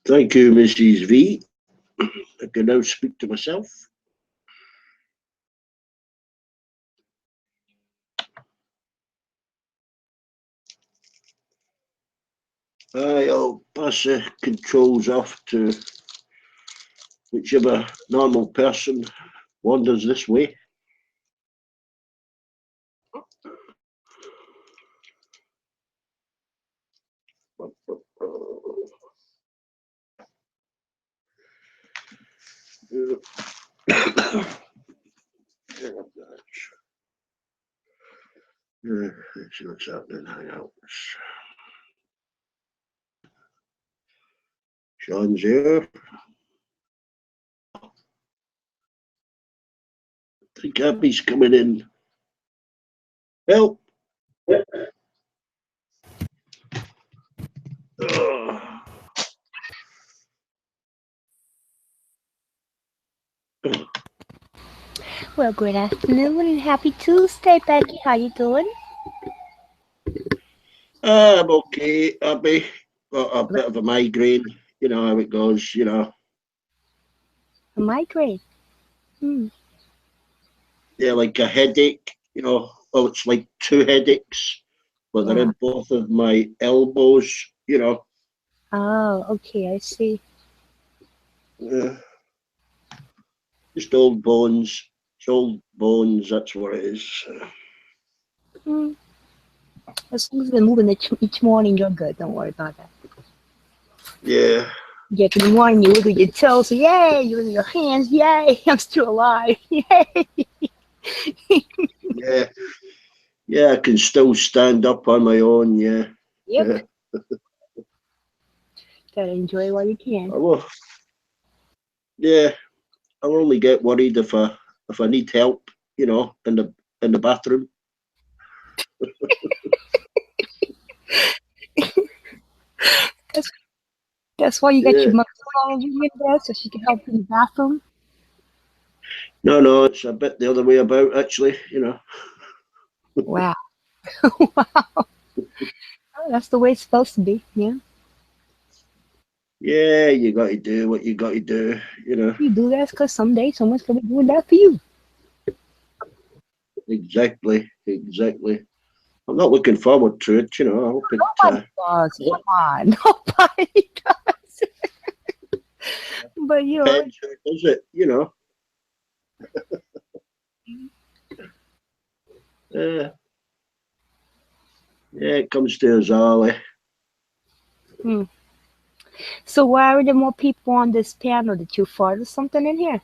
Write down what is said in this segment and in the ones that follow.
Thank you, Mrs. V. I can now speak to myself. I'll pass the controls off to whichever normal person wanders this way. Let's see what's happening. Hangouts. Sean's here. I think Abby's coming in. Help! Oh. Well, good afternoon and happy Tuesday, Becky. How you doing? I'm okay, Abby. Got a bit of a migraine. You know how it goes, you know. A migraine? Yeah, like a headache, you know. Well, it's like two headaches, but they're in both of my elbows, you know. Oh, okay, I see. Just old bones. It's old bones, that's what it is. As long as we're moving each morning, you're good. Don't worry about that. Yeah. Yeah, in the morning you look at your toes, yay! You look at your hands, yay! I'm still alive, yay! Yeah, I can still stand up on my own, yeah. Yep. Gotta enjoy while you can. Yeah, I'll only get worried if I need help, you know, in the bathroom. That's why you got your mother following you in there so she can help you in the bathroom. No, it's a bit the other way about, actually, you know. Wow. Wow. Oh, that's the way it's supposed to be, yeah. Yeah, you got to do what you got to do, you know. You do that because someday someone's going to be doing that for you. Exactly. I'm not looking forward to it, you know. I hope it. Nobody does. Come on, nobody does. But you know, depends who does it, you know. Yeah, it comes to us all. So why are there more people on this panel? Did you fart or something in here?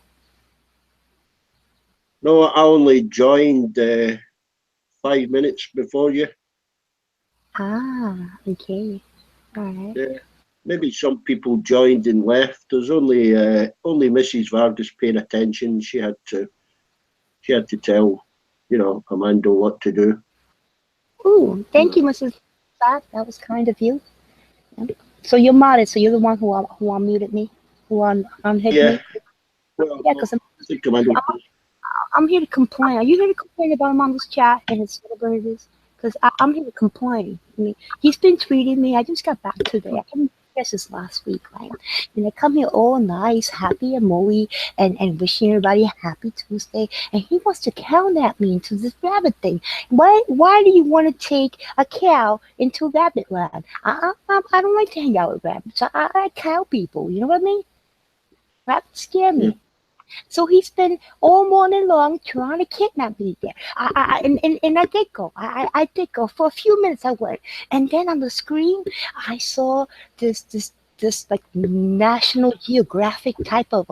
No, I only joined 5 minutes before you. Ah, okay. All right. Yeah. Maybe some people joined and left. There's only Mrs. Vargas paying attention. She had to tell, you know, Amanda what to do. Ooh, thank you, Mrs. Fat. That was kind of you. Yeah. So you're modest. So you're the one who unmuted me, who unhit me. Well, Yeah, because I think Amanda. I'm here to complain. Are you here to complain about Amanda's chat and his whatever it is? Because I'm here to complain. I mean, he's been tweeting me. I just got back today. I came this is last week, right? And I come here all nice, happy and mowy, and wishing everybody a happy Tuesday. And he wants to kidnap me into this rabbit thing. Why do you want to take a cow into rabbit land? I don't like to hang out with rabbits. I like cow people. You know what I mean? Rabbits scare me. So he spent all morning long trying to kidnap me there. And I did go. I did go. For a few minutes I went. And then on the screen I saw this like National Geographic type of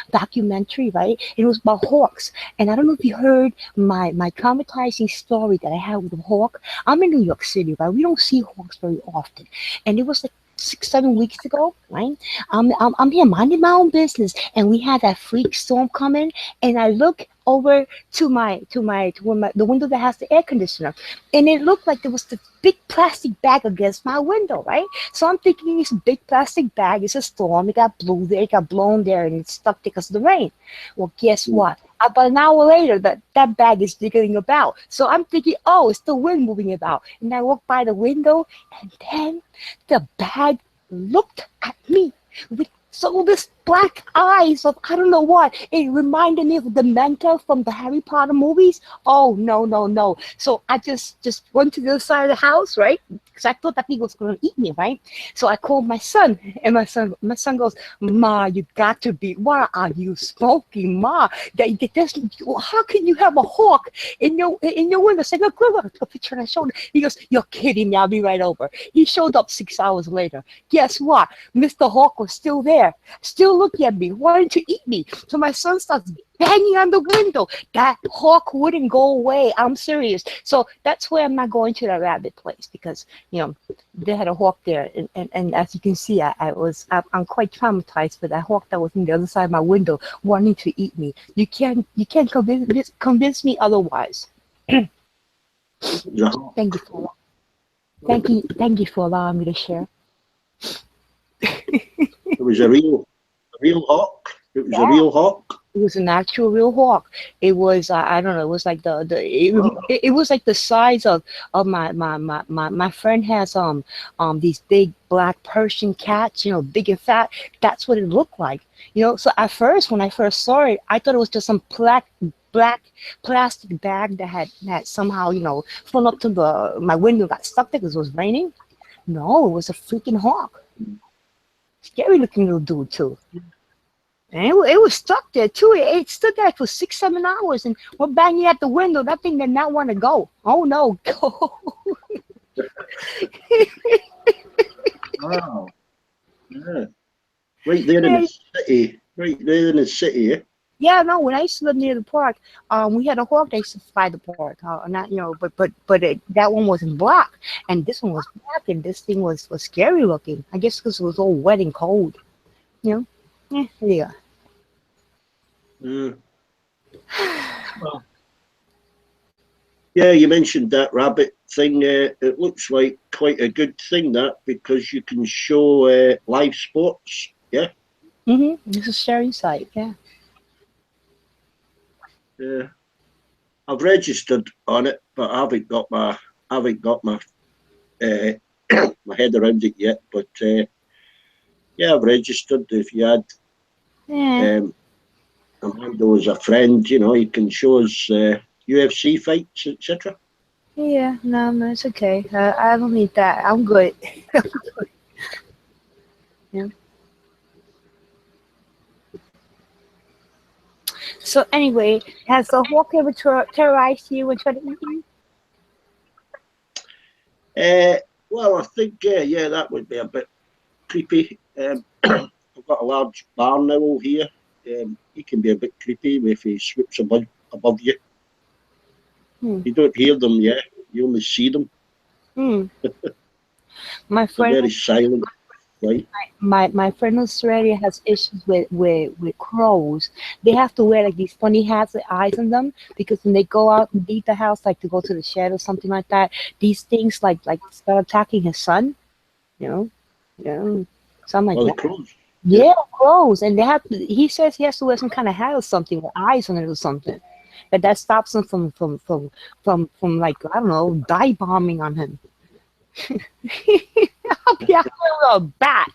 documentary, right? It was about hawks. And I don't know if you heard my traumatizing story that I had with a hawk. I'm in New York City, right? We don't see hawks very often. And it was like 6-7 weeks ago, right? I'm here minding my own business, and we had that freak storm coming. And I look over to the window that has the air conditioner, and it looked like there was this big plastic bag against my window, right? So I'm thinking this big plastic bag is a storm. It got blown there, and it's stuck because of the rain. Well, guess what? About an hour later, that bag is jiggling about. So I'm thinking, oh, it's the wind moving about. And I walk by the window, and then the bag looked at me with so this black eyes of I don't know what. It reminded me of the Dementor from the Harry Potter movies. Oh no, no, no. So I just went to the other side of the house, right? Because I thought that thing was gonna eat me, right? So I called my son, and my son goes, "Ma, you got to be. What are you smoking, Ma? How can you have a hawk in your window?" I said, "Look, a picture on my shoulder." He goes, "You're kidding me. I'll be right over." He showed up 6 hours later. Guess what? Mr. Hawk was still there, still looking at me, wanting to eat me. So my son starts banging on the window. That hawk wouldn't go away. I'm serious. So that's why I'm not going to that rabbit place, because they had a hawk there, and as you can see, I'm quite traumatized with that hawk that was on the other side of my window wanting to eat me. You can't convince me otherwise. Yeah. Thank you for allowing me to share. It was a real hawk. It was a Yeah. real hawk. It was an actual real hawk. It was I don't know. It was like it was like the size of my friend has these big black Persian cats, big and fat. That's what it looked like. So at first, when I first saw it, I thought it was just some black plastic bag that had somehow flown up to my window, got stuck there because it was raining. No, it was a freaking hawk. Scary looking little dude too. And it was stuck there too. It stood there for 6-7 hours, and we're banging at the window. That thing did not want to go. Oh no, go! Wow. Yeah. Right there in the city. Right there in the city. Eh? Yeah, no. When I used to live near the park, we had a hawk that used to fly the park. Not that one wasn't black, and this one was black, and this thing was scary looking. I guess because it was all wet and cold. Yeah, yeah. Well, yeah, you mentioned that rabbit thing. It looks like quite a good thing, that, because you can show live sports. Yeah. It's a sharing site. Yeah. Yeah. I've registered on it, but I haven't got my uh, my head around it yet. But yeah, I've registered. If you had Yeah. Amanda as a friend, he can show us UFC fights, etc. Yeah. No, it's okay. I don't need that. I'm good. Yeah. So anyway, has the hawk ever terrorized you and tried to eat you? Well, I think yeah, that would be a bit creepy. I've got a large barn owl here. He can be a bit creepy if he swoops above you. Hmm. You don't hear them yet. You only see them. Hmm. My They're friend, very silent, right? my friend in Australia has issues with crows. They have to wear like these funny hats with eyes on them, because when they go out and leave the house, like to go to the shed or something like that, these things like start attacking his son. You know, yeah. So I'm like, Well, the what? crows. Yeah. Yeah, crows, and they have to. He says he has to wear some kind of hat or something with eyes on it or something. That stops him from like I don't know, dive bombing on him. I'll be after a bat.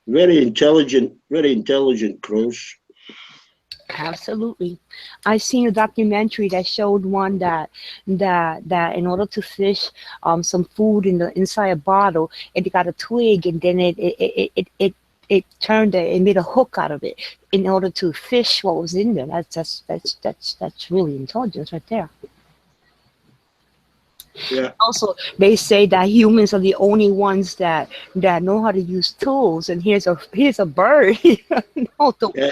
Very intelligent crows. Absolutely. I seen a documentary that showed one that in order to fish some food in the inside a bottle, it got a twig, and then it turned it made a hook out of it in order to fish what was in there. That's really intelligence right there. Yeah. Also, they say that humans are the only ones that know how to use tools. And here's a bird. No, Yeah.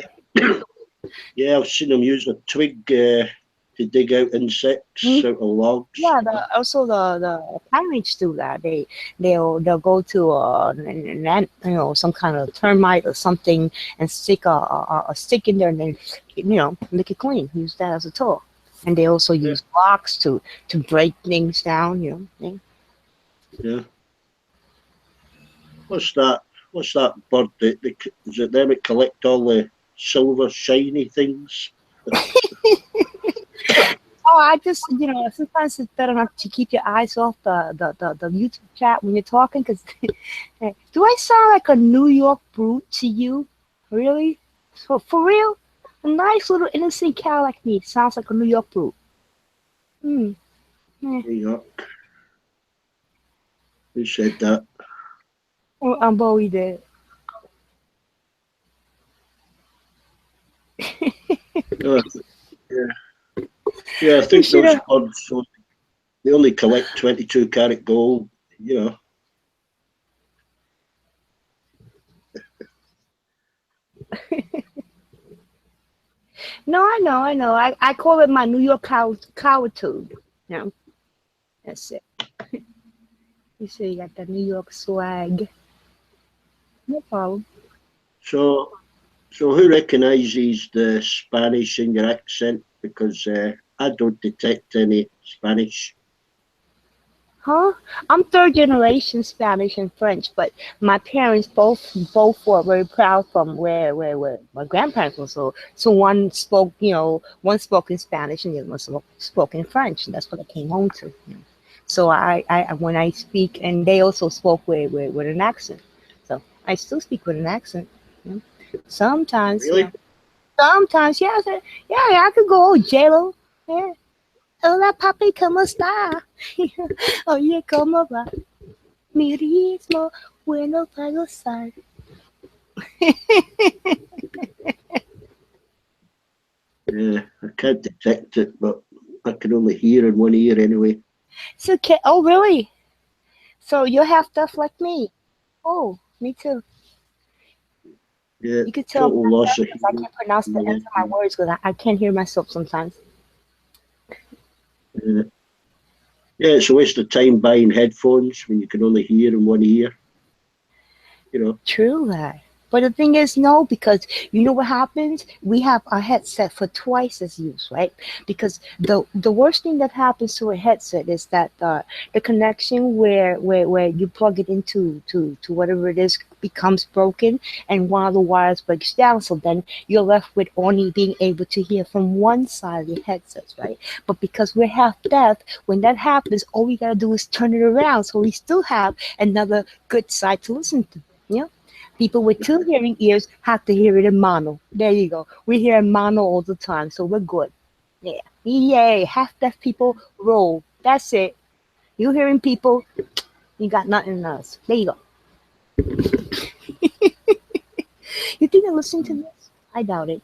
Yeah, I've seen them use a twig to dig out insects out of logs. yeah, also the pirates do that. They'll go to some kind of termite or something and stick a stick in there, and then make it clean. Use that as a tool. And they also Yeah. use rocks to break things down. Yeah. Yeah. What's that? What's that bird? Is it them that collect all the silver shiny things? Oh, I just, sometimes it's better not to keep your eyes off the YouTube chat when you're talking, because do I sound like a New York brute to you? Really? For real? A nice little innocent cow like me sounds like a New York brute. Hmm. Eh. New York. Who said that? Oh, I'm Bowie did. Oh, yeah, yeah. I You think should those have. birds they only collect 22-carat gold. No, I know, I know. I call it my New York cowitude. You know, that's it. You see, you got the New York swag. No problem. So, so who recognises the Spanish in your accent? Because I don't detect any Spanish. Huh? I'm third generation Spanish and French, but my parents both were very proud from where my grandparents were. So one spoke, one spoke in Spanish and the other one spoke in French, and that's what I came home to. So I when I speak, and they also spoke with an accent. So I still speak with an accent. You know? Sometimes, Really? sometimes, yeah, yeah, I could go, oh, JLo, yeah. Hola papi, ¿cómo está? Oye, ¿cómo va? Mi ritmo, bueno para gozar. Yeah, I can't detect it, but I can only hear in one ear anyway. So, oh, really? So you're half deaf like me? Oh, me too. Yeah, You could tell I'm total half loss deaf of because I hearing can't pronounce in the the ends left of my ear. words because I can't hear myself sometimes. Yeah. Yeah, it's a waste of time buying headphones when you can only hear in one ear. You know. True that. But the thing is, no, because you know what happens? We have our headset for twice as use, right? Because the worst thing that happens to a headset is that the connection where you plug it into to whatever it is becomes broken, and one of the wires breaks down. So then you're left with only being able to hear from one side of the headsets, right? But because we're half deaf, when that happens, all we gotta do is turn it around, so we still have another good side to listen to. Yeah. People with two hearing ears have to hear it in mono. There you go. We hear in mono all the time, so we're good. Yeah. Yay. Half deaf people roll. That's it. You hearing people, you got nothing else. There you go. You think they're listening to this? I doubt it.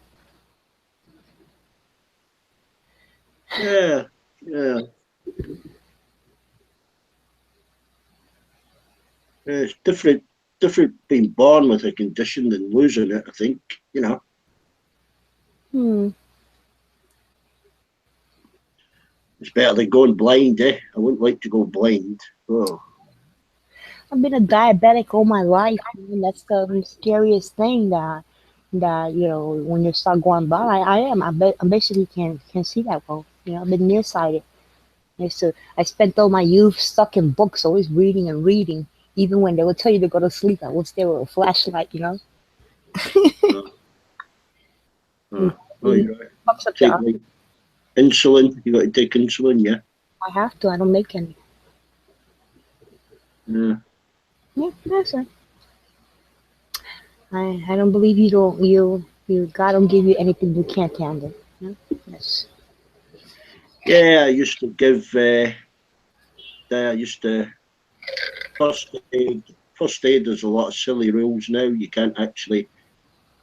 Yeah, yeah. It's different being born with a condition than losing it. I think Hmm. it's better than going blind. I wouldn't like to go blind. Oh, I've been a diabetic all my life, man. That's the scariest thing that when you start going by. I am. I basically can see that well. I've been nearsighted. I spent all my youth stuck in books, always reading and reading. Even when they would tell you to go to sleep, I would stay with a flashlight. oh, And oh, you're right. fucks up your Take eye. like insulin. You got to take insulin. Yeah. I have to. I don't make any. Yeah. Yeah, that's it. I don't believe God don't give you anything you can't handle. Yeah? Yes. Yeah. I used to give. I used to first aid. First aid. There's a lot of silly rules now. You can't actually.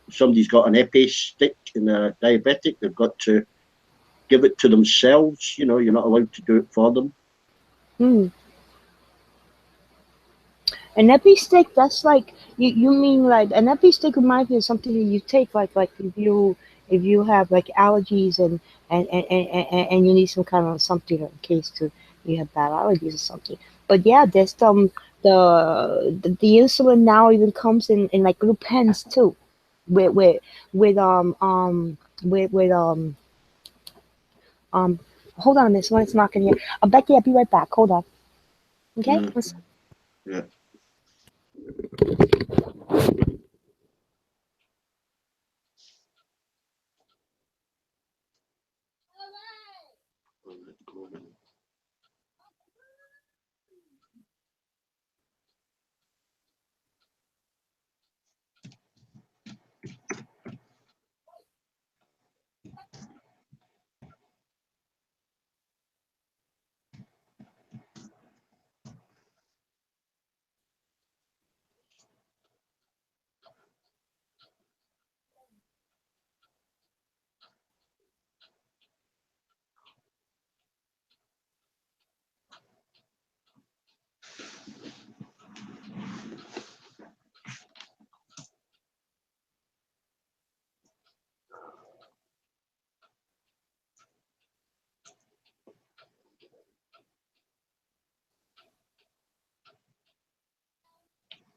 If somebody's got an epi stick and they're diabetic, they've got to give it to themselves. You're not allowed to do it for them. Hmm. An epi stick, that's like you mean like an epi stick reminds me of something that you take like if you have like allergies and you need some kind of something in case to you have bad allergies or something. But yeah, there's the insulin now even comes in like little pens too, with with with with um. Hold on a minute, someone's knocking here. Becky, I'll be right back. Hold on. Okay. Yeah. Yeah.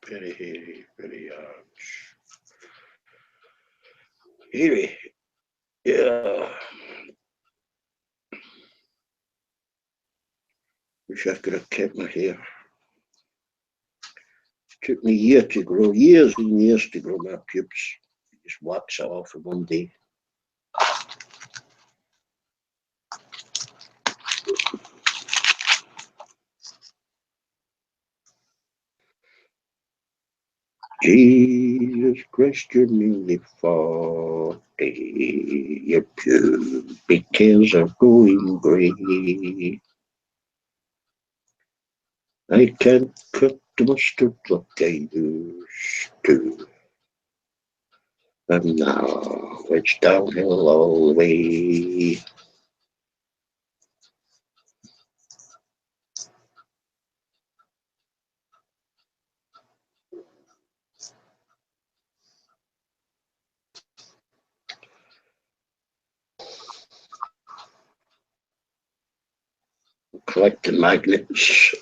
Very hairy, very arch. Hairy. Yeah. Wish I could have kept my hair. Took me years and years to grow my pubes. Just wax it off in one day. Jesus Christ, you're nearly 40. Your pubic hairs are going grey. I can't cut the mustard like I used to. And now it's downhill all the way. Collecting magnets.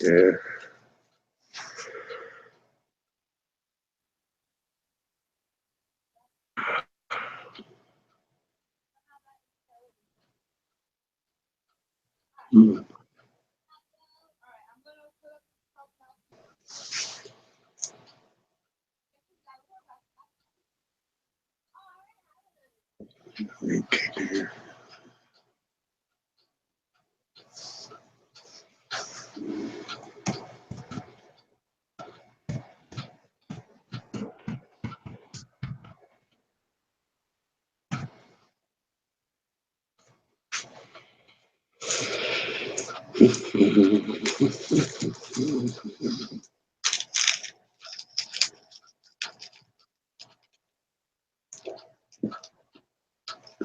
Yeah. Mm. Okay.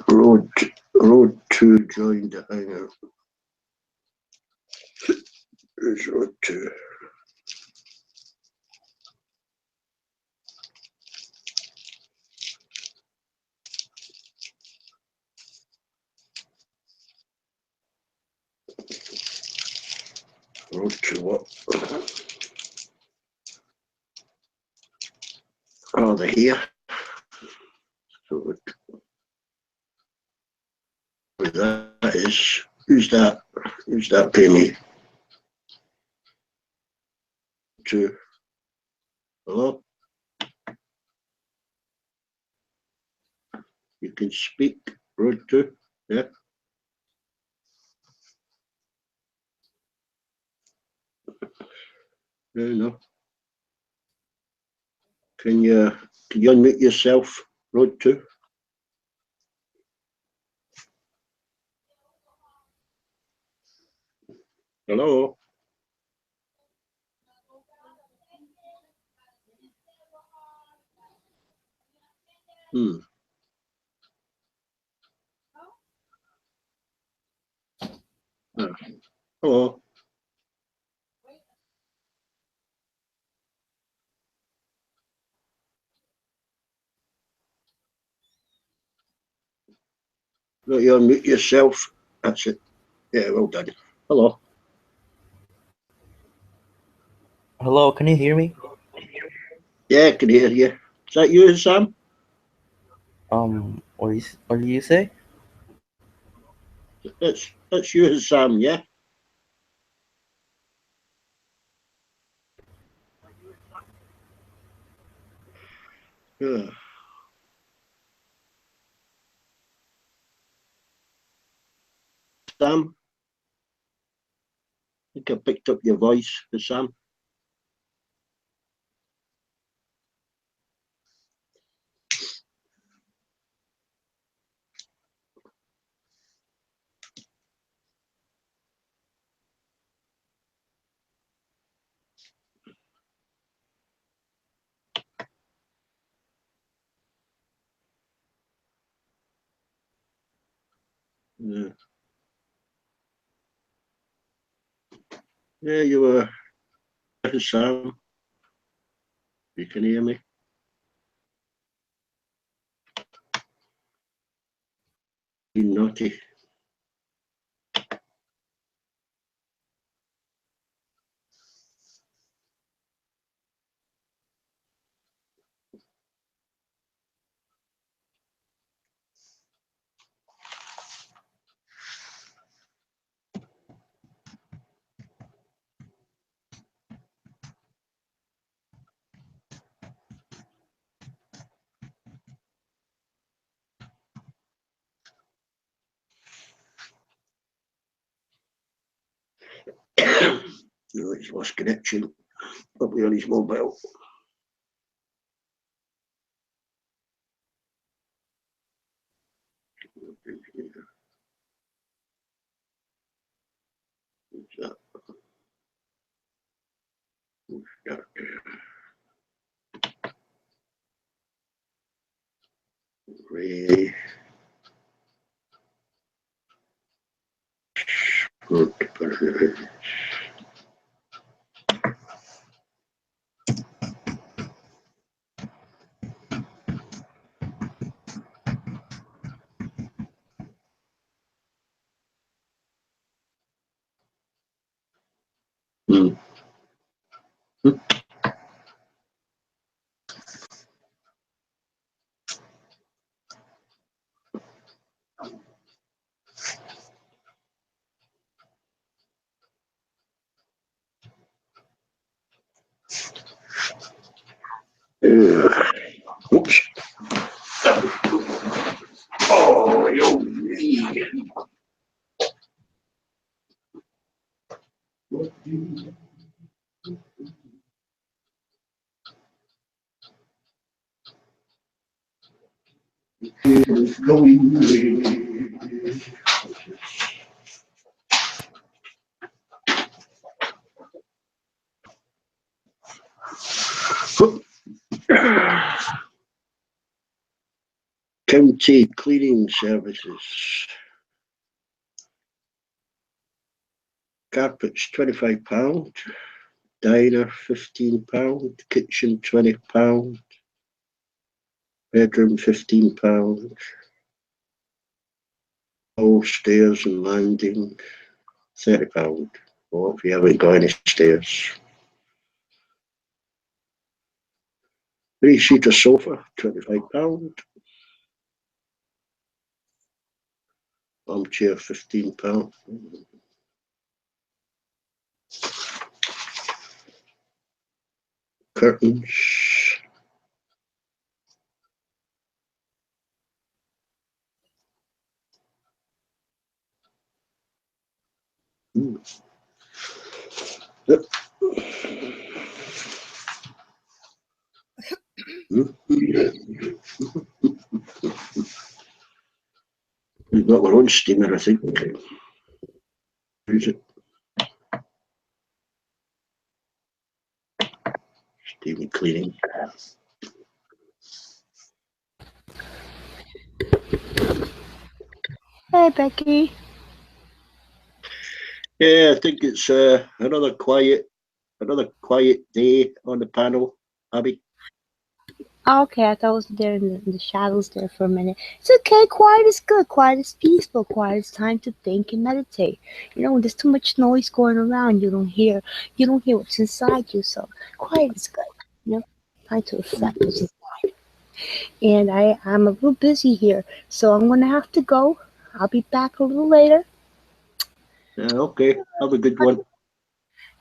Road, road 2 joined the hangar. There's road 2. Road 2 up. Oh, they're here. So that is, who's that? Who's that pay me? 2. Hello? You can speak. Road 2. Yeah. Fair enough. Can you unmute yourself, Road 2? Hello? Hmm. Hello? Got you unmute yourself. That's it. Yeah, well done. Hello? Hello, can you hear me? Yeah, I can hear you. Is that you, Sam? What do you say? That's you, Sam, yeah? Yeah. Sam? I think I picked up your voice, Sam. Yeah. Yeah, you were Sam. You can hear me. You naughty. No, he's lost connection. Probably on his mobile. Ray. Hmm. Oops. Oh, you. County cleaning services. Carpets £25. Diner £15. Kitchen £20. Bedroom £15. All stairs and landing £30. Or if you haven't got any stairs. 3-seater sofa, £25. Armchair, £15. Curtains. Yep. We've got our own steamer, I think. Use it. Steam cleaning. Hey, Becky. Yeah, I think it's another quiet day on the panel, Abby. Oh, okay, I thought I was there in the shadows there for a minute. It's okay. Quiet is good. Quiet is peaceful. Quiet is time to think and meditate. You know, when there's too much noise going around, you don't hear what's inside you. So quiet is good. You know, time to reflect what's inside. And I'm a little busy here, so I'm gonna have to go. I'll be back a little later. Okay, have a good one.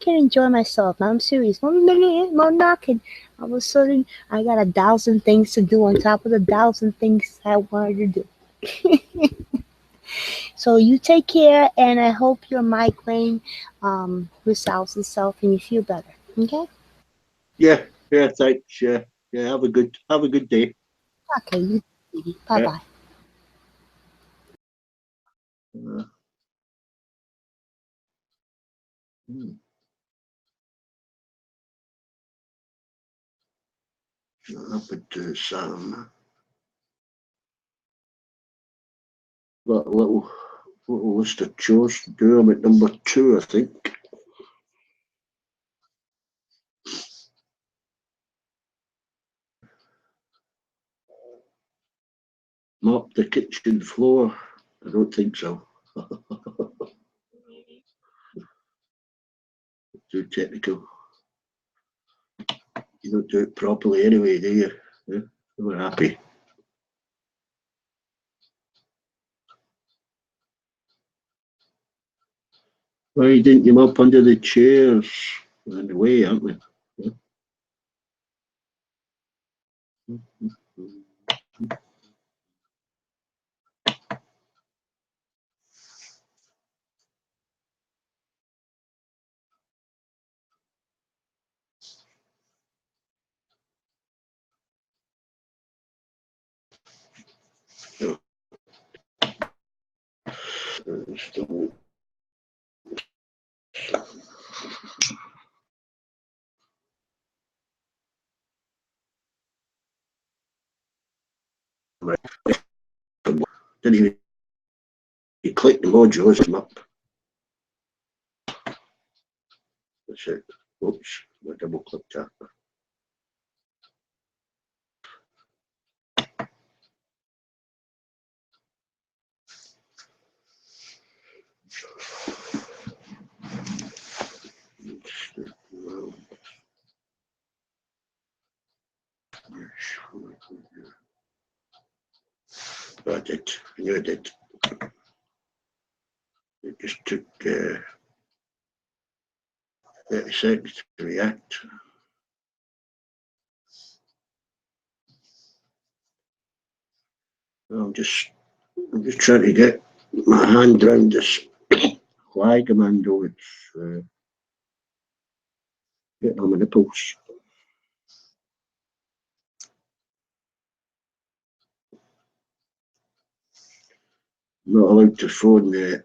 Can enjoy myself. I'm serious. 1 minute, one knocking. All of a sudden, I got 1,000 things to do on top of the 1,000 things I wanted to do. So you take care, and I hope your migraine resolves itself and you feel better. Okay? Yeah, thanks. Yeah, have a good day. Okay, you. Bye Yeah. bye. Up to Sam. Got a little list of chores to do. I'm at number 2, I think. Mop the kitchen floor. I don't think so. Too technical. You don't do it properly anyway, do you? Yeah, we're happy. Why didn't you mop under the chairs? We're in the way, aren't we? Yeah. Didn't even click the modules them up. That's it. Oops, I double clicked that. I did. I knew I did. It just took 30 seconds to react. I'm just trying to get my hand around this flag commando. It's getting on my nipples. I'm not allowed to phone the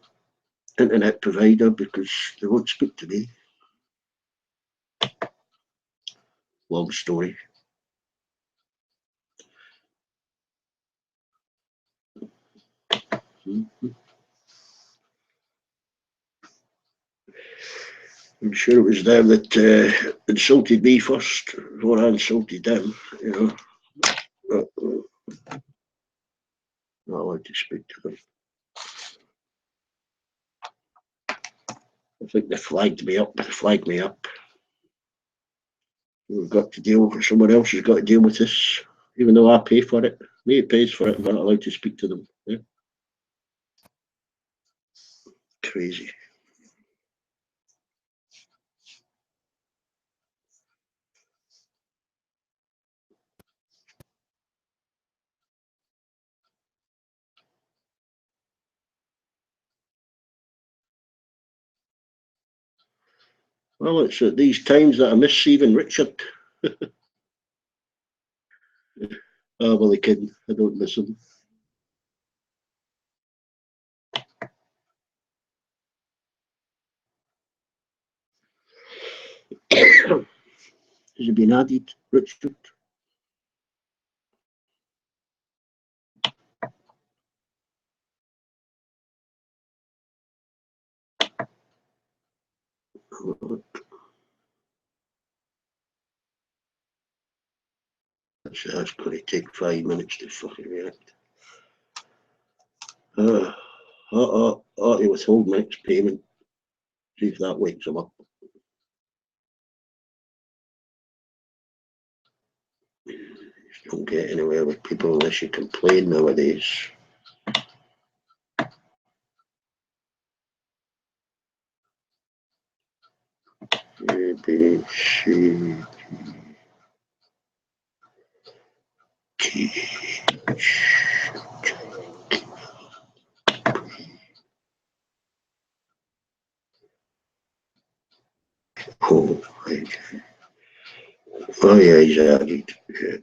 internet provider because they won't speak to me. Long story. I'm sure it was them that insulted me first before I insulted them, you know. But, not allowed to speak to them. I think they flagged me up. We've got to deal with someone else has got to deal with this, even though I pay for it. Me pays for it, I'm not allowed to speak to them. Yeah. Crazy. Well, it's at these times that I miss even Richard. Oh, well, they can. I don't miss them. Has it been added, Richard? That's going to take 5 minutes to fucking react. He withhold next payment. See if that wakes him up. You don't get anywhere with people unless you complain nowadays. A, B, C, T, O, H. Oh yeah, he's added. Yeah.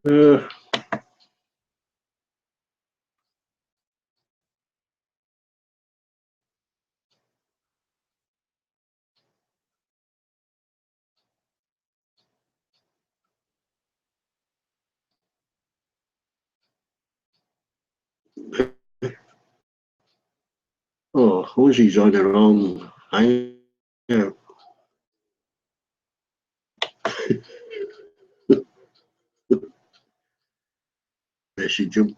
Uh, oh, Hosie's on the wrong hangout. Message him.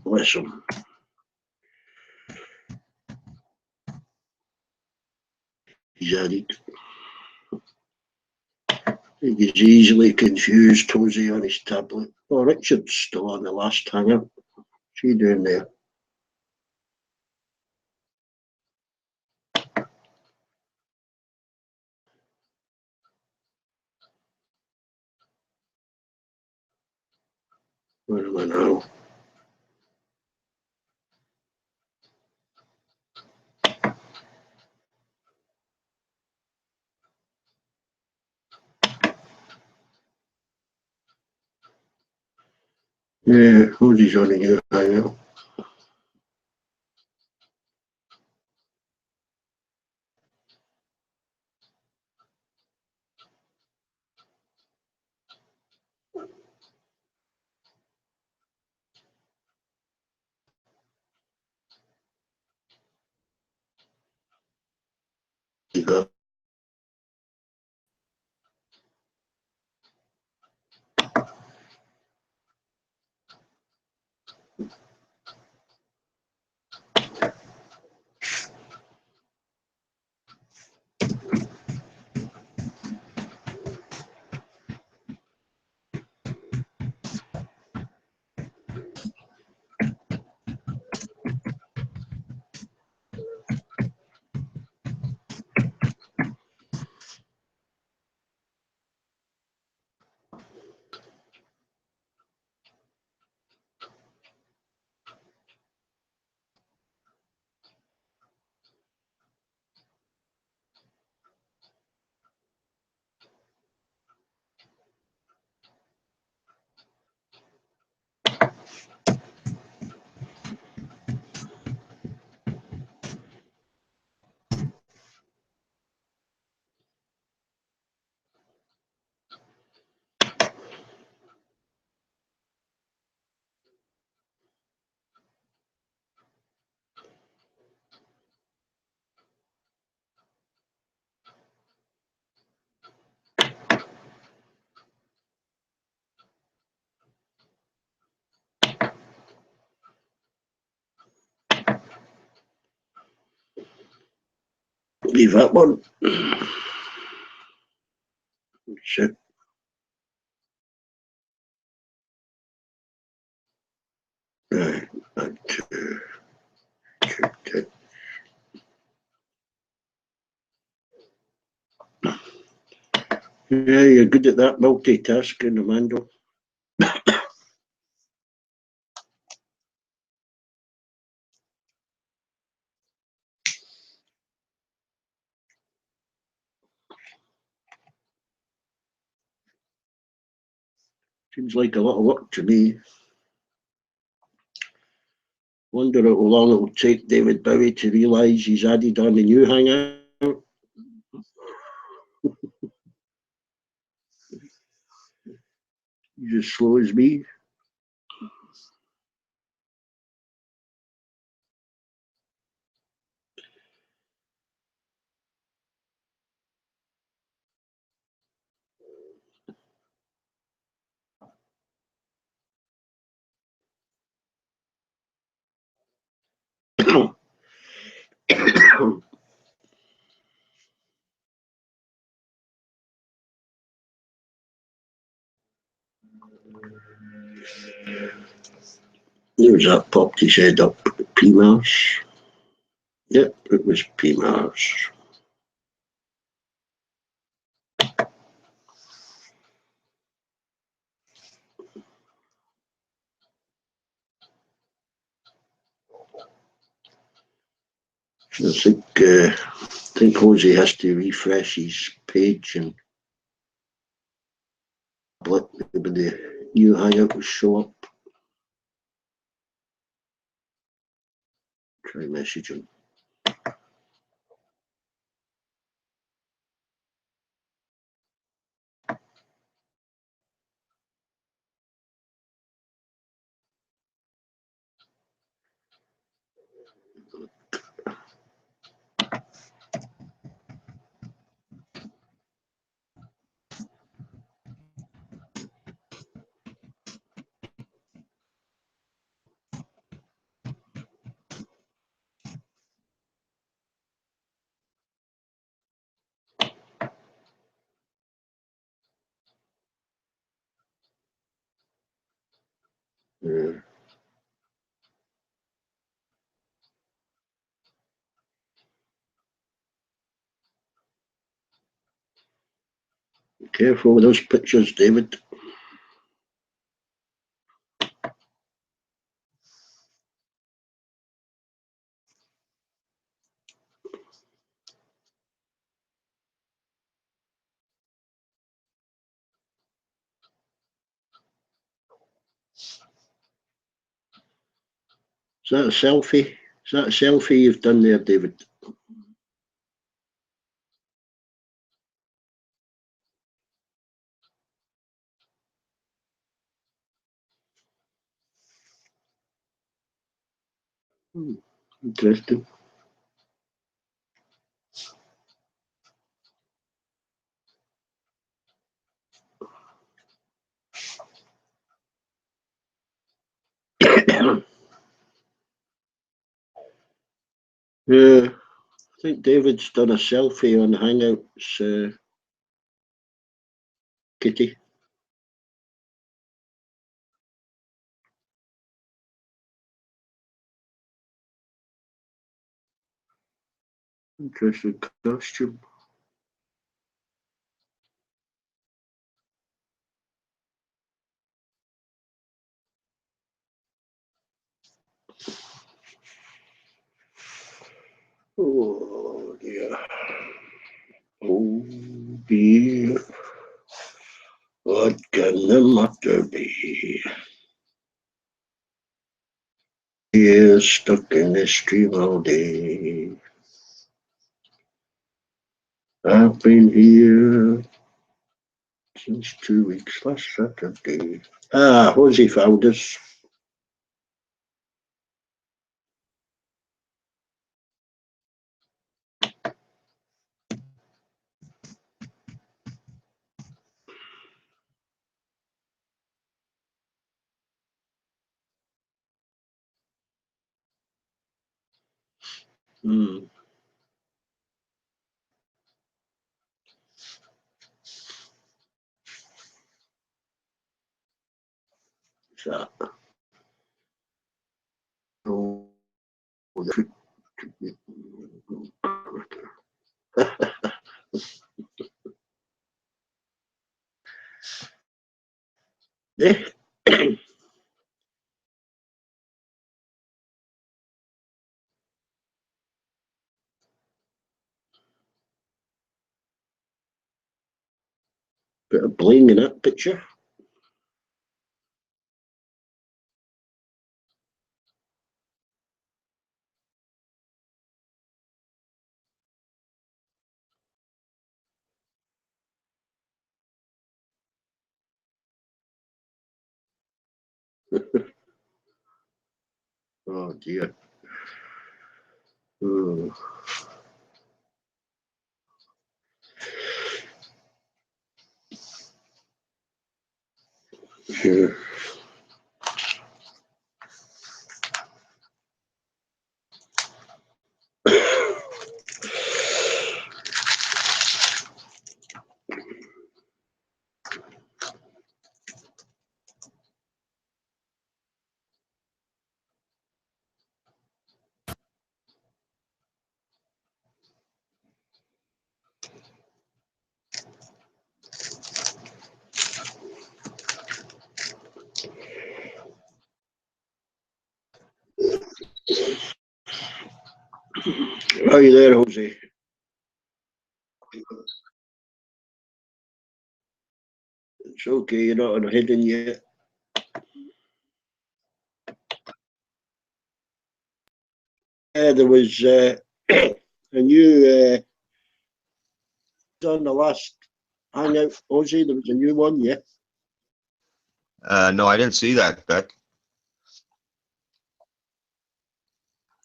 Bless him. He's added. He's easily confused, Tosie on his tablet. Oh, Richard's still on the last hangout. What's he doing there? Where am I now? Yeah, Hosie's on a new hangout. You got Leave that one. Shit. Right, back to check. Yeah, you're good at that multitasking, Amanda. Seems like a lot of work to me. Wonder how long it will take David Bowie to realise he's added on the new hangout. He's as slow as me. There's that popped his head up. PMARS. Yep, it was PMARS. I think Jose has to refresh his page and maybe the new hangout will show up. Try message him. Yeah. Be careful with those pictures, David. Is that a selfie? Is that a selfie you've done there, David? Interesting. Yeah, I think David's done a selfie on Hangouts, Kitty. Interesting costume. Oh dear. Oh dear. What can the matter be? He is stuck in this stream all day. I've been here since 2 weeks last Saturday. Ah, Jose found us. Hmm. So, oh, the- yeah. Bit of bling in that picture. Oh dear. Oh. Sure. Are you there, Jose? It's okay, you're not on hidden yet. There was a new on the last hangout, Ozzy. There was a new one, yeah. No, I didn't see that, Beck.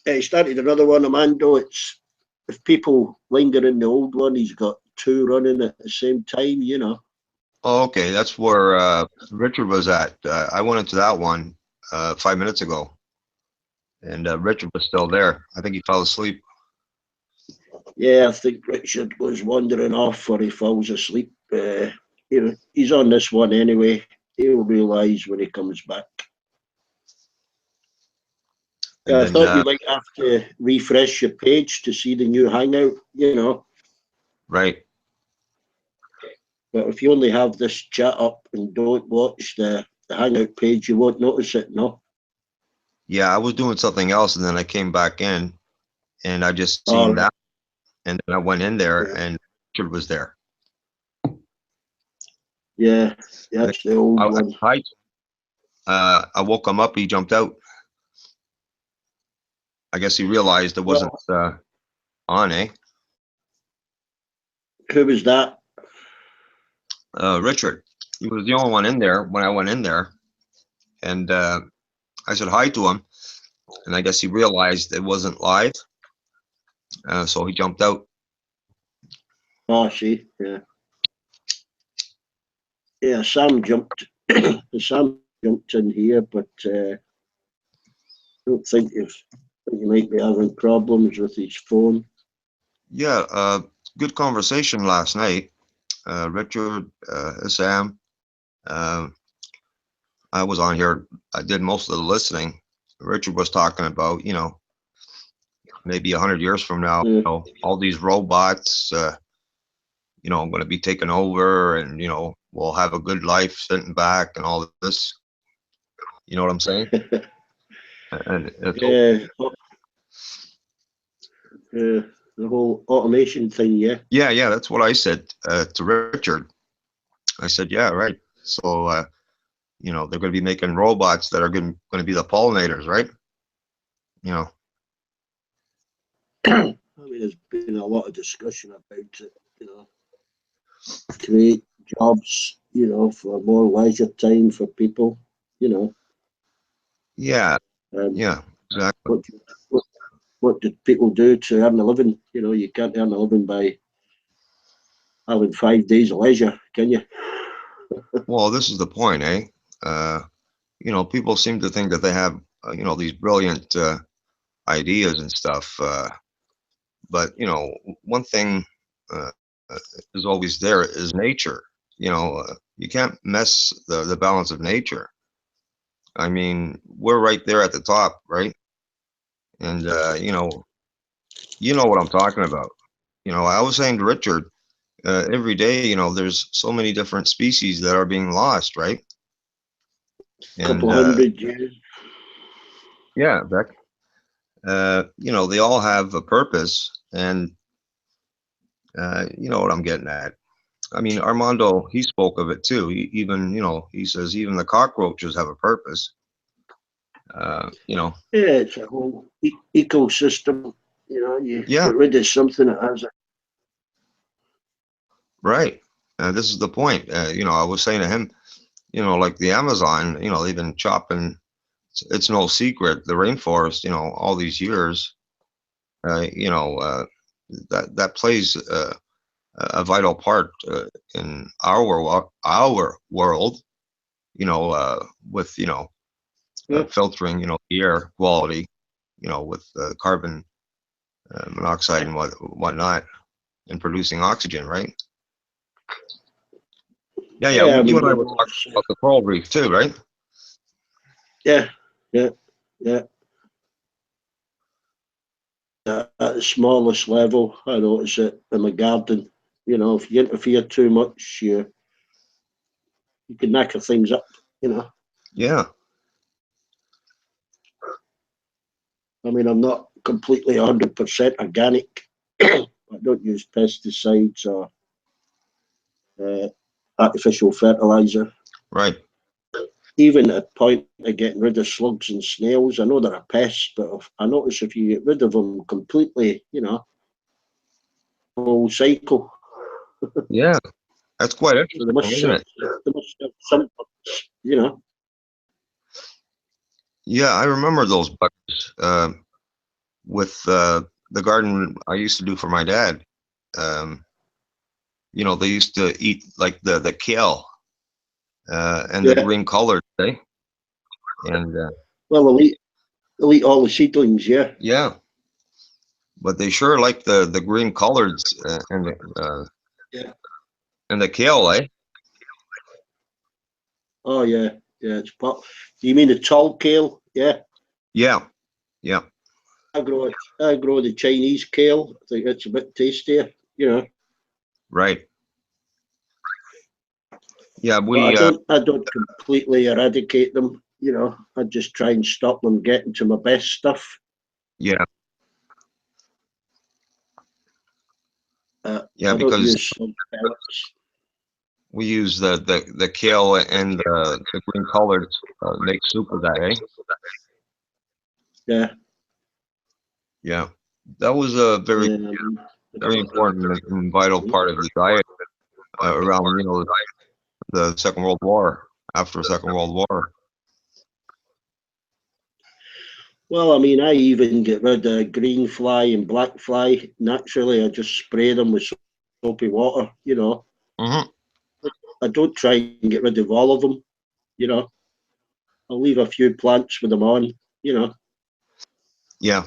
He started another one, Amando. It's if people linger in the old one, he's got two running at the same time, you know. Oh, okay, that's where Richard was at. I went into that one 5 minutes ago, and Richard was still there. I think he fell asleep. Yeah, I think Richard was wandering off or he falls asleep. He's on this one anyway. He'll realise when he comes back. And Yeah, I then, thought you might have to refresh your page to see the new hangout, you know. right. But if you only have this chat up and don't watch the hangout page, you won't notice it, no? Yeah, I was doing something else, and then I came back in, and I just All seen right. that, and then I went in there, Yeah, and Richard was there. yeah, that's the old I, one. I, I woke him up. He jumped out. I guess he realized it wasn't Well, on, eh? who was that? Richard. He was the only one in there when I went in there, and I said hi to him, and I guess he realized it wasn't live, so he jumped out. Oh, see, yeah. Yeah, Sam jumped. Sam jumped in here, but I don't think he might be having problems with his phone. Yeah, good conversation last night. Richard, Sam, uh, I was on here. I did most of the listening. Richard was talking about, maybe 100 years from now, Yeah, all these robots, going to be taken over, and we'll have a good life sitting back and all this. You know what I'm saying? And it's yeah, the whole automation thing, yeah. yeah, that's what I said to Richard. I said, yeah, right. So they're going to be making robots that are going to be the pollinators, right? You know, I mean, there's been a lot of discussion about it, you know, create jobs, you know, for more leisure time for people, you know. yeah, Um, yeah, exactly. what, what what did people do to earn a living? You know, you can't earn a living by having 5 days of leisure, can you? Well, this is the point, eh? Uh, people seem to think that they have, these brilliant ideas and stuff. But one thing uh, uh, is always there is nature. You can't mess the balance of nature. I mean, we're right there at the top, right? And you know what I'm talking about. I was saying to Richard, every day, there's so many different species that are being lost, right? And Couple hundred years. yeah, Beck, they all have a purpose, and you know what I'm getting at. I mean, Armando, he spoke of it too. Even, he says even the cockroaches have a purpose. Yeah, it's a whole ecosystem. You Yeah, get rid of something that has a right. This is the point. I was saying to him, like the Amazon, they've been chopping. It's no secret the rainforest, all these years, that plays a vital part in our world. With yeah, filtering, the air quality, with carbon monoxide and whatnot, and producing oxygen, right? Yeah, yeah. yeah. I You mean, and I were talking about the coral reef too, right? yeah, yeah, yeah. At the smallest level, I notice it in my garden. If you interfere too much, you can knacker things up. Yeah, I mean, I'm not completely 100% organic. I don't use pesticides or uh, artificial fertilizer. right. Even at the point of getting rid of slugs and snails, I know they're a pest, but I notice if you get rid of them completely, whole cycle. Yeah, that's quite So they interesting, must isn't serve, it? they must serve some purpose. Yeah, I remember those bugs with the garden I used to do for my dad. Um, they used to eat like the kale and the Yeah. green colored, eh? And Well, they'll eat all the seedlings. Yeah. yeah, but they sure like the green coloreds Yeah. and the kale, eh? Oh yeah. Yeah. It's pot. Do you mean the tall kale? Yeah. Yeah, yeah, I grow the Chinese kale. I think it's a bit tastier. right. Yeah, But I we don't. I don't completely eradicate them. I just try and stop them getting to my best stuff. yeah, yeah, I don't because use slug pellets. we use the kale and the green coloreds make soup with that, eh? Yeah. Yeah, that was a very Yeah. very important and vital part of the diet around the Second World War, after Second World War. Well, I mean, I even get rid of green fly and black fly naturally. I just spray them with soapy water. Hmm. I don't try and get rid of all of them. You know, I'll leave a few plants with them on. You know, Yeah,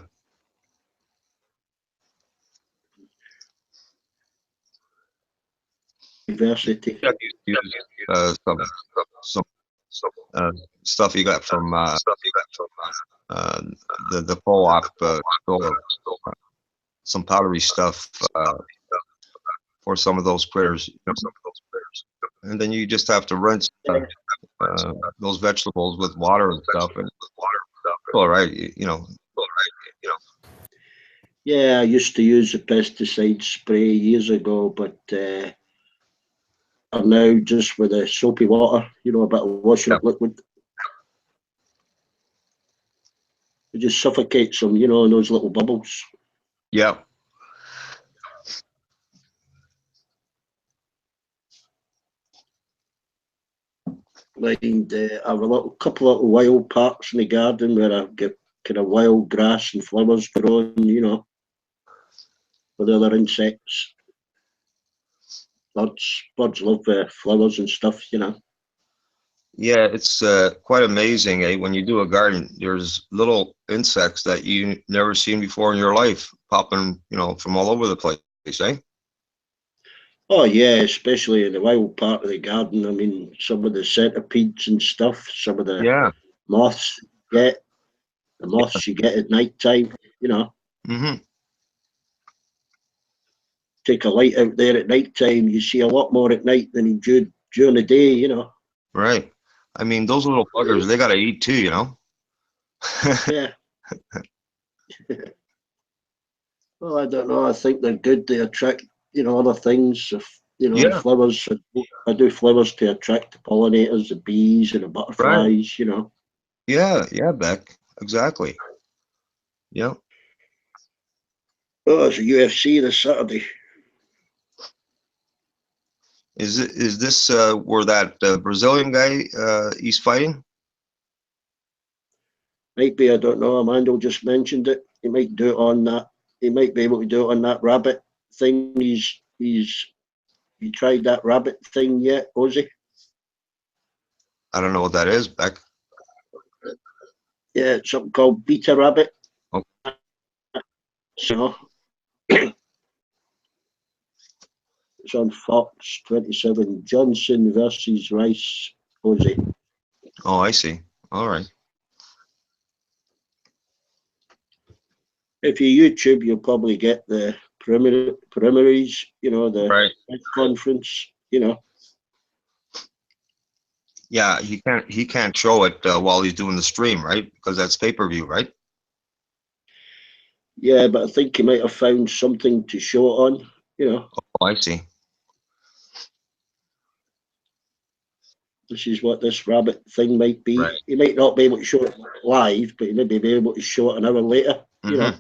diversity. yeah. You use some uh, stuff you got from uh, the co-op store, some powdery stuff for some of those critters, and then you just have to rinse those vegetables with water and stuff, and all right, Yeah, I used to use the pesticide spray years ago, but now just with the soapy water. A bit of washing yeah, up liquid. It just suffocates them. In those little bubbles. yeah, And I have a couple of wild parts in the garden where I get kind of wild grass and flowers growing, with other insects. Birds love flowers and stuff. yeah. It's quite amazing, eh? When you do a garden, there's little insects that you never seen before in your life popping, from all over the place, eh? Oh yeah, especially in the wild part of the garden. I mean, some of the centipedes and stuff, some of the Yeah, moths get, the moths you get at night time, Hmm. take a light out there at night time, you see a lot more at night than during the day. Right. I mean, those little buggers, they gotta eat too, you know? Yeah. Well, I don't know. I think they're good. They attract, other things. If, the Yeah, flowers, I do flowers to attract the pollinators, the bees and the right. butterflies. Yeah, yeah, Beck. Exactly. Yeah. Oh, it's a UFC this Saturday. Is this where that Brazilian guy he's fighting? Might be, I don't know. Amanda just mentioned it. He might do it on that. He might be able to do it on that rabbit thing. You tried that rabbit thing yet, Ozzy? I don't know what that is, Beck. Yeah, it's something called Beta Rabbit. Oh, So it's on Fox 27. Johnson versus Rice, Ozzy. oh, I see. All right. If you YouTube, you'll probably get the preliminaries, the Right. press conference, Yeah, he can't show it while he's doing the stream, right? Because that's pay-per-view, right? Yeah, but I think he might have found something to show it on. Oh, I see. This is what this rabbit thing might be. Right. He might not be able to show it live, but he may be able to show it an hour later. Hmm.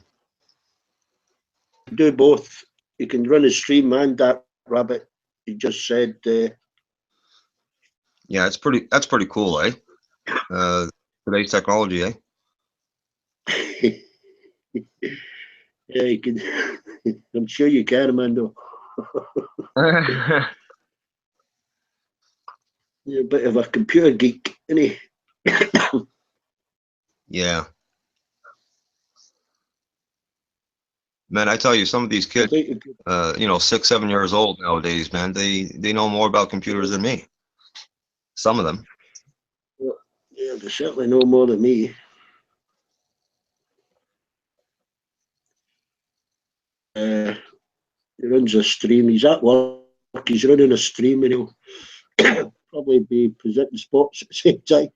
Do both. You can run a stream and that rabbit. He just said, Yeah, that's pretty cool, eh? Uh, today's technology, eh? yeah, you can. I'm sure you can, Amanda. You're a bit of a computer geek, isn't he? Yeah. Man, I tell you, some of these I kids, think you could, 6, 7 years old nowadays, man, they know more about computers than me. Some of them. yeah, they certainly know more than me. He runs a stream. He's at work. He's running a stream, and he'll probably be presenting sports at the same time.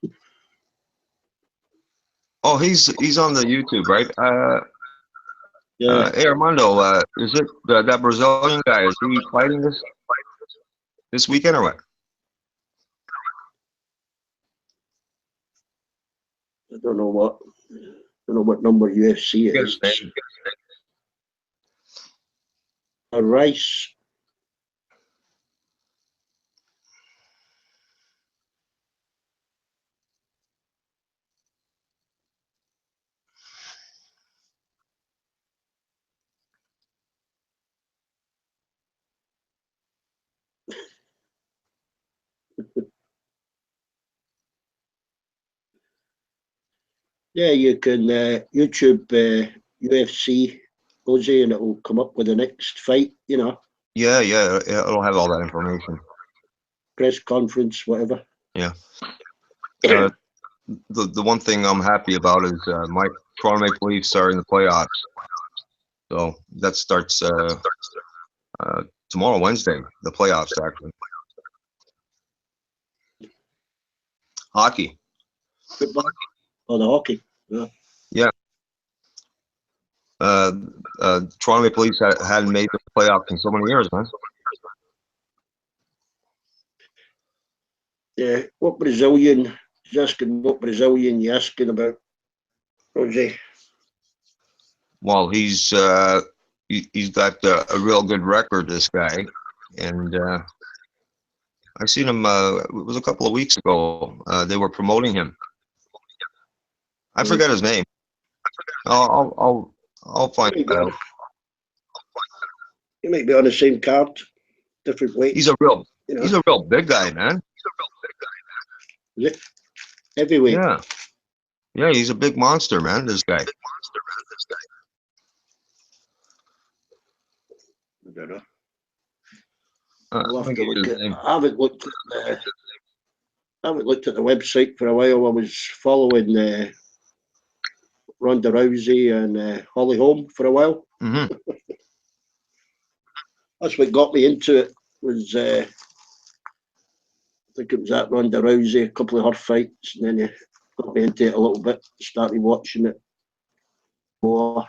Oh, he's on the YouTube, right? Yeah, Hey Armando, is it that Brazilian guy? Is he fighting this weekend or what? I don't know what number UFC Forget is. his name. Rice. Yeah, you can YouTube UFC Ozzy, and it will come up with the next fight. Yeah, yeah, it'll have all that information. Press conference, whatever. Yeah. The one thing I'm happy about is my Toronto Maple Leafs are in the playoffs. So that starts tomorrow, Wednesday. The playoffs actually. Hockey. Football or the hockey. Yeah. Yeah. Uh, Toronto Maple Leafs hadn't made the playoffs in so many years, man. Yeah. What Brazilian? He's asking what Brazilian you asking about, Ozzy. Well, he's got a real good record, this guy, and I seen him. It was a couple of weeks ago. They were promoting him. I forget his name. I'll He find might that be on, out. he might be on the same card, different He's weights. a real You know, he's a real big guy, man. is it heavyweight? Yeah, yeah, he's a big monster, man. This guy. I don't know. Let I'll me have to get you look his at. name. I haven't looked at I haven't looked at the website for a while. I was following Ronda Rousey and Holly Holm for a while. Hmm. That's what got me into it. Was I think it was that Ronda Rousey, a couple of her fights, and then it got me into it a little bit. Started watching it more.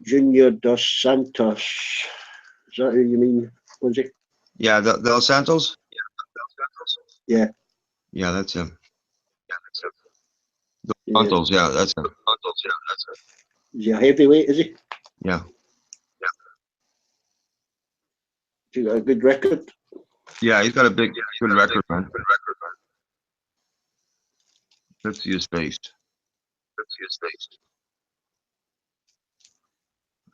Junior dos Santos. Is that who you mean? Was he? Yeah, Dos Santos. Yeah. Yeah, that's him. Dos Yeah. Santos. Yeah, that's him. Is he a heavyweight? Is he? Yeah. Has he got a good record? Yeah, he's got a good record, man. Let's see his face.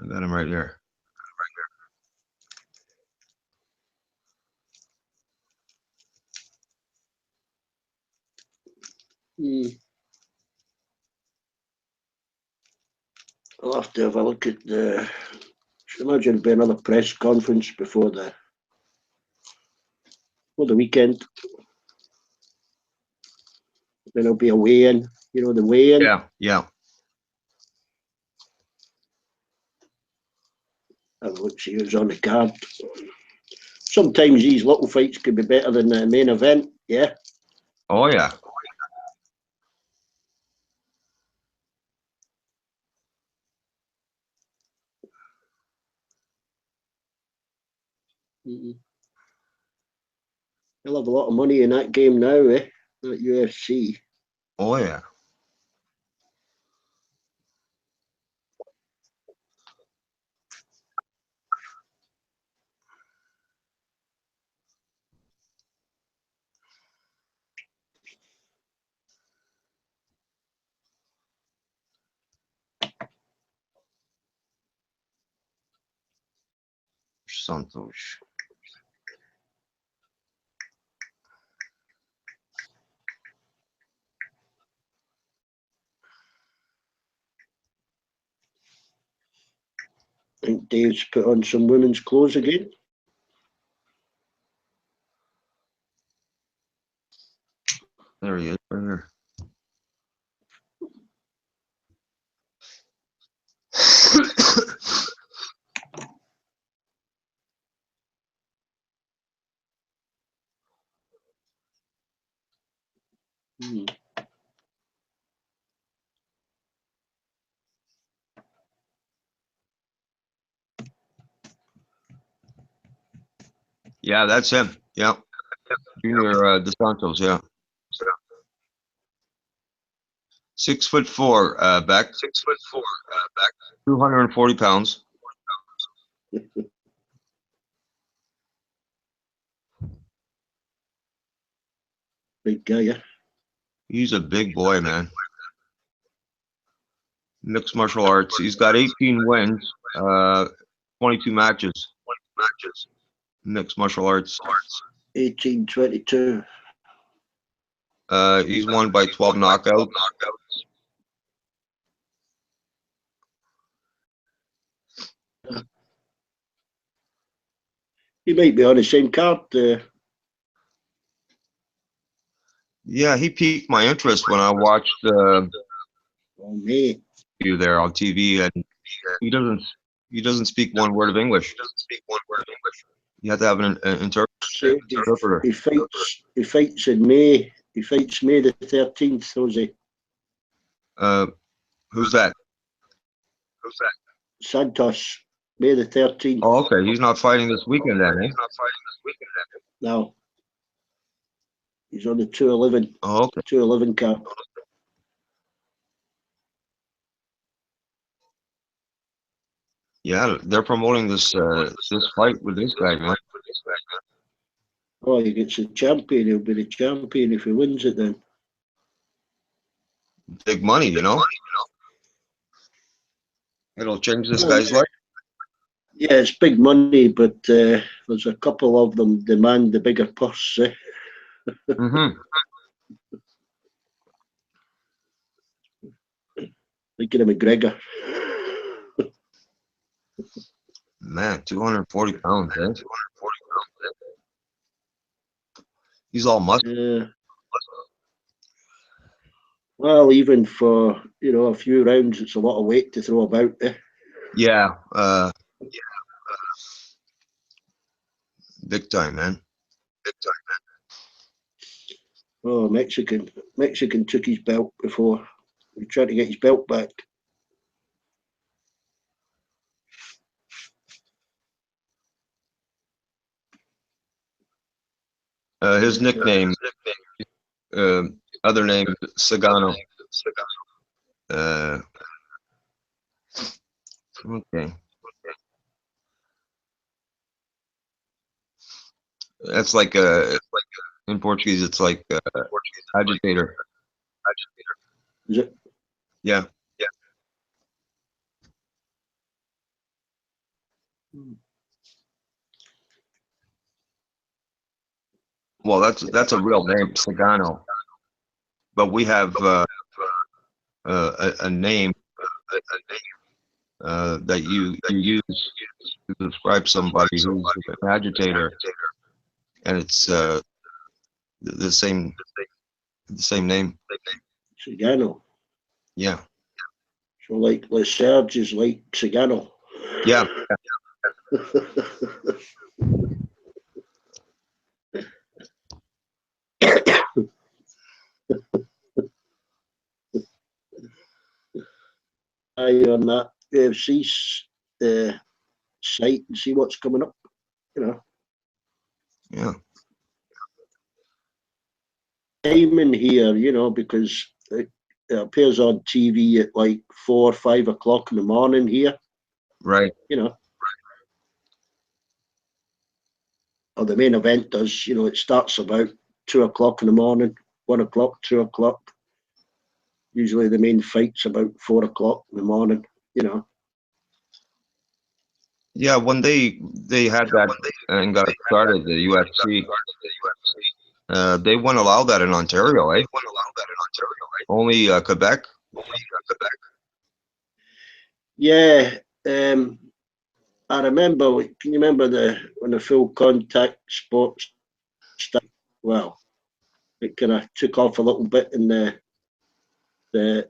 I got him right there. I'll have to have a look at the. I imagine there'll be another press conference before the weekend. Then there'll be a weigh-in. You know, the weigh-in. Yeah. Have a look, see who's on the card. Sometimes these little fights could be better than the main event. Yeah. Oh yeah. They'll have a lot of money in that game now, eh? That UFC. Oh yeah. Santos. I think Dave's put on some women's clothes again. There he is, right here. Yeah, that's him. Yeah. Junior Dos Santos, yeah. 6'4", back. 240 pounds. Big guy, yeah. He's a big boy, man. Mixed martial arts. He's got 18 wins, 22 matches. Mixed martial arts. 18-22. He's won by 12 knockouts. He might be on the same card. Yeah, he piqued my interest when I watched Oh, mate. you there on TV, and he doesn't speak one word of English. You have to have an interpreter. He fights in May. He fights May the 13th, does he? Who's that? Santos, May the 13th. Oh, okay. He's not fighting this weekend then, eh? No. He's on the 211. Oh, okay. 211 card. Yeah, they're promoting this fight with this guy, man. Oh, he gets a champion. He'll be the champion if he wins it then. Big money, you know. It'll change this guy's life. Yeah, it's big money, but there's a couple of them demand the bigger purse. Eh? Mm-hmm. Thinking of McGregor. Man, 240 pounds, eh? He's all muscle. Yeah. Well, even for a few rounds, it's a lot of weight to throw about. Yeah. Big time, man. Oh, Mexican took his belt before. He tried to get his belt back. His nickname, uh, other name, Sagano. Okay. That's like in Portuguese, it's like agitator. Is it? Yeah. Well, that's a real name, Sagano. But we have a name that you use to describe somebody who's an agitator, and it's the same name. Sagano. Yeah. So like Serge is like Sagano. Yeah. I on that UFC site and see what's coming up. Yeah. Timing here, because it appears on TV at like 4 or 5 o'clock in the morning here. Right. Or the main event does. It starts about 2 o'clock in the morning, 1 o'clock, 2 o'clock. Usually the main fight's about 4 o'clock in the morning. Yeah. When they had that and got started, the UFC, they wouldn't allow that in Ontario, eh? Only Quebec. Yeah. I remember. Can you remember when the full contact sports started? Well, it kind of took off a little bit in the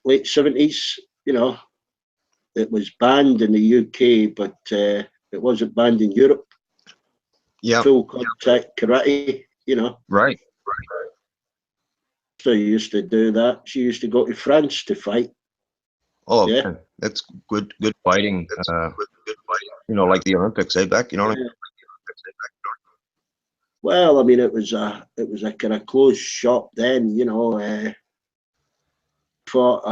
late 70s. It was banned in the UK, but it wasn't banned in Europe. Yeah. Full contact karate. Right. So used to do that. She used to go to France to fight. Oh, Yeah. man, that's good fighting. Like the Olympics, eh, Beck? What I mean? Well, I mean, it was a kind of closed shop then. Fought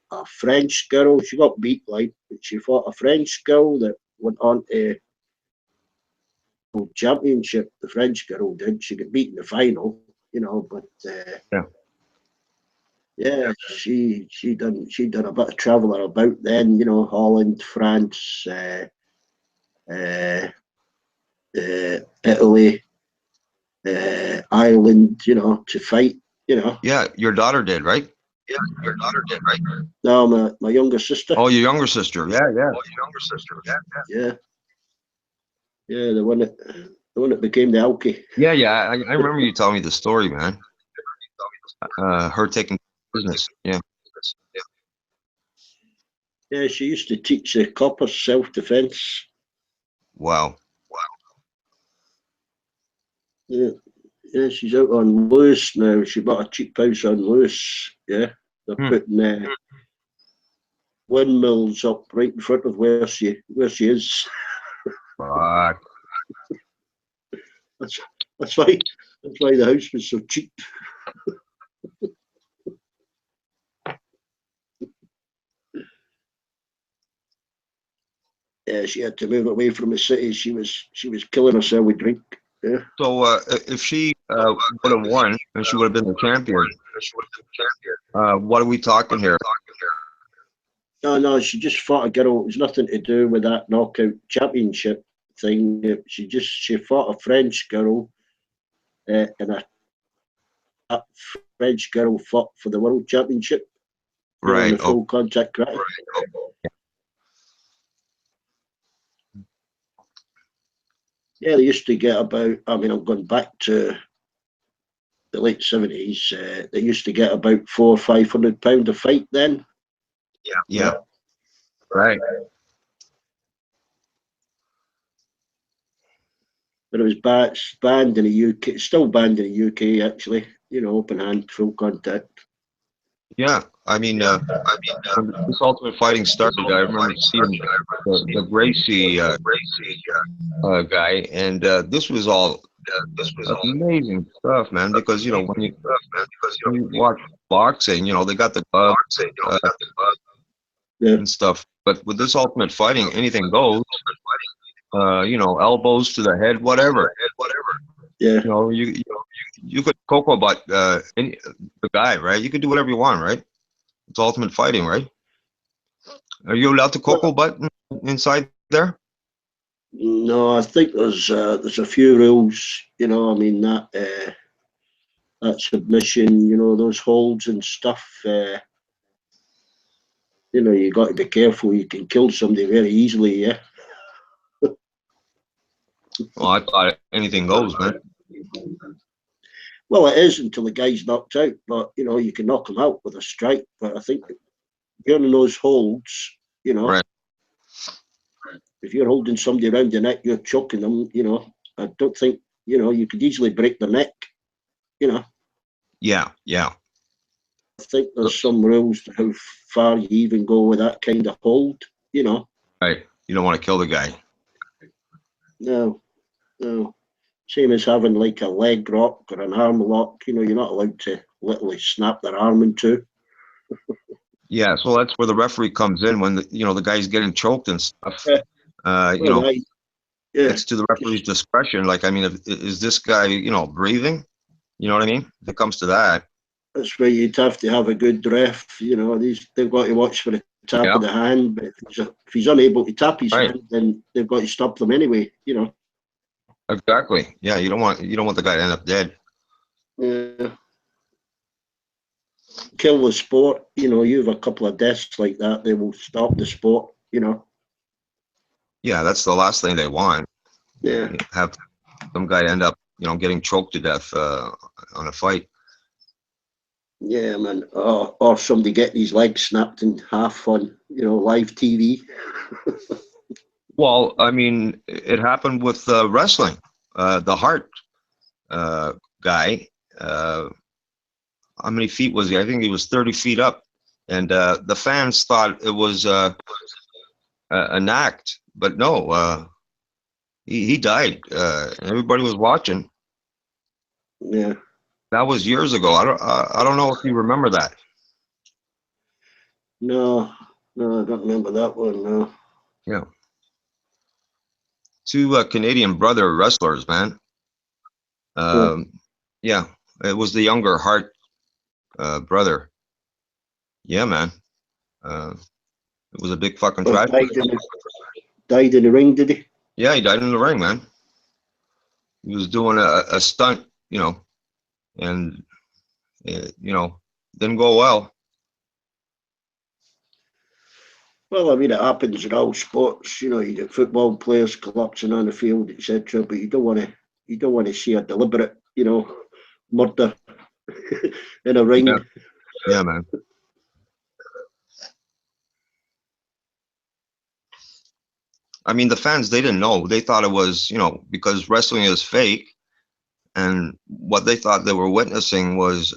a French girl. She got beat, but she fought a French girl that went on to championship. The French girl did. She got beat in the final. But Yeah. yeah, she done a bit of traveling about then. Holland, France, Italy, Ireland. To fight. Yeah, your daughter did, right? No, my younger sister. Oh, your younger sister. Yeah. Yeah, yeah, the one that became the Alki. Yeah. I remember you telling me the story, man. Her taking business. Yeah. Yeah, she used to teach the coppers self-defense. Wow. Yeah, yeah, she's out on Lewis now. She bought a cheap house on Lewis. Yeah, they're putting windmills up right in front of where she is. Fuck. That's why the house was so cheap. Yeah, she had to move away from the city. She was killing herself with drink. Yeah. So if she would have won and she would have been the champion, what are we talking here? No, she just fought a girl. It was nothing to do with that knockout championship thing. She fought a French girl, and a French girl fought for the world championship. In Right. the full contact karate. Yeah, they used to get about. I mean, I'm going back to the late 70s, they used to get about £400-500 a fight then. Yeah. Right. But it was banned in the UK. It's still banned in the UK, actually. Open hand, full contact. Yeah. I mean, when this Ultimate Fighting started, I remember seeing the Gracie guy, and this was all amazing stuff, man. Because when you watch boxing, they got the gloves Yeah. and stuff. But with this Ultimate Fighting, anything goes. Elbows to the head, whatever. Yeah. You could cocoa butt the guy, right? You could do whatever you want, right? It's Ultimate Fighting, right? Are you allowed to cocoa butt inside there? No, I think there's a few rules. I mean that submission, those holds and stuff. You got to be careful. You can kill somebody very easily. Yeah. Well, I thought anything goes, man. Well, it is until the guy's knocked out, but you can knock him out with a strike. But I think during those holds, Right. if you're holding somebody around the neck, you're choking them. I don't think you could easily break their neck. Yeah. I think there's some rules to how far you even go with that kind of hold. Right. You don't want to kill the guy. No. Same as having like a leg lock or an arm lock. You're not allowed to literally snap their arm in two. Yeah. So that's where the referee comes in when the guy's getting choked and stuff. Yeah. Yeah. It's to the referee's discretion. Like, I mean, is this guy, breathing? You know what I mean? If it comes to that. That's where you'd have to have a good ref. They've got to watch for the tap of the hand. But if he's unable to tap his hand, then they've got to stop them anyway. Exactly. Yeah, you don't want the guy to end up dead. Yeah. Kill the sport. You have a couple of deaths like that, they will stop the sport. Yeah, that's the last thing they want. Yeah. Have some guy end up, getting choked to death on a fight. Yeah, man. Or somebody getting his leg snapped in half on, live TV. Well, I mean, it happened with wrestling. The Hart guy. How many feet was he? I think he was 30 feet up, and the fans thought it was an act, but no. He died. Everybody was watching. Yeah. That was years ago. I don't know if you remember that. No, I don't remember that one. No. Yeah. Two Canadian brother wrestlers, man. Yeah, it was the younger Hart brother. Yeah, man. It was a big fucking tragedy. Died in the ring, did he? Yeah, he died in the ring, man. He was doing a stunt, and didn't go well. Well, I mean, it happens in all sports. You get football players collapsing on the field, etc. But you don't want to see a deliberate, murder in a ring. Yeah, man. I mean, the fans, they didn't know. They thought it was, because wrestling is fake, and what they thought they were witnessing was,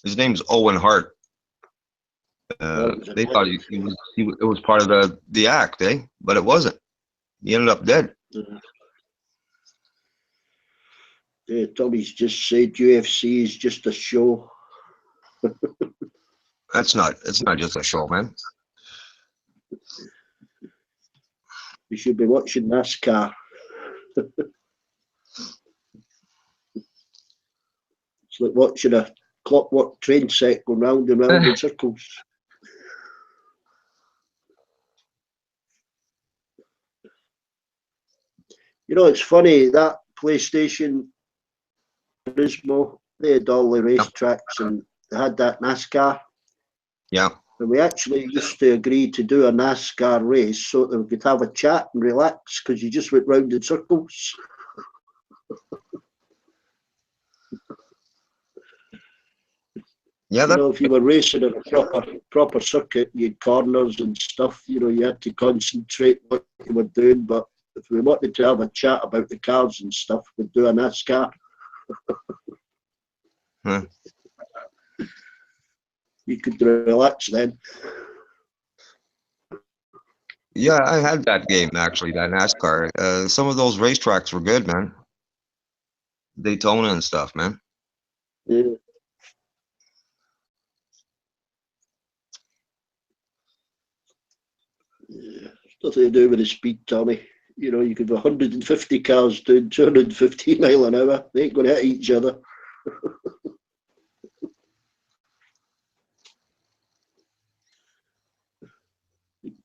his name's Owen Hart. They thought it was part of the act, but it wasn't. He ended up dead. Yeah, Tommy's just said UFC is just a show. It's not just a show, man. We should be watching NASCAR. It's like watching a clockwork train set going round and round in circles. It's funny, that PlayStation Turismo, they had all the racetracks and they had that NASCAR. Yeah. And we actually used to agree to do a NASCAR race so that we could have a chat and relax because you just went round in circles. Yeah, You that know, if you were racing on a proper circuit, you had corners and stuff. You know, you had to concentrate what you were doing. But if we wanted to have a chat about the cars and stuff, we'd do a NASCAR. huh. You could relax then. Yeah, I had that game actually, that NASCAR. Some of those racetracks were good, man. Daytona and stuff, man. Yeah. Yeah. Nothing to do with the speed, Tommy. You know, you could have 150 cars doing 250 mile an hour. They ain't going to hit each other.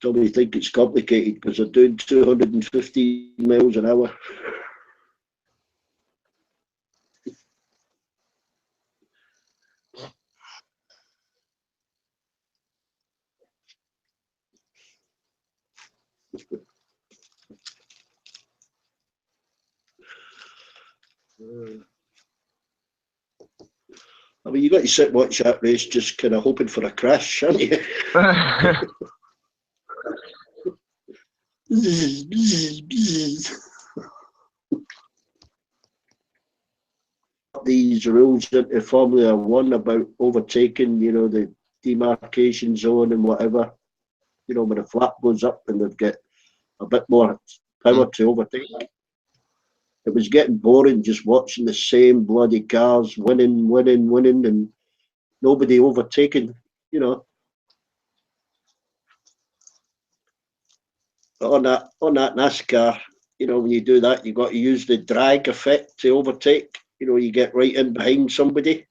Tommy think it's complicated because they're doing 250 miles an hour. I mean, you got to sit watch that race, just kind of hoping for a crash, aren't you? These rules into Formula One about overtaking, you know, the demarcation zone and whatever. You know, when the flap goes up and they've got a bit more power to overtake. It was getting boring just watching the same bloody cars winning, and nobody overtaking. You know, but on that NASCAR, you know, when you do that, you got to use the drag effect to overtake. You know, you get right in behind somebody.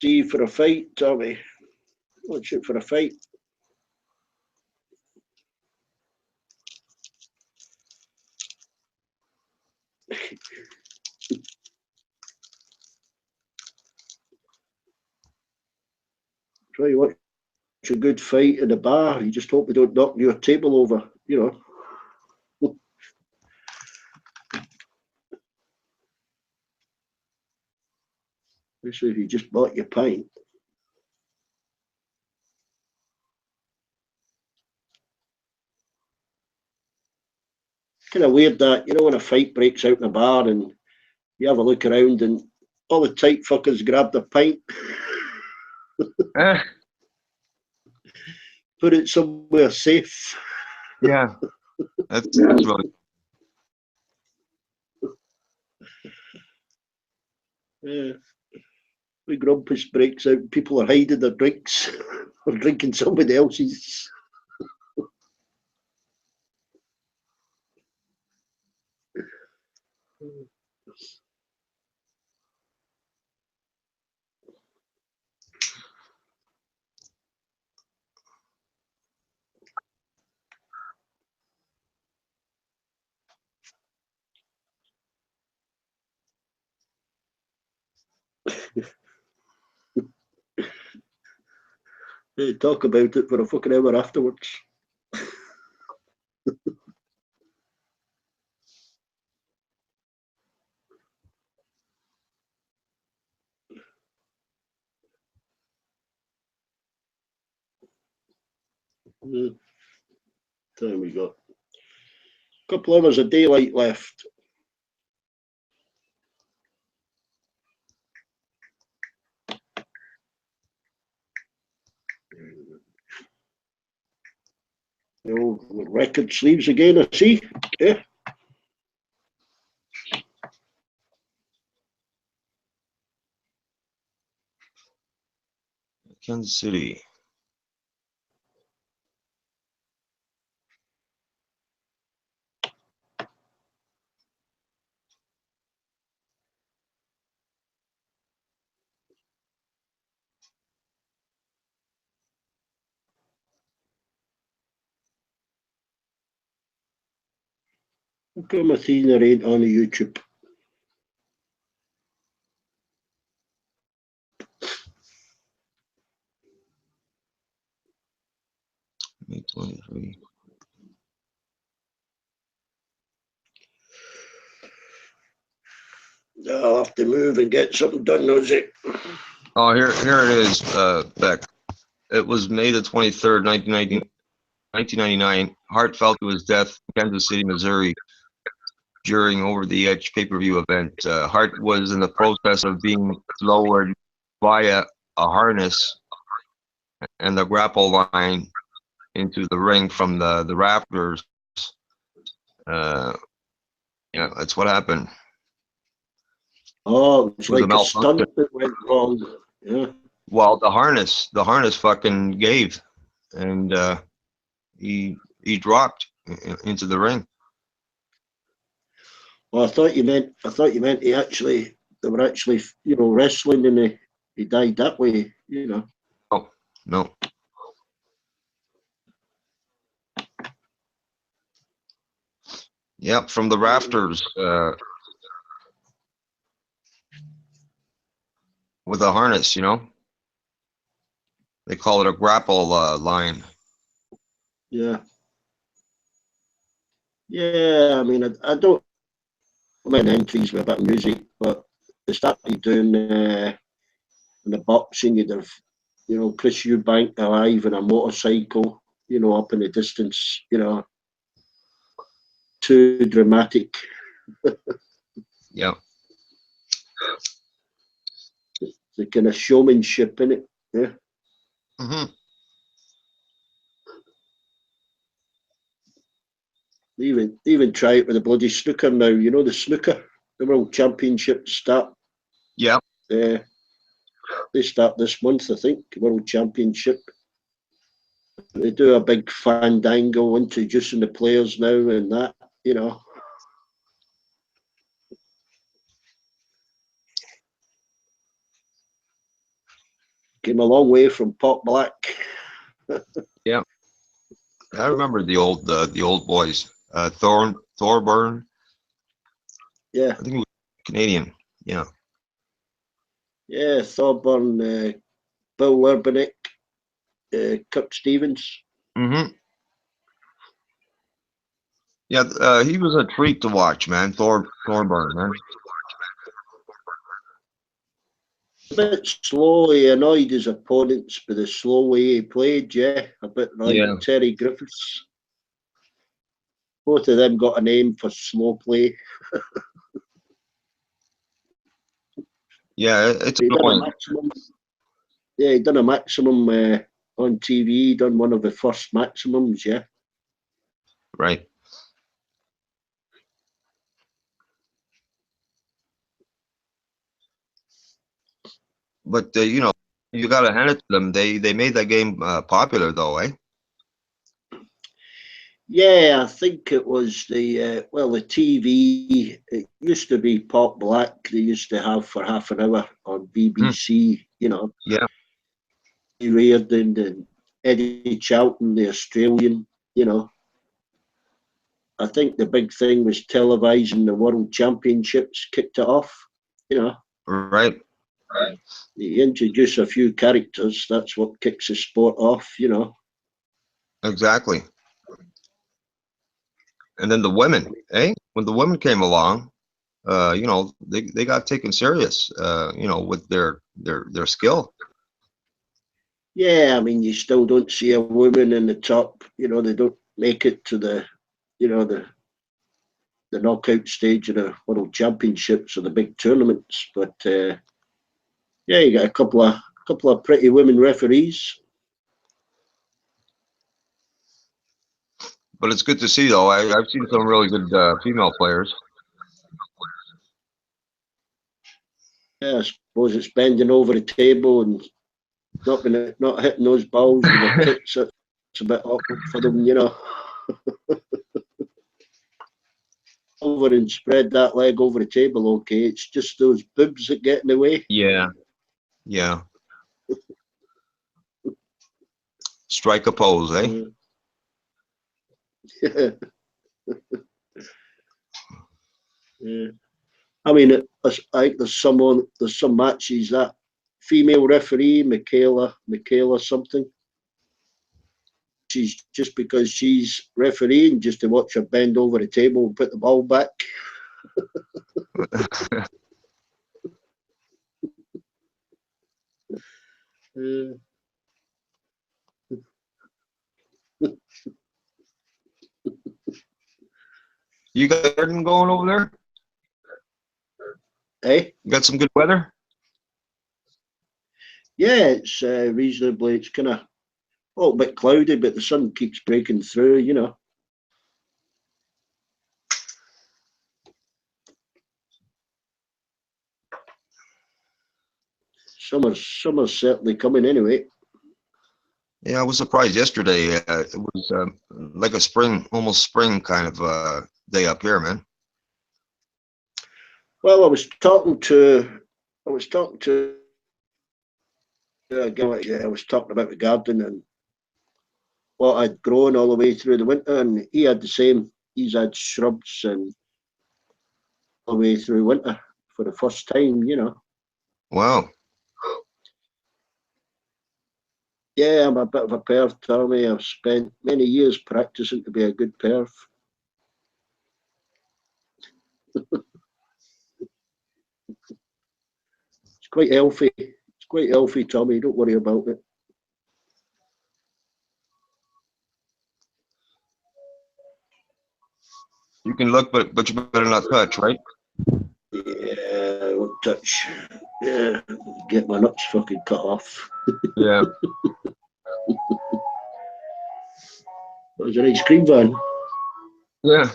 See for a fight, Tommy. Watch it for a fight. Try to watch a good fight in a bar. You just hope they don't knock your table over. You know. Especially if you just bought your pint. Kind of weird that, you know, when a fight breaks out in a bar and you have a look around and all the tight fuckers grab their pint, put it somewhere safe. Yeah, that's really. Yeah. The grumpus breaks out, people are hiding their drinks or drinking somebody else's. They talk about it for a fucking hour afterwards. Yeah. Time we got a couple hours of daylight left. You know, record sleeves again, I see. Yeah. Kansas City. How come Athena ain't on the YouTube? May 23. I'll have to move and get something done, Nosy. Oh, here it is, Beck. It was May the 23rd, 1999. Hart fell to his death in Kansas City, Missouri, during Over the Edge pay-per-view event. Hart was in the process of being lowered via a harness and the grapple line into the ring from the rafters. Yeah, that's what happened. Oh, it's It was a like a stunt malfunction. that went wrong. Yeah. Well, the harness fucking gave, and he dropped into the ring. Well, I thought you meant they were actually, wrestling, and he died that way, Oh, no. Yep, from the rafters with a harness, They call it a grapple line. Yeah. Yeah, I mean, I don't mind entries with a bit of music, but they started doing in the boxing, you'd have, Chris Eubank alive in a motorcycle, up in the distance, too dramatic. Yeah. The kind of showmanship in it. Yeah. Hmm. They even try it with the bloody snooker now. The snooker, the World Championships start. Yeah. They start this month, I think. World Championship. They do a big fandango introducing the players now and that. Came a long way from Pot Black. Yeah. I remember the old boys. Thorburn. Yeah. I think he was Canadian. Yeah. Yeah, Thorburn, Bill Werbenick, Kirk Stevens. Mm-hmm. Yeah, he was a treat to watch, man. Thorburn, man. A bit slow. He annoyed his opponents by the slow way he played. Yeah, a bit like Yeah. Terry Griffiths. Both of them got a name for slow play. Yeah, it's He done a annoying. maximum. Yeah, he done a maximum on TV. He done one of the first maximums. Yeah. Right. But you got to hand it to them. They made that game popular, though, eh? Yeah, I think it was the TV. It used to be Pot Black. They used to have for half an hour on BBC. Yeah. Reardon and Eddie Charlton, the Australian. I think the big thing was televising the World Championships. Kicked it off. Right. You introduce a few characters. That's what kicks the sport off. Exactly. And then the women, eh? When the women came along, they got taken serious, with their skill. Yeah, I mean, you still don't see a woman in the top. They don't make it to the knockout stage of the World Championships or the big tournaments. But yeah, you got a couple of pretty women referees. But it's good to see, though. I've seen some really good female players. Yeah, I suppose it's bending over the table and not hitting those balls with their tits. It's a bit awkward for them. Over and spread that leg over the table. Okay, it's just those boobs that get in the way. Yeah. Yeah. Strike a pose, eh? Yeah. Yeah. I mean, I think there's some matches that female referee, Michaela something. She's just because she's refereeing just to watch her bend over the table and put the ball back. Uh, You got garden going over there? eh? You got some good weather? Yeah, it's reasonably. It's kind of a little bit cloudy, but the sun keeps breaking through. You know. Summer's certainly coming anyway. Yeah, I was surprised yesterday. It was like a spring, almost spring kind of day up here, man. Well, I was talking to a guy. I was talking about the garden and what I'd grown all the way through the winter, and he had the same. He's had shrubs and all the way through winter for the first time. You know. Wow. Yeah, I'm a bit of a perf, Tommy. I've spent many years practicing to be a good perf. It's quite healthy. It's quite healthy, Tommy. Don't worry about it. You can look, but you better not touch, right? Yeah, I won't touch. Yeah, get my nuts fucking cut off. Yeah. That was an ice cream van. Yeah.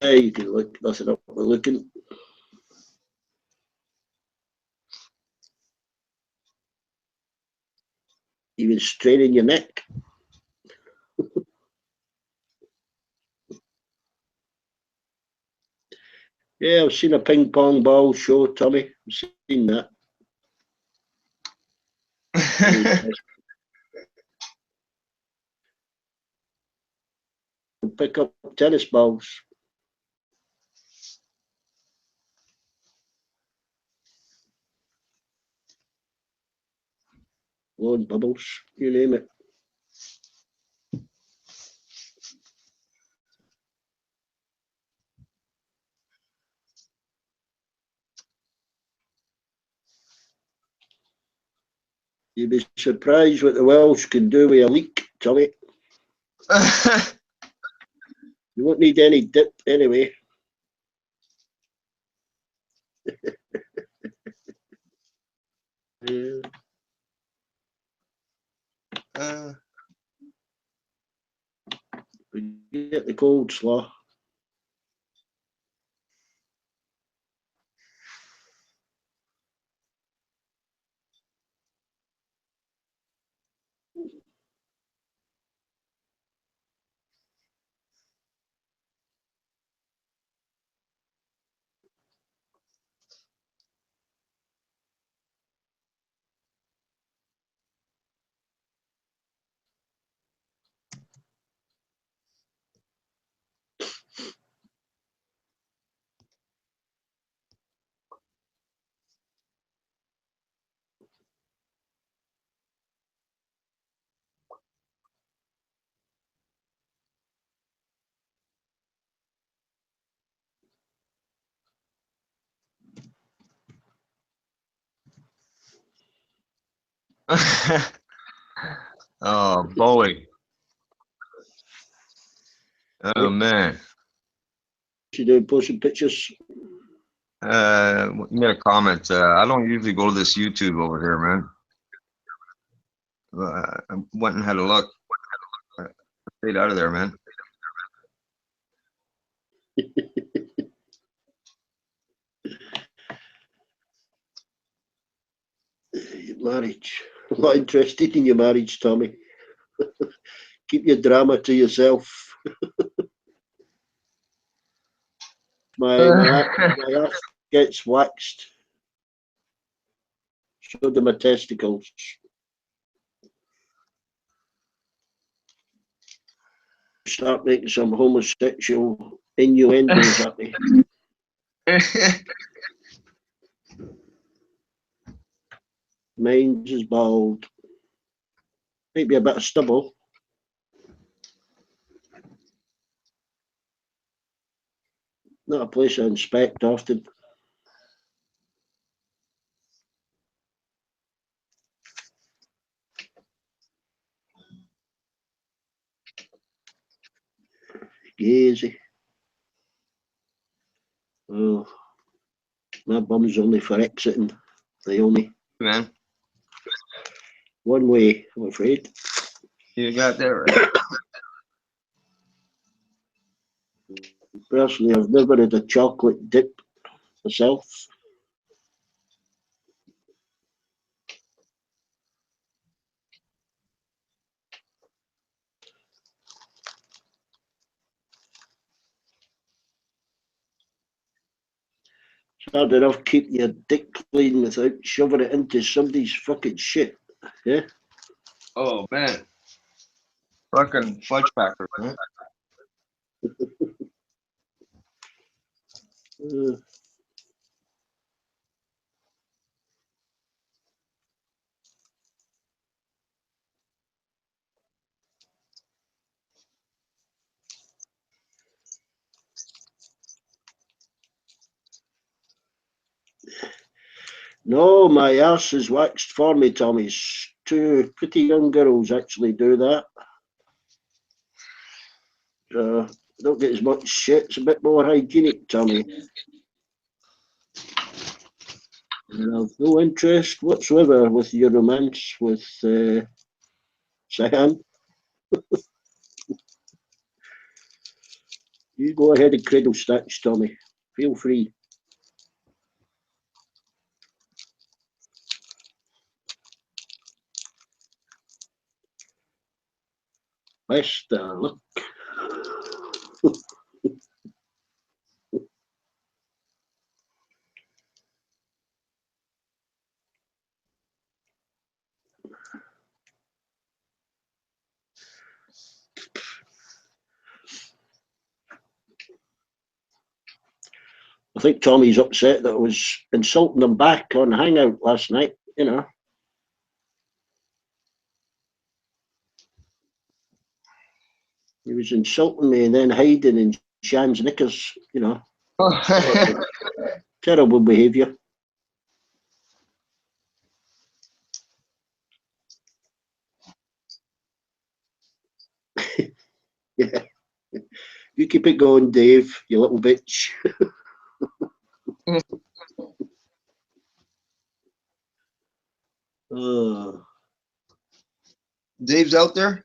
Yeah, you can look. Nothing up for looking. Even straining your neck. Yeah, I've seen a ping pong ball show, Tommy. I've seen that. Pick up tennis balls. Blowing bubbles. You name it. You'd be surprised what the Welsh can do with a leak, Tommy. You won't need any dip anyway. Yeah. Get the cold slaw. Oh, Bowie. Oh man. You doing posting pictures? You made a comment. I don't usually go to this YouTube over here, man. I went and had a look. I stayed out of there, man. Your marriage. I'm not interested in your marriage, Tommy. Keep your drama to yourself. My ass gets waxed. So do my testicles. Start making some homosexual innuendos at me. Mine's is bald. Maybe a bit of stubble. Not a place I inspect often. Easy. Oh, my bum's only for exiting. The only Man, one way, I'm afraid. you got that right. Personally, I've never had a chocolate dip myself. It's hard enough keeping your dick clean without shoving it into somebody's fucking shit. Yeah? Oh man, fucking fudge packers, man. Uh, no, my arse is waxed for me, Tommy. Two pretty young girls actually do that. Don't get as much shit. It's a bit more hygienic, Tommy. And I've no interest whatsoever with your romance with Sihan. You go ahead and cradle stitch, Tommy. Feel free. Best luck. I think Tommy's upset that I was insulting him back on Hangout last night, you know. He was insulting me and then hiding in Shan's knickers, you know. Terrible behaviour. Yeah. You keep it going, Dave, you little bitch. Dave's out there.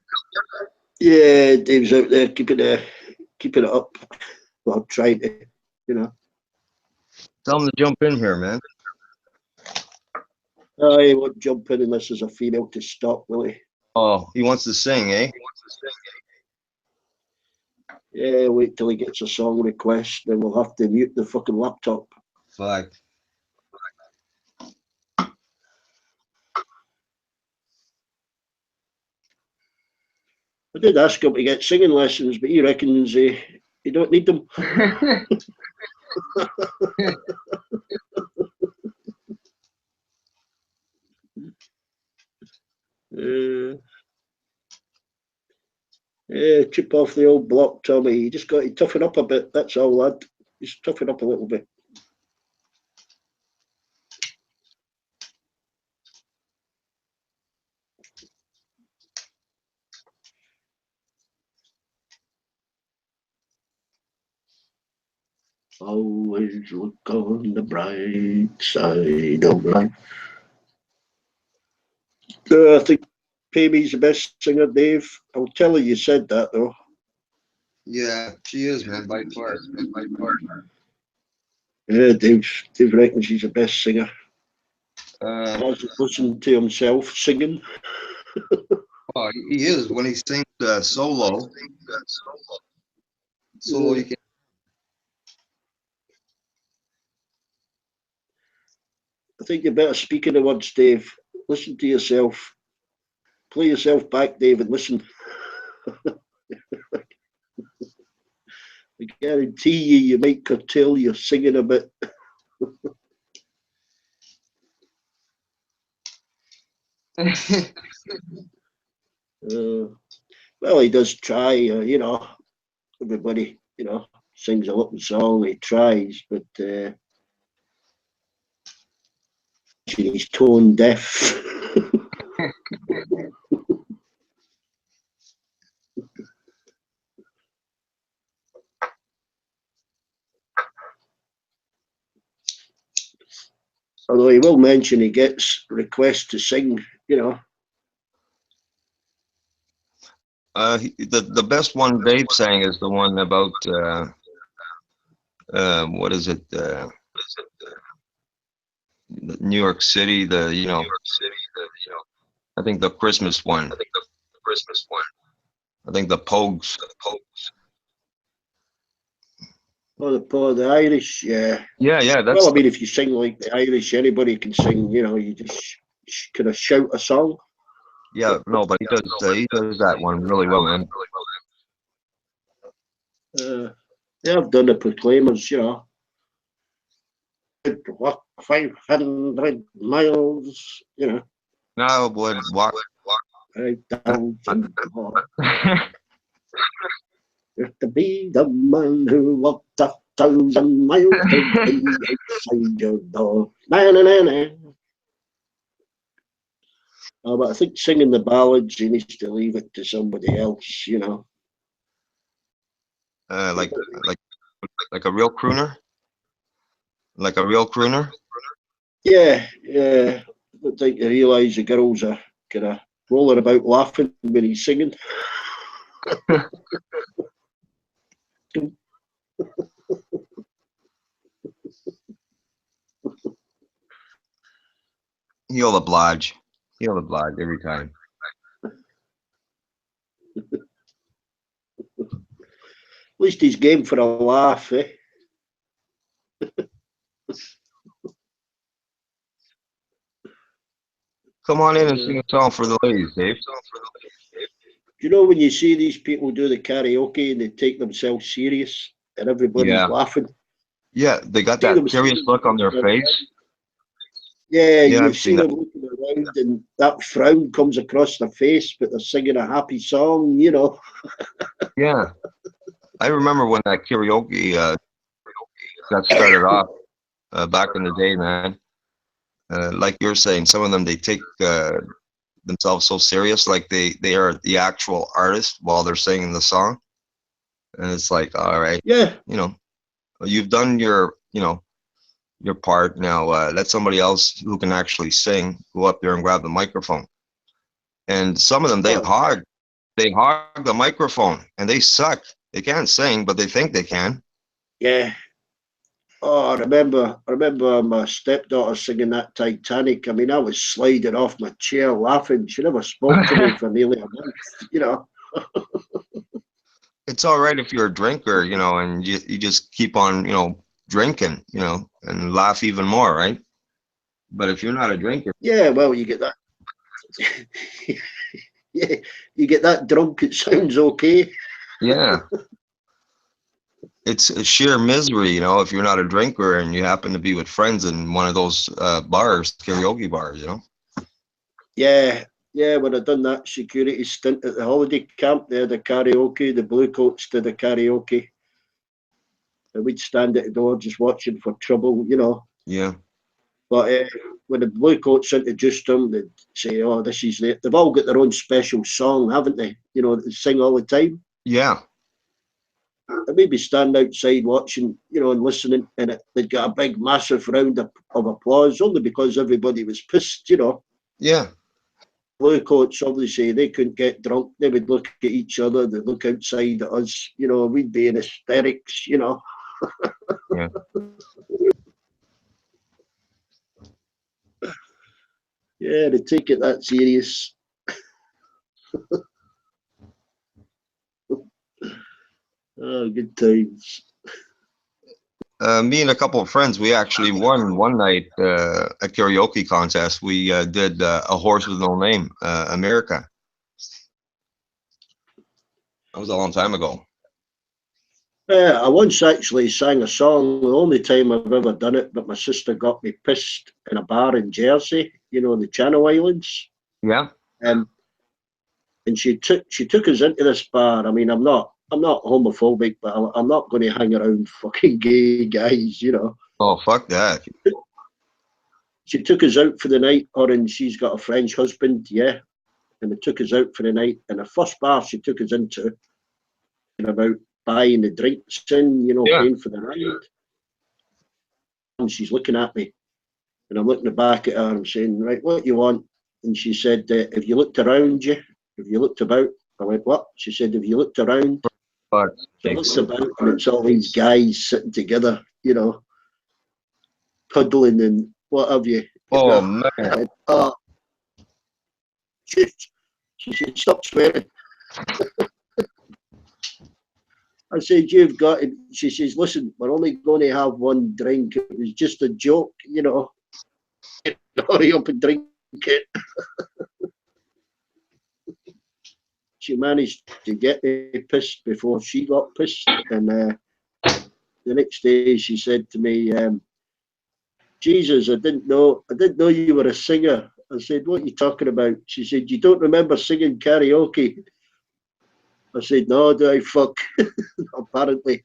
Yeah, Dave's out there keeping it up. Well, trying to, you know. Tell him to jump in here, man. I won't jump in unless there's a female to stop, will he? Oh, he wants to sing, eh? Yeah, wait till he gets a song request, then we'll have to mute the fucking laptop. Fuck. I did ask him to get singing lessons, but he reckons he don't need them. Yeah, chip off the old block, Tommy. You just got to toughen up a bit. That's all, lad. Just toughen up a little bit. Always look on the bright side of life. I think Pamy's the best singer, Dave. I'll tell her you said that, though. Yeah, she is, man, by far. Yeah, Dave reckons she's the best singer. Uh, Hasn't listened to himself singing. oh, he is when he sings solo. Solo, you can. I think you better speak in the words, Dave. Listen to yourself. Play yourself back, Dave, and listen. I guarantee you might curtail your singing a bit. Well, he does try, you know, everybody, you know, sings a little song. He tries, but he's tone deaf. Although he will mention he gets requests to sing, you know. The best one Dave sang is the one about what is it? New York City. I think the Christmas one. I think the Pogues. Oh, the Irish, yeah. Yeah, Well, that's I mean, if you sing like the Irish, anybody can sing. You know, you just kind of shout a song. yeah. No, but he does that one really well, man. Yeah, I've done the Proclaimers. You know, walk 500 miles. You know, Now would walk. 5,000 miles. To be the man who walked 1,000 miles to be outside your door. Na, na, na, na. But I think singing the ballads, he needs to leave it to somebody else, you know. Like a real crooner. Like a real crooner. Yeah, yeah. I don't think you realise the girls are kind of rolling about laughing when he's singing. He'll oblige. He'll oblige every time. At least he's game for a laugh, eh? Come on in and sing a song for the ladies, Dave. Do you know when you see these people do the karaoke and they take themselves serious and everybody's Yeah. laughing? Yeah, they got See that them serious singing, look on their face. yeah, Yeah, you I've see seen that. them looking around and that frown comes across their face, but they're singing a happy song, you know. Yeah, I remember when that karaoke got started off back in the day, man. Like you're saying, some of them they take themselves so serious, like they are the actual artist while they're singing the song, and it's like, all right, Yeah, you know, you've done your part. Now let somebody else who can actually sing go up there and grab the microphone. And some of them oh, they hog the microphone, and they suck. They can't sing, but they think they can. yeah. Oh, I remember my stepdaughter singing that Titanic. I mean, I was sliding off my chair laughing. She never spoke to me for nearly a month, you know. It's all right if you're a drinker, and you just keep on, drinking, and laugh even more, right? But if you're not a drinker, Yeah, well, you get that. Yeah, you get that drunk, it sounds okay. yeah, it's a sheer misery, if you're not a drinker and you happen to be with friends in one of those bars, karaoke bars. Yeah, yeah, when I done that security stint at the holiday camp, they had a karaoke, the Bluecoats did a karaoke. And we'd stand at the door just watching for trouble, you know. Yeah, But when the Bluecoats introduced them, they'd say, "Oh, this is it." They've all got their own special song, haven't they? You know, they sing all the time. yeah, And maybe stand outside watching, you know, and listening, and they'd get a big, massive round of applause only because everybody was pissed, you know. yeah, Bluecoats obviously they couldn't get drunk. They would look at each other. They'd look outside at us. You know, we'd be in hysterics. You know. yeah. Yeah, they take it that serious. Oh, good times. Me and a couple of friends, we actually won one night a karaoke contest. We did A Horse with No Name, America. That was a long time ago. I once actually sang a song, the only time I've ever done it, but my sister got me pissed in a bar in Jersey, you know, the Channel Islands. Yeah, And she took us into this bar. I mean, I'm not I'm not homophobic, but I'm not going to hang around fucking gay guys, you know. Oh, fuck that. She took us out for the night, and she's got a French husband, yeah. And they took us out for the night. And the first bar she took us into, about buying the drinks in, you know, Yeah. paying for the ride. And she's looking at me, and I'm looking back at her and I'm saying, right, what you want? And she said, have you looked around you? Have you looked about? I went, what? She said, have you looked around? Fuck. So I looked about, and it's all these guys sitting together, you know, cuddling and what have you. Oh, know? man. Oh, she said, stop swearing. I said, you've got it. She says, listen, we're only going to have one drink. It was just a joke, you know. Hurry up and drink it. She managed to get me pissed before she got pissed. And the next day she said to me, Jesus, I didn't know you were a singer. I said, what are you talking about? She said, you don't remember singing karaoke? I said, no, do I fuck? Apparently,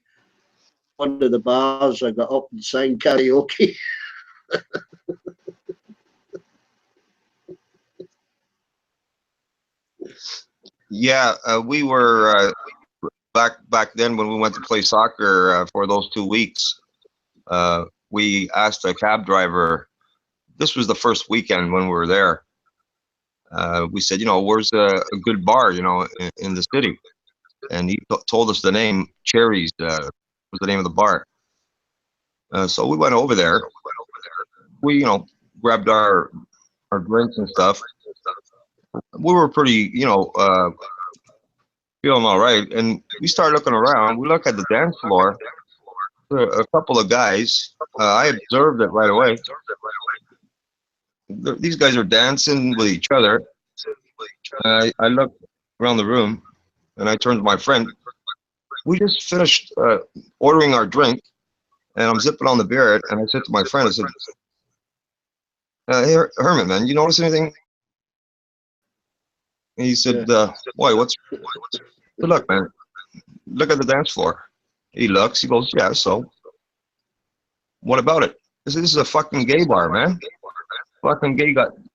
one of the bars I got up and sang karaoke. Yeah, we were back then when we went to play soccer for those 2 weeks. We asked a cab driver. This was the first weekend when we were there. We said, you know, where's a good bar, you know, in the city? And he told us the name. Cherries was the name of the bar. So we went over there. We, you know, grabbed our drinks and stuff. We were pretty, you know, feeling all right. And we started looking around. We look at the dance floor. A couple of guys. I observed it right away. These guys are dancing with each other. I looked around the room, and I turned to my friend. We just finished ordering our drink, and I'm zipping on the beer. And I said to my friend, I said, "Hey, Herman, man, you notice anything?" And he said, "Why? What's?" I said, "Look, man, look at the dance floor." He looks. He goes, "Yeah, so what about it?" I said, "This is a fucking gay bar, man. Fucking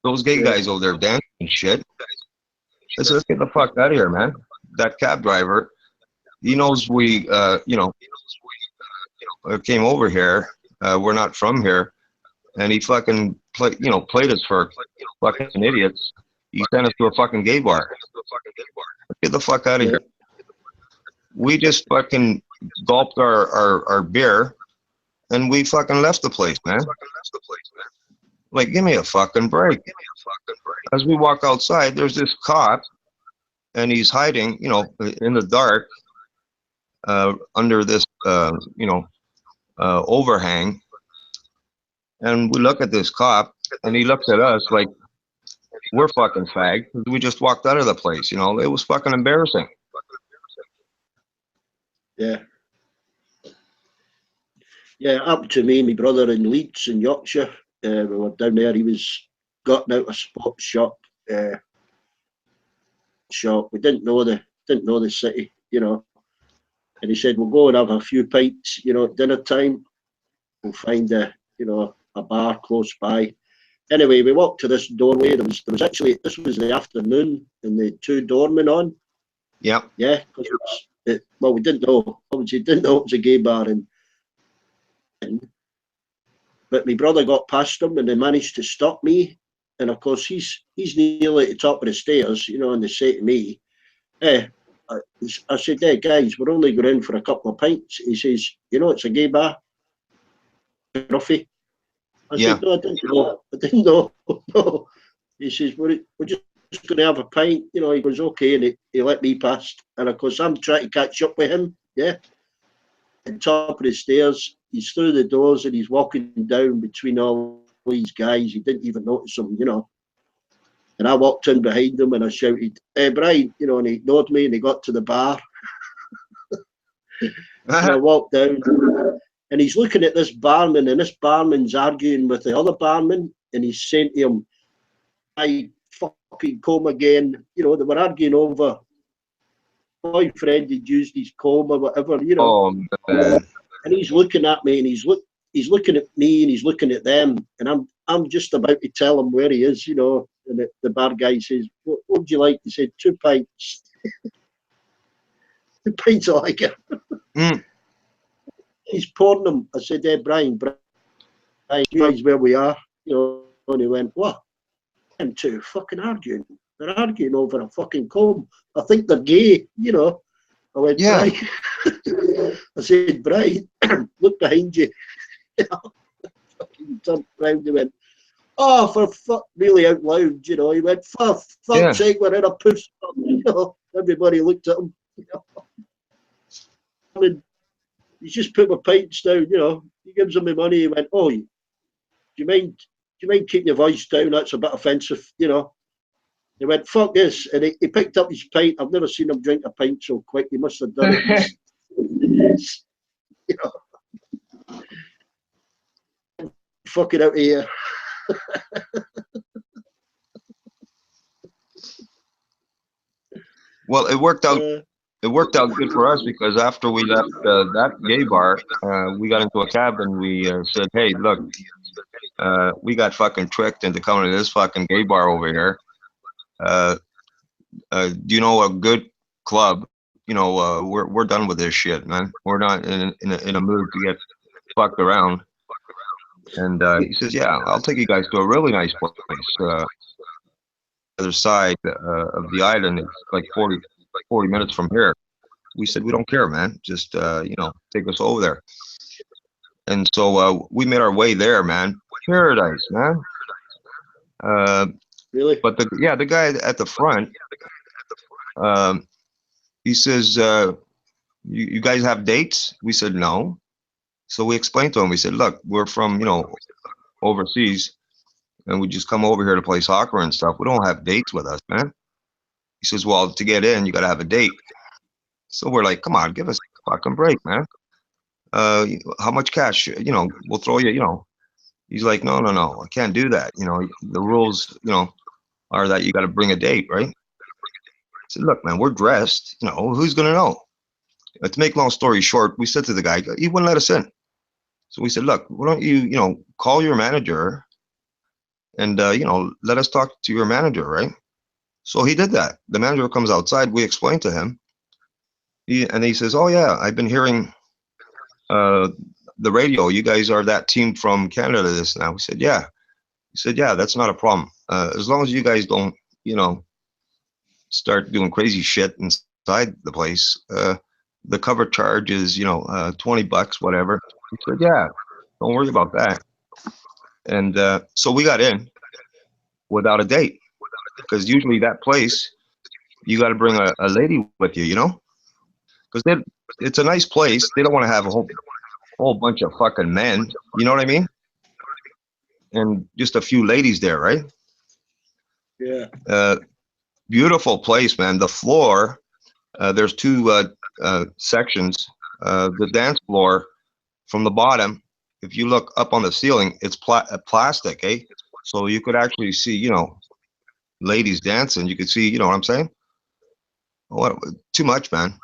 those gay guys over there dancing and shit." I said, "Let's get the fuck out of here, man." That cab driver, he knows we, you know, came over here. We're not from here, and he fucking played us for fucking idiots. He sent us to a fucking gay bar. Get the fuck out of here. We just fucking gulped our beer, and we fucking left the place, man. Like, give me a fucking break. As we walk outside, there's this cop, and he's hiding, you know, in the dark, under this, you know, overhang. And we look at this cop, and he looks at us like we're fucking fags. We just walked out of the place, you know. It was fucking embarrassing. Yeah. Yeah, happened to me, my brother in Leeds in Yorkshire. We were down there. He was gotten out a sports shop. We didn't know the city, you know. And he said, "We'll go and have a few pints, you know, at dinner time. We'll find a bar close by." Anyway, we walked to this doorway. There was actually, this was the afternoon, and the two doormen on. Yeah. Yeah, because well, we didn't know. Obviously, didn't know it was a gay bar, but my brother got past them, and they managed to stop me. And of course, he's nearly at the top of the stairs, you know, and they say to me, "Hey," I said, "Hey guys, we're only going in for a couple of pints." He says, "You know, it's a gay bar, Ruffy." I said, "No, I didn't know. I didn't know." No. He says, we're just going to have a pint. You know, he goes, "Okay," and he let me past. And of course, I'm trying to catch up with him. Yeah. At the top of the stairs, he's through the doors and he's walking down between all these guys. He didn't even notice them, you know. And I walked in behind him and I shouted, "Hey, Brian," you know, and he ignored me and he got to the bar. And I walked down and he's looking at this barman, and this barman's arguing with the other barman, and he's saying to him, "I fucking come again." You know, they were arguing over boyfriend had used his comb or whatever, you know. Oh man. And he's looking at me, and he's looking at me, and he's looking at them, and I'm just about to tell him where he is, you know. And the bar guy says, "What would you like?" He said, 2 pints. 2 pints of liquor. Mm. He's pouring them. I said, "Hey, Brian, you guys where we are?" You know, and he went, "What? Them two fucking arguing. They're arguing over a fucking comb. I think they're gay, you know." I went, Yeah. "Brian." I said, "Brian, look behind you." You know, fucking turned round and went, "Oh, for fuck," really out loud, you know. He went, "For fuck's sake, we're in a push." You know, everybody looked at him. You know, I mean, he's just put my pints down. You know, he gives him the money. He went, "Oh, do you mind? Do you mind keeping your voice down? That's a bit offensive." You know. He went, "Fuck this," and he picked up his pint. I've never seen him drink a pint so quick. He must have done it. You know, fucking out of here. Well, it worked out. It worked out good for us because after we left that gay bar, we got into a cab and we said, "Hey, look, we got fucking tricked into coming to this fucking gay bar over here. Do you know a good club? You know, we're done with this shit, man. We're not in a mood to get fucked around." And he says, "Yeah, I'll take you guys to a really nice place. Other side of the island. It's like 40 minutes from here." We said, "We don't care, man. Just you know, take us over there." And so we made our way there, man. Paradise, man. Really? But the guy at the front, um, he says, you guys have dates?" We said no. So we explained to him. We said, "Look, we're from, you know, overseas, and we just come over here to play soccer and stuff. We don't have dates with us, man." He says, "Well, to get in, you got to have a date." So we're like, "Come on, give us a fucking break, man. How much cash? You know, we'll throw you, you know." He's like, "No, no, no, I can't do that. You know, the rules, you know, are that you got to bring a date, right?" I said, "Look, man, we're dressed. You know, who's gonna know?" To make long story short, we said to the guy, he wouldn't let us in. So we said, "Look, why don't you, you know, call your manager and you know, let us talk to your manager, right?" So he did that. The manager comes outside. We explained to him, and he says, "Oh yeah, I've been hearing uh, the radio. You guys are that team from Canada. This now." We said, "Yeah." He said, "Yeah, that's not a problem. As long as you guys don't, you know, start doing crazy shit inside the place. The cover charge is, you know, $20, whatever." He said, "Yeah, don't worry about that." And so we got in without a date because usually that place you got to bring a lady with you, you know, because it's a nice place. They don't want to have a whole bunch of fucking men. You know what I mean? And just a few ladies there, right? Yeah. Beautiful place, man. The floor, there's two sections. The dance floor from the bottom, if you look up on the ceiling, it's plastic, eh? So you could actually see, you know, ladies dancing. You could see, you know what I'm saying? What, too much, man.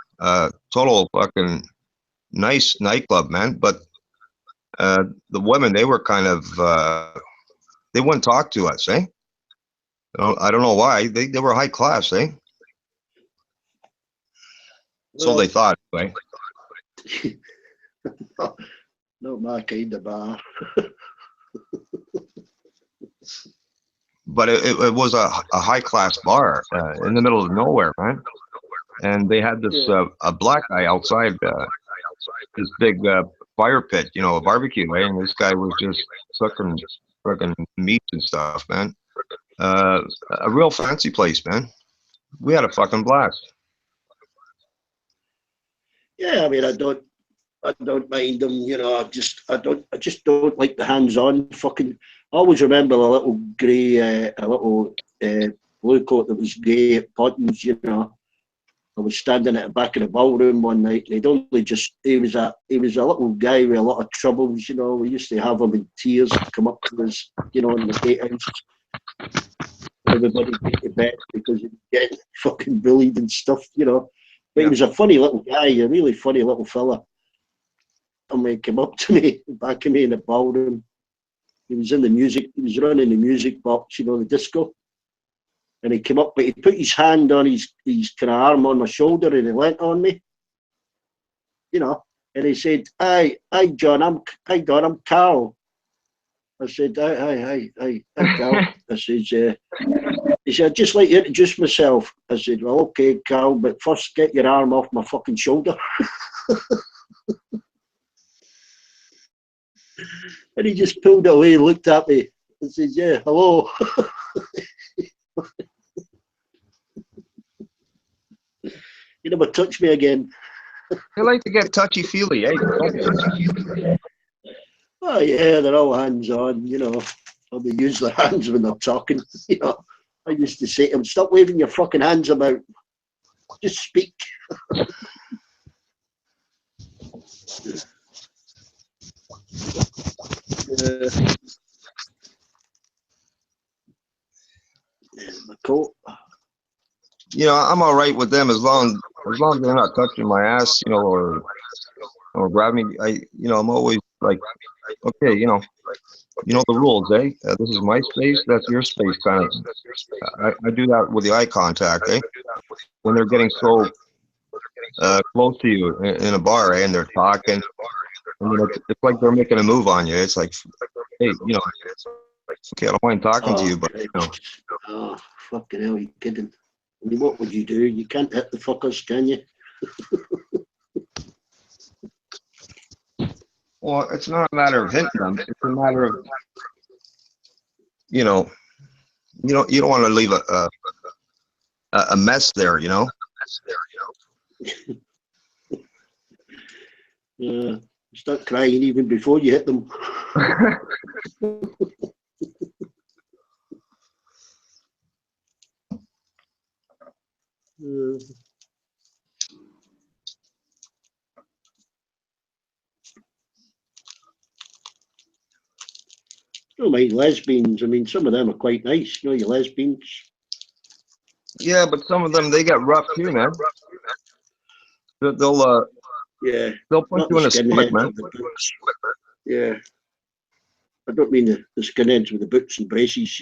Total fucking nice nightclub, man. But the women, they were kind of, they wouldn't talk to us, eh? I don't know why. They were high class, eh? So Well, they thought, right? not my kind of bar. But it was a high class bar in the middle of nowhere, man. And they had this Yeah. a black guy outside this big fire pit, you know, a barbecue, eh? And this guy was just cooking fucking meats and stuff, man. Uh, a real fancy place, man. We had a fucking blast. Yeah, I mean, I don't mind them. You know, I just don't like the hands-on fucking. I always remember a little grey, a little blue coat that was grey at buttons. You know, I was standing at the back of the ballroom one night. And he'd only just he was a little guy with a lot of troubles. You know, we used to have him in tears come up to us. You know, in the gatehouse. Everybody get to bed because he was getting fucking bullied and stuff. You know, But he was a funny little guy, a really funny little fella. And he came up to me, back of me in the ballroom. He was in the music, he was running the music box, the disco. And he came up, but he put his hand on his kind of arm on my shoulder and he leant on me, and he said, "Hi, John, I'm Carl." I said, "Hi, Carl." I said, he said, "I'd just like to introduce myself." I said, "Well, okay, Carl, but first get your arm off my fucking shoulder." And he just pulled away, looked at me, and said, "Yeah, hello." He never touched me again. They like to get touchy-feely, eh? Oh, yeah, they're all hands-on, Or they use their hands when they're talking, I used to say to them, "Stop waving your fucking hands about. Just speak." My coat. I'm all right with them as long as they're not touching my ass, or grabbing me. I'm always like, okay, the rules, eh? This is my space, that's your space, kind of. I do that with the eye contact, eh? When they're getting so close to you in a bar, eh, and they're talking, and it's like they're making a move on you. It's like, hey, okay, I don't mind talking to you, but Oh, fucking hell, you kidding? I mean, what would you do? You can't hit the fuckers, can you? Well, it's not a matter of hitting them. It's a matter of, you don't want to leave a mess there, Start crying even before you hit them. Don't mind lesbians. I mean, some of them are quite nice, your lesbians. Yeah, but some of them, they get rough too, man. They'll punch you in the stomach, man. Yeah. I don't mean the skinheads with the boots and braces,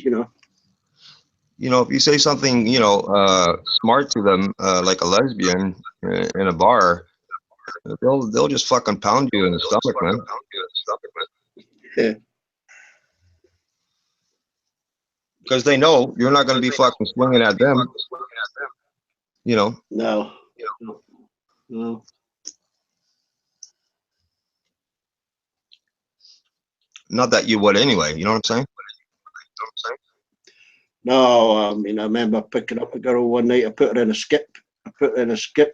If you say something, smart to them, like a lesbian in a bar, they'll just fucking pound you in the stomach, man. Yeah. Because they know you're not going to be fucking swinging at them. No. Not that you would anyway, you know what I'm saying? No, I mean, I remember picking up a girl one night. I put her in a skip.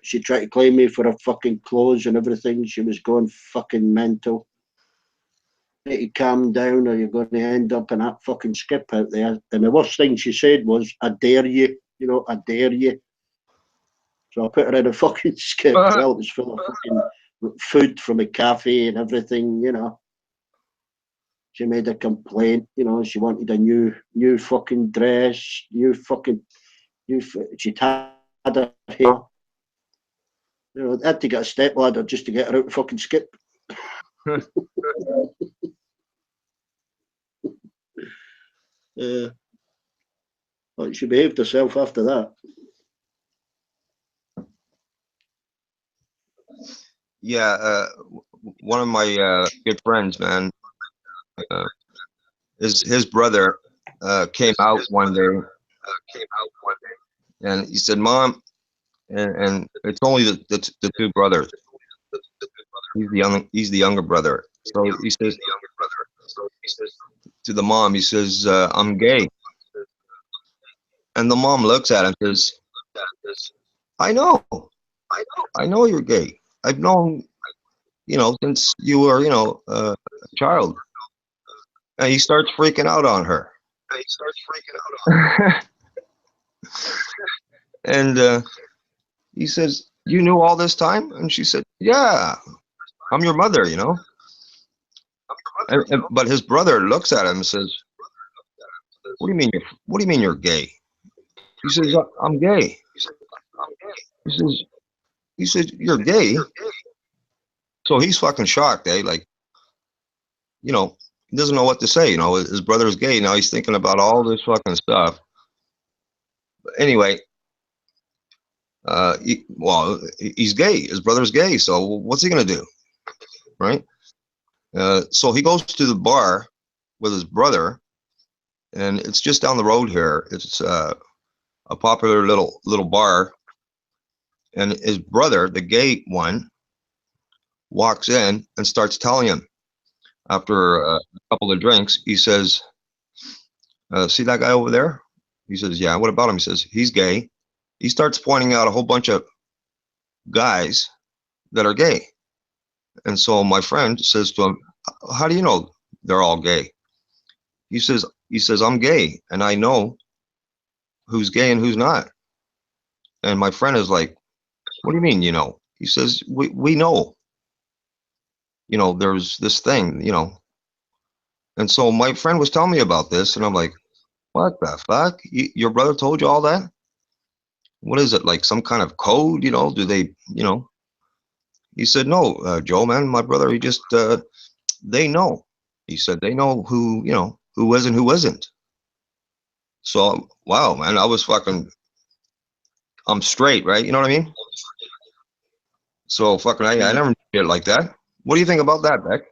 She tried to claim me for her fucking clothes and everything. She was going fucking mental. You need to calm down or you're going to end up in that fucking skip out there. And the worst thing she said was, "I dare you, I dare you." So I put her in a fucking skip. Well, it was full of fucking food from a cafe and everything, She made a complaint, she wanted a new fucking dress, she'd had her hair. I had to get a step ladder just to get her out the fucking skip. But she behaved herself after that. Yeah, one of my good friends, man, his brother came out one day, and he said, "Mom," and it's only the two brothers. He's the younger brother. So he says to the mom, he says, "I'm gay." And the mom looks at him and says, I know you're gay. I've known, since you were, a child." And he starts freaking out on her. And he says, "You knew all this time?" And she said, "Yeah, I'm your mother, but his brother looks at him and says, What do you mean you're gay?" He says, "I'm gay." He says, He said, "You're gay." So he's fucking shocked, eh? Like, you know, he doesn't know what to say. You know, his brother's gay. Now he's thinking about all this fucking stuff. But anyway, he's gay. His brother's gay. So what's he gonna do, right? So he goes to the bar with his brother, and it's just down the road here. It's a popular little bar, and his brother, the gay one, walks in and starts telling him after a couple of drinks. He says, "See that guy over there?" He says, "Yeah." "What about him?" He says, "He's gay." He starts pointing out a whole bunch of guys that are gay. And so my friend says to him, "How do you know they're all gay?" He says, "I'm gay and I know who's gay and who's not." And my friend is like, "What do you mean, you know?" He says, we know, there's this thing, And so my friend was telling me about this, and I'm like, "What the fuck? Your brother told you all that? What is it, like some kind of code? Do they, He said, "No, Joe, man, my brother, he just, they know." He said, "They know who is and who isn't." So, wow, man, I'm straight, right? You know what I mean? So fucking, I never did it like that. What do you think about that, Beck?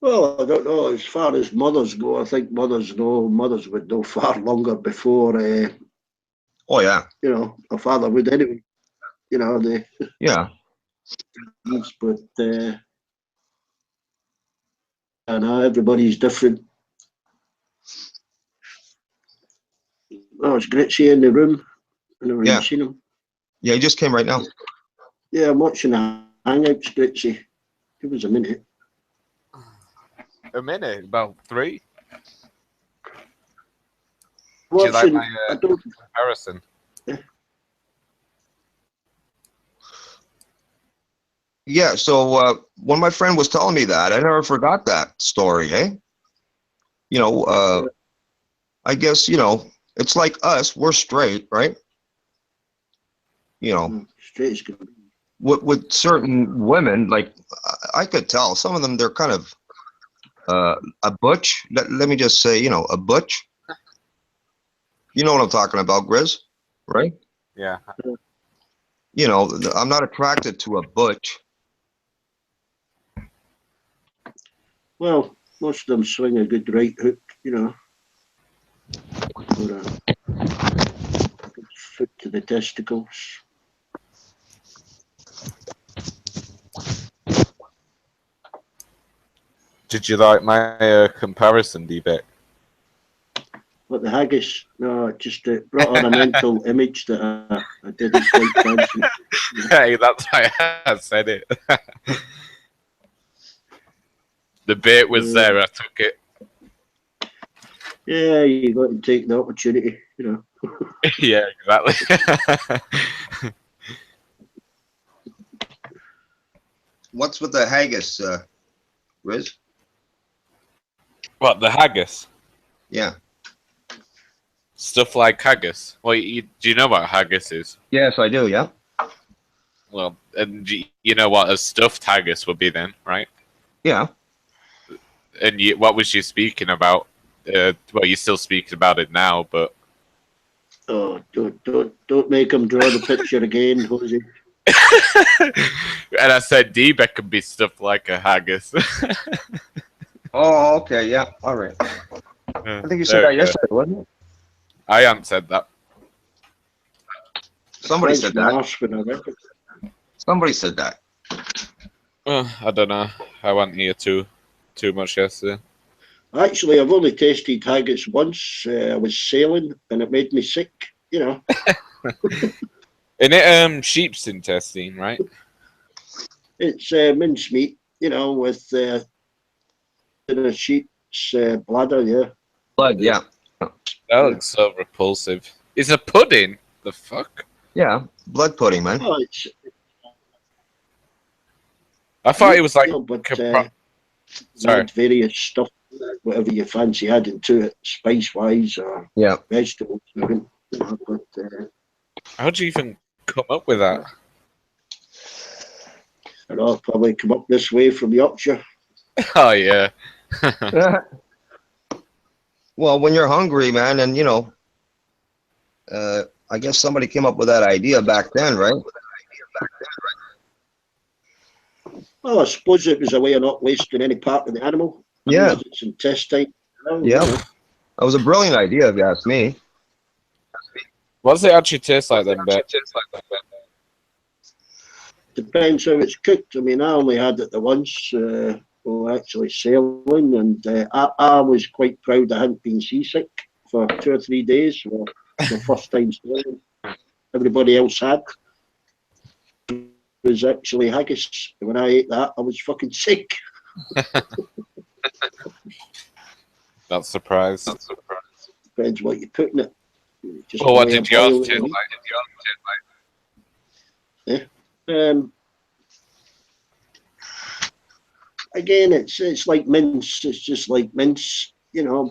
Well, I don't know. As far as mothers go, I think mothers would know far longer before, Oh yeah, a father would anyway. The yeah, needs, but I know everybody's different. Oh, it's great seeing the room. I never even seen him. yeah. He just came right now. Yeah, I'm watching the Hangouts, Gritzy. Give us a minute. A minute, about 3. Watching, do you like my comparison? Yeah. So when my friend was telling me that, I never forgot that story. Eh? I guess it's like us. We're straight, right? Straight as can be. With certain women, like I could tell some of them, they're kind of a butch. Let me just say, a butch. You know what I'm talking about, Grizz, right? Yeah. I'm not attracted to a butch. Well, most of them swing a good right hook, or a good foot to the testicles. Did you like my comparison, D-Beck? What, the haggis? No, it just brought on a mental image that I didn't quite fancy. Hey, that's why I said it. The bait was there, I took it. Yeah, you got to take the opportunity, Yeah, exactly. What's with the haggis, Riz? What, the haggis? Yeah. Stuff like haggis. Well, do you know what haggis is? Yes, I do. Yeah. Well, and you know what a stuffed haggis would be then, right? Yeah. And what was you speaking about? Well, you're still speaking about it now, but Oh, don't make him draw the picture again, Jose. and I said D-Beck could be stuffed like a haggis. Oh, okay. Yeah. All right. I think you said that yesterday, wasn't it? I haven't said that. Somebody said that. Somebody said that. I don't know. I wasn't here too much yesterday. Actually, I've only tasted haggis once. I was sailing, and it made me sick. Isn't it sheep's intestine, right? It's mincemeat, with in a sheep's bladder. Yeah. Blood. Yeah. That looks so repulsive. It's a pudding. The fuck? Yeah. Blood pudding, man. Oh, I thought it was like. Sorry. Various stuff, whatever you fancy adding to it, spice wise or vegetables. But, how do you even come up with that? And I'll probably come up this way from Yorkshire. Oh yeah. Well, when you're hungry, man, and I guess somebody came up with that idea back then, right? Well, I suppose it was a way of not wasting any part of the animal. Yeah, Used its intestine. yeah. That was a brilliant idea, if you ask me. What does it actually taste like then, Bet? Depends how it's cooked. I mean, I only had it the once. We were actually sailing, and I was quite proud I hadn't been seasick for 2 or 3 days. Well, the first time sailing, everybody else had. It was actually haggis. When I ate that, I was fucking sick. Not surprised. Depends what you put in it. Just Well, what boil did yours it. taste like? Again, it's like mince. It's just like mince,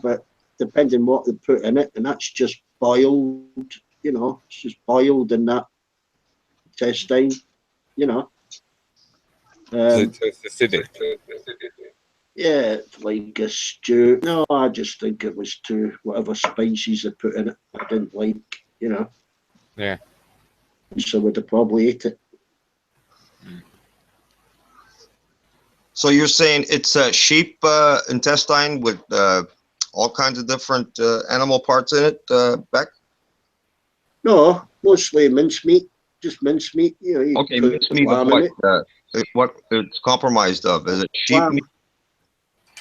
but depending what they put in it, and that's just boiled. It's just boiled in that intestine. Does Um, it taste acidic? yeah, it's like a stew. No, I just think it was too whatever spices they put in it. I didn't like. Yeah. So would have probably ate it. So you're saying it's a sheep intestine with all kinds of different animal parts in it, Beck? No, mostly mincemeat. Just mincemeat. You Okay, put mixed meat of lamb in what? it. What it's comprised of? Is it sheep Lamb. meat?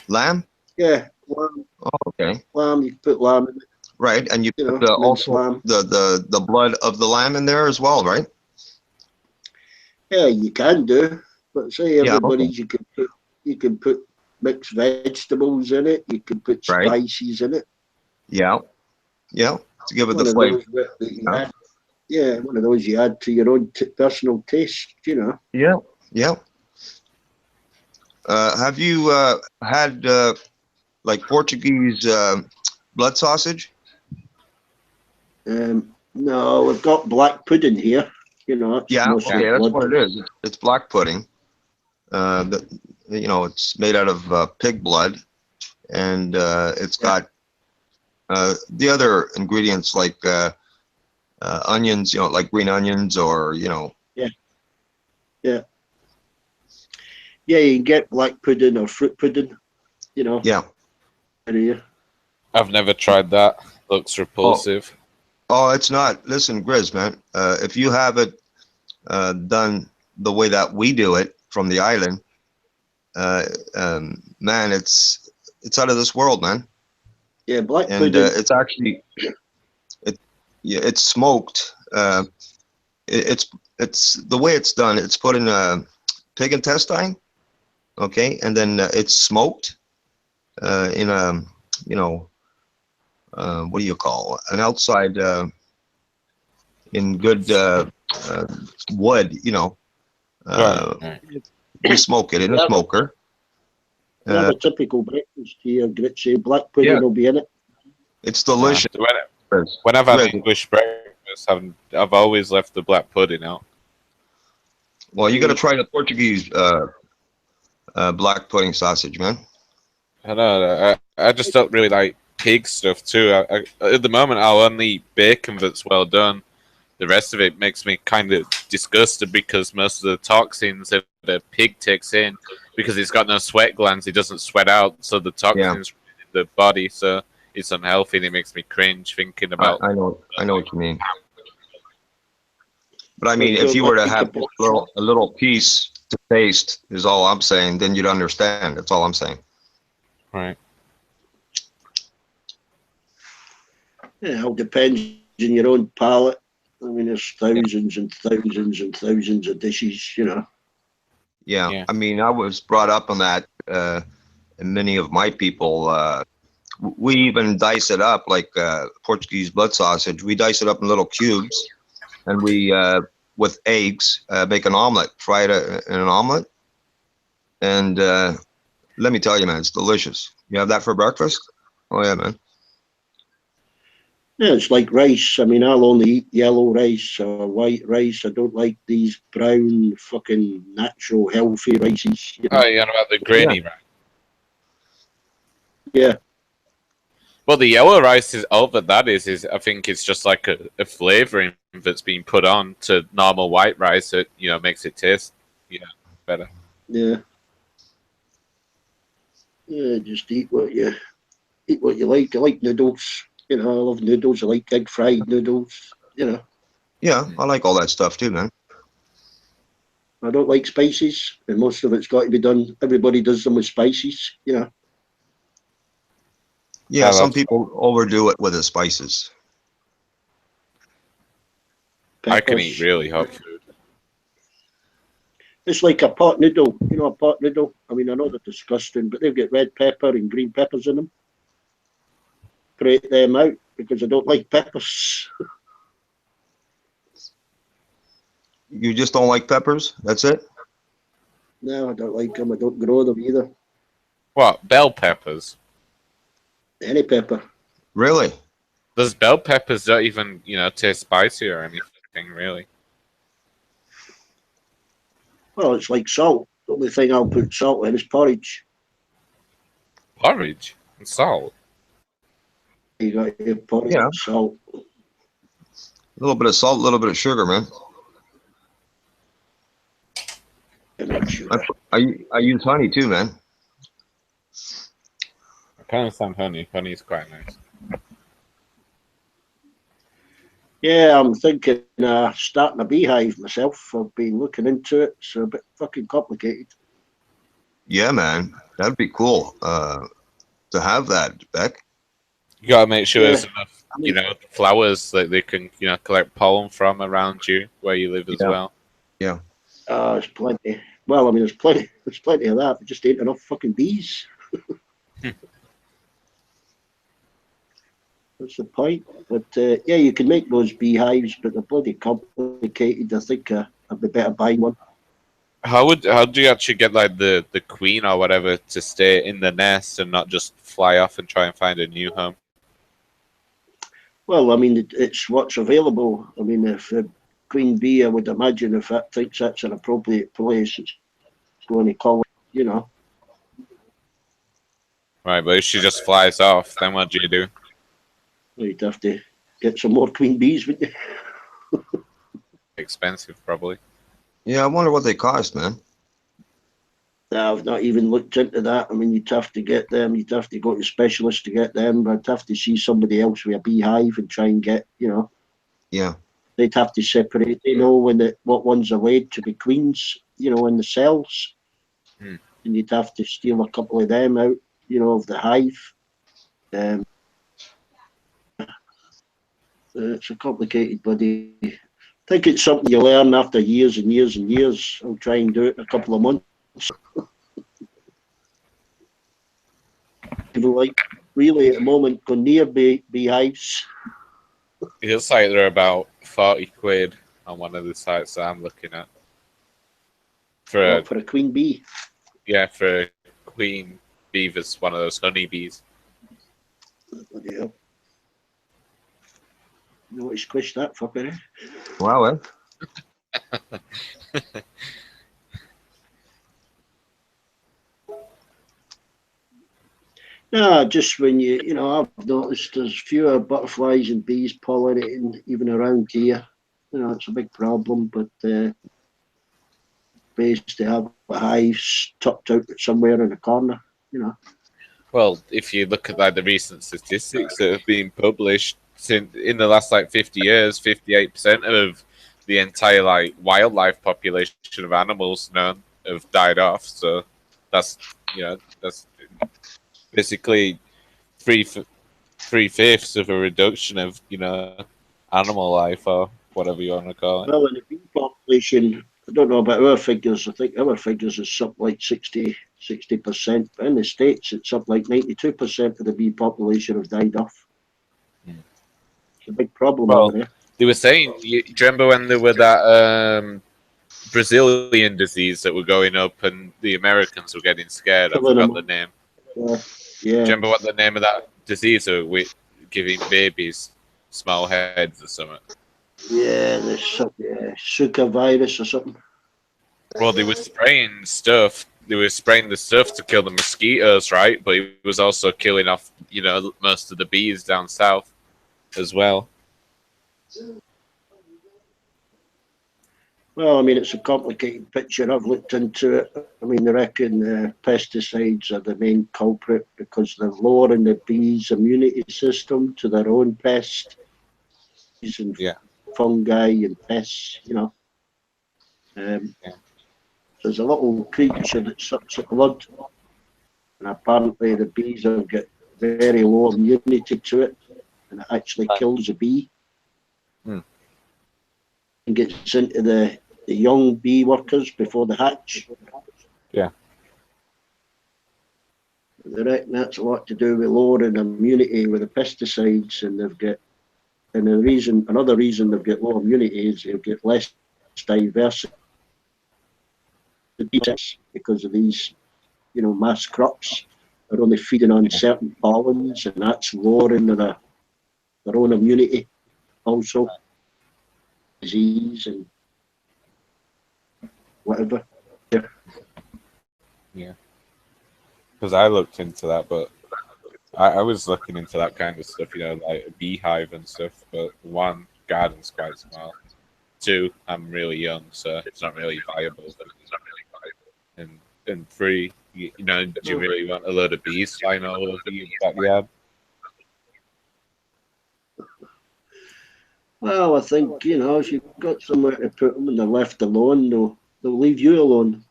Lamb? Yeah, lamb. Oh, okay. Lamb. You put lamb in it. Right, and you put Minced also lamb. the blood of the lamb in there as well, right? Yeah, you can do, but say Yeah, okay. everybody's you can put mixed vegetables in it. You can put Right. spices in it. Yeah, yeah, to give it One the of flavor. those that you Yeah. add. Yeah, one of those you add to your own personal taste. Yeah, yeah. Have you had like Portuguese blood sausage? No, we've got black pudding here. It's Yeah, mostly okay, that's blood. what it is. It's black pudding. That it's made out of pig blood, and it's got the other ingredients like onions, like green onions, or Yeah, yeah, yeah. You can get black pudding or fruit pudding. yeah. Here. I've never tried that. Looks repulsive. Oh, it's not. Listen, Grizz, man. If you have it done the way that we do it from the island, man, it's out of this world, man. Yeah, black And pudding. it's actually it's smoked. It's the way it's done. It's put in a pig intestine, okay, and then it's smoked in a what do you call an outside in good wood, Right. we smoke it in a Yeah. smoker. You have a typical breakfast here, Gritzy. Black pudding Yeah. will be in it. It's delicious. When I've had Grizz. English breakfast, I've always left the black pudding out. Well, you got to try the Portuguese black pudding sausage, man. I know. I just don't really like pig stuff too. At the moment, I'll only eat bacon that's well done. The rest of it makes me kind of disgusted because most of the toxins that the pig takes in, because it's got no sweat glands, it doesn't sweat out, so the toxins in the body, so it's unhealthy and it makes me cringe thinking about. I know what you mean. But I mean, if you were to have a little piece to taste, is all I'm saying, then you'd understand. That's all I'm saying. Right. Yeah, it all depends on your own palate. I mean, there's thousands and thousands and thousands of dishes, Yeah. I mean, I was brought up on that, and many of my people, we even dice it up like Portuguese blood sausage. We dice it up in little cubes, and we, with eggs, make an omelet, fry it in an omelet. And let me tell you, man, it's delicious. You have that for breakfast? Oh, yeah, man. Yeah, it's like rice. I mean, I'll only eat yellow rice or white rice. I don't like these brown, fucking natural, healthy rices. You Oh, know? you know about the grainy rice. Yeah, Well, the yellow rice is all that is I think it's just like a flavoring that's been put on to normal white rice that makes it taste better. yeah, yeah. Just eat what you like. I like noodles. You know, I love noodles. I like big fried noodles. You know, Yeah, I like all that stuff too, man. I don't like spices, and most of it's got to be done. Everybody does them with spices. You know, Yeah, Yeah, some that's, people overdo it with the spices. I can eat peppers. really hot food. It's like a pot noodle. You know, a pot noodle. I mean, I know they're disgusting, but they've got red pepper and green peppers in them. Grate them out because I don't like peppers. You just don't like peppers? That's it? No, I don't like them. I don't grow them either. What, bell peppers? Any pepper. Really? Those bell peppers don't even, taste spicy or anything, really. Well, it's like salt. The only thing I'll put salt in is porridge. Porridge and salt. You got your porridge Yeah. with salt. A little bit of salt, a little bit of sugar, man. And then I, sugar. I use honey too, man. I can't understand honey. Honey is quite nice. Yeah, I'm thinking starting a beehive myself. I've been looking into it. It's a bit fucking complicated. Yeah, man. That'd be cool to have that, Beck. You gotta make sure Yeah. there's enough, flowers that they can, collect pollen from around you where you live as Yeah. well. Yeah. There's plenty. Well, I mean, there's plenty. There's plenty of that. But just ain't enough fucking bees. That's the point. But yeah, you can make those beehives, but they're bloody complicated. I think I'd be better buying one. How do you actually get like the queen or whatever to stay in the nest and not just fly off and try and find a new home? Well, I mean, it's what's available. I mean, if queen bee, I would imagine if it thinks that's an appropriate place, it's going to call it, you know. Right, but if she just flies off, then what do you do? You'd have to get some more queen bees, wouldn't you? Expensive, probably. Yeah, I wonder what they cost, man. I've not even looked into that. I mean, you'd have to get them. You'd have to go to specialists to get them. I'd have to see somebody else with a beehive and try and get, you know. Yeah. They'd have to separate, what ones are laid to be queens, in the cells. Hmm. And you'd have to steal a couple of them out, of the hive. It's a complicated bloody. I think it's something you learn after years and years and years. I'll try and do it in a couple of months. Like really at the moment go near beehives. It looks like they're about 40 quid on one of the sites that I'm looking at. For a queen bee. for a queen bee that's one of those honeybees. Bloody hell. You know what you squish that fucker, eh? Wow, No, just when I've noticed there's fewer butterflies and bees pollinating even around here. It's a big problem, but best to have a hive tucked out somewhere in a corner, Well, if you look at like the recent statistics that have been published in the last 50 years, 58% of the entire wildlife population of animals known have died off. So that's that's basically three-fifths of a reduction of animal life or whatever you want to call it. Well, in the bee population, I don't know about our figures. I think our figures is something like 60%. But in the States, it's something like 92% of the bee population have died off. It's a big problem over there. They were saying, do you remember when there were that Brazilian disease that were going up and the Americans were getting scared? I forgot the name. Yeah. Do you remember what the name of that disease are with giving babies? small heads or something. Yeah, the Suka virus or something. Well, they were spraying stuff. They were spraying the stuff to kill the mosquitoes, right? But it was also killing off, most of the bees down south as well. Well, I mean, it's a complicated picture. I've looked into it. I mean, they reckon pesticides are the main culprit because they're lowering the bees' immunity system to their own pests and Yeah. fungi and pests, There's a little creature that sucks at blood, and apparently the bees have got very low immunity to it, and it actually kills the bee. And gets into the young bee workers before they hatch. Yeah. They reckon that's a lot to do with lowering immunity with the pesticides, and another reason they've got low immunity is they've got less diversity because of these, mass crops are only feeding on certain pollens, and that's lowering their own immunity also, disease and whatever. Yeah. Because I looked into that, but I was looking into that kind of stuff, like a beehive and stuff. But one, garden's quite small. Two, I'm really young, so it's not really viable. And three, do you really want a load of bees flying all over your backyard? Well, I think, if you've got somewhere to put them and they're left alone, they'll leave you alone,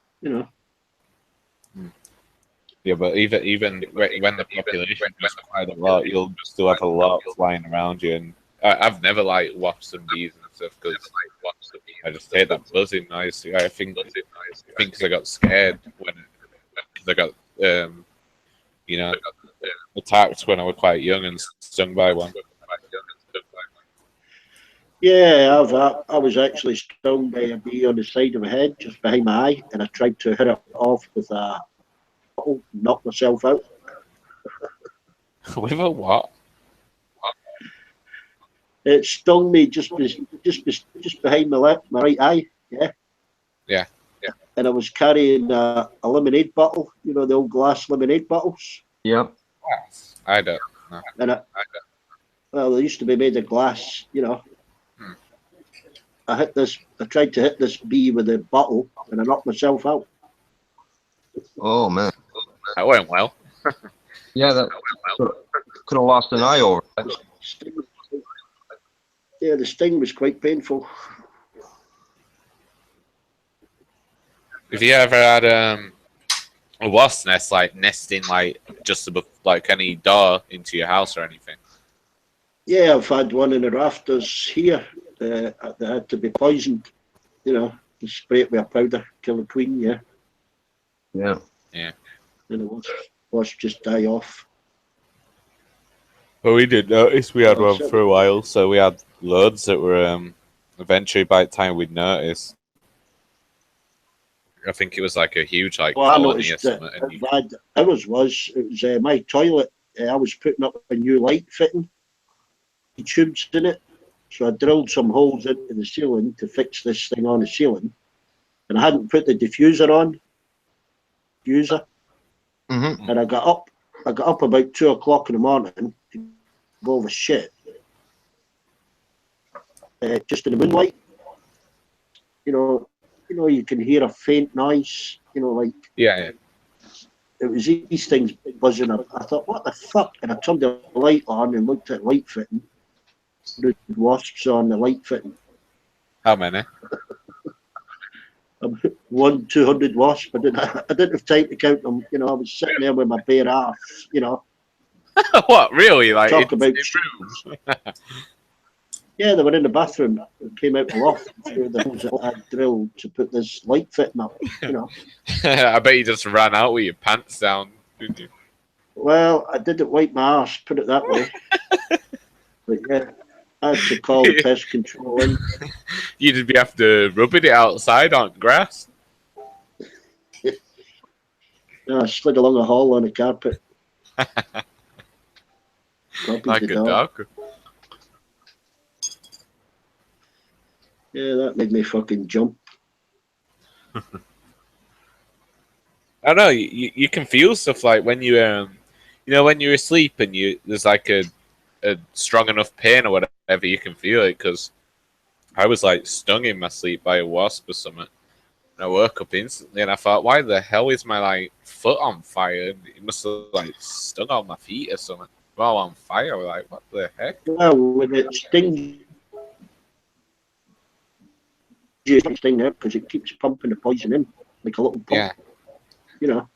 Yeah, but even when the population is quite a lot, you'll still have a lot flying around you. And I've never liked wasps and bees and stuff because I just hate that buzzing noise. I think because I got scared because I got attacked when I was quite young and stung by one. Yeah, I was actually stung by a bee on the side of my head, just behind my eye, and I tried to hit it off with a bottle, knock myself out. With a what? It stung me just behind my right eye. Yeah. Yeah. And I was carrying a lemonade bottle, the old glass lemonade bottles. Yep. I don't know. And well, they used to be made of glass, I tried to hit this bee with a bottle, and I knocked myself out. Oh man. That went well. Yeah, that could have lost an eye over that. Yeah, the sting was quite painful. Have you ever had a wasp nest nesting just above any door into your house or anything? Yeah, I've had one in the rafters here. They had to be poisoned, you spray it with a powder, kill the queen. Yeah. Yeah. Yeah. And the wasp just die off. Well, we did notice we had one for a while, so we had loads that were eventually by the time we'd noticed. I think it was a huge colony or something. It was my toilet. I was putting up a new light fitting, tubes in it. So I drilled some holes into the ceiling to fix this thing on the ceiling, and I hadn't put the diffuser on. Mm-hmm. And I got up about 2 o'clock in the morning to go over shit. Just in the moonlight, you can hear a faint noise. Yeah. It was these things buzzing. I thought, what the fuck? And I turned the light on and looked at light fitting. The wasps on the light fitting. How many? 200 wasps. I didn't have time to count them. I was sitting there with my bare ass. What, really? Talk about rooms? Yeah, they were in the bathroom. They came out the loft through the holes that I had drilled to put this light fitting up. I bet you just ran out with your pants down, didn't you? Well, I didn't wipe my ass, put it that way. But yeah, I had to call the pest control in. You'd be after rubbing it outside on grass. I slid along a hall on the carpet. Like a dog. Yeah, that made me fucking jump. I know you can feel stuff like when when you're asleep and there's like a strong enough pain or whatever, you can feel it. Because I was like stung in my sleep by a wasp or something. And I woke up instantly and I thought, why the hell is my like foot on fire? It must have like stung on my feet or something. Well, on fire. We're like, what the heck? Well, when it stings you, it's sting there because it keeps pumping the poison in like a little pump. Yeah, You know.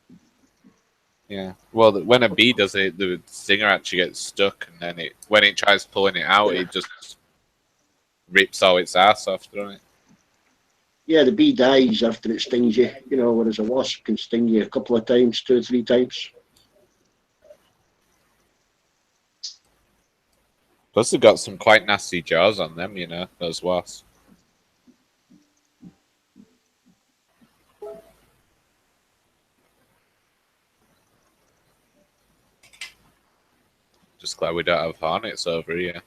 yeah. Well, when a bee does it, the stinger actually gets stuck, and then when it tries pulling it out, Yeah. it just rips all its ass off, doesn't it? Yeah, the bee dies after it stings you. You know, whereas a wasp can sting you a couple of times, 2 or 3 times. Plus, they've got some quite nasty jaws on them, those wasps. Just glad we don't have hornets over here.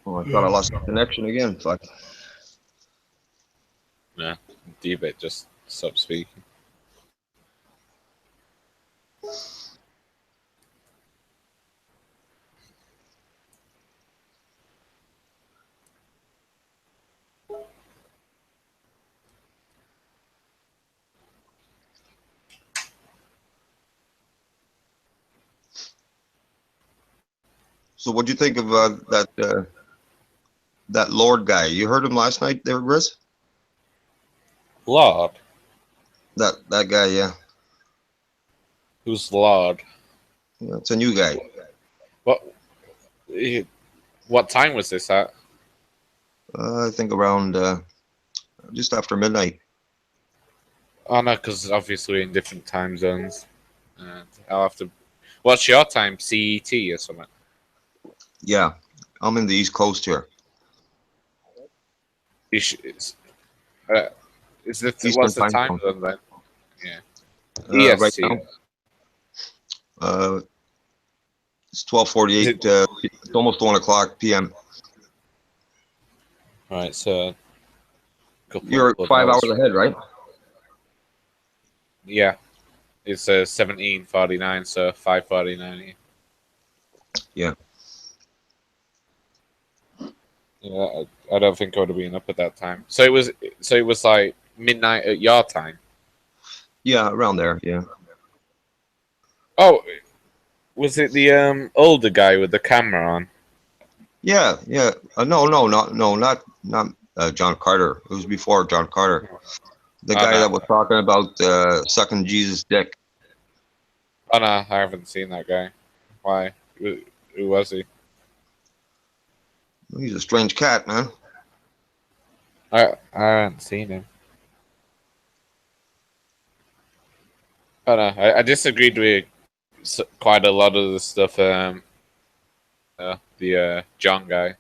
Oh, I thought I lost the connection again. Fuck. Yeah, D-Bit just stopped speaking. So, what'd you think of that Lord guy? You heard him last night, there, Riz? Lord? That guy, yeah. Who's Lord? Yeah, it's a new guy. What? What time was this at? I think around just after midnight. Oh no, because obviously we're in different time zones. And I'll have to. What's your time? CET or something? Yeah, I'm in the East Coast here. You sh- it's, uh, is it Eastern what's the time time zone. zone then? Yeah. Right EST. now, it's Is 12:48. it It's almost 1 o'clock p.m. right? So couple You're of 5 hours hours. ahead, right? Yeah, it's 17:49, so 5:49. Yeah. Yeah, I don't think I would have been up at that time. So it was like midnight at your time. Yeah, around there. Yeah. Oh, was it the older guy with the camera on? Yeah, yeah. Not John Carter. It was before John Carter. The Oh guy no, that was talking about sucking Jesus' dick. oh no, I haven't seen that guy. Why? Who was he? He's a strange cat, man. I haven't seen him. Oh no, I disagreed with quite a lot of the stuff. The John guy.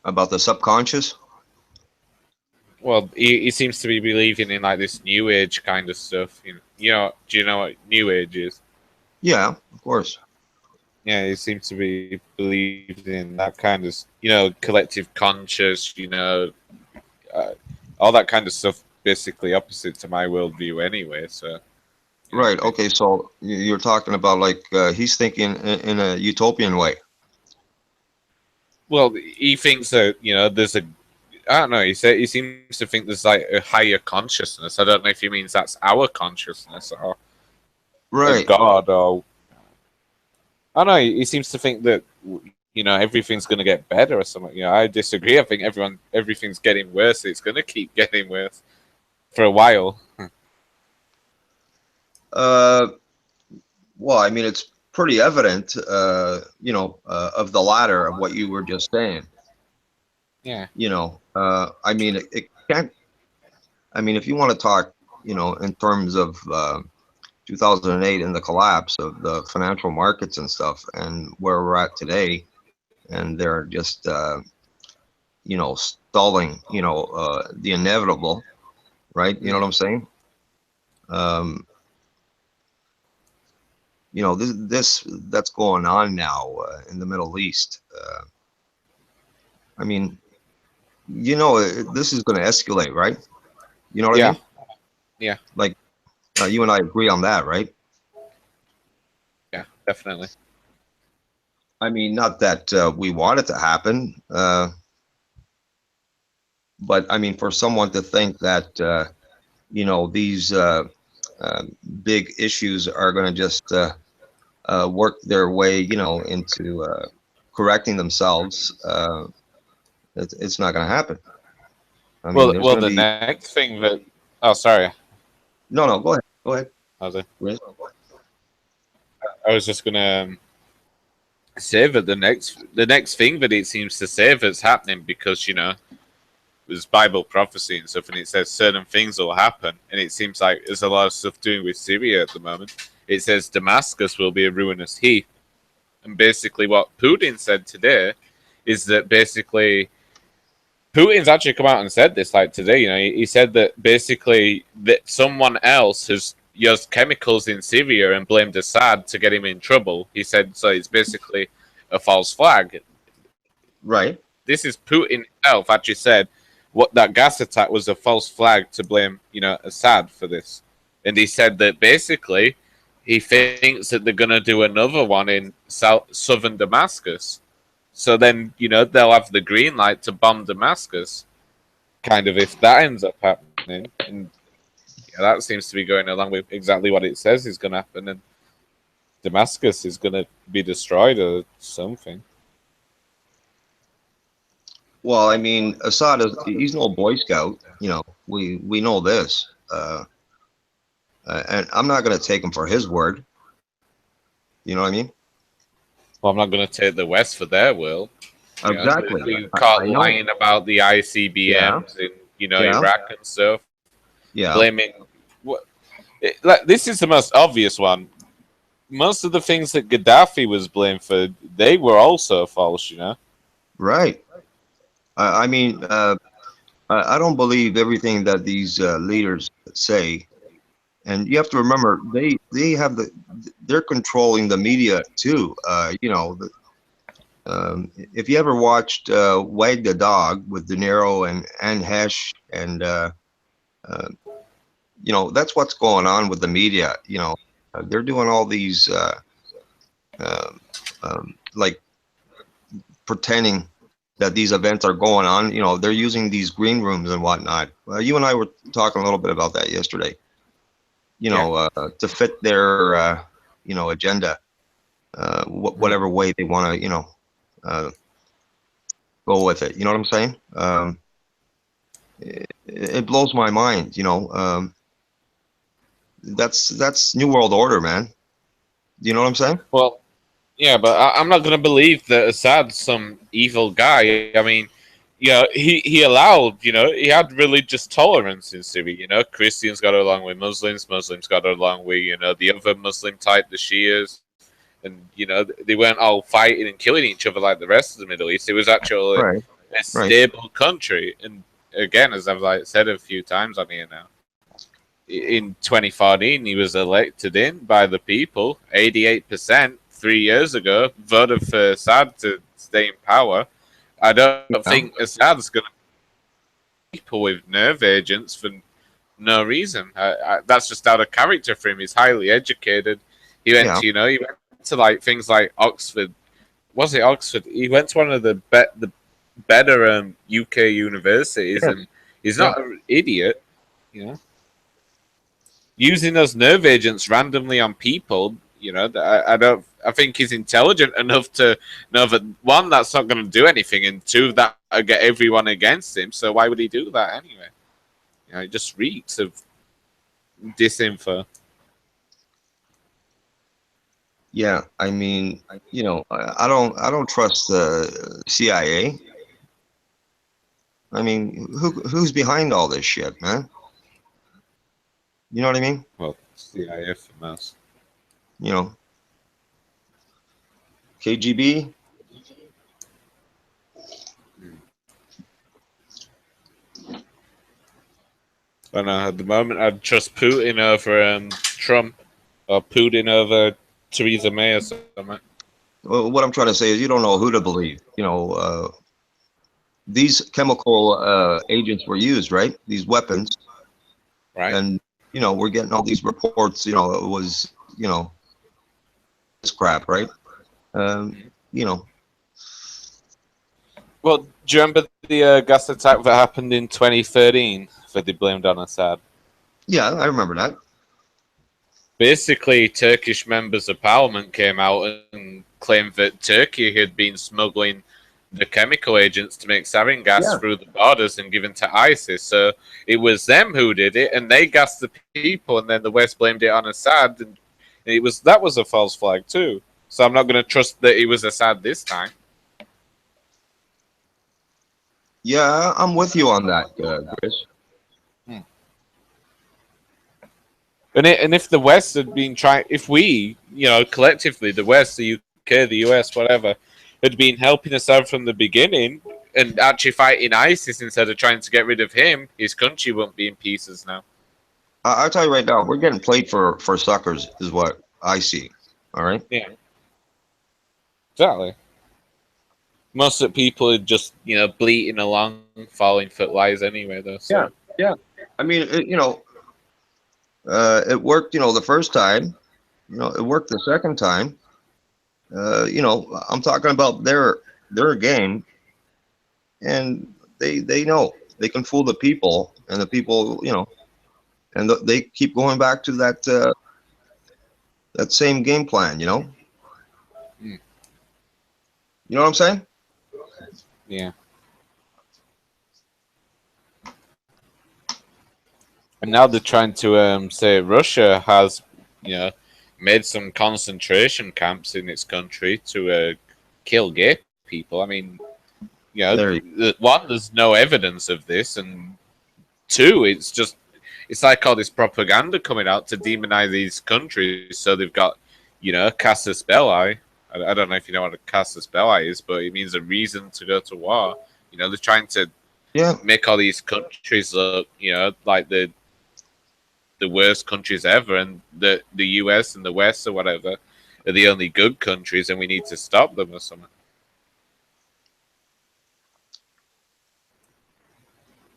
About the subconscious. Well, he seems to be believing in like this new age kind of stuff. Do you know what new age is? Yeah, of course. Yeah, he seems to be believing in that kind of, collective conscious, uh, all that kind of stuff. Basically, opposite to my worldview, anyway. So, Right. Okay. So you're talking about like he's thinking in a utopian way. well, he thinks that there's a. I don't know. He seems to think there's like a higher consciousness. I don't know if he means that's our consciousness or a Right. God or. I don't know. He seems to think that everything's going to get better or something. I disagree. I think everything's getting worse. It's going to keep getting worse for a while. Well, I mean, it's pretty evident, of the latter of what you were just saying. Yeah. I mean, it can't. I mean, if you want to talk, in terms of 2008 and the collapse of the financial markets and stuff, and where we're at today, and they're just, stalling, the inevitable, right? You know what I'm saying? This that's going on now in the Middle East. I mean, this is going to escalate, right? You know what I mean? Yeah. Like, you and I agree on that, right? Yeah, definitely. I mean, not that we want it to happen, but I mean, for someone to think that, these big issues are going to just work their way, into correcting themselves, it's not going to happen. I mean, there's Well, going to the be. next thing that. Oh, sorry. No, go ahead. Go ahead. How's it? Riz. I was just gonna say that the next thing that it seems to say that's happening, because there's Bible prophecy and stuff, and it says certain things will happen, and it seems like there's a lot of stuff doing with Syria at the moment. It says Damascus will be a ruinous heap, and basically what Putin said today is that basically Putin's actually come out and said this like today. He said that basically that someone else has used chemicals in Syria and blamed Assad to get him in trouble. He said so. It's basically a false flag. Right. This is Putin himself actually said what that gas attack was a false flag to blame Assad for this, and he said that basically he thinks that they're going to do another one in southern Damascus. So then, they'll have the green light to bomb Damascus, kind of, if that ends up happening. And that seems to be going along with exactly what it says is going to happen. And Damascus is going to be destroyed or something. Well, I mean, Assad he's no Boy Scout. We know this. And I'm not going to take him for his word. You know what I mean? Well, I'm not going to take the West for their will. Exactly. We caught lying about the ICBMs in Iraq and stuff. Yeah. Blaming. This is the most obvious one. Most of the things that Gaddafi was blamed for, they were also false. Right. I mean, I don't believe everything that these leaders say. And you have to remember, they have they're controlling the media too. If you ever watched Wag the Dog with De Niro and Anne Hesh, and that's what's going on with the media. They're doing all these like pretending that these events are going on. They're using these green rooms and whatnot. You and I were talking a little bit about that yesterday. To fit their agenda, whatever way they want to go with it. You know what I'm saying? It blows my mind. That's New World Order, man. You know what I'm saying? Well, yeah, but I'm not going to believe that Assad's some evil guy. I mean, he allowed, he had religious tolerance in Syria. Christians got along with Muslims got along with, the other Muslim type, the Shias. And, they weren't all fighting and killing each other like the rest of the Middle East. It was actually a stable country. And again, as I've said a few times on here now, in 2014, he was elected in by the people. 88% 3 years ago voted for Assad to stay in power. I don't think Assad's going to be people with nerve agents for no reason. That's just out of character for him. He's highly educated. He went to, he went to things like Oxford. Was it Oxford? He went to one of the better UK universities, and he's not an idiot. Using those nerve agents randomly on people, I don't I think he's intelligent enough to know that one, that's not going to do anything, and two, that will get everyone against him. So why would he do that anyway? You know, it just reeks of disinfo. Yeah, I mean, you know, I don't trust the CIA. I mean, who's behind all this shit, man? You know what I mean? Well, CIA for most. You know, KGB. I don't know. At the moment, I'd trust Putin over Trump, or Putin over Theresa May or something. Well, what I'm trying to say is, you don't know who to believe. You know, these chemical agents were used, right? These weapons, Right. and you know, we're getting all these reports. You know, it was, you know, this crap, right? You know, Well, do you remember the gas attack that happened in 2013 that they blamed on Assad? yeah, I remember that. Basically, Turkish members of parliament came out and claimed that Turkey had been smuggling the chemical agents to make sarin gas Yeah. through the borders and given to ISIS. So it was them who did it, and they gassed the people, and then the West blamed it on Assad, and that was a false flag too. So I'm not going to trust that it was Assad this time. Yeah, I'm with you on that, Chris. And if the West had been trying, if we, you know, collectively, the West, the UK, the US, whatever, had been helping us out from the beginning and actually fighting ISIS instead of trying to get rid of him, his country won't be in pieces now. I'll tell you right now, we're getting played for suckers, is what I see. All right. Yeah. Exactly. Most of the people are just, you know, bleating along, falling for lies anyway, though. So. Yeah. I mean, you know, it worked, you know, the first time. You know, it worked the second time. You know, I'm talking about their game, and they know they can fool the people, and the people, you know, and they keep going back to that that same game plan. You know. Mm. You know what I'm saying? Yeah. And now they're trying to say Russia has, you know, made some concentration camps in its country to kill gay people. I mean, you know, one, there's no evidence of this, and two, it's like all this propaganda coming out to demonize these countries. So they've got, you know, casus belli. I don't know if you know what a casus belli is, but it means a reason to go to war. You know, they're trying to make all these countries look, you know, like the worst countries ever, and the US and the West or whatever are the only good countries, and we need to stop them or something.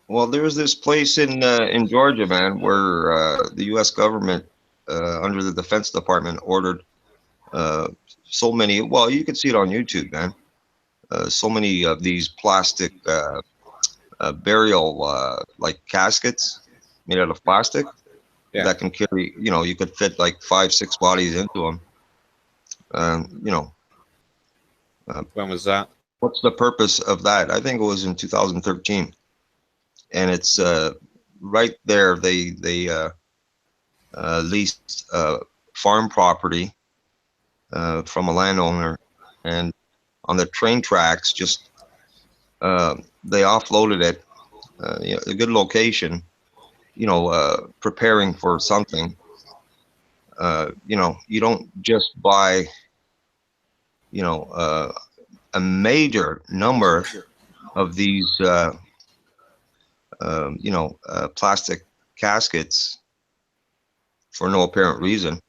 Well, there's this place in Georgia, man, where the U.S. government, under the Defense Department, ordered so many. Well, you can see it on YouTube, man. So many of these plastic burial like caskets made out of plastic that can carry. You know, you could fit like 5-6 bodies into them. You know. When was that? What's the purpose of that? I think it was in 2013. And it's right there. They leased farm property from a landowner, and on the train tracks, just they offloaded it. You know, a good location. You know, preparing for something. You know, you don't just buy. You know, a major number of these. You know, plastic caskets for no apparent reason.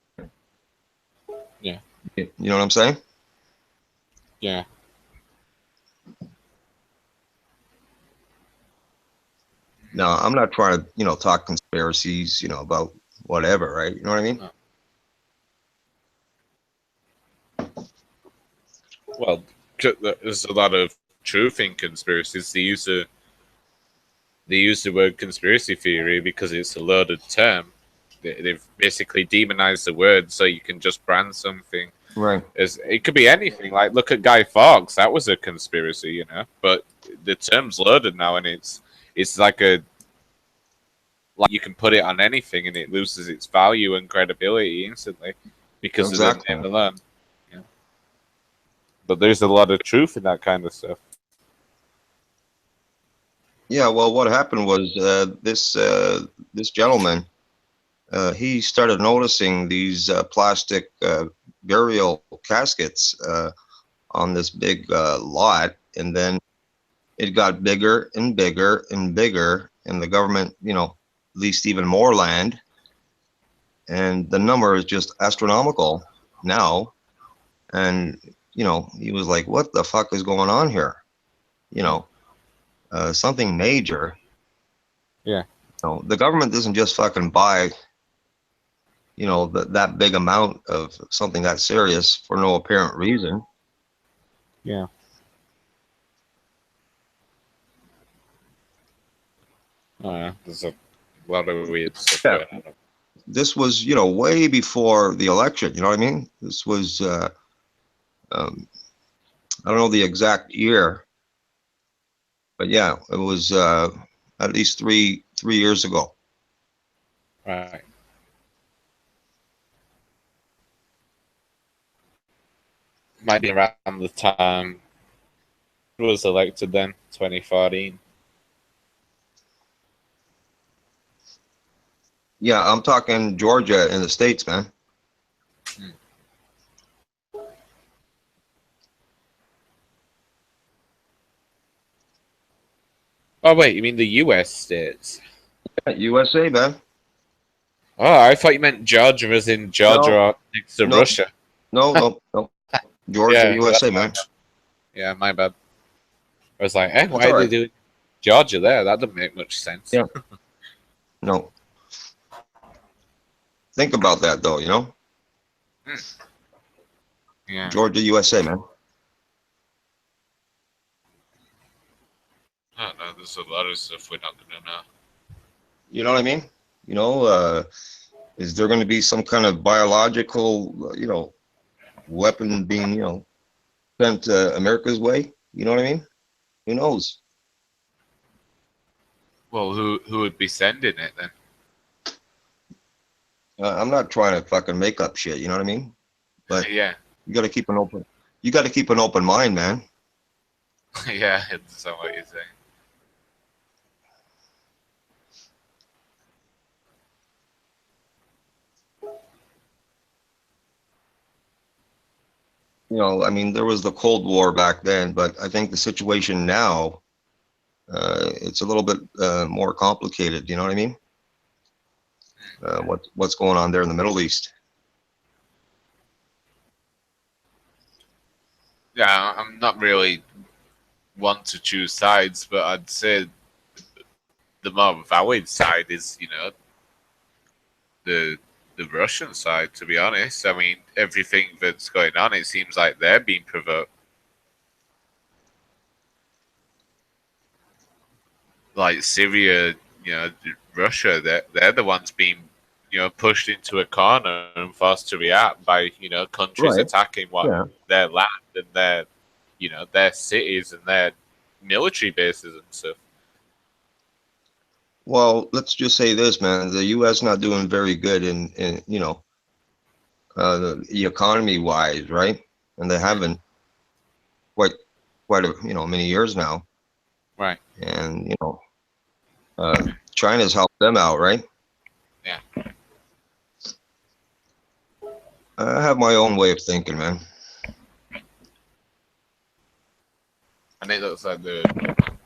Yeah. You know what I'm saying? Yeah. No, I'm not trying to, you know, talk conspiracies, you know, about whatever, right? You know what I mean? Well, there's a lot of truth in conspiracies. They use the word conspiracy theory because it's a loaded term. They've basically demonized the word so you can just brand something Right. It could be anything. Like, look at Guy Fawkes. That was a conspiracy, you know. But the term's loaded now, and it's like you can put it on anything, and it loses its value and credibility instantly because of the Exactly. name alone. Yeah. But there's a lot of truth in that kind of stuff. Yeah. Well, what happened was this gentleman he started noticing these plastic burial caskets on this big lot, and then it got bigger and bigger and bigger, and the government, leased even more land, and the number is just astronomical now. And he was like, "What the fuck is going on here?" Something major. Yeah. The government doesn't just fucking buy, that big amount of something that serious for no apparent reason. Yeah. Oh, yeah. There's a lot of weird stuff Yeah. going on. This was, way before the election. You know what I mean? This was, I don't know the exact year, but yeah, it was at least three years ago. Right. Might be around the time he was elected then, 2014. Yeah, I'm talking Georgia in the States, man. Oh, wait, you mean the US states? Yeah, USA, man. Oh, I thought you meant Georgia as in Georgia No, next to no, Russia. no. Georgia, Yeah, USA, that's man. Yeah, my bad. I was like, why all are they right. doing Georgia there? That doesn't make much sense. Yeah. No. Think about that, though, Yeah. Georgia, USA, man. I don't know. There's a lot of stuff we're not going to know. You know what I mean? Is there going to be some kind of biological, weapon being, sent America's way? You know what I mean? Who knows? Well, who would be sending it then? I'm not trying to fucking make up shit. You know what I mean? But Yeah. you got to keep an open. You got to keep an open mind, man. Yeah, it's not what you're saying. I mean, there was the Cold War back then, but I think the situation now, it's a little bit more complicated. You know what I mean? What's going on there in the Middle East? Yeah, I'm not really one to choose sides, but I'd say the more valid side is, the Russian side, to be honest. I mean, everything that's going on, it seems like they're being provoked. Like Syria, Russia, they're the ones being, pushed into a corner and forced to react by, countries Right. attacking Yeah. their land and their cities and their military bases and stuff. Well, let's just say this, man. The U.S. not doing very good in the economy wise, right? And they haven't quite many years now. Right. And China's helped them out, right? Yeah. I have my own way of thinking, man. And it looks like they're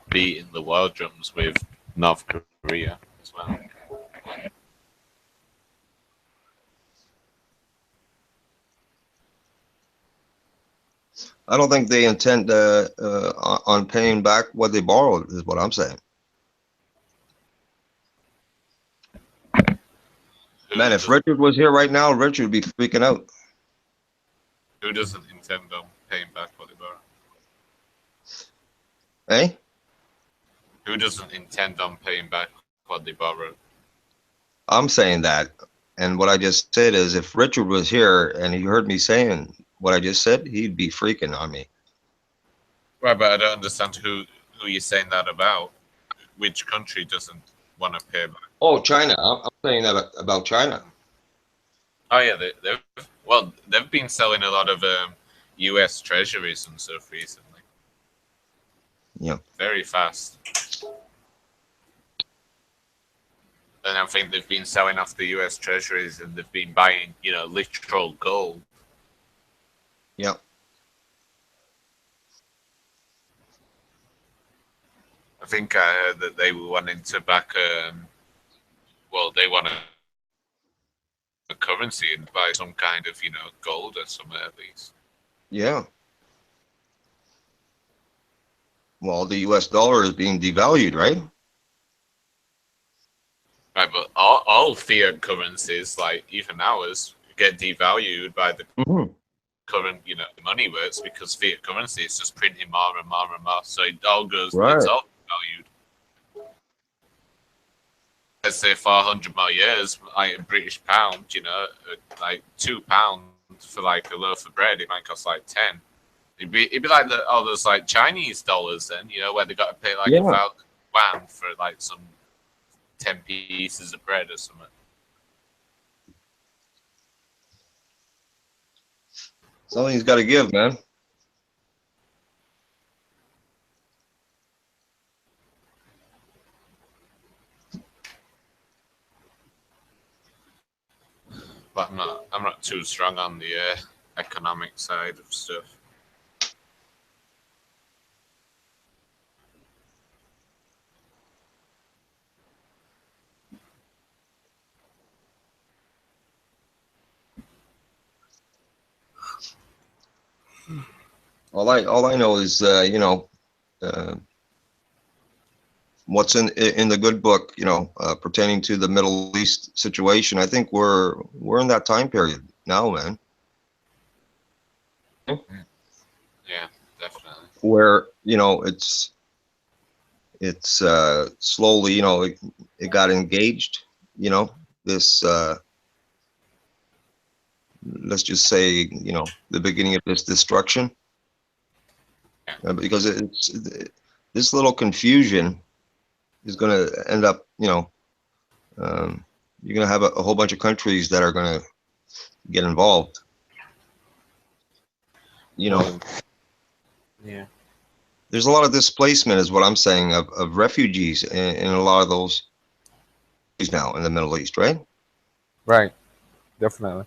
beating the war drums with North Korea as well. I don't think they intend on paying back what they borrowed, is what I'm saying. Man, if Richard was here right now, Richard would be freaking out. Who doesn't intend on paying back what they borrow? Eh? Who doesn't intend on paying back what they borrowed? I'm saying that. And what I just said is if Richard was here and he heard me saying what I just said, he'd be freaking on me. Right, but I don't understand who you're saying that about. Which country doesn't want to pay back? Oh, China. I'm saying that about China. Oh yeah, they've been selling a lot of U.S. treasuries and stuff recently. Yeah. Very fast. And I think they've been selling off the U.S. treasuries, and they've been buying, literal gold. Yeah. I think I heard that they were wanting to back. They want a currency and buy some kind of, gold or something at least. Yeah. Well, the U.S. dollar is being devalued, right? Right, but all fiat currencies, like even ours, get devalued by the current, money works, because fiat currency is just printing more and more and more. So it all goes, Right. it's all valued. Let's say 400 more years, like a British pound, like £2 for like a loaf of bread, it might cost like 10. It'd be like all those like Chinese dollars then, where they got to pay like Yeah. 1,000 yuan for like some 10 pieces of bread or something. Something's got to give, man. But I'm not too strong on the economic side of stuff. All I know is, what's in the good book, pertaining to the Middle East situation. I think we're in that time period now, man. Yeah, definitely. Where it's slowly, it got engaged. This let's just say, the beginning of this destruction, because this little confusion is going to end up, you're going to have a whole bunch of countries that are going to get involved. Yeah. There's a lot of displacement, is what I'm saying, of refugees in a lot of those countries now in the Middle East, right? Right. Definitely.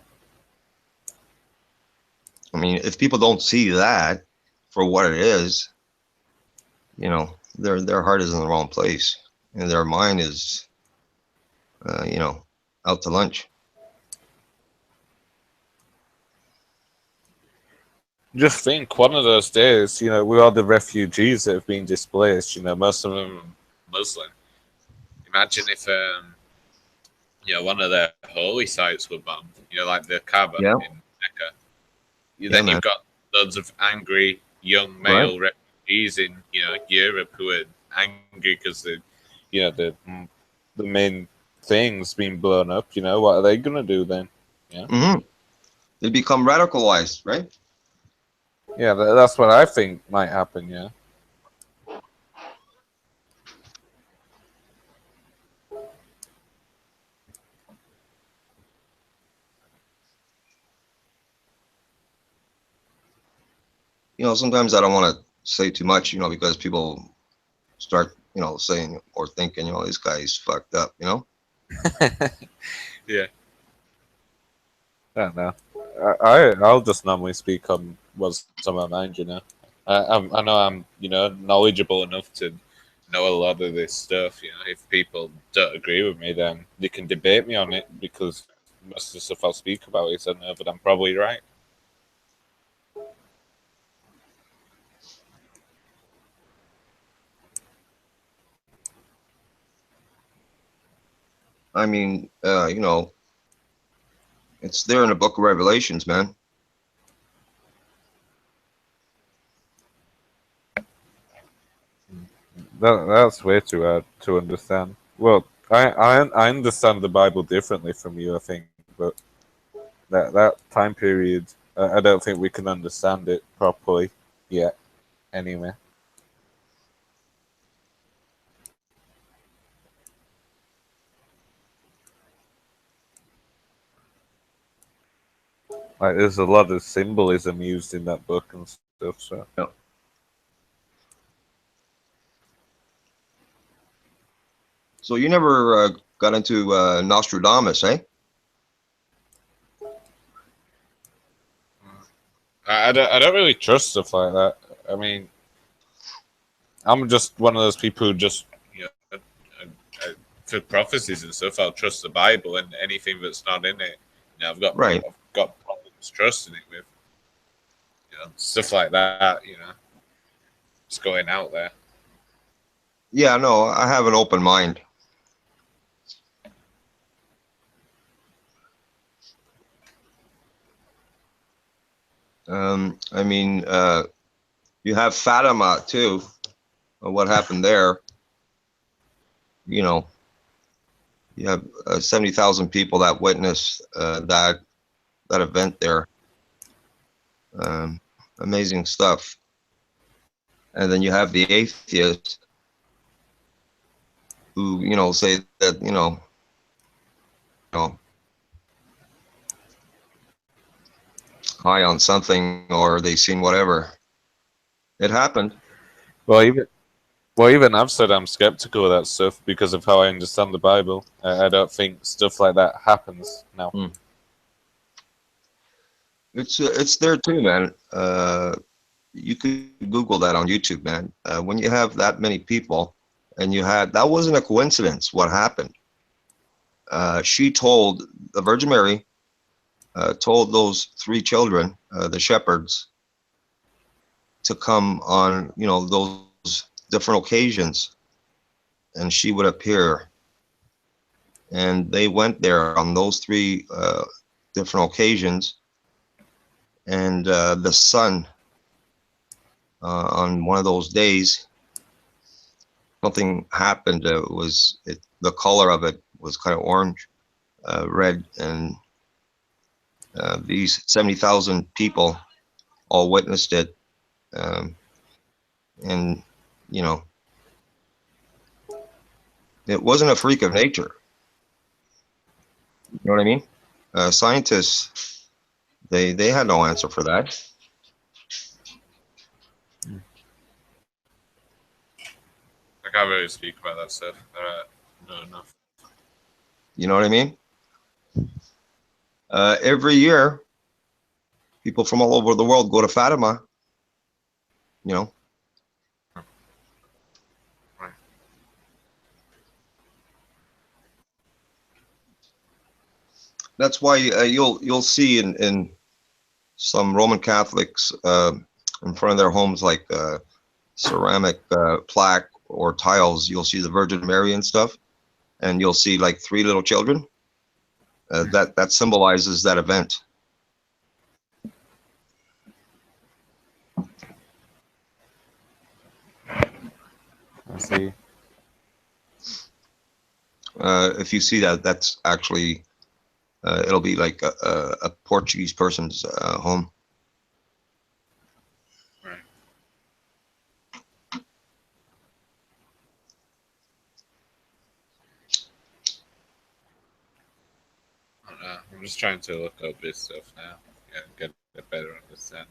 I mean, if people don't see that for what it is, their heart is in the wrong place, and their mind is, out to lunch. Just think, one of those days, with all the refugees that have been displaced, most of them are Muslim. Imagine if, one of their holy sites were bombed, like the Kaaba Yeah. in Mecca. Man. You've got loads of angry young male refugees in, Europe who are angry because the main thing's been blown up. What are they gonna do then? Mm-hmm. They become radicalized, right? Yeah, that's what I think might happen. Yeah. Sometimes I don't want to say too much, because people start, saying or thinking, this guy's fucked up, Yeah. I don't know. I'll just normally speak on what's on my mind. I know I'm knowledgeable enough to know a lot of this stuff. If people don't agree with me, then they can debate me on it, because most of the stuff I'll speak about is I know that I'm probably right. I mean, it's there in the book of Revelations, man. That's way too hard to understand. Well, I understand the Bible differently from you, I think, but that time period I don't think we can understand it properly yet. Anyway, like there's a lot of symbolism used in that book and stuff. So Yeah. So you never got into Nostradamus, eh? I don't really trust stuff like that. I mean, I'm just one of those people who just, for prophecies and stuff, I'll trust the Bible, and anything that's not in it, Right. I've got problems trusting it with, stuff like that. Just going out there. Yeah, no, I have an open mind. I mean, you have Fatima too. What happened there? You know, you have 70,000 people that witnessed that event there. Amazing stuff. And then you have the atheists who, say that, high on something or they seen whatever. It happened. Well, even I've said I'm skeptical of that stuff because of how I understand the Bible. I don't think stuff like that happens now. It's there too, man. You could Google that on YouTube, man. When you have that many people, and that wasn't a coincidence. What happened? She told the Virgin Mary, told those three children, the shepherds, to come on, those different occasions, and she would appear. And they went there on those three different occasions, and the sun on one of those days, something happened. The color of it was kind of orange, red, and these 70,000 people all witnessed it, and it wasn't a freak of nature. You know what I mean? Scientists, they had no answer for that. I can't really speak about that stuff. No enough. You know what I mean? Every year, people from all over the world go to Fatima. Right. That's why you'll see in some Roman Catholics in front of their homes, like ceramic plaque or tiles. You'll see the Virgin Mary and stuff, and you'll see like three little children. That symbolizes that event. I see. If you see that, that's actually it'll be like a Portuguese person's home. Right. I don't know. I'm just trying to look up this stuff now. Get a better understanding.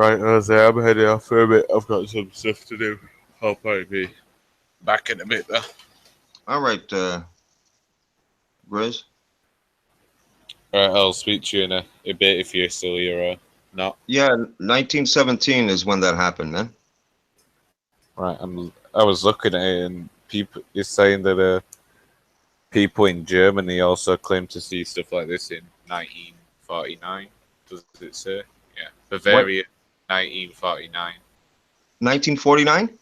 Right, Jose, I'm heading off for a bit. I've got some stuff to do. I'll probably be back in a bit though. All right, Grizz. Alright, I'll speak to you in a bit if you're still here or not. Yeah, 1917 is when that happened, man. Right, I was looking at it and people is saying that people in Germany also claim to see stuff like this in 1949. Does it say? Yeah, What? Bavaria, 1949. 1949?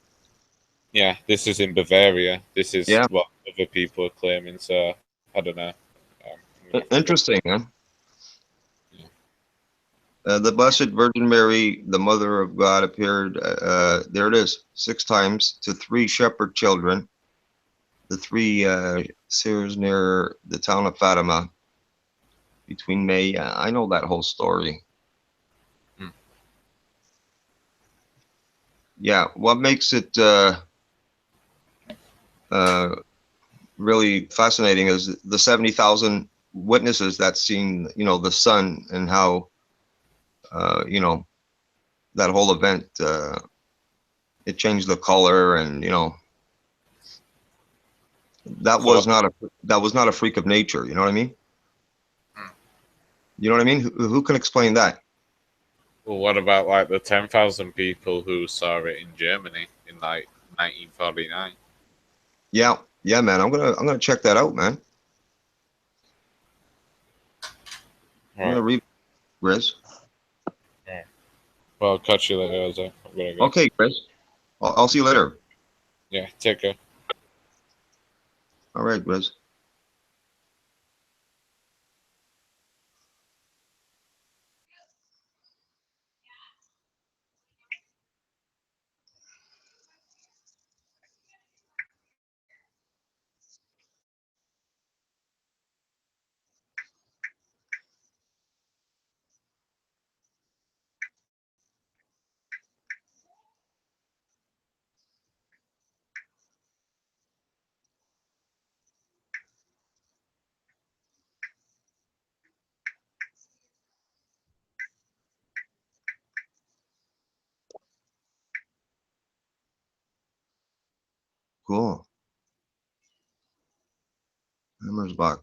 Yeah, this is in Bavaria. This is Yeah, what other people are claiming. So I don't know. I'm gonna have to look. interesting, man. Yeah. The Blessed Virgin Mary, the Mother of God, appeared. There it is, 6 times to 3 shepherd children. The 3 seers near the town of Fatima between May. I know that whole story. Hmm. Yeah, what makes it uh, really fascinating is the 70,000 witnesses that seen, the sun and how, that whole event, it changed the color and, that So was not a freak of nature. You know what I mean? hmm. You know what I mean? Who can explain that? Well, what about like the 10,000 people who saw it in Germany in like 1949? Yeah, yeah, man. I'm gonna check that out, man. All I'm right. gonna read Grizz. Yeah. Well, I'll catch you later, Jose. I'm gonna go. Okay, Grizz. I'll see you later. Yeah, take care. All right, Grizz. Cool. Hammer's back.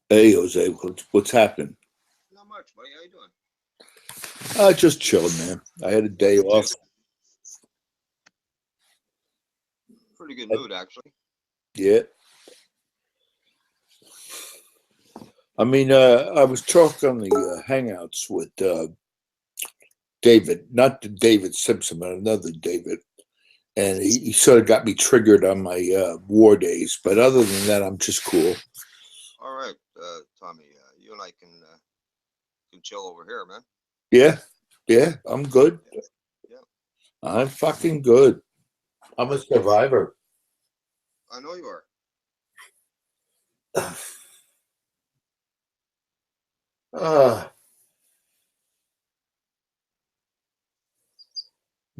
Hey, Jose, what's happening? Not much, buddy. How you doing? Just chilling, man. I had a day off. Pretty good mood, actually. Yeah. I mean, I was talking on the Hangouts with David, not the David Simpson, but another David. And he sort of got me triggered on my war days. But other than that, I'm just cool. All right, Tommy. You and I can chill over here, man. Yeah, I'm good. Yeah. I'm fucking good. I'm a survivor. I know you are.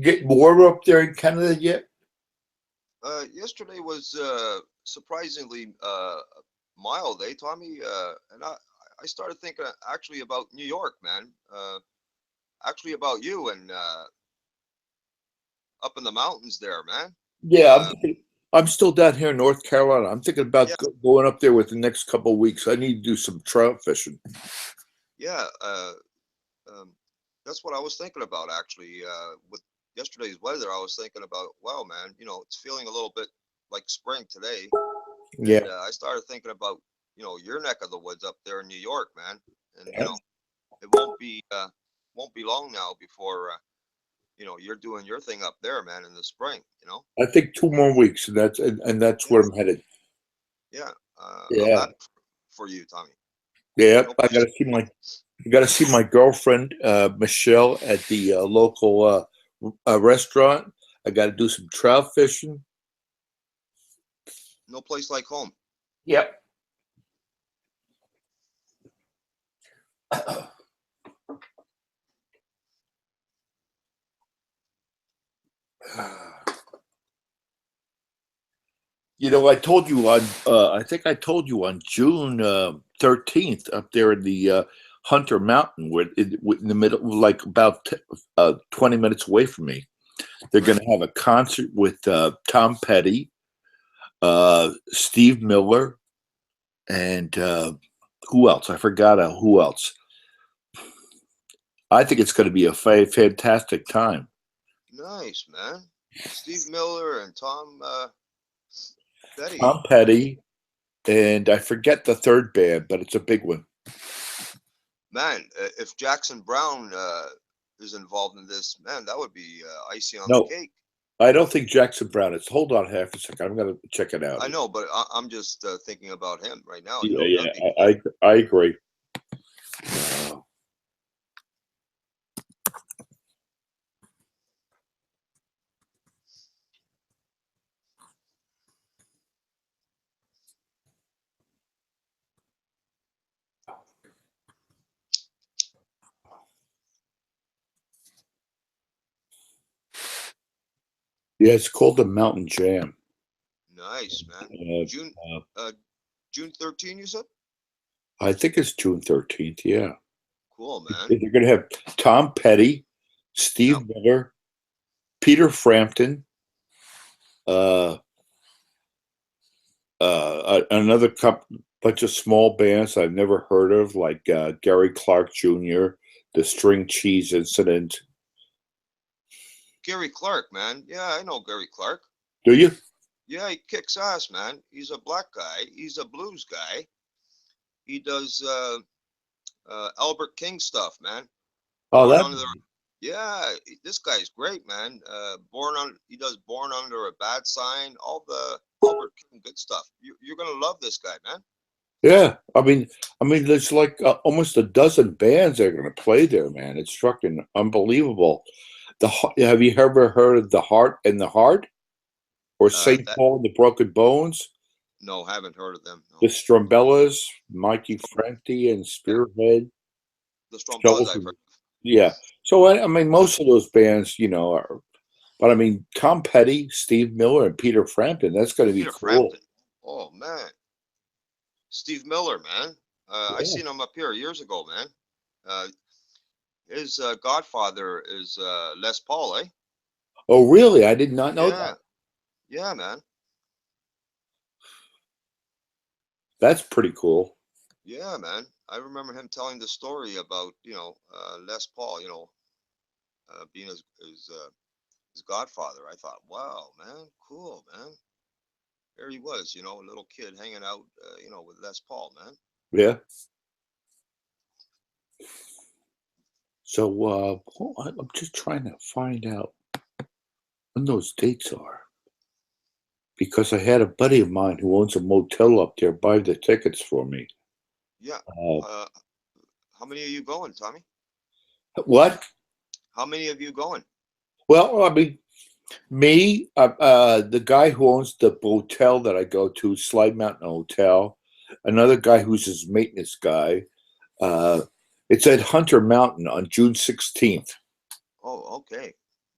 Get warmer up there in Canada yet? Yesterday was surprisingly mild, eh, Tommy? And I started thinking actually about New York, man. Actually about you and up in the mountains there, man. Yeah, I'm still down here in North Carolina. I'm thinking about going up there with the next couple of weeks. I need to do some trout fishing. Yeah, that's what I was thinking about actually. With yesterday's weather, I was thinking about, wow, man, it's feeling a little bit like spring today. Yeah. And I started thinking about, your neck of the woods up there in New York, man. And it won't be long now before you're doing your thing up there, man, in the spring. I think 2 more weeks, and that's where I'm headed. Yeah. Yeah. I'm happy for you, Tommy. Yeah, I gotta see my girlfriend Michelle at the local restaurant. I got to do some trout fishing. No place like home. Yep. I told you on. I think I told you on June 13th up there in the Hunter Mountain, where in the middle, like about 20 minutes away from me. They're going to have a concert with Tom Petty, Steve Miller, and who else? I forgot who else. I think it's going to be a fantastic time. Nice, man. Steve Miller and Tom Petty. Tom Petty, and I forget the third band, but it's a big one. Man, if Jackson Browne is involved in this, man, that would be icing on the cake. I don't think Jackson Browne is. Hold on half a second. I'm going to check it out. I know, but I'm just thinking about him right now. Yeah, I agree. Yeah, it's called the Mountain Jam. Nice, man. June 13th, you said? I think it's June 13th, yeah. Cool, man. They're going to have Tom Petty, Steve Miller, Peter Frampton, another bunch of small bands I've never heard of, like Gary Clark Jr., the String Cheese Incident. Gary Clark, man. Yeah, I know Gary Clark. Do you? Yeah, he kicks ass, man. He's a black guy. He's a blues guy. He does Albert King stuff, man. Yeah, this guy's great, man. He does Born Under a Bad Sign, all the Albert King good stuff. You're gonna love this guy, man. Yeah, I mean, there's like almost a dozen bands that are going to play there, man. It's fucking unbelievable. Have you ever heard of The Heart and the Heart, or St. Paul and the Broken Bones? No, haven't heard of them. No. The Strumbellas, Mikey Franti, and Spearhead. The Strumbellas, I've heard. Yeah. So I mean, most of those bands, are. But I mean, Tom Petty, Steve Miller, and Peter Frampton. That's going to be cool. Frampton. Oh man, Steve Miller, man. I seen him up here years ago, man. His godfather is Les Paul, eh? Oh, really? I did not know that. Yeah, man. That's pretty cool. Yeah, man. I remember him telling the story about Les Paul, being his godfather. I thought, wow, man, cool, man. There he was, a little kid hanging out, with Les Paul, man. Yeah. So I'm just trying to find out when those dates are. Because I had a buddy of mine who owns a motel up there buy the tickets for me. Yeah. Uh, How many are you going, Tommy? what? How many of you going? Well, I mean, me, the guy who owns the hotel that I go to, Slide Mountain Hotel, another guy who's his maintenance guy. It's at Hunter Mountain on June 16th. Oh, okay.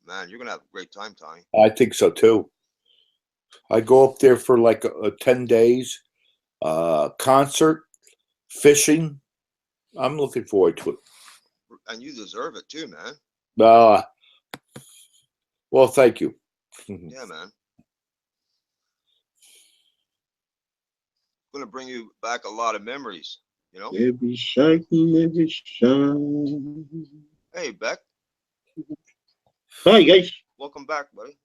Man, you're gonna have a great time, Tommy. I think so too. I go up there for like 10 days, concert, fishing. I'm looking forward to it. And you deserve it too, man. Well, thank you. Yeah, man. Gonna bring you back a lot of memories, Every sight and every sound. Hey, Beck, Hi, guys. welcome back, buddy.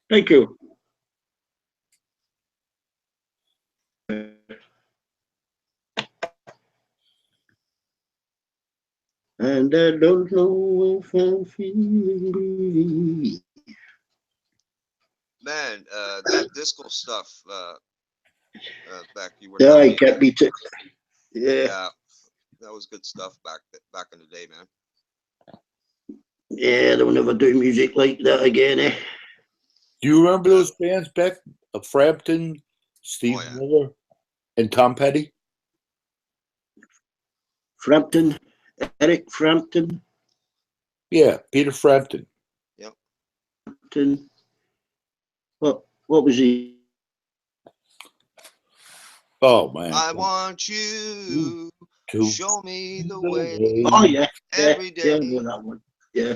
Thank you. And I don't know if I'm feeling. Man, that disco stuff, Beck, you were Yeah, telling I me can't about. beat it. Yeah, Yeah, that was good stuff back in the day, man. yeah, they'll never do music like that again, eh? Do you remember those bands, Beck? Frampton, Steve Oh yeah. Miller, and Tom Petty? Frampton, Eric Frampton. Yeah, Peter Frampton. Yep. What was he? Oh man, I want you to to show me the the way way. Oh yeah, every yeah, I day. know that one. Yeah.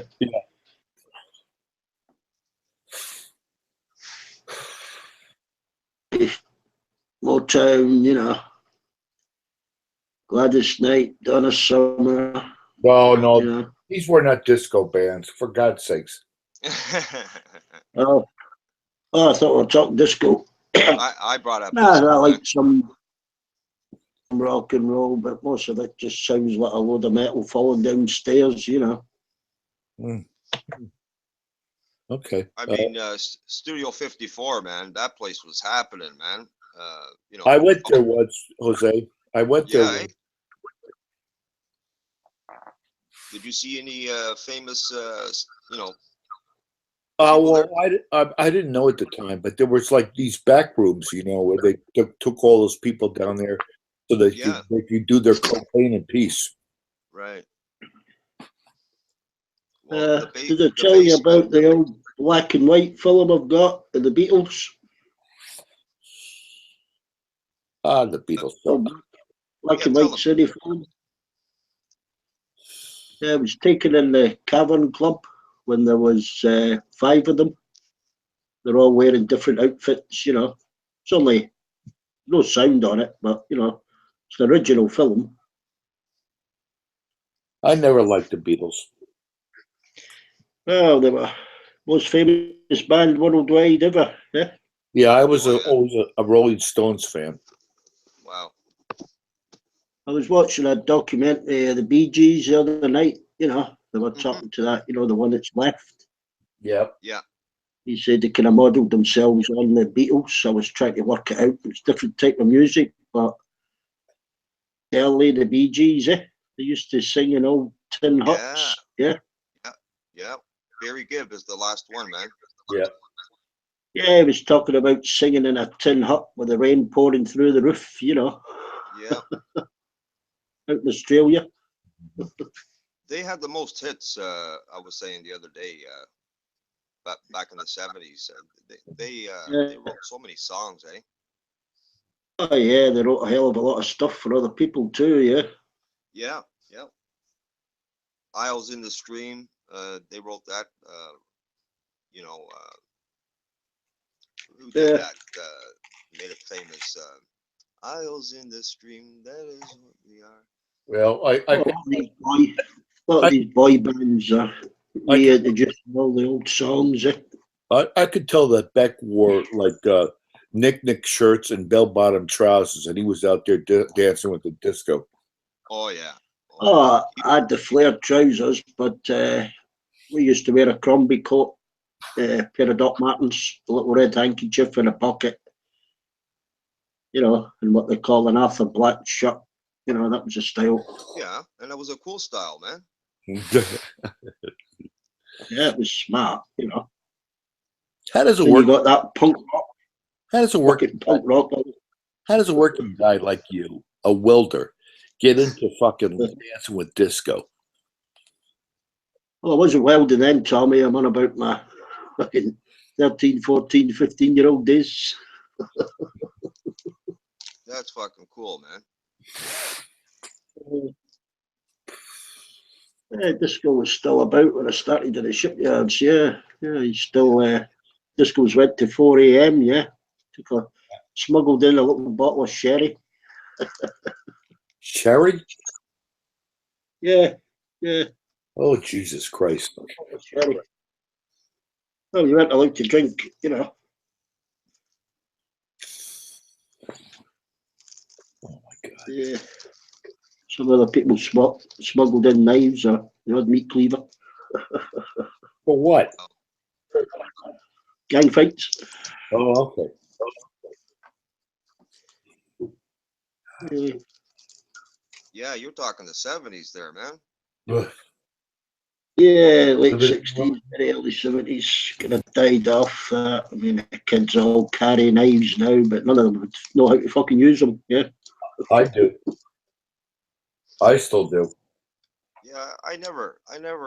Motown, Gladys Knight, Donna Summer, No, Yeah. no, these were not disco bands, for God's sakes. Oh, I thought we were talking disco. I brought up Nah, disco, I man. like some rock and roll, but most of it just sounds like a load of metal falling downstairs. Mm. Okay. I mean, Studio 54, man, that place was happening, man. I went there once, Jose. I went there Yeah. once. Did you see any famous, people Well, I didn't know at the time, but there was like these back rooms, where they took all those people down there so that Yeah. they could do their cocaine in peace. Right. Well, Did I tell you about the old black and white film I've got of the Beatles? The Beatles. Oh, black Yeah, and tell white them. city film. Yeah, it was taken in the Cavern Club when there was 5 of them. They're all wearing different outfits. It's only no sound on it, but it's an original film. I never liked the Beatles. Well, they were most famous band worldwide ever. Yeah. Yeah, I was Oh, yeah. always a Rolling Stones fan. Wow. I was watching a documentary of the Bee Gees the other night. They were talking to that. The one that's left. Yep. Yeah. He said they kind of modelled themselves on the Beatles. I was trying to work it out. It's different type of music, but early the Bee Gees, They used to sing in old tin huts. Yeah. Yeah. Barry Gibb is the last one, man. Yeah. Yeah, he was talking about singing in a tin hut with the rain pouring through the roof, Yeah. out in Australia. They had the most hits, I was saying the other day, back in the 70s. They wrote so many songs, eh? Oh, yeah, they wrote a hell of a lot of stuff for other people too, yeah. Yeah. Isles in the Stream, they wrote that. Who did that? Made it famous. Isles in the stream, that is what we are. Well, A lot of these boy bands are reintroducing all the old songs. I could tell that Beck wore like Nick shirts and bell bottom trousers, and he was out there dancing with the disco. Oh yeah. Oh, I had the flared trousers, but we used to wear a Crombie coat, pair of Doc Martens, a little red handkerchief in a pocket, and what they call an Arthur Black shirt. That was a style. Yeah, and that was a cool style, man. Yeah, it was smart. How does it Then work? you got that punk rock, How does a working punk rock. How does a working guy like you, a welder, get into fucking dancing with disco? Well, I wasn't welding then, Tommy. I'm on about my fucking 13, 14, 15-year-old days. That's fucking cool, man. Disco was still about when I started in the shipyards. Yeah, he's still. Discos went to 4 a.m. Yeah, smuggled in a little bottle of sherry. Sherry? Yeah. Oh, Jesus Christ. Sherry. Well, you weren't allowed to drink, Oh my God. Yeah. Some other people smuggled in knives or meat cleaver. For what? Gang fights. Oh, okay. Yeah, you're talking the 70s there, man. Yeah, late 60s, very early 70s, kind of died off. I mean, the kids all carry knives now, but none of them would know how to fucking use them. Yeah. I do. I still do. Yeah, I never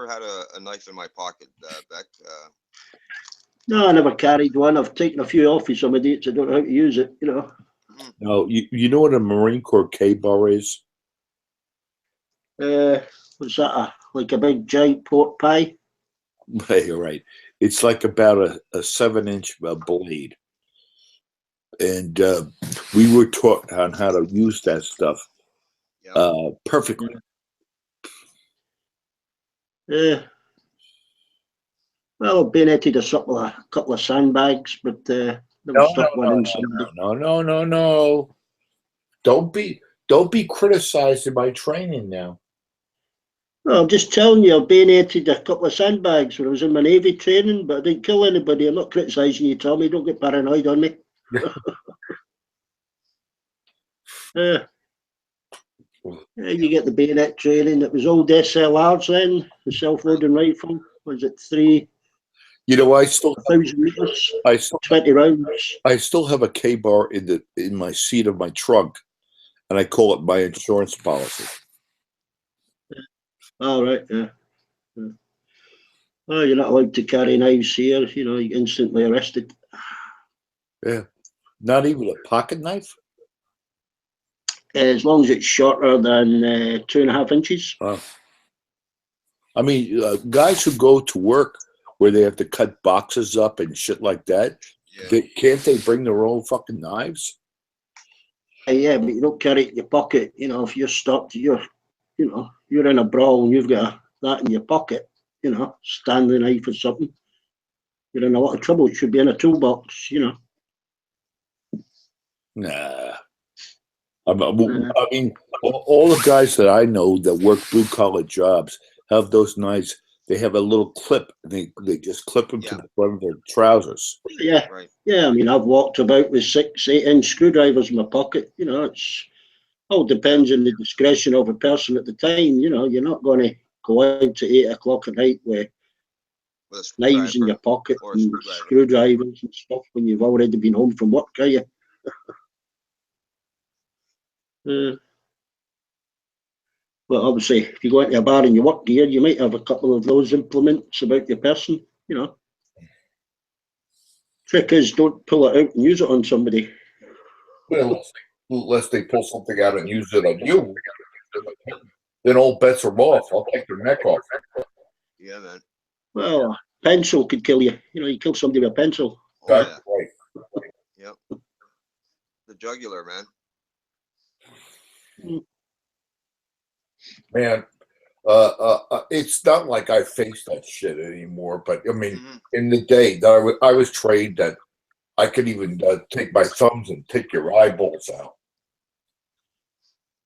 had a knife in my pocket, Beck. No, I never carried one. I've taken a few off of some idiots that don't know how to use it. No, you know what a Marine Corps K-bar is? What's that? Like a big giant pork pie? You're right. It's like about a 7-inch blade. And we were taught on how to use that stuff perfectly. Yeah. Well, I've bayoneted a couple of sandbags, but never stuck one in somebody. No. Don't be criticizing my training now. No, I'm just telling you, I've bayoneted a couple of sandbags when I was in my Navy training, but I didn't kill anybody. I'm not criticising you, Tommy. Don't get paranoid on me. You get the bayonet training. It was old SLRs then, the self-loading rifle. Was it 3,000 meters? 20 rounds. I still have a K-bar in my seat of my trunk, and I call it my insurance policy. All right, yeah. Oh, you're not allowed to carry knives here. You're instantly arrested. Yeah. Not even a pocket knife? As long as it's shorter than 2.5 inches. I mean, guys who go to work where they have to cut boxes up and shit like that, can't they bring their own fucking knives? Yeah, but you don't carry it in your pocket. If you're stopped, you're in a brawl and you've got that in your pocket, Stanley knife or something. You're in a lot of trouble. It should be in a toolbox, Nah. I mean, all the guys that I know that work blue collar jobs have those knives. They have a little clip. And they just clip them to the front of their trousers. Yeah, right. Yeah. I mean, I've walked about with 6, 8-inch screwdrivers in my pocket. It's all depends on the discretion of a person at the time. You're not going to go out at 8 o'clock at night with knives in your pocket and screwdrivers and stuff when you've already been home from work, are you? But obviously, if you go into a bar and you work gear, you might have a couple of those implements about your person, Trick is, don't pull it out and use it on somebody. Well, unless they pull something out and use it on you, then all bets are off. I'll take their neck off. Yeah, man. Well, a pencil could kill you. You kill somebody with a pencil. That's right. Yep. The jugular, man. Man, it's not like I face that shit anymore. But I mean, in the day that I was trained that I could even take my thumbs and take your eyeballs out.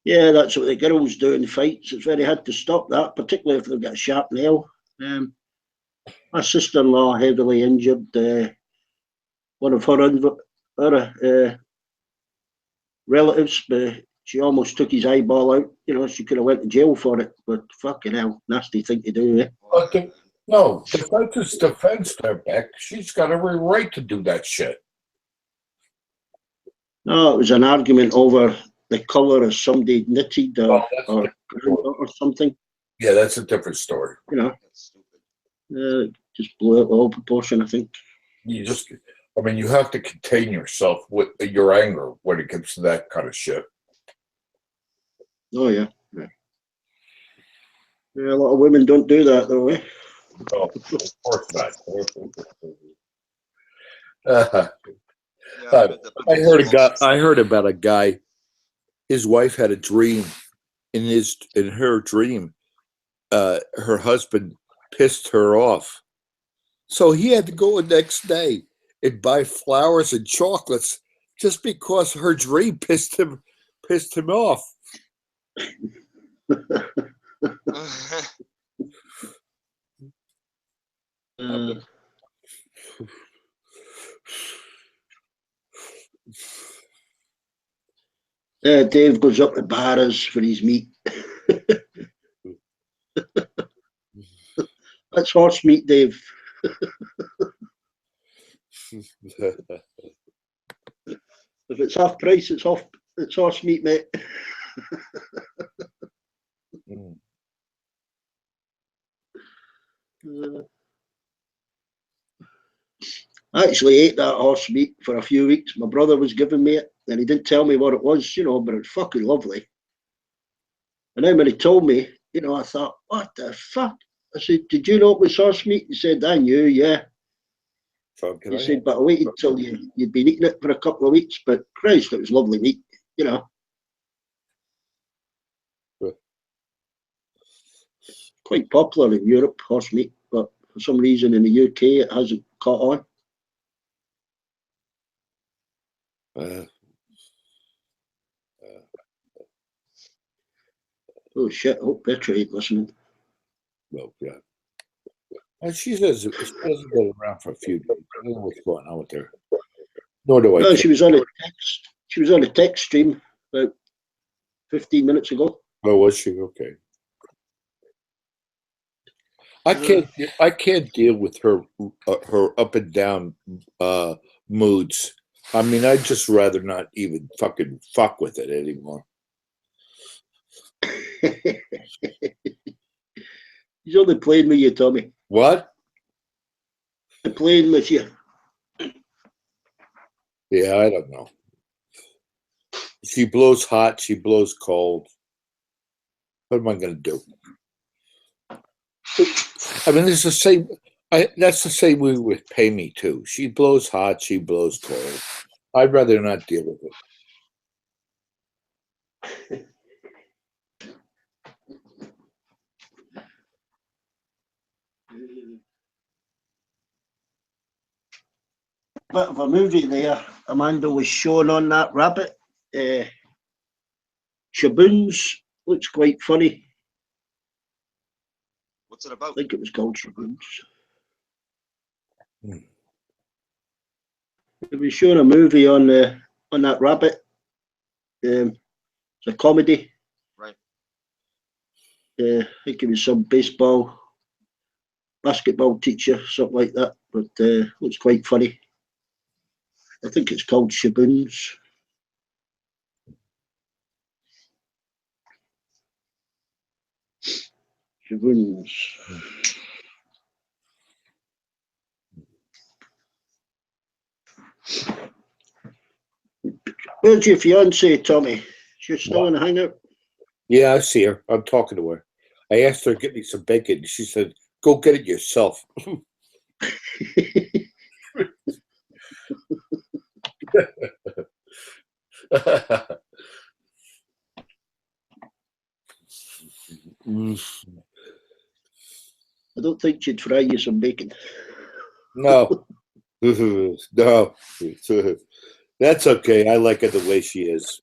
Yeah, that's what the girls do in fights. It's very hard to stop that, particularly if they've got a sharp nail. My sister-in-law heavily injured one of her relatives. She almost took his eyeball out. You know, she could have went to jail for it. But fucking hell, nasty thing to do. Eh? But no, defense is defense there, Beck. She's got every right to do that shit. No, it was an argument over the colour of somebody knitted or something. Yeah, that's a different story. You know, just blew out all proportion, I think. I mean, you have to contain yourself with your anger when it comes to that kind of shit. Oh, yeah. Yeah, a lot of women don't do that, though, eh? Oh, of course not. I heard about a guy. His wife had a dream. In her dream, her husband pissed her off, so he had to go the next day and buy flowers and chocolates just because her dream pissed him off. Dave goes up to Barras for his meat. That's horse meat, Dave. If it's half price, it's horse meat, mate. I actually ate that horse meat for a few weeks. My brother was giving me it, and he didn't tell me what it was, you know, but it's fucking lovely. And then when he told me, you know, I thought, what the fuck? I said, did you know it was horse meat? He said, I knew, yeah. He said, but I waited till you'd been eating it for a couple of weeks, but Christ, it was lovely meat, you know. Quite popular in Europe, horse meat, but for some reason in the UK it hasn't caught on. Oh shit, I hope Petra ain't listening. Well, yeah. And she hasn't been around for a few days. I don't know what's going on with her. Nor do I. No, she was on a text stream about 15 minutes ago. Oh, was she? Okay. I can't deal with her up and down moods. I mean, I'd just rather not even fucking fuck with it anymore. He's only playing with you, Tommy. What? I'm playing with you. Yeah, I don't know. She blows hot, she blows cold. What am I going to do? I mean, it's the same. That's the same way with Pay Me too. She blows hot, she blows cold. I'd rather not deal with it. Bit of a movie there. Amanda was shown on that rabbit. Shaboons looks quite funny. What's it about? I think it was called Shaboons. They were showing a movie on that rabbit. It's a comedy. Right. I think it was some basketball teacher, something like that. But looks quite funny. I think it's called Shaboons. Shaboons. Where's your fiance, Tommy? She's still in the hangout? Yeah, I see her. I'm talking to her. I asked her to get me some bacon. She said, go get it yourself. think she'd fry you some bacon. No. No. That's okay. I like her the way she is.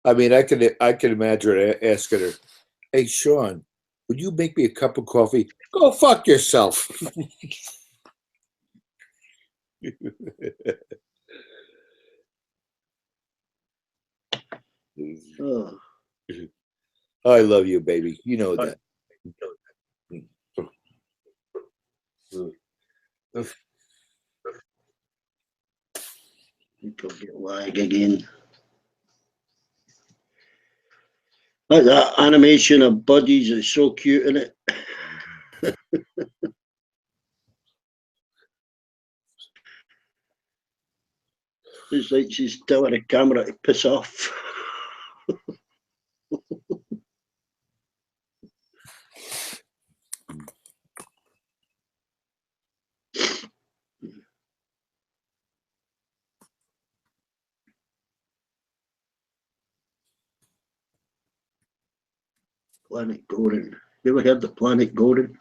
I mean, I can imagine asking her, "Hey, Sean, would you make me a cup of coffee?" Go fuck yourself. Oh, I love you, baby. You know that. you could get lag again. Like that animation of buddies is so cute, isn't it? It's like she's telling the camera to piss off. Planet Goring. You ever heard the Planet Goring?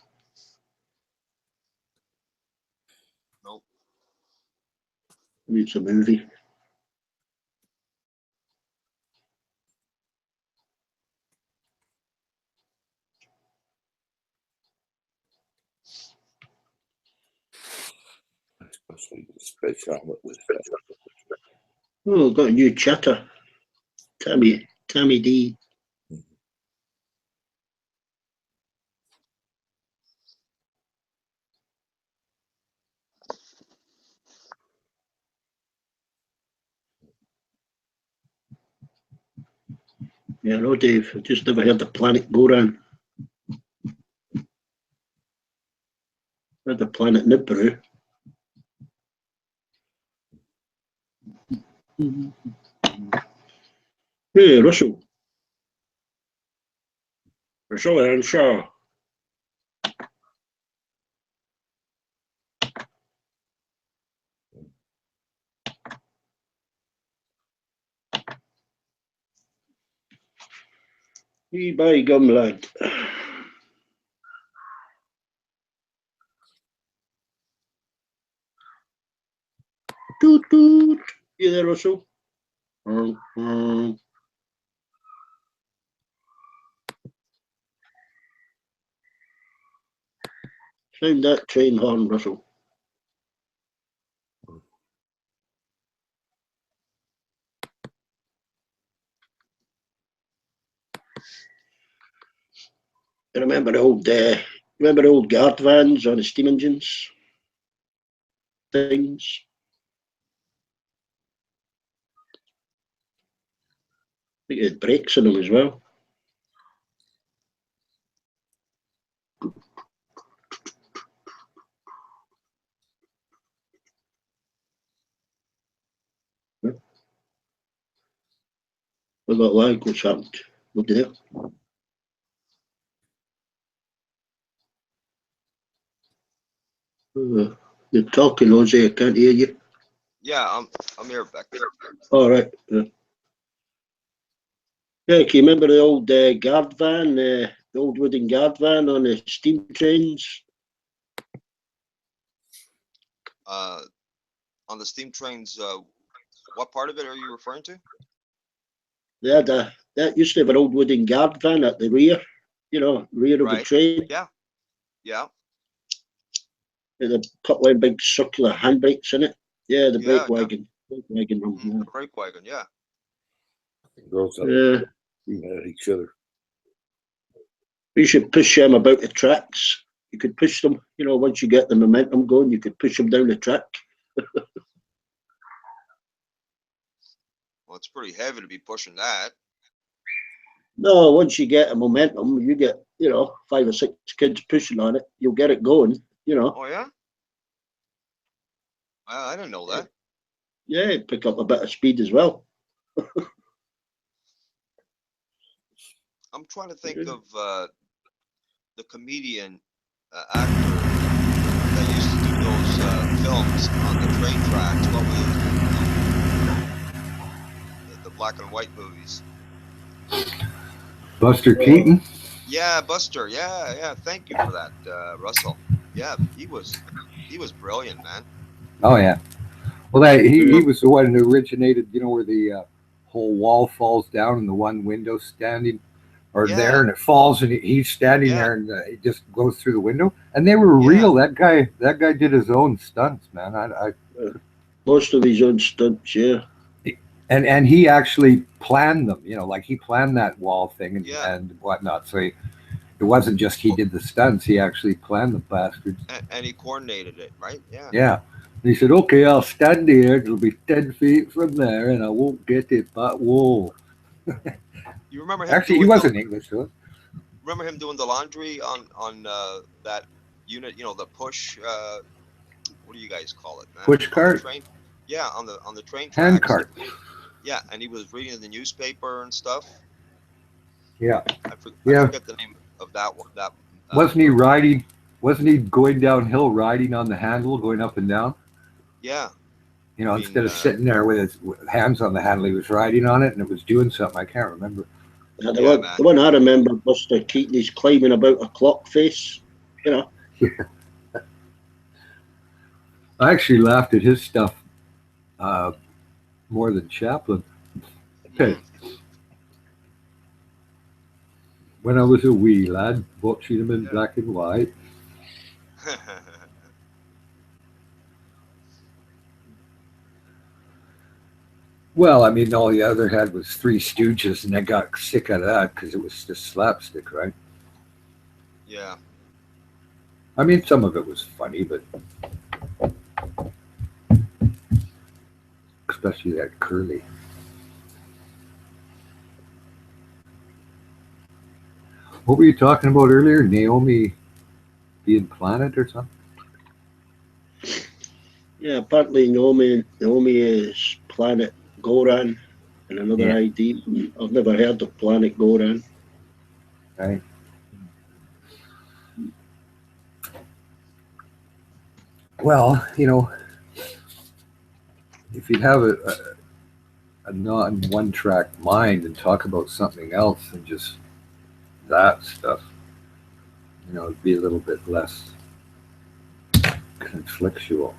Nope. It's a movie. Oh, got a new chatter. Tammy D. Yeah, no, Dave. I just never heard the Planet Goran. Heard the Planet Nibiru. Hey, Russell. Russell Earnshaw. Hey, by gum, lad. Toot, toot. You there, Russell? Sound that train horn, Russell. I remember the old guard vans on the steam engines things. I think it had brakes in them as well. I got lag. What's happened? What did it? You're talking, Jose. I can't hear you. Yeah, I'm here back there. All right. Yeah, can you remember the old guard van, the old wooden guard van on the steam trains? On the steam trains, what part of it are you referring to? That used to have an old wooden guard van at the rear, rear of the Right. train. Yeah. Yeah. With a couple of big circular handbrakes in it. Yeah, the brake Yeah, yeah. wagon. Brake wagon room, yeah. Brake wagon, yeah. Girls up Yeah. at each other. You should push them about the tracks. You could push them, once you get the momentum going, you could push them down the track. Well, it's pretty heavy to be pushing that. No, once you get a momentum, you get, 5 or 6 kids pushing on it, you'll get it going, Oh, yeah? I didn't know that. Yeah, pick up a bit of speed as well. I'm trying to think of the comedian actor that used to do those films on the train tracks. What was the black and white movies? Buster Keaton. Yeah, Buster. Yeah. Thank you for that, Russell. Yeah, he was brilliant, man. Oh yeah. Well, he was the one who originated. You know where the whole wall falls down and the one window standing or Yeah. there, and it falls, and he's standing Yeah. there, and it just goes through the window. And they were Yeah. real. That guy did his own stunts, man. Most of his own stunts, yeah. And he actually planned them. You know, like he planned that wall thing Yeah. and whatnot. So it wasn't just he did the stunts. He actually planned the bastards. And he coordinated it, right? Yeah. Yeah. And he said, "Okay, I'll stand here. It'll be 10 feet from there, and I won't get it. But whoa." You remember him? Actually, he wasn't English, though. Remember him doing the laundry on that unit? You know, the push. What do you guys call it, man? Push On the cart? train. Yeah, on the train Hand tracks. cart. Yeah, and he was reading the newspaper and stuff. Yeah. I forget the name of that one. That wasn't he riding? Wasn't he going downhill, riding on the handle, going up and down? Yeah. You know, instead of sitting there with his hands on the handle, he was riding on it, and it was doing something. I can't remember. Yeah, the one I remember, Buster Keaton, he's climbing about a clock face. You know. Yeah. I actually laughed at his stuff more than Chaplin. Okay. When I was a wee lad, watching him in black and white. Well, I mean, all the other had was Three Stooges, and I got sick of that because it was just slapstick, right? Yeah. I mean, some of it was funny, but especially that Curly. What were you talking about earlier? Naomi being planet or something? Yeah, apparently Naomi is planet Goran and another ID. I've never heard of planet Goran. Right. Well, you know, if you have a non-one-track mind and talk about something else and just that stuff, you know, it'd be a little bit less conflictual.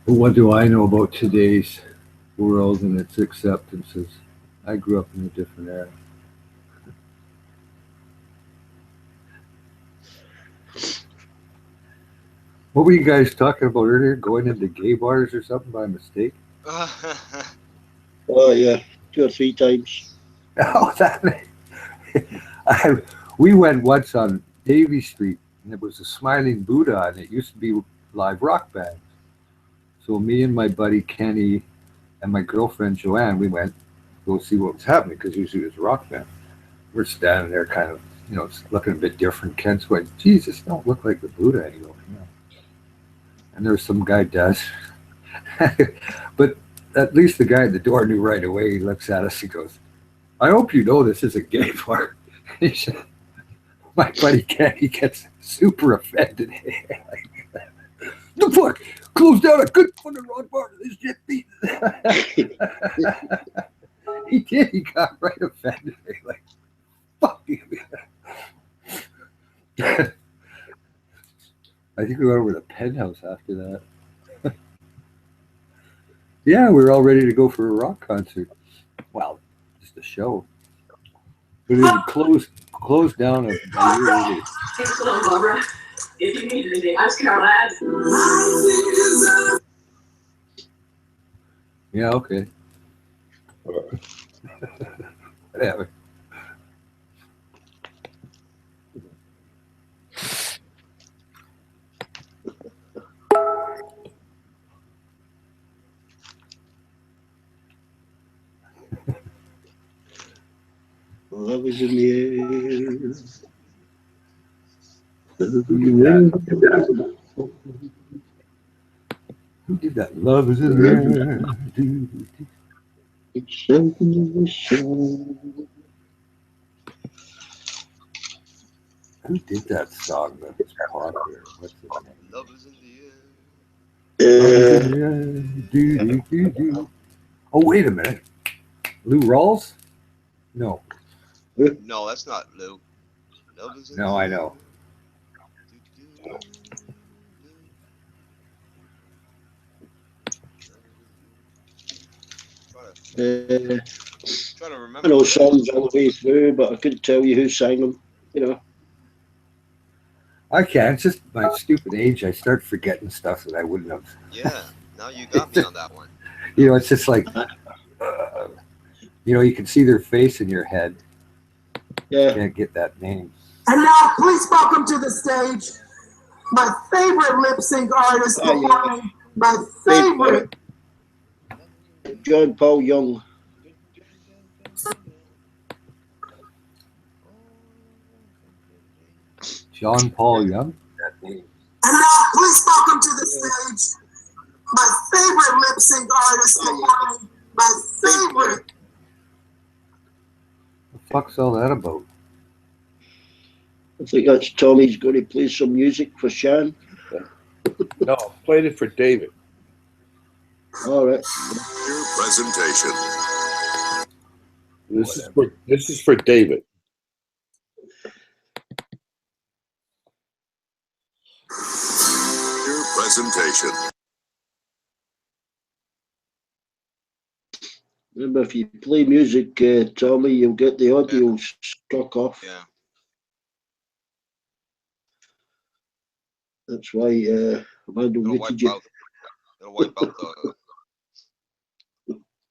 But what do I know about today's world and its acceptances? I grew up in a different era. What were you guys talking about earlier? Going into gay bars or something by mistake? Oh yeah, 2 or 3 times. Oh, we went once on Davie Street, and there was a Smiling Buddha, and it used to be live rock bands. So me and my buddy Kenny and my girlfriend Joanne, we went to go see what was happening because usually it was a rock band. We're standing there, kind of, you know, looking a bit different. Ken's going, "Jesus, don't look like the Buddha anymore." You know? And there was some guy does, but at least the guy at the door knew right away. He looks at us, he goes, "I hope you know this is a gay bar." He said, my buddy Ken, he gets super offended. The fuck? Close down a good fucking rock bar. This shit beat. He did. He got right offended. Like, fuck you. I think we went over to the Penthouse after that. Yeah, we were all ready to go for a rock concert. Well, just a show. But it had closed down a year earlier. Hello, Barbara. If you need anything, ask Caroline. Yeah, okay. Whatever. Love is in the air. Who did that? Love is in the air. It's something in the soul. Who did that song that was popular? What's his name? Love is in the air. Oh, wait a minute. Lou Rawls? No. No, that's not Lou. Love is in No, the I air. know. Trying to I remember know what it is. songs all the way through, but I couldn't tell you who sang them. You know. I can't. It's just my stupid age. I start forgetting stuff that I wouldn't have. Yeah, now you got me on that one. You know, it's just like, you can see their face in your head. Yeah. Can't get that name. And now, please welcome to the stage my favorite lip sync artist performing my favorite. John Paul Young. John Paul Young? And now, please welcome to the stage my favorite lip sync artist performing my favorite. What the fuck's all that about? I think that's Tommy's going to play some music for Shan. No, I played it for David. All right. Your presentation. This is for David. Your presentation. Remember, if you play music, Tommy, you'll get the audio struck off. Yeah. That's why Amanda muted you. It'll wipe out the.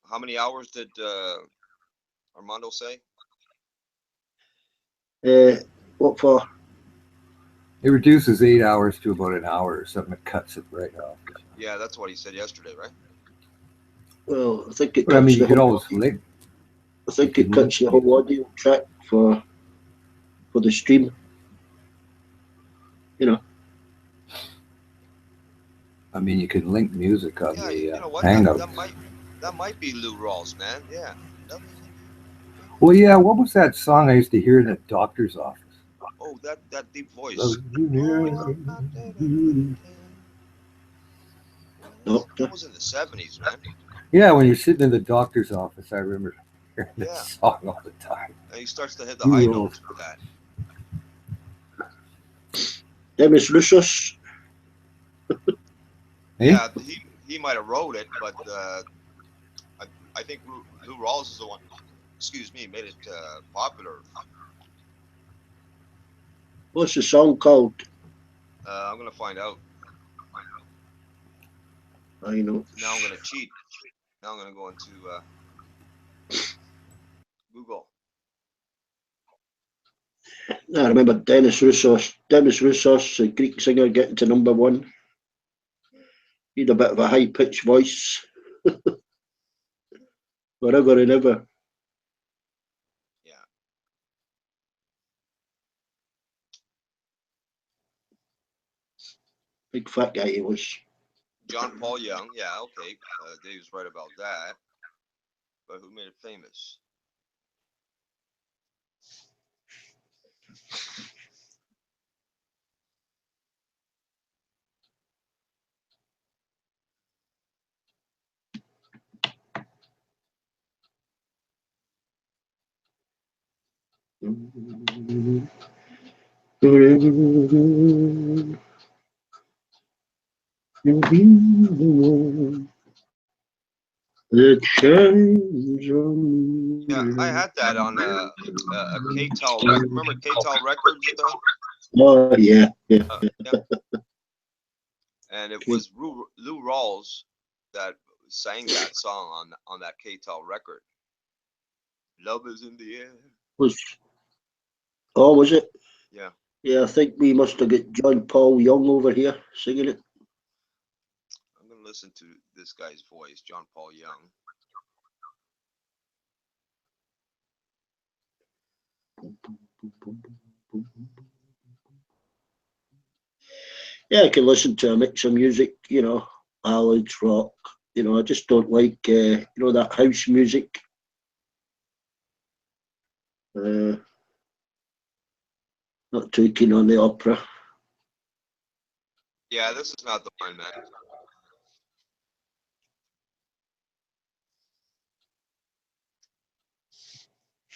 How many hours did Armando say? What for? It reduces 8 hours to about an hour or something. It cuts it right off. Yeah, that's what he said yesterday, right? Well, I think it But I cuts mean, you the could whole. always link. I think it cuts the whole audio track for the stream. You know. I mean, you can link music on the you know what? Hangout. That might be Lou Rawls, man. Yeah. Well, yeah. What was that song I used to hear in the doctor's office? Oh, that deep voice. That was in the 70s, man. Yeah, when you're sitting in the doctor's office, I remember hearing this song all the time. And he starts to hit the high notes with that. Demis Roussos. Yeah, he might have wrote it, but I think Lou Rawls is the one. Excuse me, made it popular. What's the song called? I'm gonna find out. I know. Now I'm gonna cheat. Now I'm gonna go into Google. I remember Demis Roussos. Demis Roussos, a Greek singer, getting to #1. He had a bit of a high-pitched voice. Forever and ever. Yeah. Big fat guy he was. John Paul Young. Yeah, okay. Dave's right about that. But who made it famous? The change on. Yeah, I had that on a K-Tel record. Remember K-Tel Records, though? Oh yeah. Yeah. And it was Lou Rawls that sang that song on that K-Tel record. Love is in the air. Was it? Yeah. Yeah, I think we must have got John Paul Young over here singing it. I'm gonna listen to this guy's voice, John Paul Young. Yeah, I can listen to a mix of music, ballads, rock. I just don't like, that house music. Not too keen on the opera. Yeah, this is not the one, man.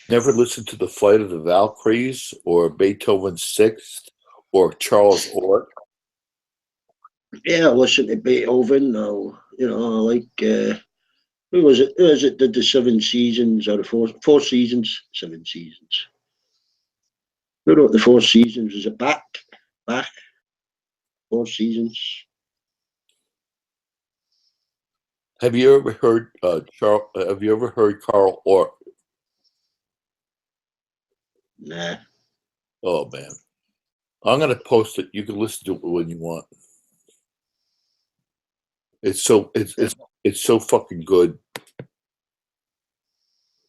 Never listened to the Flight of the Valkyries or Beethoven's Sixth or Charles Orff? Yeah, I listen to Beethoven. I like who was it? Who is it? Did the seven seasons or the four seasons? 7 seasons. Who wrote the 4 seasons? Was it Bach? Bach. 4 seasons. Have you ever heard Have you ever heard Carl Orff? Nah. Oh man, I'm gonna post it. You can listen to it when you want. It's so fucking good.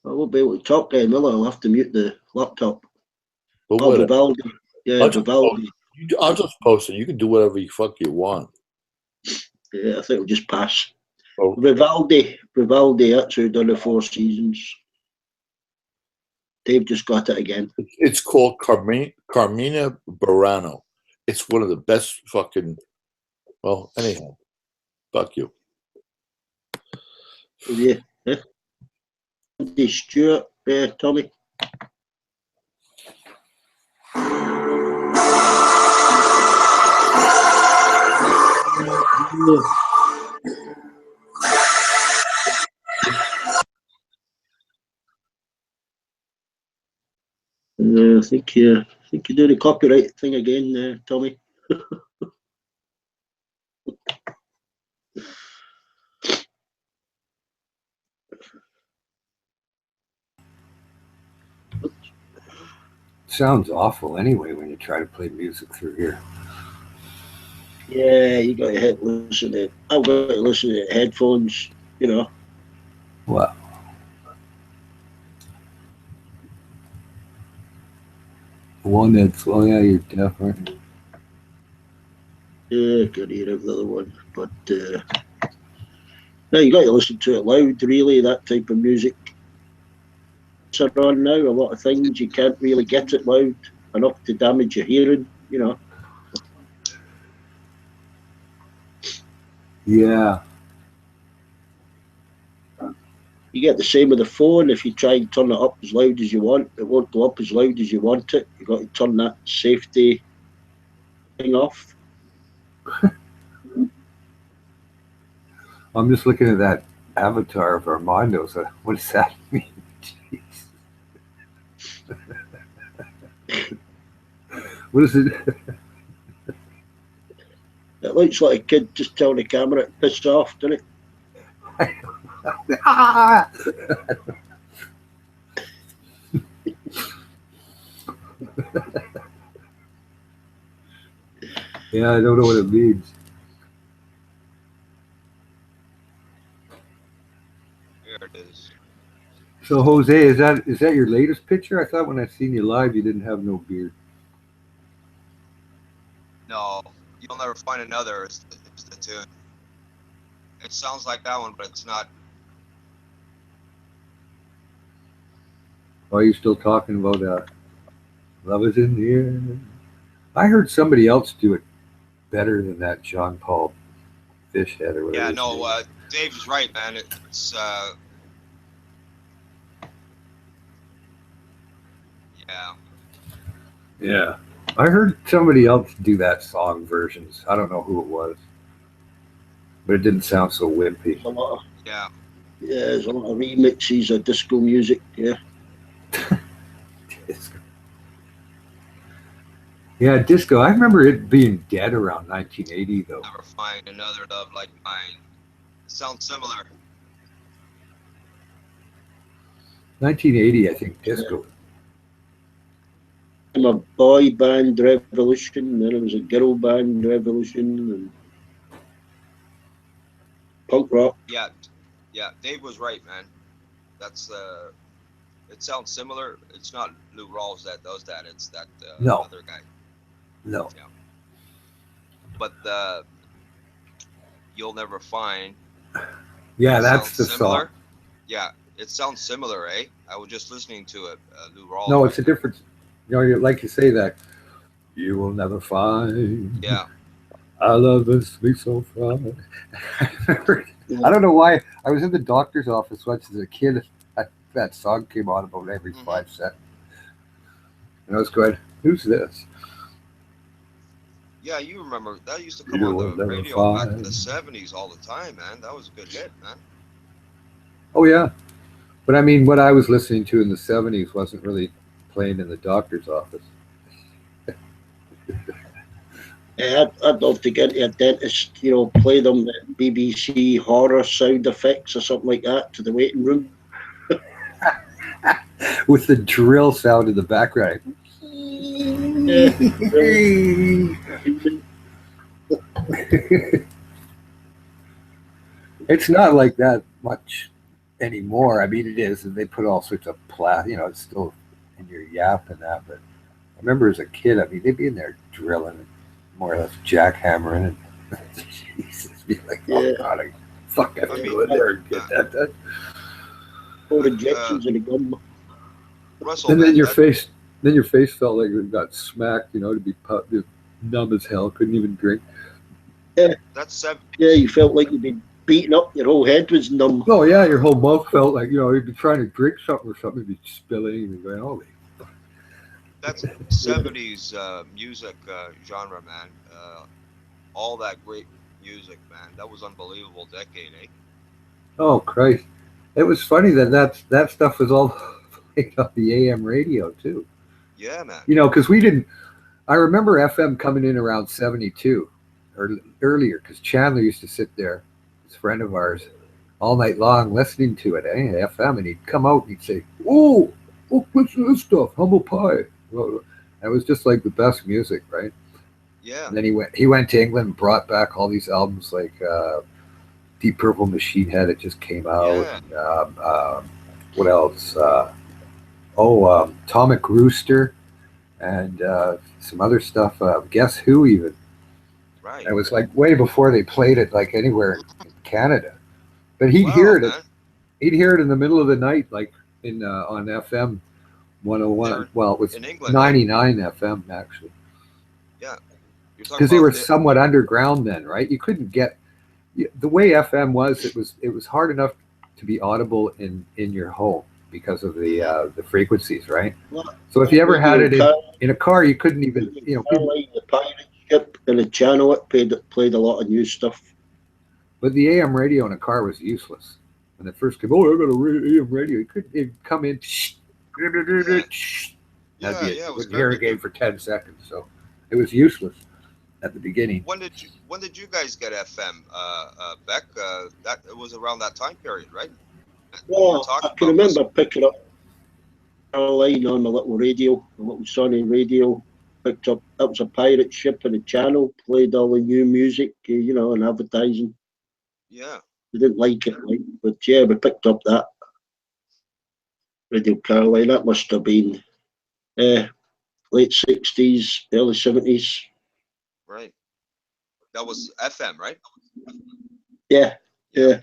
I won't be able to talk then, will I? I'll have to mute the laptop. But Oh, whatever. Vivaldi. Yeah, Vivaldi. I'll just post it. You can do whatever you fuck you want. Yeah, I think we'll just pass. Oh. Vivaldi, that's who done the 4 seasons. They've just got it again. It's called Carmina Burana. It's one of the best fucking. Well, anyhow, fuck you. Yeah. Andy Stewart, Tommy. I think you do the copyright thing again, Tommy. Sounds awful anyway when you try to play music through here. Yeah, you got to listen to. I've got to listen to headphones. Wow. One that's yeah, you're different. Yeah, could hear the other one, but no, you got to listen to it loud. Really, that type of music. It's on now. A lot of things you can't really get it loud enough to damage your hearing. Yeah. You get the same with the phone. If you try and turn it up as loud as you want, it won't go up as loud as you want it. You got to turn that safety thing off. I'm just looking at that avatar of Armando. So what does that mean? Jeez. What is it? It looks like a kid just telling the camera it pissed off, doesn't it? Yeah, I don't know what it means. There it is. So Jose, is that your latest picture? I thought when I seen you live, you didn't have no beard. No, you'll never find another. It's the tune. It sounds like that one, but it's not. Are you still talking about Love Is in the Air? I heard somebody else do it better than that John Paul Fishhead or whatever. Yeah, his no, name is. Dave's right, man. It's yeah. Yeah. I heard somebody else do that song versions. I don't know who it was. But it didn't sound so wimpy. There's a lot of, Yeah. there's a lot of remixes of disco music, yeah. Disco. Yeah, disco. I remember it being dead around 1980, though. Never find another love like mine. It sounds similar. 1980, I think, disco. I'm a boy band revolution, then it was a girl band revolution, and punk rock. Yeah, Dave was right, man. That's it sounds similar. It's not Lou Rawls that does that. It's that No. other guy. No. Yeah. But You'll Never Find. Yeah, It that's sounds the similar. song. Yeah, it sounds similar, eh? I was just listening to it, Lou Rawls. No, it's a different. Like you say that. You will never find. Yeah. I love this be so fine. I don't know why. I was in the doctor's office once as a kid. I that song came on about every Mhm. 5 seconds. And I was going, who's this? Yeah, you remember that used to come You on will the never radio back in the find. 70s all the time, man. That was a good hit, man. Oh, yeah. But I mean, what I was listening to in the 70s wasn't really playing in the doctor's office. I'd love to get to a dentist, play them BBC horror sound effects or something like that to the waiting room. With the drill sound in the background. Yeah, It's not like that much anymore. I mean, it is, and they put all sorts of it's still in your yap and that. But I remember as a kid, I mean, they'd be in there drilling, and more or less jackhammering, and Jesus, be like, oh yeah. God, I have I to mean, go in there and get that done. Or uh, injections in the gum. Russell, And then man, your face felt like it got smacked, to be numb as hell, couldn't even drink. Yeah, that's yeah, 70s. you felt like you'd been beaten up. Your whole head was numb. Oh yeah, your whole mouth felt like you'd be trying to drink something or something, you'd be spilling and going, holy. That's 70s music genre, man. All that great music, man. That was unbelievable decade, eh? Oh Christ! It was funny that stuff was all played on the AM radio too. Yeah, man. Because we didn't. I remember FM coming in around '72 or earlier, because Chandler used to sit there, this friend of ours, all night long listening to it, FM, and he'd come out and he'd say, "Oh, what's this stuff? Humble pie." Well, it was just like the best music, right? Yeah, And then he went to England, and brought back all these albums like Deep Purple, Machine Head. It just came out. yeah, And, what else? Atomic Rooster, and some other stuff. Guess Who even. right. It was like way before they played it like anywhere in Canada. But he'd Wow, hear it. man. He'd hear it in the middle of the night, like in on FM 101. There Well, it was in England, right? 99 FM actually, Yeah. You're talking because they about were somewhat underground then, right? You couldn't get the way FM was. It was hard enough to be audible in your home because of the frequencies, right? Well, So if you ever had it Radio in a car, you couldn't even people. Caroline, the pirate ship, and the channel it played a lot of new stuff. But the AM radio in a car was useless when it first came. Oh, I got a AM radio. It'd come in. Yeah, That'd be it. yeah, it You was wouldn't hear it very again for 10 seconds. So it was useless at the beginning. when did you guys get FM, Beck? That it was around that time period, right? That you were Well, I talking can about, Russell. remember picking up Caroline on my little radio, my little Sony radio. Picked up, that was a pirate ship and a channel, played all the new music, and advertising. Yeah, We didn't like it, but yeah, we picked up that Radio Caroline. That must have been late 60s, early 70s. right. That was FM, right? Yeah, Yeah. yeah, I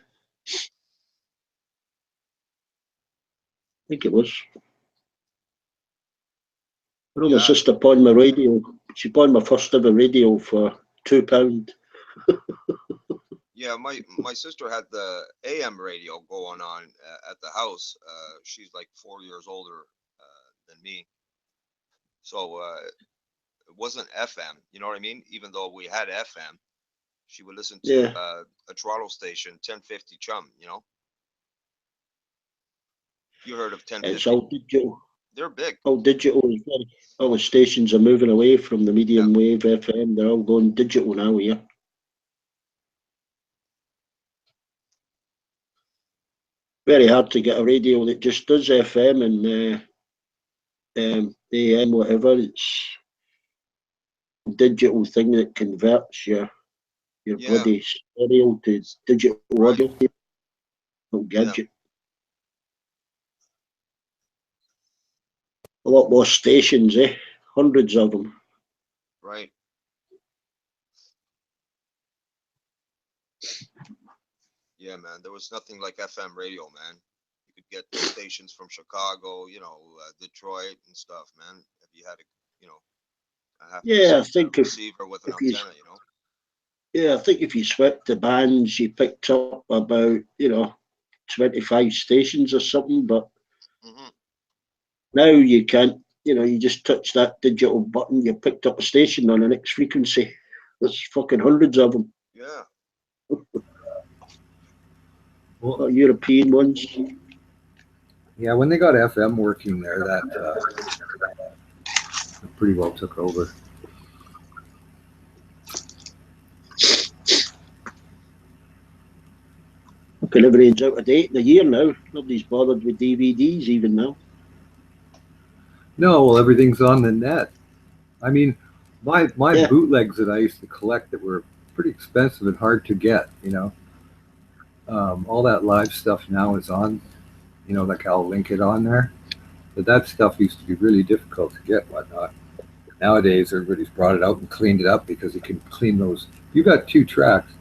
think it was. I know my Yeah, sister pawned my radio. She pawned my first ever radio for £2. yeah. My sister had the AM radio going on at the house. She's like 4 years older than me, so it wasn't FM. You know what I mean? Even though we had FM, she would listen to Yeah, a Toronto station, 1050 Chum. You heard of it's 1050? all digital. They're big. All digital as well. All the stations are moving away from the Yeah, medium wave FM. They're all going digital now. Yeah, very hard to get a radio that just does FM and AM, whatever. It's a digital thing that converts your yeah, bloody stereo to digital right. audio. Little Yeah, gadget. A lot more stations, hundreds of them. right. Yeah, man. There was nothing like FM radio, man. You could get stations from Chicago, Detroit and stuff, man. If you had a half Yeah, I decent think receiver with an if you antenna. yeah, I think if you swept the bands, you picked up about 25 stations or something. But Hmm. Now you can't. You know, you just touch that digital button, you picked up a station on the next frequency. There's fucking hundreds of them. Yeah. Well, European ones. yeah, when they got FM working there, that pretty well took over. Fucking everything's out of date in a year now. Nobody's bothered with DVDs even now. No, well, everything's on the net. I mean, my Yeah. bootlegs that I used to collect that were pretty expensive and hard to get, you know. All that live stuff now is on, you know, like I'll link it on there. But that stuff used to be really difficult to get, whatnot. Nowadays, everybody's brought it out and cleaned it up because you can clean those. You got 2 tracks,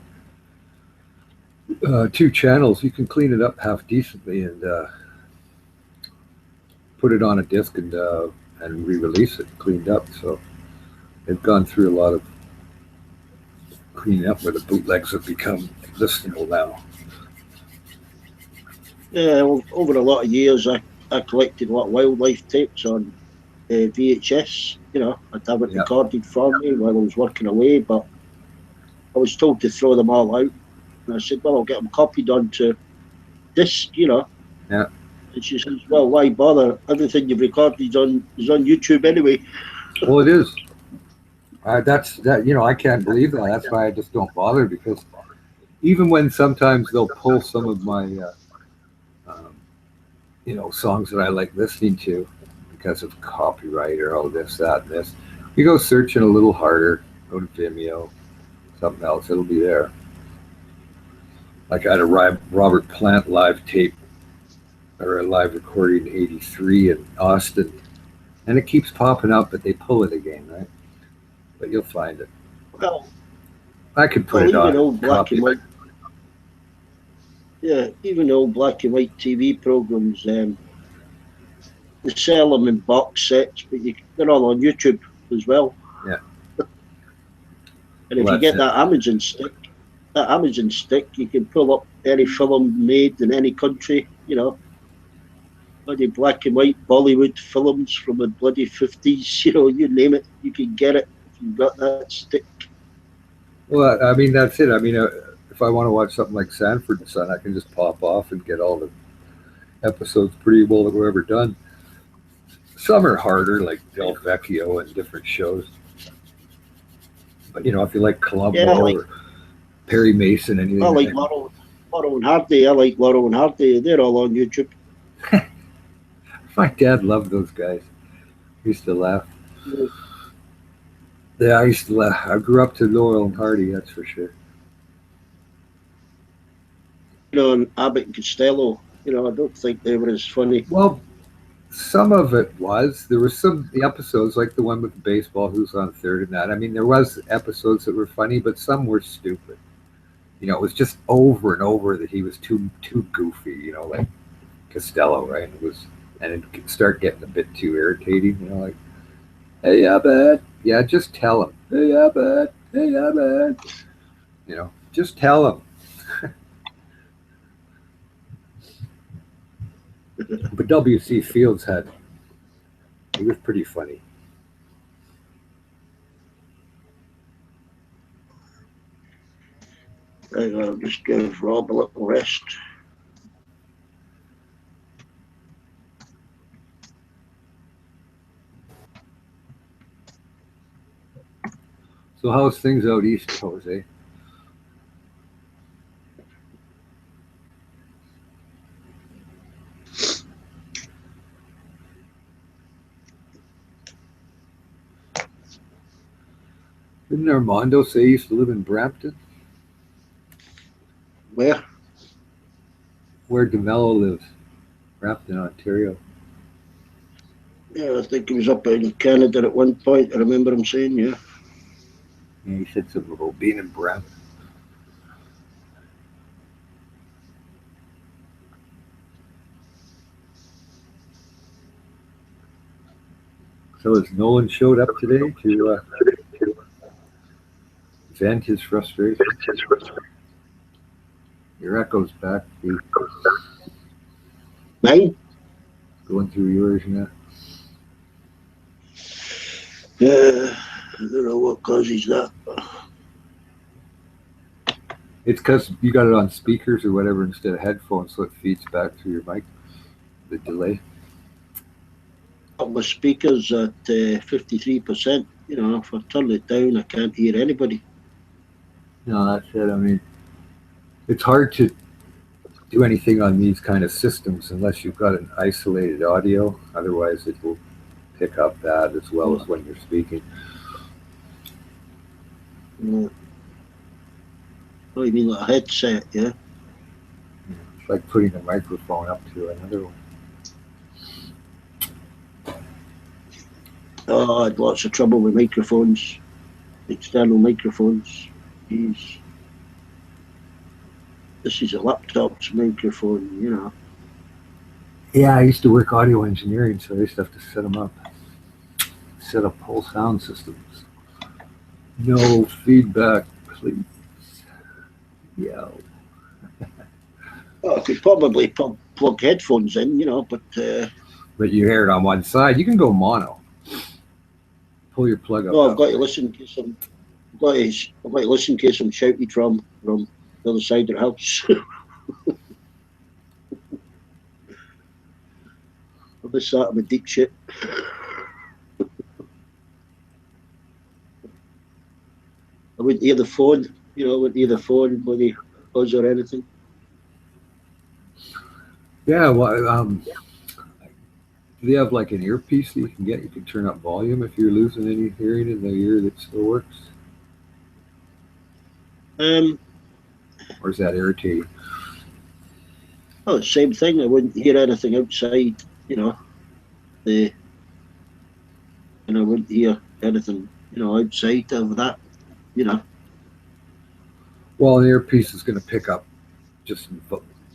2 channels. You can clean it up half decently and put it on a disc and re-release it cleaned up. So they've gone through a lot of cleaning up where the bootlegs have become listenable now. Yeah, over a lot of years, I collected a lot of wildlife tapes on VHS. You know, I'd have it Yeah. recorded for me while I was working away, but I was told to throw them all out. And I said, well, I'll get them copied onto disc, you know. Yeah. And she says, well, why bother? Everything you've recorded is on YouTube anyway. Well, it is. That's that. You know, I can't believe that. That's why I just don't bother, because even when sometimes they'll pull some of my, you know, songs that I like listening to because of copyright or all this, that, and this, you go searching a little harder, go to Vimeo, something else, it'll be there. Like I had a Robert Plant live tape or a live recording in '83 in Austin, and it keeps popping up, but they pull it again, right? But you'll find it. Well, I could put it even on. old black Copy. and white. Yeah, even old black and white TV programs, they sell them in box sets, but they're all on YouTube as well. Yeah. And if Well, you get that's that Amazon stick, you can pull up any film made in any country, you know. Bloody black and white Bollywood films from the bloody 50s, you know, you name it, you can get it if you've got that stick. Well, I mean, that's it. I mean, if I want to watch something like Sanford and Son, I can just pop off and get all the episodes pretty well that were ever done. Some are harder, like Del Vecchio and different shows. But, you know, if you like Columbo or Perry Mason, anything. I like Laurel and Hardy. I like Laurel and Hardy. They're all on YouTube. My dad loved those guys. He used to laugh. Yeah, I used to laugh. I grew up to Laurel and Hardy, that's for sure. You know, and Abbott and Costello, you know, I don't think they were as funny. Well, some of it was. There were some episodes, like the one with the baseball, who's on third and that. I mean, there was episodes that were funny, but some were stupid. You know, it was just over and over that he was too goofy, you know, like Costello, right? And it could start getting a bit too irritating, you know, like, hey, Abbott. Yeah, just tell him. Hey, Abbott. Hey, Abbott. You know, just tell him. But W.C. Fields he was pretty funny. I'll just give Rob a little rest. So how's things out east, Jose? Didn't Armando say he used to live in Brampton? Where? Where DeMello lives. Brampton, Ontario. Yeah, I think he was up in Canada at one point. I remember him saying, yeah. Yeah, he said something about being in Brampton. So has Nolan showed up today to vent his frustration? Your echo's back. Mine? going through yours, yeah. Yeah, I don't know what causes that. It's because you got it on speakers or whatever instead of headphones, so it feeds back through your mic. The delay. My speakers at 53%. You know, if I turn it down, I can't hear anybody. No, that's it. I mean, it's hard to do anything on these kind of systems unless you've got an isolated audio. Otherwise, it will pick up that as well as when you're speaking. Oh, you mean like a headset, yeah? It's like putting a microphone up to another one. Oh, I had lots of trouble with microphones, external microphones. Jeez. This is a laptop's microphone, you know. Yeah, I used to work audio engineering, so I used to have to set them up. Set up whole sound systems. No feedback, please. Yeah. Well, I could probably plug headphones in, you know, but But you hear it on one side. You can go mono. Pull your plug up. no, I've got to listen in case I've got to listen in case I'm shouted from the other side of the house. I'll be sat in my deep shit. I wouldn't hear the phone, you know, I wouldn't hear the phone when he buzz or anything. Yeah, well, do they have like an earpiece that you can get? You can turn up volume if you're losing any hearing in the ear that still works? Or is that irritating? Oh, same thing. I wouldn't hear anything outside, you know. And I wouldn't hear anything, you know, outside of that, you know. Well, an earpiece is going to pick up just,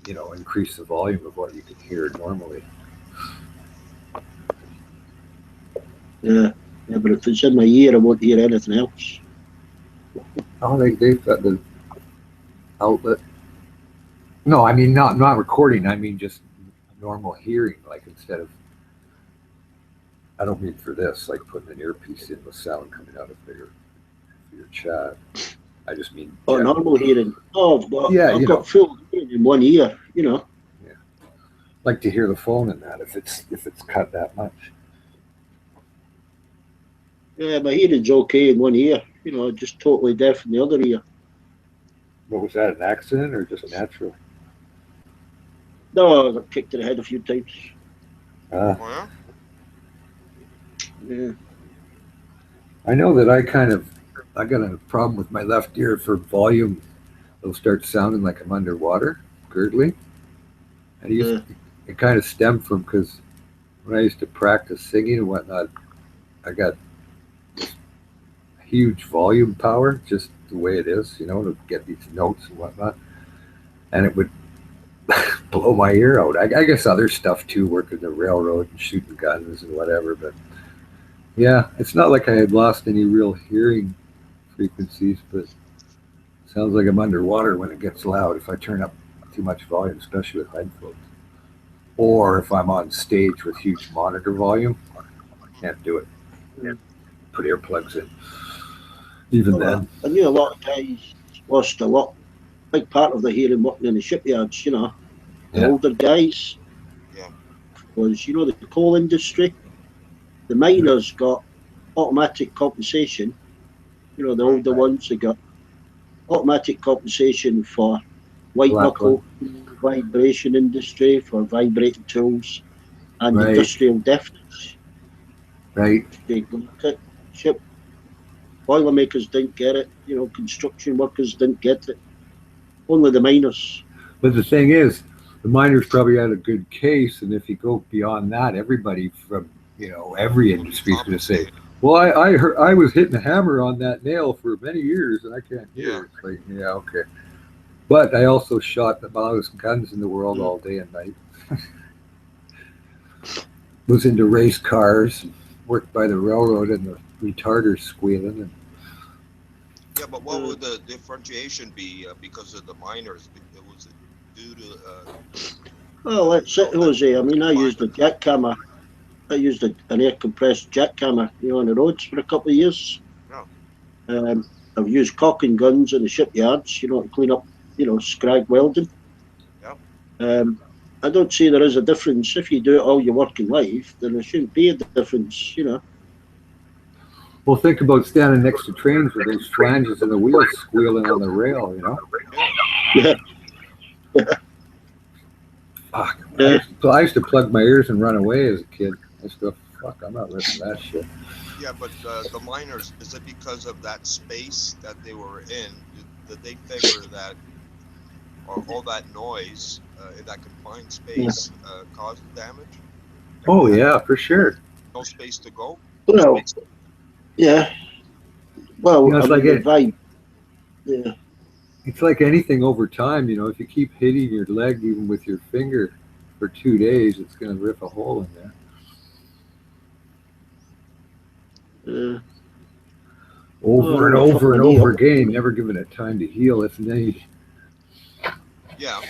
you know, increase the volume of what you can hear normally. Yeah, but if it's in my ear, I won't hear anything else. Oh, they've got the outlet. No, I mean not recording. I mean just normal hearing. Like instead of, I don't mean for this, like putting an earpiece in with sound coming out of your chat. I just mean normal hearing. Oh, I've got full hearing in one ear, you know. Yeah, like to hear the phone in that if it's cut that much. Yeah, my hearing's okay in one ear, you know, just totally deaf in the other ear. What was that? An accident or just natural? No, I got kicked in the head a few times. Oh, Yeah. I know that I got a problem with my left ear for volume. It'll start sounding like I'm underwater, gurgling. And it kind of stemmed from because when I used to practice singing and whatnot, I got huge volume power, just the way it is, you know, to get these notes and whatnot. And it would blow my ear out. I guess other stuff too, working the railroad and shooting guns and whatever. But yeah, it's not like I had lost any real hearing frequencies, but it sounds like I'm underwater when it gets loud if I turn up too much volume, especially with headphones. Or if I'm on stage with huge monitor volume, I can't do it. Put earplugs in. Even then. I knew a lot of guys lost a lot, big part of their hearing working in the shipyards, you know. The older guys. Yeah. Was, you know, the coal industry. The miners got automatic compensation. You know, the older ones, they got automatic compensation for white knuckle, vibration industry, for vibrating tools, and industrial deafness. Right. Ship boiler makers didn't get it. You know, construction workers didn't get it. Only the miners. But the thing is, the miners probably had a good case, and if you go beyond that, everybody from, you know, every industry is going to say, well, I was hitting a hammer on that nail for many years, and I can't hear. It's like, yeah, okay. But I also shot the loudest guns in the world all day and night. Was into race cars, and worked by the railroad, and the retarders squealing. And yeah, but what would the differentiation be because of the miners? Was it due to Well, that's it, Jose. I mean, I used a jackhammer. I used an air compressed jackhammer, on the roads for a couple of years. Yeah. I've used caulking guns in the shipyards, to clean up, scrag welding. Yeah. I don't see there is a difference. If you do it all your working life, then there shouldn't be a difference. Well, think about standing next to trains with those flanges and the wheels squealing on the rail. Yeah. Yeah. Fuck. Yeah. I used to plug my ears and run away as a kid. I used to go, fuck, I'm not listening to that shit. Yeah, but the miners, is it because of that space that they were in? Did they figure that, or all that noise in that confined space caused the damage? Oh, yeah, for sure. No space to go? Well, yeah. Well, It's I mean, like the vibe. Yeah. It's like anything over time, if you keep hitting your leg even with your finger for 2 days, it's going to rip a hole in there. Over and over and over again, never giving it time to heal if need. Yeah.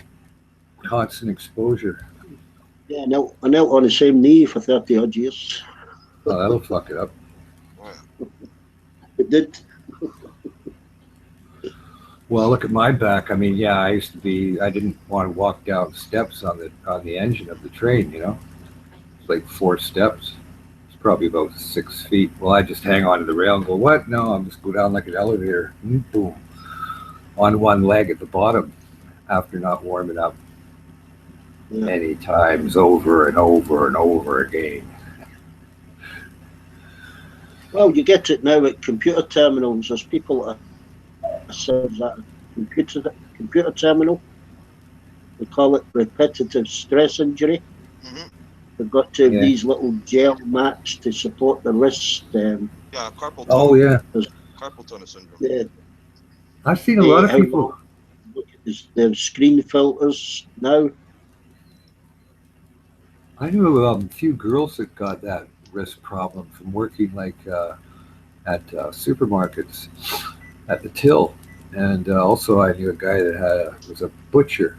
Constant exposure. Yeah, I knelt on the same knee for 30 odd years. Oh, that'll fuck it up. It did. Well, look at my back. I mean, yeah, I didn't want to walk down steps on the engine of the train, It's like 4 steps. It's probably about 6 feet. Well, I just hang on to the rail and go, what? No, I'll just go down like an elevator. Boom. On one leg at the bottom after not warming up many times over and over and over again. Well, you get it now at computer terminals. There's people that says that computer terminal. They call it repetitive stress injury. Mm-hmm. They've got to have these little gel mats to support the wrist. Yeah, carpal tunnel. Oh, yeah. Carpal tunnel syndrome. Yeah. I've seen a lot of people. They have screen filters now. I knew a few girls that got that wrist problem from working at supermarkets at the till, and also I knew a guy that was a butcher.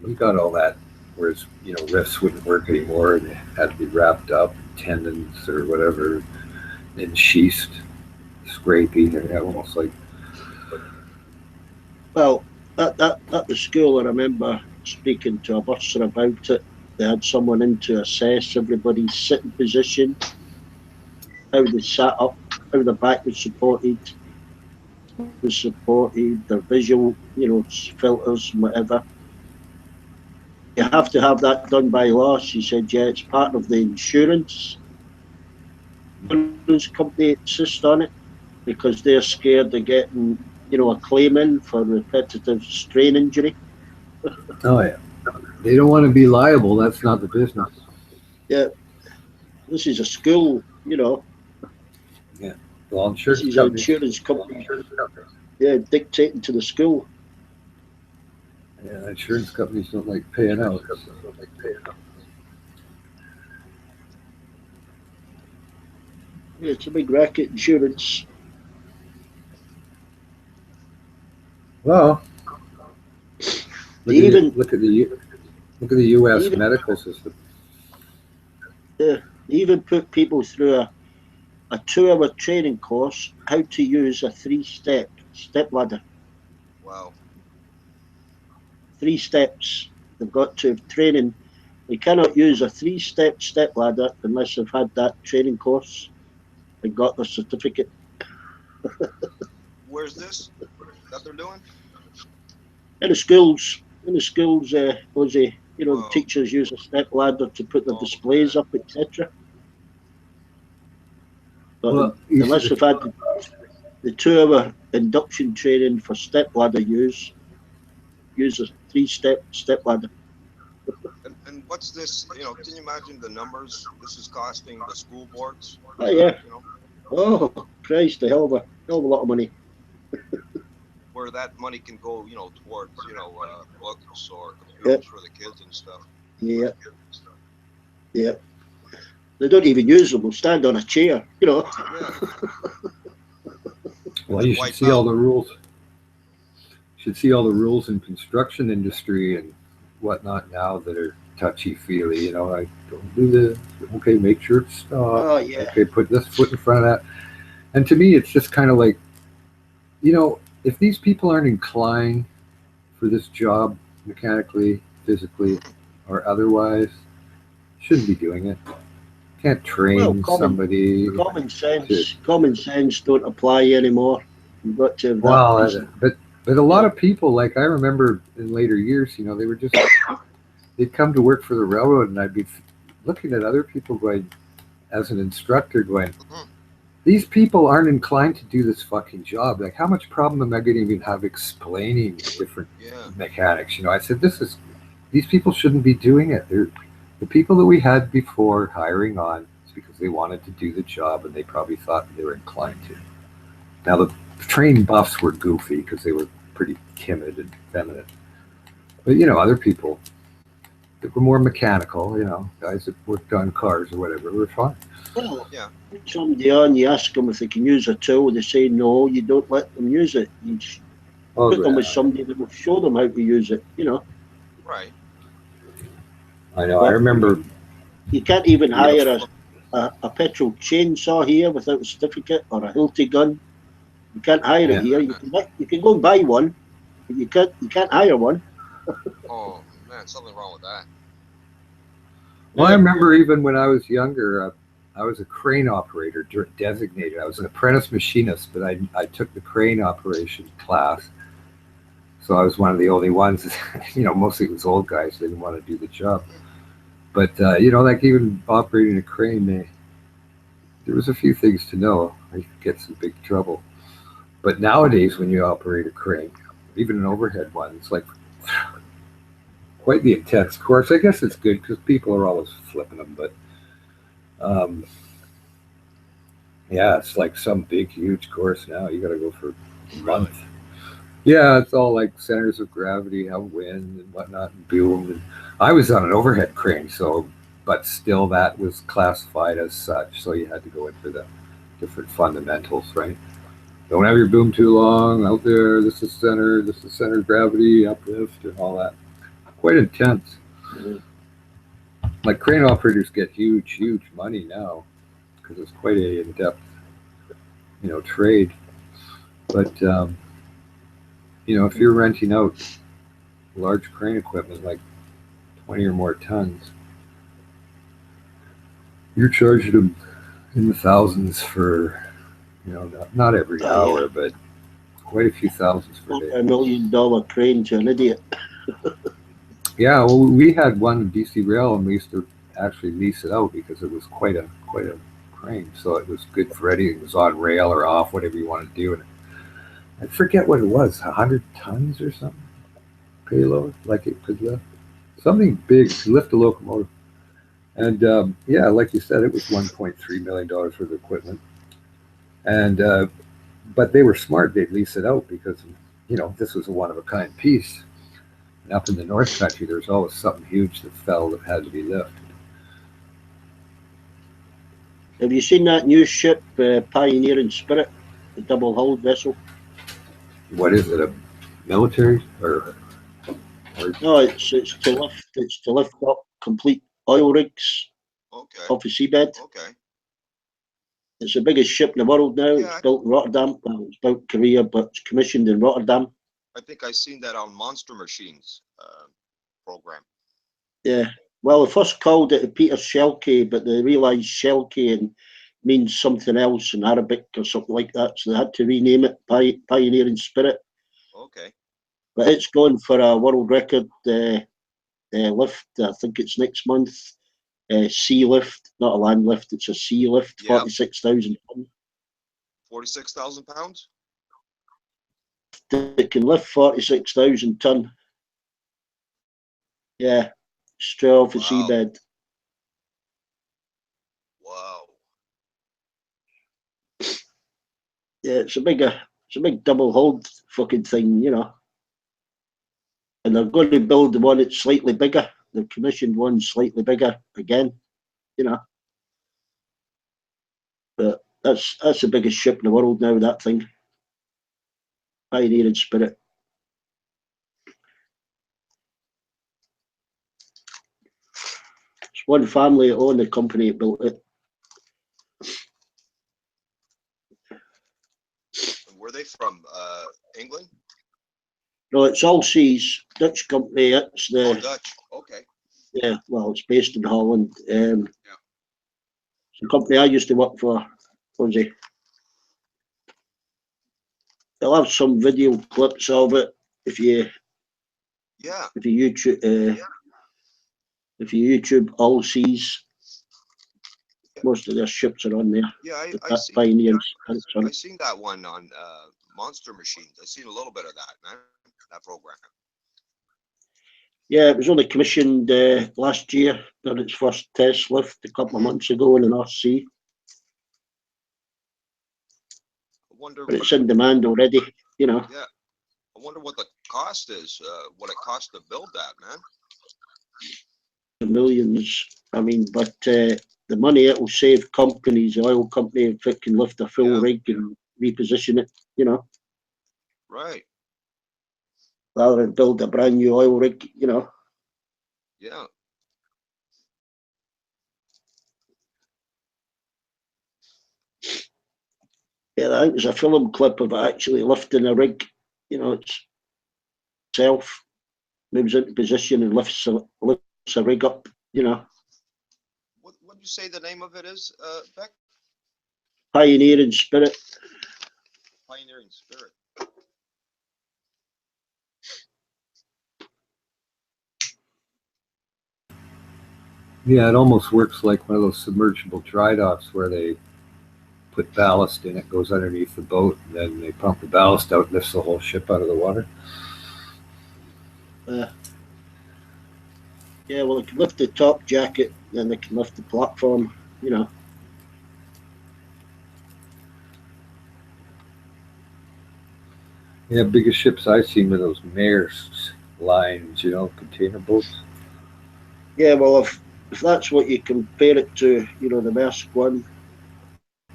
He got all that, whereas wrists wouldn't work anymore, and they had to be wrapped up, tendons or whatever, and sheathed, scraping, and almost like. Well, at the school, I remember speaking to a bursar about it. They had someone in to assess everybody's sitting position, how they sat up, how the back was supported, their visual, filters and whatever. You have to have that done by law. She said, yeah, it's part of the insurance. Insurance company insist on it because they're scared of getting, a claim in for repetitive strain injury. Oh, yeah. They don't want to be liable. That's not the business. Yeah. This is a school, Yeah. Well, this is an insurance company. Yeah, dictating to the school. Yeah, insurance companies don't like paying out. Yeah, it's a big racket, insurance. Well, look at the U.S. medical system. Yeah, they even put people through a 2-hour training course how to use a 3-step ladder. Wow. 3 steps. They've got to have training. They cannot use a 3-step step ladder unless they've had that training course and got their certificate. Where's this that they're doing? In the schools, the teachers use a step ladder to put the displays up, etc. But unless they've had the 2-hour induction training for step ladder use a 3-step ladder. And what's this? Can you imagine the numbers this is costing the school boards? Oh yeah. Oh Christ, a hell of a lot of money. Where that money can go, towards books or computers for the kids and stuff. Yeah. Yeah. They don't even use them. They'll stand on a chair, Yeah. Well, you should see all the rules. You should see all the rules in construction industry and whatnot now that are touchy-feely, like, don't do this. Okay, make sure it stops. Oh yeah. Okay, put this foot in front of that. And to me, it's just kind of like, if these people aren't inclined for this job mechanically, physically, or otherwise, shouldn't be doing it. Can't Well, train somebody to. common sense don't apply anymore. You've got to have that Well, reason. but a lot of people, like I remember in later years, they were just they'd come to work for the railroad, and I'd be looking at other people going, as an instructor, going, these people aren't inclined to do this fucking job. Like, how much problem am I going to even have explaining different mechanics? I said, these people shouldn't be doing it. They're the people that we had before hiring on is because they wanted to do the job, and they probably thought they were inclined to. Now, the trained buffs were goofy because they were pretty timid and feminine. But, other people that were more mechanical, guys that worked on cars or whatever, were fine. Well, somebody on, you ask them if they can use a tool, they say no, you don't let them use it. You put them with somebody that will show them how to use it, Right. I know, but I remember. You can't even hire a petrol chainsaw here without a certificate, or a Hilti gun. You can't hire it here. You can go and buy one, but you can't hire one. Oh man, something wrong with that. Well, I remember even when I was younger, I was a crane operator designated. I was an apprentice machinist, but I took the crane operation class. So I was one of the only ones, mostly it was old guys. They didn't want to do the job. But, like even operating a crane, there was a few things to know. I could get some big trouble. But nowadays, when you operate a crane, even an overhead one, it's like quite the intense course. I guess it's good because people are always flipping them. But, yeah, it's like some big, huge course now. You got to go for a month. Yeah, it's all like centers of gravity, how wind and whatnot, and boom. And I was on an overhead crane, but still that was classified as such. So you had to go in for the different fundamentals, right? Don't have your boom too long out there. This is center of gravity, uplift, and all that. Quite intense. Mm-hmm. Like crane operators get huge, huge money now because it's quite a in-depth, trade. But if you're renting out large crane equipment like 20 or more tons, you're charging them in the thousands for, not every hour, but quite a few thousands per day. $1 million crane to an idiot. Yeah, well, we had one in BC Rail, and we used to actually lease it out because it was quite a crane. So it was good for anything. It was on rail or off, whatever you want to do. And I forget what it was, 100 tons or something payload, like it could lift something big to lift a locomotive. And like you said, it was $1.3 million worth of equipment. And but they were smart; they'd lease it out because this was a one-of-a-kind piece. And up in the North Country, there's always something huge that fell that had to be lifted. Have you seen that new ship, Pioneering Spirit, the double-hulled vessel? What is it? A military or? No, it's to lift. It's to lift up complete oil rigs off the seabed. Okay. It's the biggest ship in the world now. It's built in Rotterdam. Well, it's built in Korea, but it's commissioned in Rotterdam. I think I seen that on Monster Machines program. Yeah. Well, they first called it Peter Shelke, but they realised Shelke means something else in Arabic or something like that, so they had to rename it Pioneering Spirit. Okay. But it's going for a world record lift. I think it's next month. Sea lift, not a land lift. It's a sea lift. 46,000 tons. 46,000 pounds. It can lift 46,000 ton. Yeah, straight off the seabed. Wow. Yeah, it's a big double hold fucking thing, And they're going to build the one that's slightly bigger. They've commissioned one slightly bigger again, But that's the biggest ship in the world now, that thing. Pioneering Spirit. one family that owned the company that built it. Were they from England? No, it's All Seas, Dutch company. It's Oh, the Dutch. Okay. yeah. Well, it's based in Holland. It's a company I used to work for. Was it? I'll have some video clips of it if you Yeah. if you YouTube All Seas. Most of their ships are on there. Yeah, That Pioneer. I seen that one on Monster Machines. I seen a little bit of that, man. That program. Yeah, it was only commissioned last year. Done its first test lift a couple of months ago in the North Sea. I wonder. But it's in demand already. You know. Yeah. I wonder what the cost is. What it costs to build that, man. Millions. I mean, but the money it will save companies, the oil company, if it can lift a full rig and reposition it, you know. Right. Rather than build a brand new oil rig, you know. Yeah. Yeah, I think there's a film clip of it actually lifting a rig. You know, it's itself moves into position and lifts a rig up. You know. What do you say the name of it is, Beck? Pioneering Spirit. Pioneering Spirit. Yeah, it almost works like one of those submergible dry docks where they put ballast in, it goes underneath the boat, and then they pump the ballast out, lifts the whole ship out of the water. Yeah, well, they can lift the top jacket, then they can lift the platform, you know. Yeah, biggest ships I've seen were those Maersk lines, you know, container boats. Yeah, well, if that's what you compare it to, you know, the Maersk one,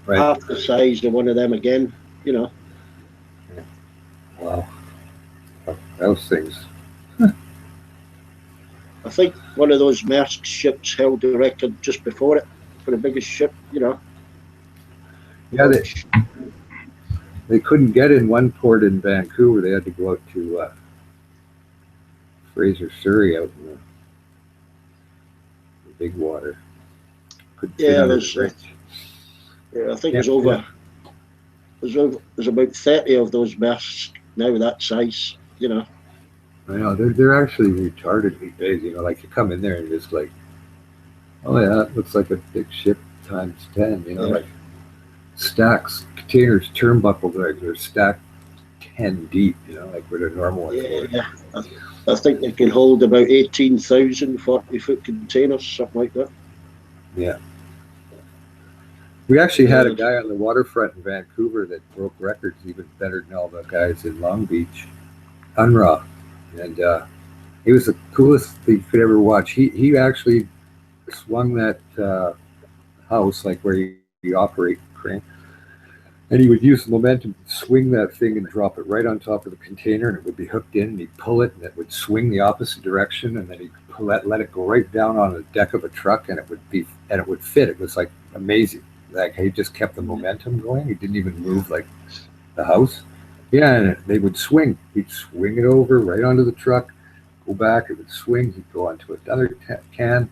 Right. half the size of one of them again, you know. Yeah. Wow. Those things. I think one of those Maersk ships held the record just before it for the biggest ship, you know. Yeah, they couldn't get in one port in Vancouver. They had to go out to Fraser, Surrey, out in the big water. Couldn't fit Yeah, under there's, the bridge. I think there's over, there's about 30 of those Maersks now that size, you know. I know they're actually retardedly big. You know, like you come in there and it's like, oh yeah, it looks like a big ship times 10. You know, like stacks, containers, turnbuckle legs are stacked 10 deep. You know, like where the normal ones were. Yeah, I think they can hold about 18,000 40-foot containers, something like that. Yeah. We actually had a guy on the waterfront in Vancouver that broke records even better than all the guys in Long Beach, Unraw, and he was the coolest thing you could ever watch. He actually swung that house like where you operate crane, and he would use the momentum to swing that thing and drop it right on top of the container, and it would be hooked in, and he'd pull it, and it would swing the opposite direction, and then he'd let it go right down on the deck of a truck, and it would fit. It was like amazing. Like he just kept the momentum going. He didn't even move like the house. Yeah, and they would swing. He'd swing it over right onto the truck, go back. It would swing. He'd go onto another can,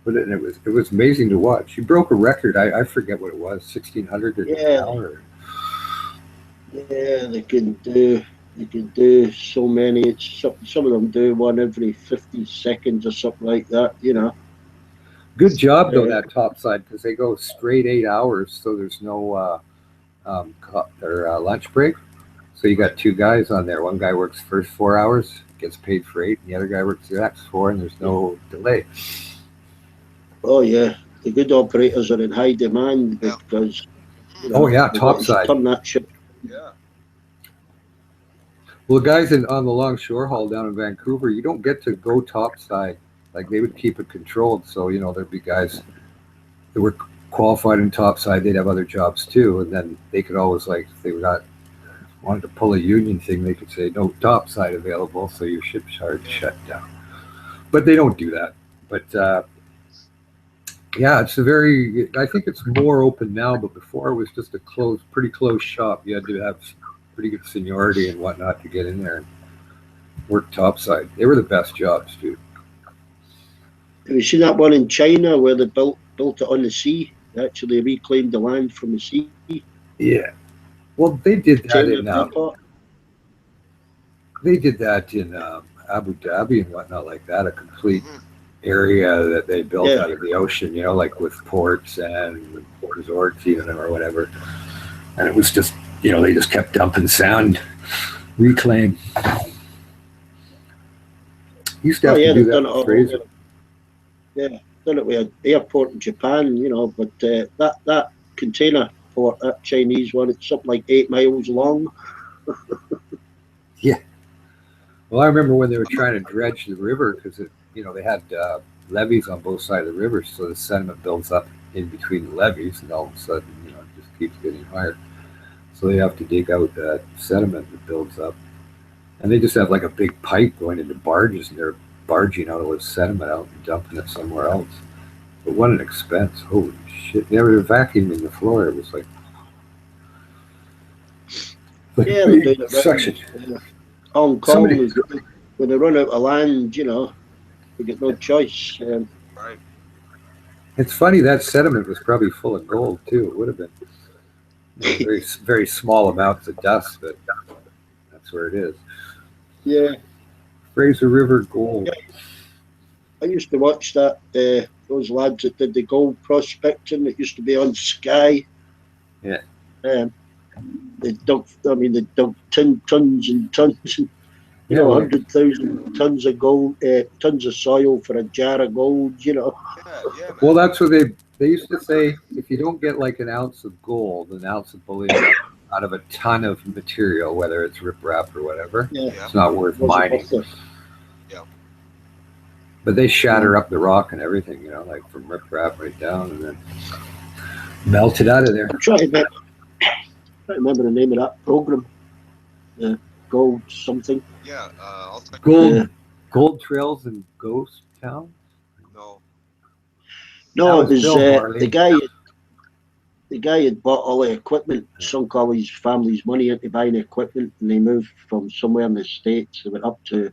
put it, and it was amazing to watch. He broke a record. I forget what it was, 1,600 an hour. Yeah, they can do so many. Some of them do one every 50 seconds or something like that. You know. Good job though that top side, because they go straight 8 hours, so there's no lunch break. So you got two guys on there. One guy works first 4 hours, gets paid for 8, and the other guy works the next 4, and there's no delay. Oh yeah, the good operators are in high demand because. You know, oh yeah, topside. Turn that ship. Yeah. Well, the guys on the long shore haul down in Vancouver, you don't get to go topside. Like they would keep it controlled, so you know there'd be guys that were qualified in topside. They'd have other jobs too, and then they could always, like, if they wanted to pull a union thing, they could say no topside available, so your ship's hard shut down. But they don't do that. But Yeah, it's a very. I think it's more open now, but before it was just a pretty closed shop. You had to have pretty good seniority and whatnot to get in there and work topside. They were the best jobs, dude. Have you seen that one in China where they built it on the sea? They actually reclaimed the land from the sea. Yeah. Well, they did that China in. airport. They did that in Abu Dhabi and whatnot like that. A complete area that they built Yeah. out of the ocean, you know, like with ports and resorts even or whatever. And it was just, you know, they just kept dumping sand, reclaim. Used to Oh have yeah, to do they've that done it with all. Fraser. Yeah, done it with an airport in Japan, you know. But that container port, that Chinese one, it's something like 8 miles long. Yeah. Well, I remember when they were trying to dredge the river because you know, they had levees on both sides of the river, so the sediment builds up in between the levees, and all of a sudden, you know, it just keeps getting higher. So they have to dig out that sediment that builds up, and they just have like a big pipe going into barges, and they're barging out all this sediment out and dumping it somewhere else. But what an expense! Holy shit! They were vacuuming the floor. It was like Yeah, a they're big doing it suction. right. Hong Kong Somebody. is when they run out of land, you know, they get no choice. Right. It's funny that sediment was probably full of gold too. It would have been, you know, very small amounts of dust, but that's where it is. Yeah, Fraser River gold. I used to watch that. Those lads that did the gold prospecting that used to be on Sky. Yeah. They dug. I mean, they dug tons and tons. You Yeah, know, well, 100,000 tons of gold, tons of soil for a jar of gold. You know. Yeah, man. well, that's what they used to say. If you don't get like an ounce of gold, an ounce of bullion out of a ton of material, whether it's riprap or whatever, Yeah, it's not worth wasn't mining. worth it. Yeah. But they shatter up the rock and everything, you know, like from riprap right down, and then melt it out of there. I'm trying to remember the name of that program. Gold something. Yeah. I'll think. Gold trails and ghost town. No. No, That it was was Bill Barley. the guy. The guy had bought all the equipment, sunk all his family's money into buying equipment, and they moved from somewhere in the States. They went up to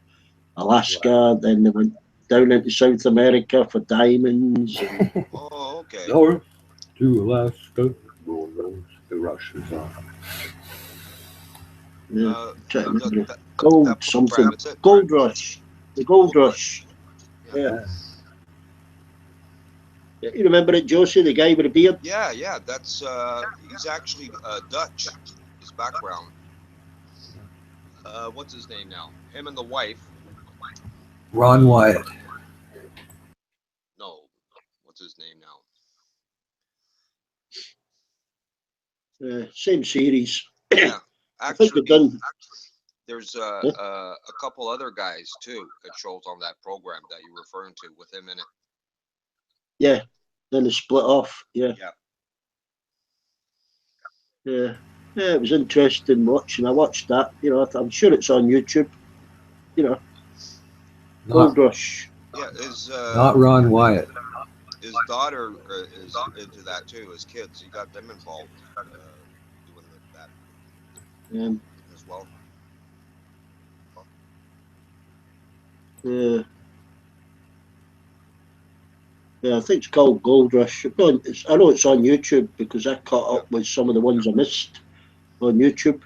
Alaska, then they went down into South America for diamonds. And, Oh, okay. North to Alaska, gold the rush is on. trying to remember That gold program, something. is it? Gold Rush. The Gold Rush. Yeah. You remember it, Josie, the guy with the beard? Yeah. That's he's actually Dutch. His background. What's his name now? Him and the wife. Ron Wyatt. No. What's his name now? Same series. Yeah. I think Actually, they've done. there's a couple other guys too. It shows on that program that you're referring to with him in it. Yeah. Then they split off. Yeah. Yeah. Yeah, it was interesting watching. I watched that. You know, I'm sure it's on YouTube. You know, Gold Rush. Yeah, his Not Ron Wyatt. his daughter is into that too. His kids, he got them involved doing that as well. Yeah, I think it's called Gold Rush. I know it's on YouTube because I caught up with some of the ones I missed on YouTube.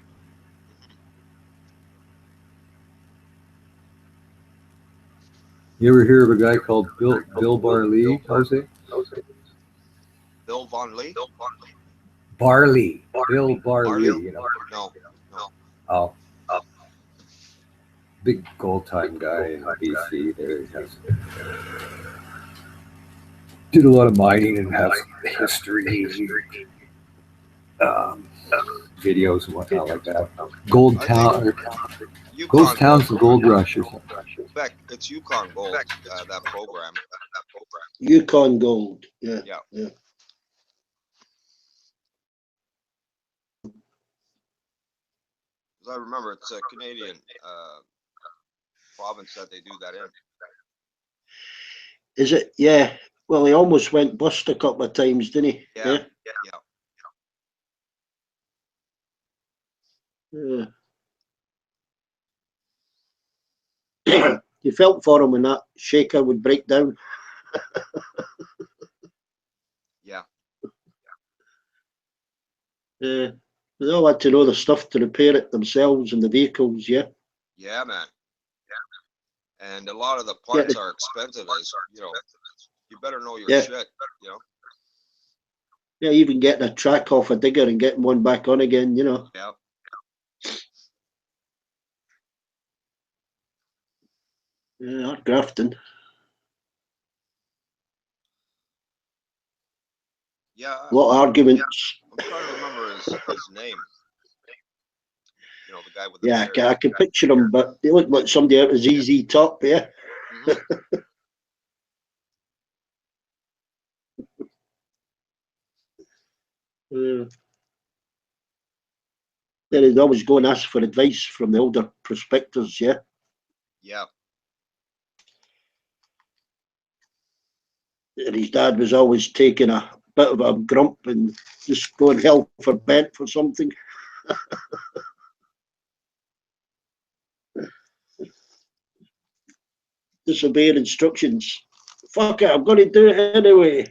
You ever hear of a guy called Bill Barley, Jose? Bill Von Lee? Barley. Bill Barley, you know. No. Oh. Big gold time guy in BC. There he has. Did a lot of mining and has history, videos and whatnot like that. Gold Town, Ghost Towns and Gold Rush or something. Beck, it's Yukon Gold, that program. Yukon Gold, yeah. I remember it's a Canadian province that they do that in. Is it? Yeah. Well, he almost went bust a couple of times, didn't he? Yeah. You felt for him when that shaker would break down. Yeah. They all had to know the stuff to repair it themselves in the vehicles, yeah. Yeah, man. And a lot of the Yeah, parts are expensive, as you know. You better know your Yeah. shit, you know. Yeah, even getting a track off a digger and getting one back on again, you know. Yeah. Yeah, hard grafting. Yeah. A lot of arguments. I'm trying to remember his name. You know, the guy with the Yeah, beard. I can picture him, but they look like somebody out of ZZ Top, yeah. Mhm. Then he'd always go and ask for advice from the older prospectors, yeah. Yeah. And his dad was always taking a bit of a grump and just going hell for bent for something. Disobeying instructions. Fuck it, I'm going to do it anyway.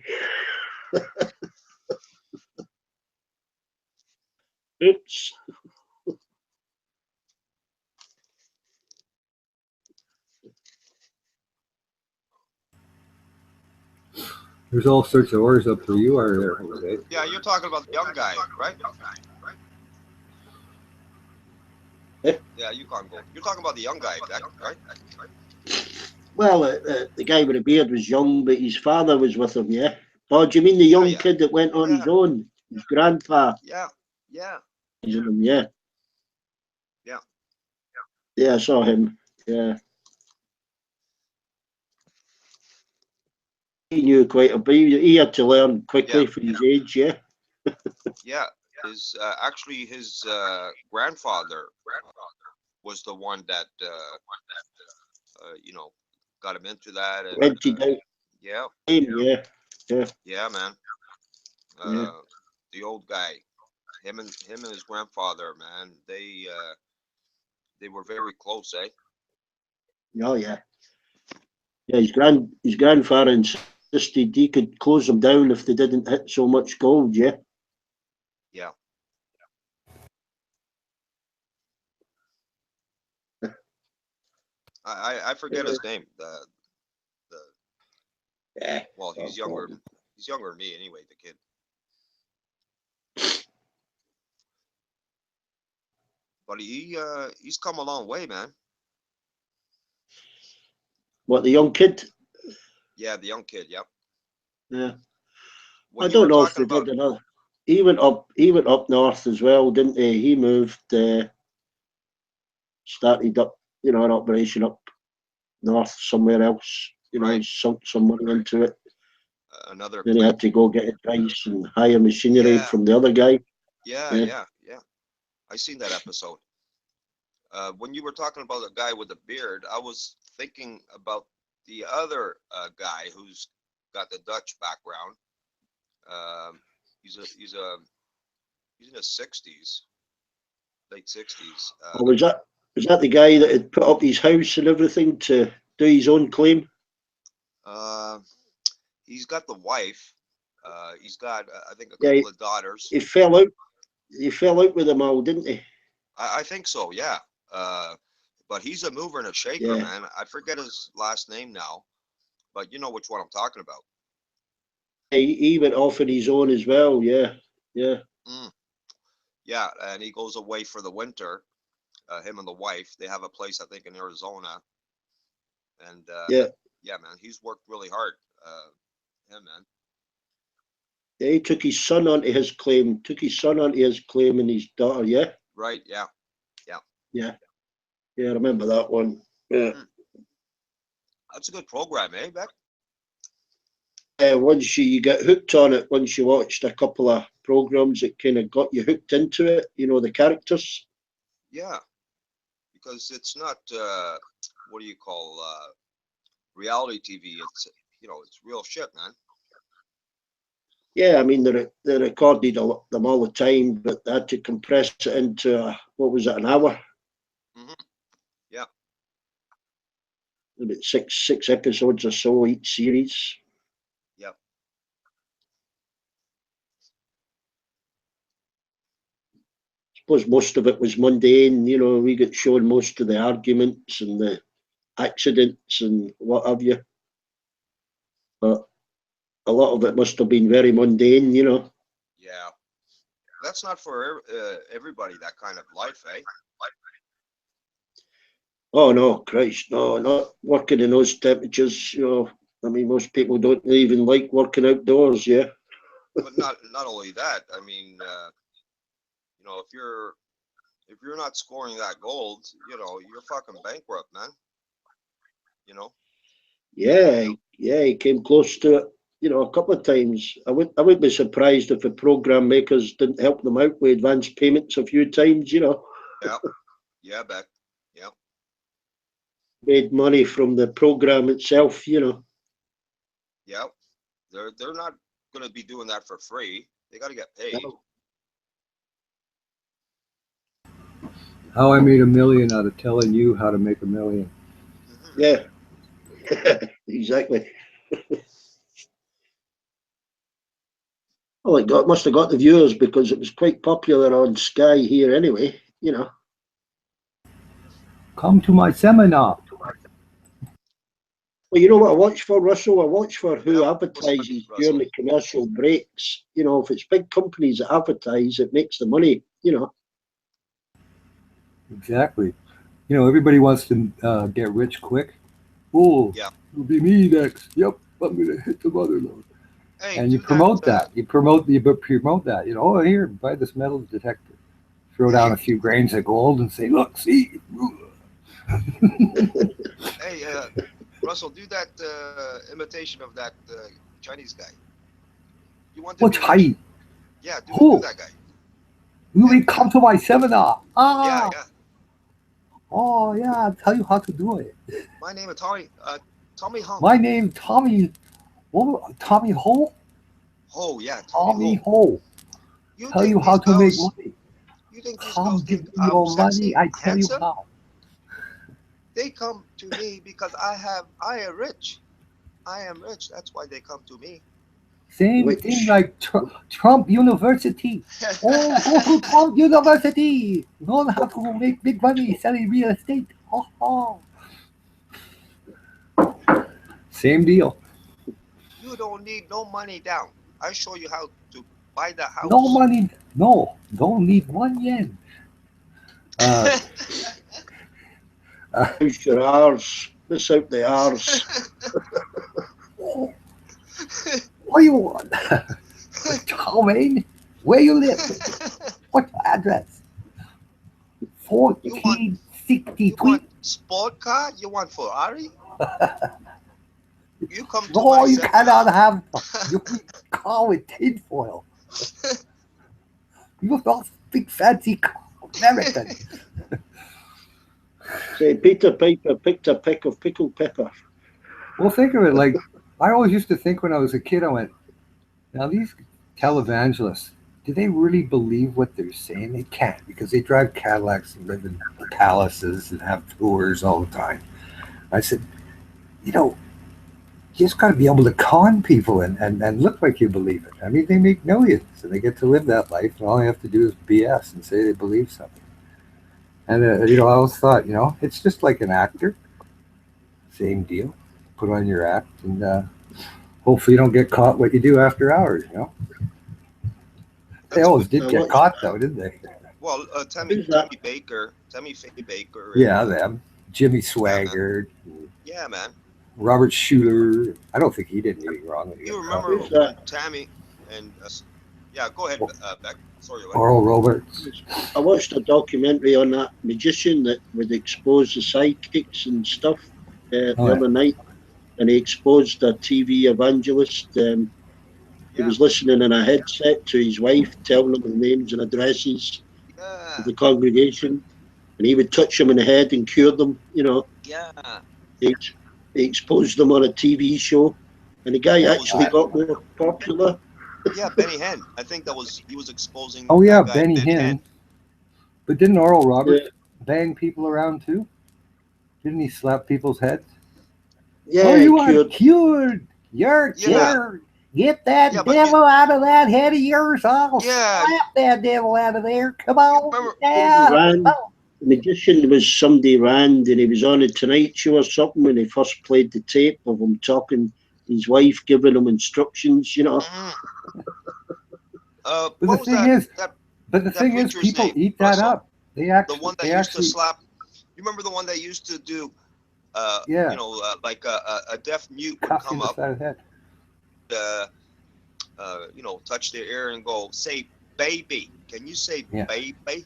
Oops. There's all sorts of ores up where you are there, Jose. Yeah, you're talking about the young guy, right? Eh? Yeah, Yukon Gold. You're talking about the young guy, right? Well, the guy with the beard was young, but his father was with him, yeah? Oh, do you mean the young Yeah. kid that went on his own? His grandpa? Yeah. Yeah. Yeah. Yeah, I saw him. Yeah. He knew quite a bit. He had to learn quickly for his age, yeah? Yeah. His actually his grandfather was the one that you know, got him into that, and Rented out. yeah, Yeah. man. Yeah. The old guy, him and his grandfather, man, they were very close, eh? Oh, yeah. Yeah, his grandfather insisted he could close them down if they didn't hit so much gold, yeah? Yeah. I forget his name. Yeah. Well, he's younger. He's younger than me anyway. The kid. But he's come a long way, man. What, the young kid? Yeah, the young kid. Yep. Yeah. When I you were don't know if talking they about, did another. He went up north as well, didn't he? He moved, started up, an operation up north somewhere else. Right. He sunk some money into it. Another Then he clip. had to go get advice and hire machinery Yeah. from the other guy. Yeah. I seen that episode. When you were talking about the guy with the beard, I was thinking about the other guy who's got the Dutch background. He's in his 60s, late 60s. Or was that the guy that had put up his house and everything to do his own claim? He's got the wife. He's got, I think, a Yeah, couple of daughters. He fell out. He fell out with them all, didn't he? I think so, yeah. But he's a mover and a shaker, Yeah. man. I forget his last name now, but you know which one I'm talking about. He went off on his own as well. Yeah. Yeah, and he goes away for the winter. Him and the wife, they have a place, I think, in Arizona. And yeah, man, he's worked really hard. Him, man. Yeah, he took his son onto his claim. And his daughter. Yeah. Right. Yeah. Yeah. Yeah. I remember that one. Yeah. That's a good program, eh, Beck? Once you get hooked on it, once you watched a couple of programs, it kind of got you hooked into it. The characters. Yeah, because it's not what do you call reality TV? It's it's real shit, man. Yeah, I mean they recorded them all the time, but they had to compress it into what was it, an hour? Hmm. Yeah. About six episodes or so each series. Yeah. I suppose most of it was mundane. You know, we got shown most of the arguments and the accidents and what have you. But a lot of it must have been very mundane. You know. Yeah. That's not for everybody, that kind of life, eh? Oh no, Christ, no, not working in those temperatures. You know, I mean, most people don't even like working outdoors. Yeah. But not only that. I mean, you know, if you're not scoring that gold, you know, you're fucking bankrupt, man. You know. Yeah, yeah, he came close to it. You know, a couple of times. I would be surprised if the program makers didn't help them out with advance payments a few times. You know, Yeah. Yeah, Beck. Yeah. made money from the program itself. You know. Yeah. They're not gonna be doing that for free. They got to get paid. No. How I made $1 million out of telling you how to make $1 million. Mm-hmm. Yeah, exactly. Well, it must have got the viewers because it was quite popular on Sky here anyway. You know. Come to my seminar. Well, you know what I watch for, Russell? I watch for who Yeah, advertises Russell. during the commercial breaks. You know, if it's big companies that advertise, it makes the money. You know. Exactly. You know, everybody wants to get rich quick. Oh, Yeah. it'll be me next. Yep, I'm gonna hit the motherload. Hey, And you do promote that. You promote that. You know, oh, here, buy this metal detector. Throw down a few grains of gold and say, look, see. Hey, Russell, do that imitation of that Chinese guy. You want to What's be rich? height? Yeah, do Who? that guy. You will come to my seminar. Yeah, yeah. Oh, yeah, I'll tell you how to do it. My name is Tommy Hung. My name Tommy. What? Tommy Ho? Oh, yeah, Tommy Ho. Tell you how to make money. You think these Come girls give think me I'm your sexy, money. I tell handsome? you how. They come to me because I am rich. I am rich. That's why they come to me. Same thing like Trump University. Oh, go to Trump University. Learn how to make big money selling real estate. Oh. Same deal. You don't need no money down. I show you how to buy the house. No money. No, don't need 1 yen. Use your R's. Miss out the R's. What do you want? Charmaine, where you live? What's your address? 1463. You want sport car? You want Ferrari? You come to No, my you seminar. cannot have you car with tinfoil. You don't speak fancy American. Say, Peter Piper picked a peck of pickled pepper. Well, think of it like I always used to think when I was a kid. I went, now these televangelists, do they really believe what they're saying? They can't because they drive Cadillacs and live in palaces and have tours all the time. I said, you know, you just got to be able to con people and look like you believe it. I mean, they make millions and they get to live that life, and all they have to do is BS and say they believe something. And, you know, I always thought, you know, it's just like an actor. Same deal. Put on your act and hopefully you don't get caught what you do after hours, you know? They always did get caught, though, didn't they? Well, Tammy Faye Baker. Yeah, them. Jimmy Swaggart. Yeah, man. Robert Schuller. I don't think he did anything wrong. You remember when Tammy and yeah, go ahead, Beck. Sorry. Oral Roberts. I watched a documentary on that magician that would expose the sidekicks and stuff the other night, and he exposed a TV evangelist. He was listening in a headset to his wife, telling him the names and addresses of the congregation, and he would touch them in the head and cure them. You know. Yeah. He exposed them on a TV show, and the guy actually got more popular. Yeah, Benny Hinn. I think he was exposing. Oh yeah, that guy, Benny Hinn. But didn't Oral Roberts bang people around too? Didn't he slap people's heads? Yeah, Oh, you are cured. cured. You're Yeah. cured. Get that Yeah, but devil out of that head of yours. I'll Yeah. slap that devil out of there. Come You on. remember? Yeah. Ran. The magician was somebody Rand, and he was on a Tonight Show or something when he first played the tape of him talking, his wife giving him instructions, you know. Mhm. But the What was thing that? is, That but the that thing is, preacher's people name, eat that Russell? up. They The actually, one that they used to actually, slap. You remember the one that used to do, yeah, like a deaf mute would cuff you come in the up, side of the head. touch their ear and go, say, baby. Can you say Yeah. baby?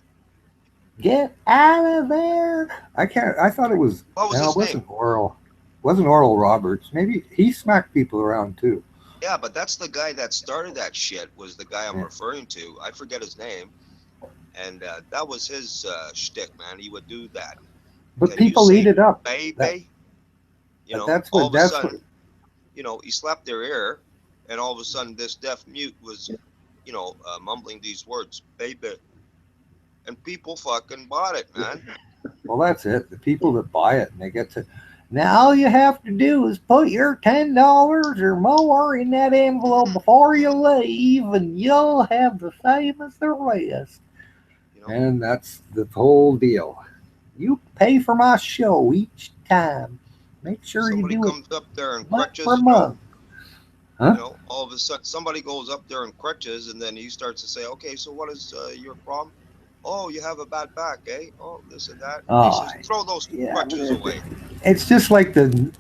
Get out of there. I can't. I thought it was. What was No, his it wasn't name? Oral. Wasn't Oral Roberts. Maybe he smacked people around too. Yeah, but that's the guy that started that shit. Was the guy I'm Yeah. referring to? I forget his name, and that was his shtick, man. He would do that. But Can you people eat say it up. baby? That's All what. of a That's what. sudden, he slapped their ear, and all of a sudden, this deaf mute was, mumbling these words, baby, and people fucking bought it, man. Well, that's it. The people that buy it and they get to. Now all you have to do is put your $10 or more in that envelope before you leave, and you'll have the same as the rest. And that's the whole deal. You pay for my show each time. Make sure Somebody you do it comes up there in month crutches, for month. Huh? all of a sudden somebody goes up there in crutches, and then he starts to say, okay, so what is your problem? Oh, you have a bad back, eh? Oh, this and that. He Oh, says, throw those yeah. crutches away. It's just like the.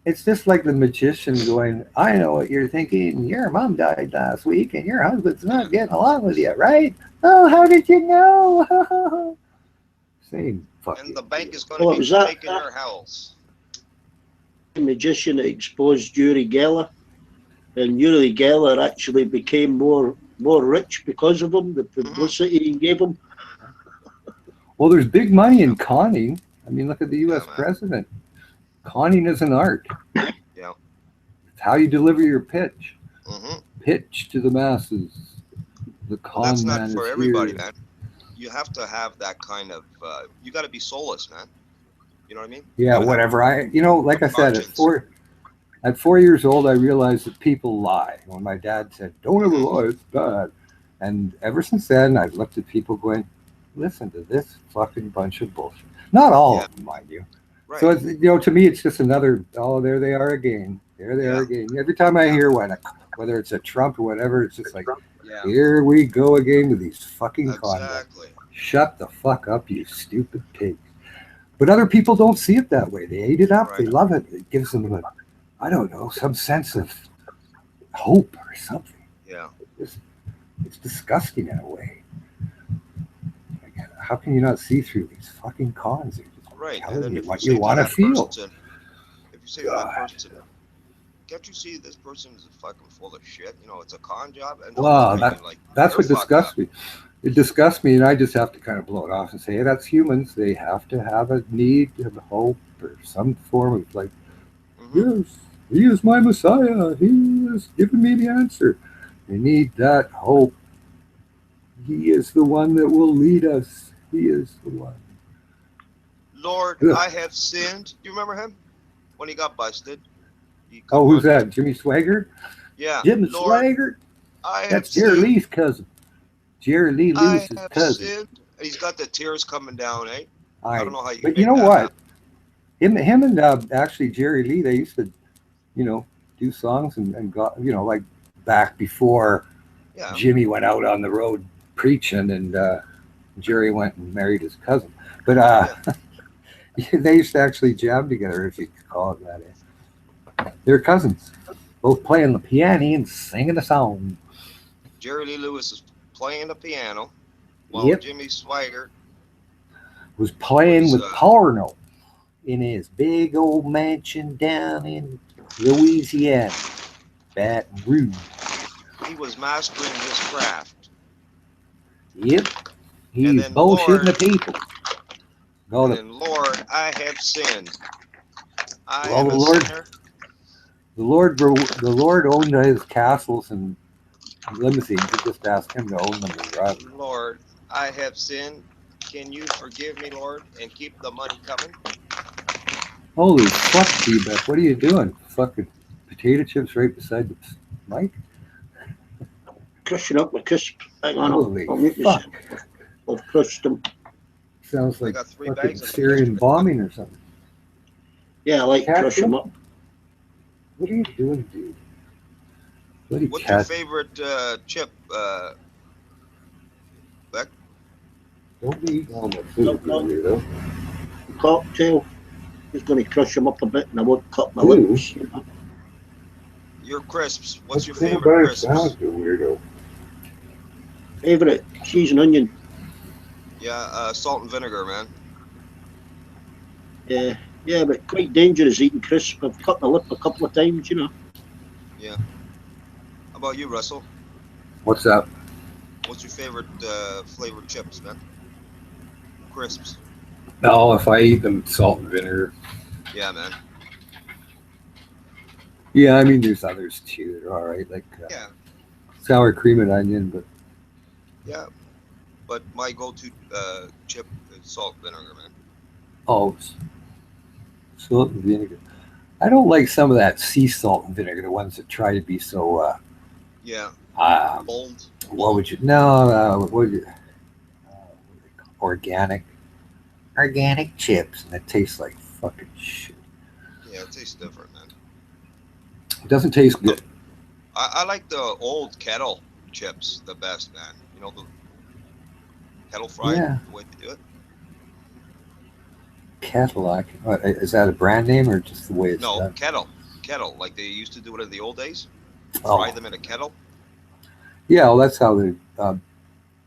It's just like the magician going, I know what you're thinking. Your mom died last week and your husband's not getting along with you, right? Oh, how did you know? Same fucking. And the bank is going to Oh, be was that taking your house. magician that exposed Uri Geller? And Uri Geller actually became more rich because of him, the publicity he gave him. Well, there's big money in conning. I mean, look at the U.S. man. president. Conning is an art. Yeah. It's how you deliver your pitch. Mm-hmm. Pitch to the masses. The con Well, that's man not for is everybody, here. man. You have to have that kind of. You got to be soulless, man. You know what I mean? Yeah, whatever. Like I said, at 4 years old, I realized that people lie. When my dad said, "Don't ever lie, it's bad," and ever since then, I've looked at people going, "Listen to this fucking bunch of bullshit." Not all of them, mind you. Right. So it's, to me, it's just another. Oh, there they are again. There they are again. Every time I hear one, whether it's a Trump or whatever, it's just like, here we go again with these fucking conduct. Shut the fuck up, you stupid pig. But other people don't see it that way. They eat it up. They love it. It gives them I don't know, some sense of hope or something. Yeah. It's disgusting in a way. How can you not see through these fucking cons? They're just telling you what you want to feel. If you say to that person, can't you see this person is fucking full of shit? It's a con job. And Well, that's what disgusts me. It disgusts me, and I just have to kind of blow it off and say, hey, that's humans. They have to have a need of hope or some form of like, yes, he is my Messiah. He has given me the answer. They need that hope. He is the one that will lead us. He is the one. Lord, I have sinned. Do you remember him? When he got busted. Who's that? Jimmy Swaggart? Yeah. Jimmy Swaggart? That's Jerry Lee's cousin. Jerry Lee Lewis's cousin. Sinned. He's got the tears coming down, eh? I don't know how you. But you know what? Him and actually Jerry Lee, they used to, do songs and got, like back before Jimmy went out on the road preaching and Jerry went and married his cousin. But they used to actually jam together, if you could call it that. They're cousins, both playing the piano and singing a song. Jerry Lee Lewis is playing the piano while Jimmy Swaggart was playing with Porno in his big old mansion down in Louisiana, Baton Rouge. He was mastering his craft. Yep. He's bullshitting the people. And Lord, I have sinned. I am the Lord owned his castles and limousines. You just ask him to own them and drive them. Lord, I have sinned. Can you forgive me, Lord, and keep the money coming? Holy fuck, T-Beck, what are you doing? Fucking potato chips right beside the mic? Crushing up my crisp. Hang on, Holy I'll make fuck. this. I've crushed them. Sounds I like got 3 fucking bags of them Syrian yesterday. bombing or something. Yeah, I like Cat crush them chip? up. What are you doing, dude? Bloody What's your cat. favorite chip, Beck? Don't be eating all my food, you Sometimes weirdo. cocktail. Just going to crush them up a bit, and I won't cut my Ooh. lips. You know. Your crisps. What's your What's favorite about crisps? sound, you weirdo? Favorite cheese and onion. Yeah, salt and vinegar, man. Yeah, but quite dangerous eating crisp. I've cut my lip a couple of times. You know. Yeah. How about you, Russell? What's that? What's your favorite flavored chips, man? Crisps. No, if I eat them, salt and vinegar. Yeah, man. Yeah, I mean, there's others too that are all right, like Yeah, sour cream and onion, but yeah. But my go-to chip is salt and vinegar, man. oh, salt and vinegar. I don't like some of that sea salt and vinegar, the ones that try to be so, Yeah, bold. what would you, no, what would you, organic. Organic chips, and it tastes like fucking shit. Yeah, it tastes different, man. It doesn't taste good. I like the old kettle chips the best, man. You know, the kettle fried, Yeah, the way they do it? Cadillac. Is that a brand name or just the way it's No, done? kettle. Kettle, like they used to do it in the old days. Oh, Fry them in a kettle. yeah. Well, that's how they. I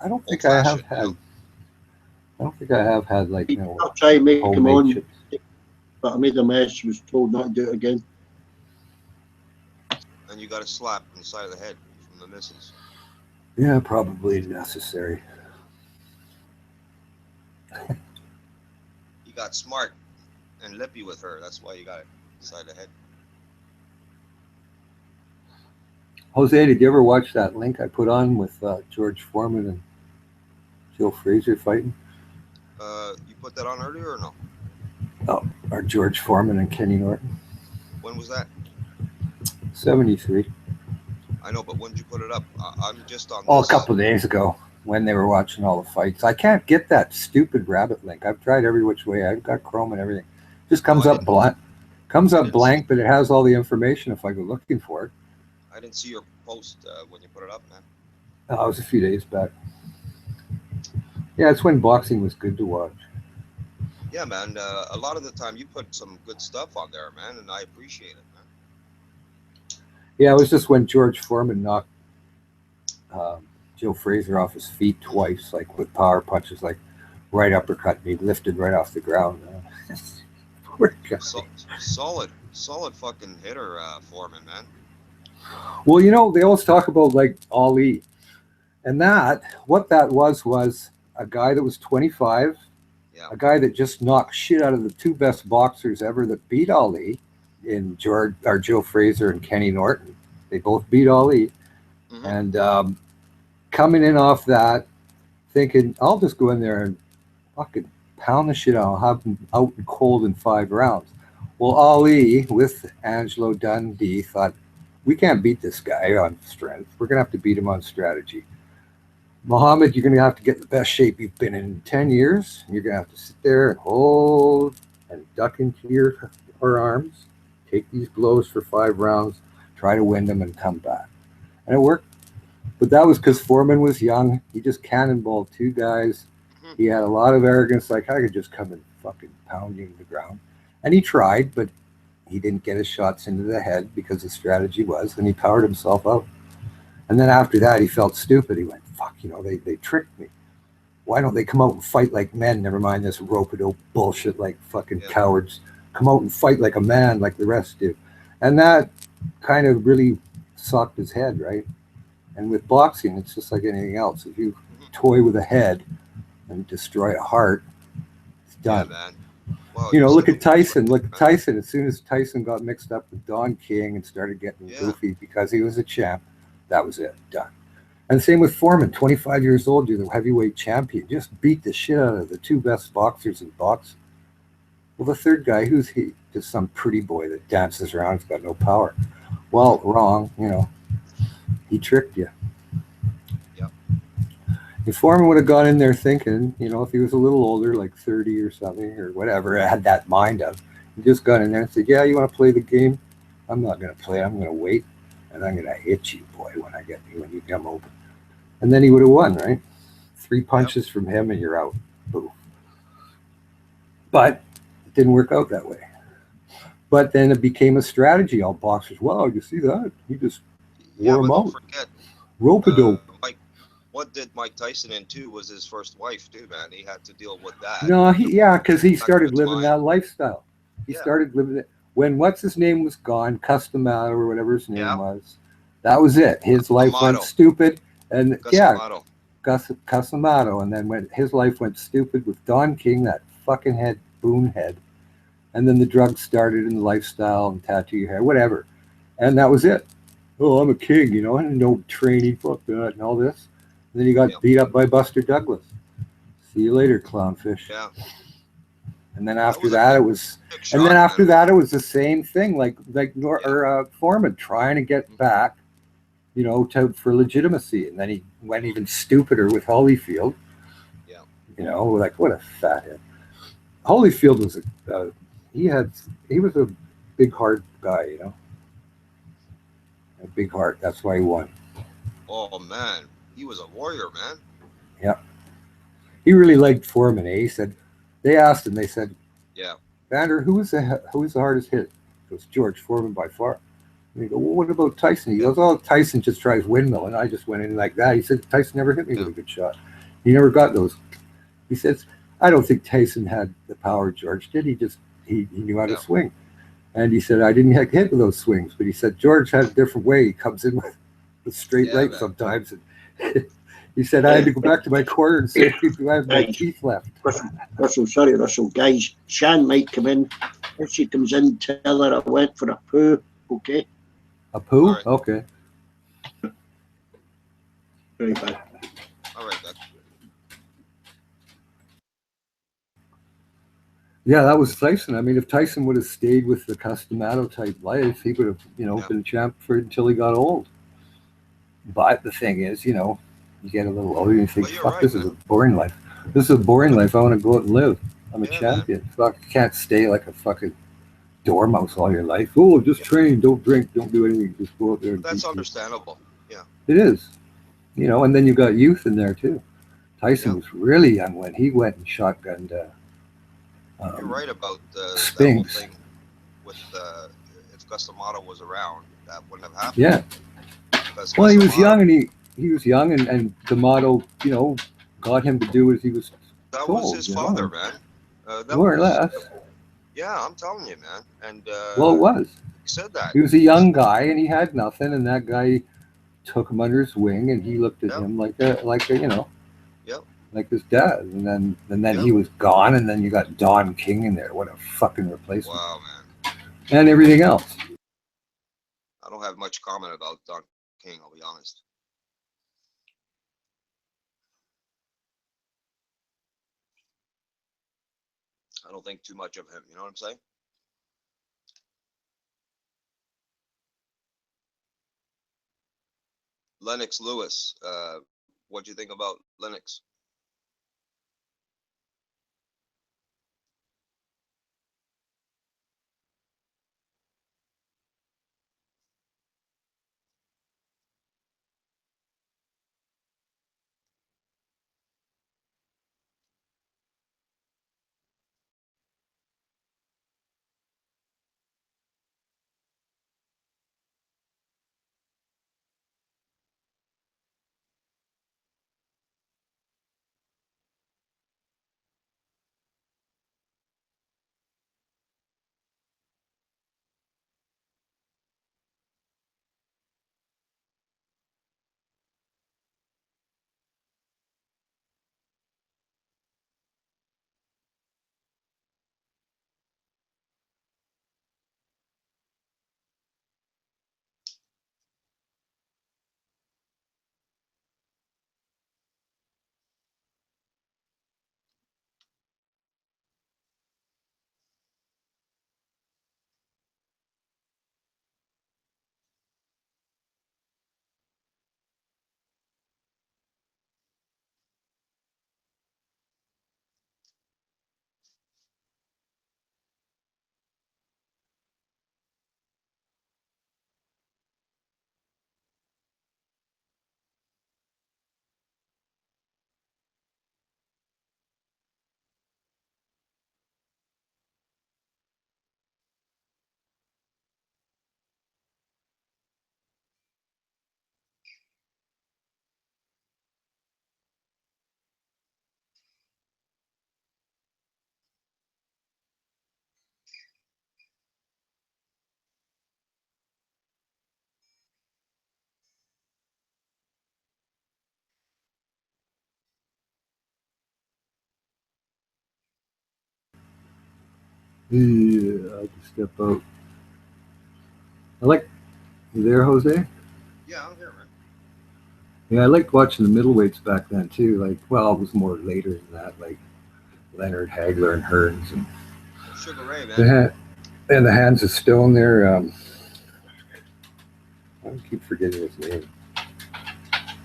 don't Old think I have fashioned, had. I don't think I have had like I'll try and make them homemade on, chips. but I made a mess. Was told not to do it again. And you got a slap on the side of the head from the missus. Yeah, probably necessary. You got smart and lippy with her. That's why you got it side of the head. Jose, did you ever watch that link I put on with George Foreman and Joe Frazier fighting? You put that on earlier or no? Oh, or George Foreman and Kenny Norton. When was that? 73. I know, but when did you put it up? I'm just on Oh, a this. couple of days ago when they were watching all the fights. I can't get that stupid rabbit link. I've tried every which way. I've got Chrome and everything. Just comes I up blank. Comes up didn't blank, but it has all the information if I go looking for it. I didn't see your post when you put it up, man. Oh, it was a few days back. Yeah, it's when boxing was good to watch. Yeah, man. A lot of the time you put some good stuff on there, man, and I appreciate it, man. Yeah, it was just when George Foreman knocked Joe Frazier off his feet twice, like with power punches, like right uppercut, and he lifted right off the ground. Poor guy. Solid fucking hitter, Foreman, man. Well, you know, they always talk about like Ali, and what that was a guy that was 25, Yeah. a guy that just knocked shit out of the two best boxers ever that beat Ali, in Joe Frazier and Kenny Norton. They both beat Ali, Mhm. and coming in off that, thinking I'll just go in there and fucking pound the shit out. I'll have him out and cold in 5 rounds. Well, Ali with Angelo Dundee thought, we can't beat this guy on strength. We're going to have to beat him on strategy. Muhammad, you're going to have to get in the best shape you've been in 10 years. You're going to have to sit there and hold and duck into your arms, take these blows for 5 rounds, try to win them and come back. And it worked. But that was because Foreman was young. He just cannonballed 2 guys. He had a lot of arrogance, like I could just come and fucking pound you to the ground. And he tried, but he didn't get his shots into the head because the strategy was, and he powered himself out. And then after that, he felt stupid. He went, fuck, they tricked me. Why don't they come out and fight like men? Never mind this rope-a-dope bullshit like fucking cowards. Come out and fight like a man like the rest do. And that kind of really socked his head, right? And with boxing, it's just like anything else. If you toy with a head and destroy a heart, it's done. Yeah, man. Well, Look at Tyson. Look at Tyson. As soon as Tyson got mixed up with Don King and started getting goofy because he was a champ, that was it. Done. And same with Foreman, 25 years old, you're the heavyweight champion. Just beat the shit out of the two best boxers in boxing. Well, the third guy, who's he? Just some pretty boy that dances around, has got no power. Well, wrong, he tricked you. Yep. If Foreman would have gone in there thinking, if he was a little older, like 30 or something or whatever, had that mind of, he just got in there and said, yeah, you want to play the game? I'm not going to play. I'm going to wait, and I'm going to hit you, boy, when you come open. And then he would have won, right? 3 punches from him and you're out. Boom. But it didn't work out that way. But then it became a strategy. All boxers, wow, you see that? He just wore him out. Don't forget, rope-a-dope. what did Mike Tyson into was his first wife too, man. He had to deal with that. No, because he started living that lifestyle. He started living it when what's his name was gone, Customato or whatever his name was. That was it. His life went stupid, and Customato, and then when his life went stupid with Don King, that fucking boonhead, and then the drugs started and the lifestyle and tattoo your hair, whatever, and that was it. Oh, I'm a king, and no training, fuck that, and all this. And then he got beat up by Buster Douglas. See you later, clownfish. Yeah. And then after that, it was the same thing, like Foreman trying to get back, for legitimacy, and then he went even stupider with Holyfield. Yeah. Like what a fathead. Holyfield was he was a big heart guy, a big heart. That's why he won. Oh man, he was a warrior, man. Yeah. He really liked Foreman. They asked him. They said, "Yeah, Vander, who was the hardest hit?" It was George Foreman by far. And he go, "Well, what about Tyson?" He goes, "Oh, Tyson just tries windmill, and I just went in like that." He said, "Tyson never hit me with a good shot. He never got those." He says, "I don't think Tyson had the power George did. He knew how to swing." And he said, "I didn't get hit with those swings," but he said George had a different way. He comes in with straight right sometimes. And he said, I had to go back to my corner and say, "Do I have my teeth left?" Russell, guys, Shan might come in. If she comes in, tell her I went for a poo, okay? A poo? Right. Okay. Very bad. All right, bud. Yeah, that was Tyson. I mean, if Tyson would have stayed with the Customato type life, he would have, been champ until he got old. But the thing is, you get a little older and you think, fuck, this is a boring life. This is a boring life. I want to go out and live. I'm a champion. Man. Fuck, you can't stay like a fucking dormouse all your life. Oh, just train, don't drink, don't do anything. Just go out there. That's understandable. Yeah. It is. And then you got youth in there too. Tyson was really young when he went and shotgunned. You're right about that whole thing with if Customato was around, that wouldn't have happened. Yeah. Well, he was young, and he was young, and D'Amato, got him to do as he was told. That was his father, man. More or less. Yeah, I'm telling you, man. And well, it was. He said that he was a young guy, and he had nothing, and that guy took him under his wing, and he looked at him like a like his dad, and then he was gone, and then you got Don King in there. What a fucking replacement! Wow, man. And everything else. I don't have much comment about Don King, I'll be honest. I don't think too much of him, you know what I'm saying? Lennox Lewis, what do you think about Lennox? Yeah, I'll just step out. You there, Jose? Yeah, I'm here, man. Yeah, I liked watching the middleweights back then too. Like, well, it was more later than that, like Leonard, Hagler, and Hearns, and Sugar Ray, the man. and the Hands of Stone there. I keep forgetting his name.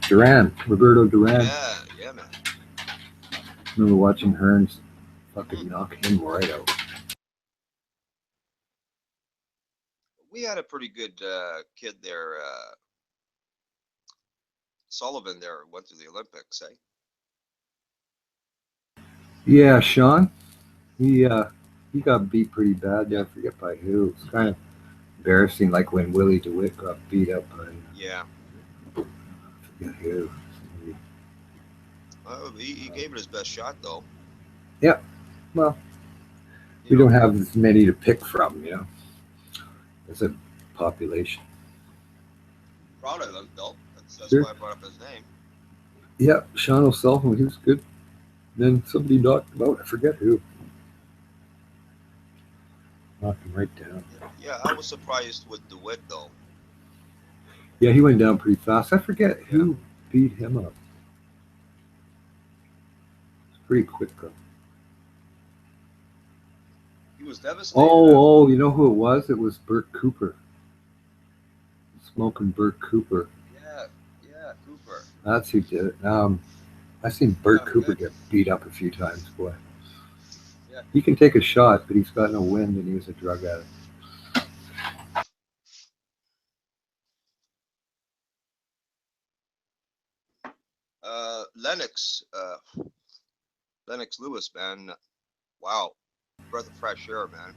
Roberto Duran. Yeah, man. I remember watching Hearns fucking knock him right out. We had a pretty good kid there. Sullivan there went to the Olympics, eh? Yeah, Sean. He got beat pretty bad. Yeah, I forget by who. It was kind of embarrassing, like when Willie DeWitt got beat up by Yeah. I forget who. He gave it his best shot, though. Yeah. Well, we don't have as many to pick from, as a population. Proud of him, though. That's Sure. why I brought up his name. Yeah, Sean O'Sullivan, he was good. Then somebody knocked him out. I forget who. Knocked him right down. Yeah, I was surprised with DeWitt, though. Yeah, he went down pretty fast. I forget who beat him up. It's pretty quick, though. He was devastated. Oh, you know who it was? It was Burt Cooper. Smoking Burt Cooper. Yeah, Cooper. That's who did it. I've seen Burt Cooper get beat up a few times, boy. Yeah. He can take a shot, but he's got no wind, and he was a drug addict. Lennox Lewis, man. Wow, breath of fresh air, man.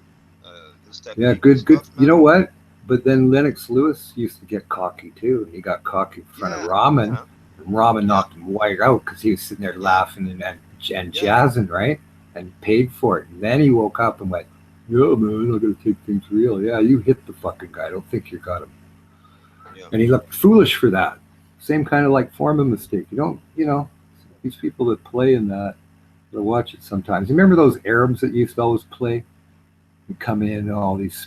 This Yeah, technique good. stuff, You know what? But then Lennox Lewis used to get cocky too. He got cocky in front of Rahman. Yeah. And Rahman knocked him wide out because he was sitting there laughing and jazzing, right? And paid for it. And then he woke up and went, "Yeah, man, I gotta take things real. Yeah, you hit the fucking guy. I don't think you got him." Yeah. And he looked foolish for that. Same kind of like Foreman mistake. You don't, these people that play in that, they'll watch it sometimes. You remember those Arabs that used to always play? You come in, all these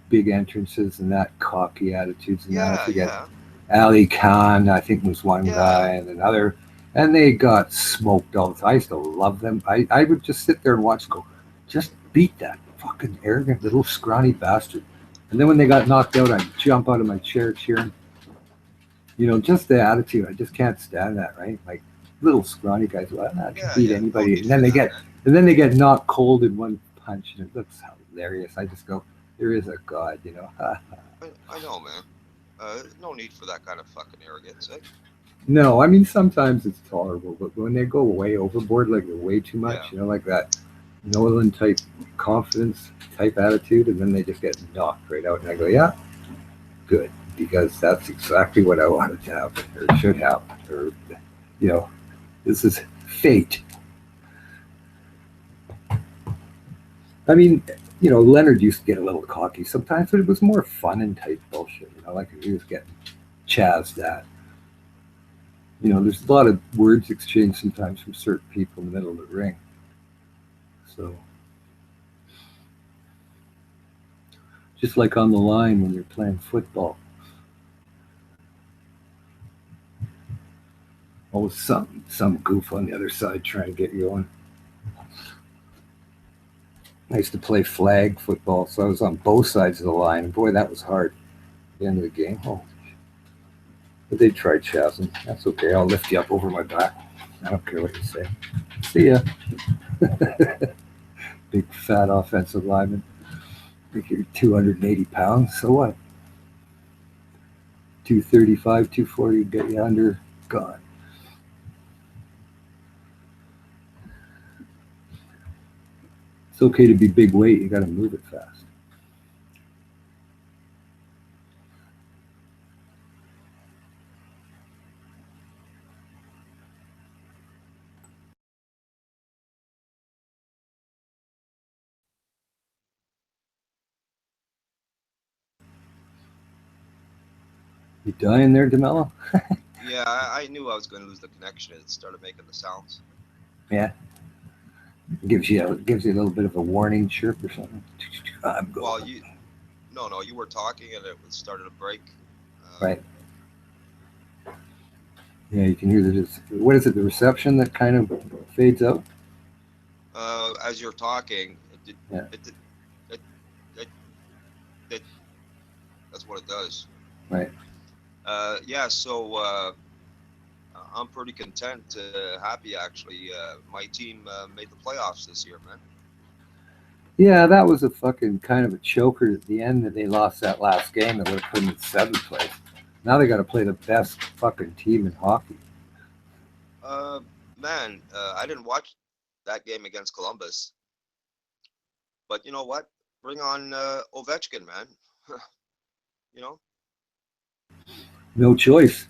big entrances and that cocky attitudes and that. I forget. Ali Khan, I think, was one guy, and another, and they got smoked all the time. I used to love them. I would just sit there and watch and go, just beat that fucking arrogant little scrawny bastard. And then when they got knocked out, I'd jump out of my chair cheering. Just the attitude. I just can't stand that, right? Like little scrawny guys, well, I can beat anybody. And then they get knocked cold in one punch, and it looks hilarious. I just go, there is a God, I know, man. No need for that kind of fucking arrogance, eh? No, I mean, sometimes it's tolerable, but when they go way overboard, like they're way too much, like that Nolan type confidence type attitude, and then they just get knocked right out. And I go, yeah, good, because that's exactly what I wanted to happen, or should happen, or, this is fate. I mean, Leonard used to get a little cocky sometimes, but it was more fun and type bullshit, like he was getting chazzed at. There's a lot of words exchanged sometimes from certain people in the middle of the ring. So, just like on the line when you're playing football. Always some goof on the other side trying to get you on. I used to play flag football, so I was on both sides of the line. And boy, that was hard. At the end of the game. Oh. But they tried chazzing. That's okay. I'll lift you up over my back. I don't care what you say. See ya. Big fat offensive lineman. I think you're 280 pounds. So what? 235, 240 would get you under. Gone. It's okay to be big weight. You got to move it fast. You dying there, DeMello? Yeah, I knew I was going to lose the connection. It started making the sounds. Yeah. Gives you a little bit of a warning chirp or something. I'm Well, going. no, you were talking and it started to break. Right. Yeah, you can hear what is it? The reception that kind of fades out. As you're talking, Yeah. it, it that's what it does. Right. Yeah. So I'm pretty content, happy actually. My team made the playoffs this year, man. Yeah, that was a fucking kind of a choker at the end that they lost that last game that would have put them in 7th place. Now they got to play the best fucking team in hockey. Man, I didn't watch that game against Columbus, but you know what? Bring on Ovechkin, man. You know. No choice.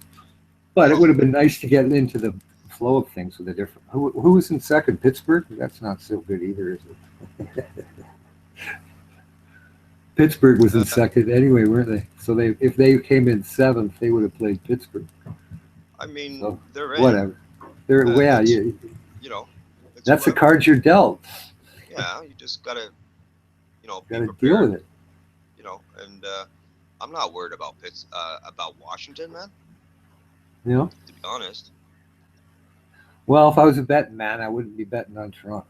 But it Well, would have been nice to get into the flow of things with a different. Who was in second? Pittsburgh? That's not so good either, is it? Pittsburgh was in second anyway, weren't they? So if they came in 7th, they would have played Pittsburgh. I mean, So, they're in. whatever. Yeah, you know, that's the cards you're dealt. Yeah, you just gotta, be Gotta prepared. deal with it. And I'm not worried about about Washington, man. You know. To be honest. Well, if I was a betting man, I wouldn't be betting on Toronto.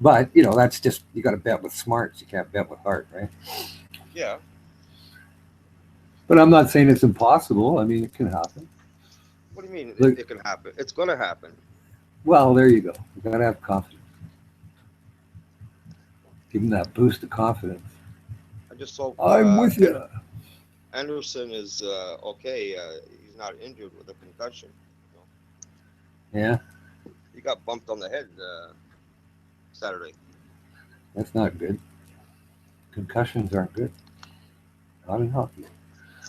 But that's just you got to bet with smarts. You can't bet with heart, right? Yeah. But I'm not saying it's impossible. I mean, it can happen. What do you mean it can happen? It's going to happen. Well, there you go. You got to have confidence. Give them that boost of confidence. I just hope I'm with you. Anderson is okay. He's not injured with a concussion. Yeah. He got bumped on the head Saturday. That's not good. Concussions aren't good. Not in hockey.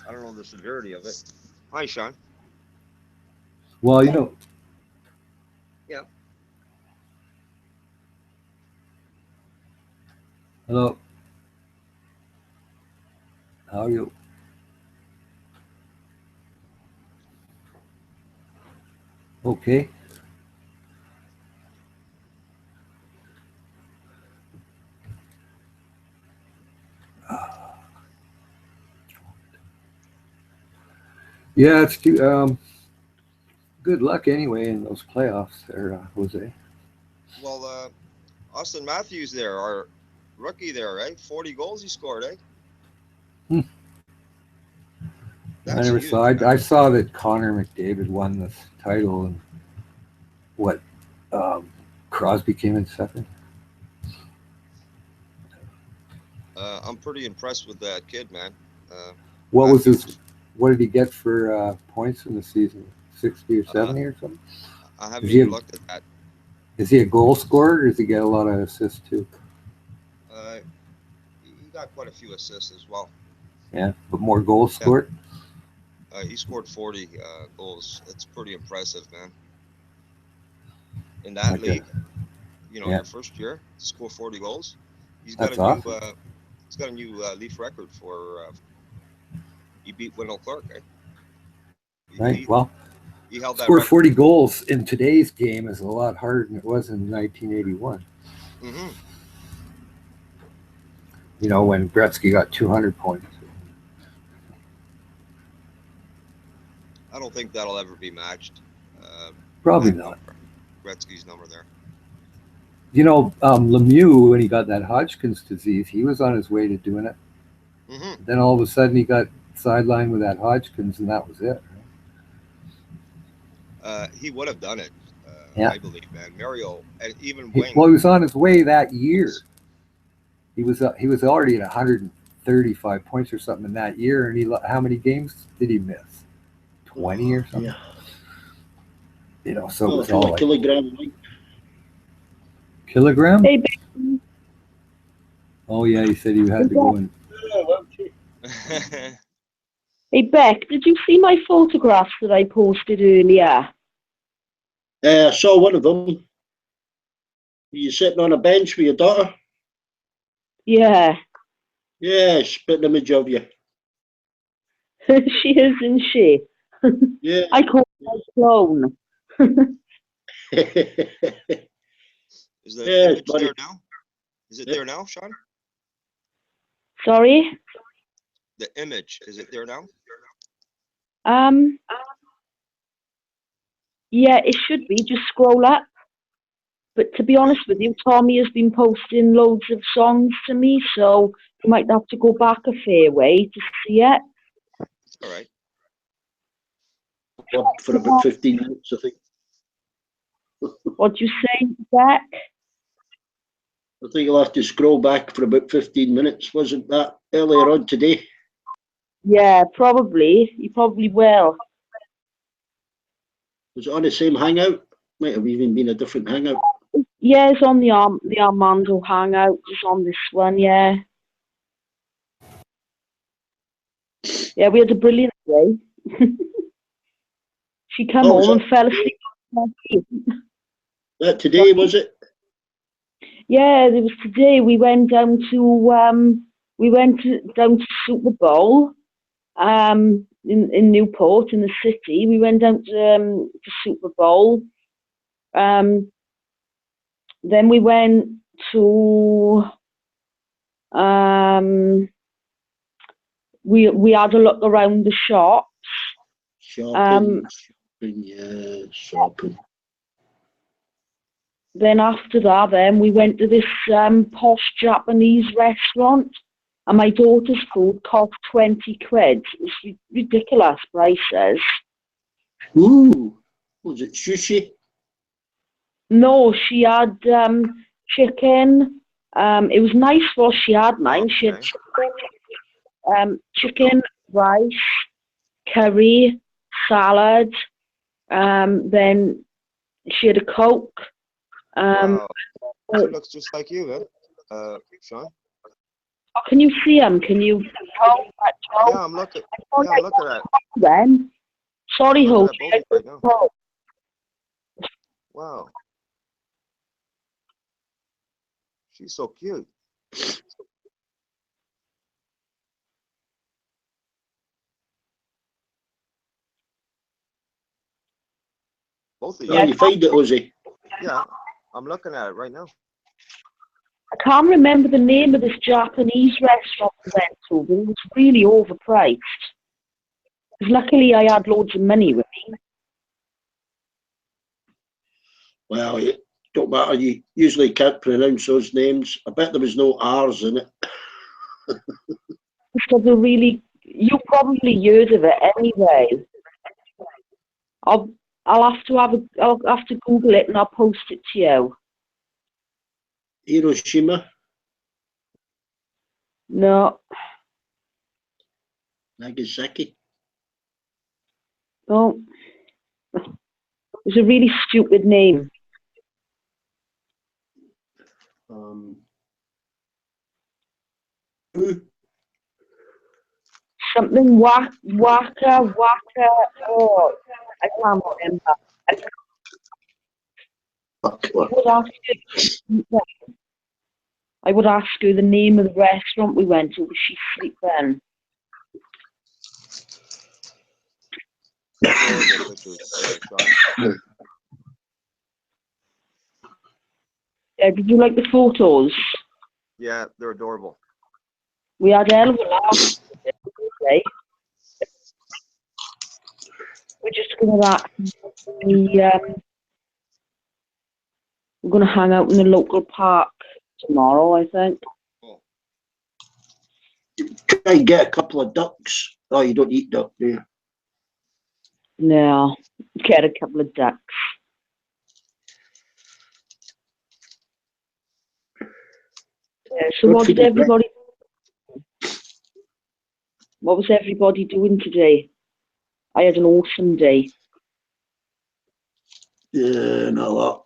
I don't know the severity of it. Hi, Sean. Well, Yeah. Hello. How are you? Okay. Yeah, it's too. Good luck anyway in those playoffs there, Jose. Well, Austin Matthews there, our rookie there, right? 40 goals he scored, eh? I never saw. I saw that Connor McDavid won this title, and what Crosby came in second. I'm pretty impressed with that kid, man. What was his? What did he get for points in the season? 60 or 70 or something? I haven't even looked at that. Is he a goal scorer, or does he get a lot of assists too? He got quite a few assists as well. Yeah, but more goals scored? He scored 40 goals. It's pretty impressive, man. In that league, your first year, to score 40 goals. He's got a new Leaf record for. He beat Wendell Clark, eh? Right. Well, he held that score record. 40 goals in today's game is a lot harder than it was in 1981. Mm-hmm. When Gretzky got 200 points. I don't think that'll ever be matched. Probably not. Gretzky's number there. Lemieux, when he got that Hodgkin's disease, he was on his way to doing it. Mm-hmm. Then all of a sudden he got sidelined with that Hodgkin's, and that was it. He would have done it, I believe, man. Mario, and even He Wayne. Well, he was on his way that year. He was already at 135 points or something in that year, and how many games did he miss? 20 or something. Yeah. So it was all like kilogram. Kilogram? Hey, Oh yeah, he said he had to go in. Hey, Beck, did you see my photographs that I posted earlier? I saw one of them. You sitting on a bench with your daughter? Yeah. Yeah, spitting image of you. She is, isn't she? Yeah. I call her a clone. Is the image there now? Is it there now, Sean? Sorry. The image, is it there now? Yeah, it should be. Just scroll up. But to be honest with you, Tommy has been posting loads of songs to me, so you might have to go back a fair way to see it. All right. What, for about 15 minutes, I think. What do you say, Jack? I think you'll have to scroll back for about 15 minutes. Wasn't that earlier on today? Yeah, probably. You probably will. Was it on the same hangout? Might have even been a different hangout. Yeah, it's on the Armando Hangout. It's on this one, yeah. Yeah, we had a brilliant day. She came home and fell asleep. That today, was it? Yeah, it was today. We went down to Super Bowl, in Newport in the city. We went down to Super Bowl. Then we went to we had a look around the shops. Shopping. Then after that, then we went to this posh Japanese restaurant, and my daughter's food cost 20 quid. It's ridiculous prices. Ooh, was it sushi? No, she had chicken. It was nice what she had, mine. She had chicken, rice, curry, salad. Then she had a Coke. Wow. She looks just like you, Sean. Oh, can you see him? Can you? Yeah, I'm looking. Yeah, I'm looking at. Then, sorry, I'm Hope. looking at both right now. Wow. She's so cute. Both of you. Oh, you find it, Ozzy? Yeah, I'm looking at it right now. I can't remember the name of this Japanese restaurant we went to, but it was really overpriced. Because luckily I had loads of money with me. Well, it don't matter. You usually can't pronounce those names. I bet there was no R's in it. So they're really, you probably heard of it anyway. I'll have to Google it and I'll post it to you. Hiroshima? No. Nagasaki? No. It's a really stupid name. Something waka. Oh, I can't remember. I would ask her the name of the restaurant we went to. Was she sleeping? Yeah, did you like the photos? Yeah, they're adorable. We had a hell of a laugh today. We're just going to we're going to hang out in the local park tomorrow, I think. Try and get a couple of ducks. Oh, you don't eat duck, do you? No, get a couple of ducks. Yeah, so what did everybody? What was everybody doing today? I had an awesome day. Yeah, not a lot.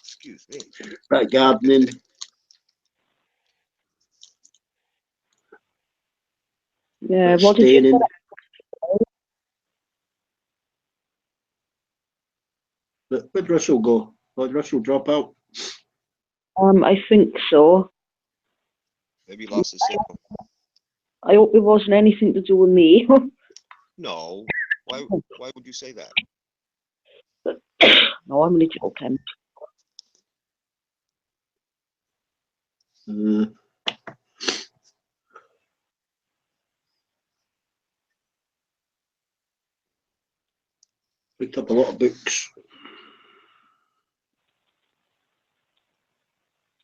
Excuse me. Right, gardening. Yeah, what did you do? Where'd Russell go? Did Russell drop out? I think so. Maybe he lost his signal. I hope it wasn't anything to do with me. No. Why would you say that? No, I'm only joking. Mm. Picked up a lot of books.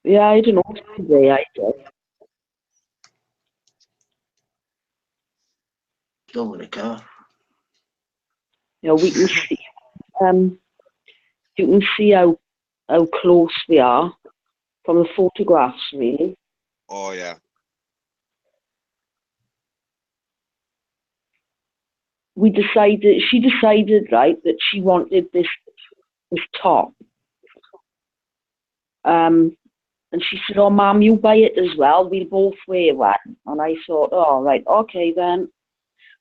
Yeah, I don't know today. I did. Still in the car. You know, we can see. You can see how close we are from the photographs, really. Oh yeah. She decided, right, that she wanted this top. And she said, "Oh, Mum, you buy it as well. We'll both wear one." And I thought, "Oh, right, okay then."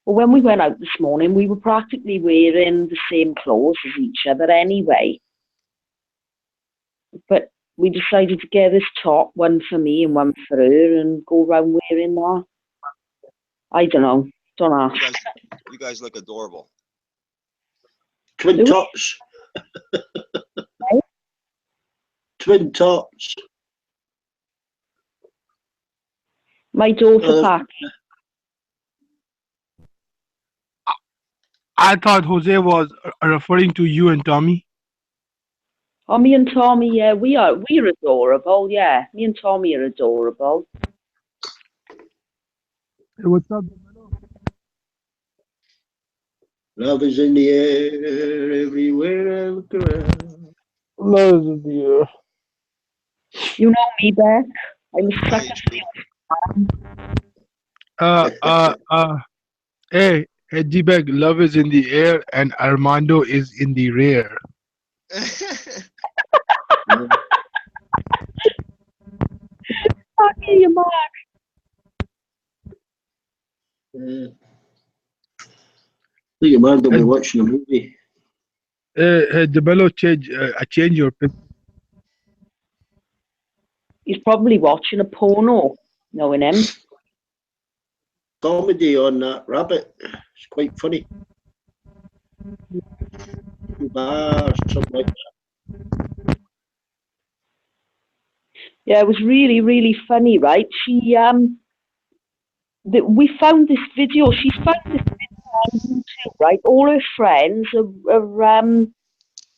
But when we went out this morning, we were practically wearing the same clothes as each other anyway. But we decided to get this top, one for me and one for her, and go around wearing that. I don't know. Don't ask. You guys look adorable. Twin tops. Twin tops. My daughter Pat. I thought Jose was referring to you and Tommy. Oh, me and Tommy, yeah, we're adorable, yeah. Me and Tommy are adorable. Hey, what's up? Love is in the air everywhere I look around. Love is in the air. You know me, Beck. I'm such Hey, D-Bag, love is in the air and Armando is in the rear. Fuck you, Mark. I think your man will be watching a movie. Hey, DeBello, change your picture. He's probably watching a porno, knowing him. Comedy on that rabbit. It's quite funny. Bar or something like that. Yeah, it was really, really funny, right? We found this video. She's found this video on YouTube, right? All her friends are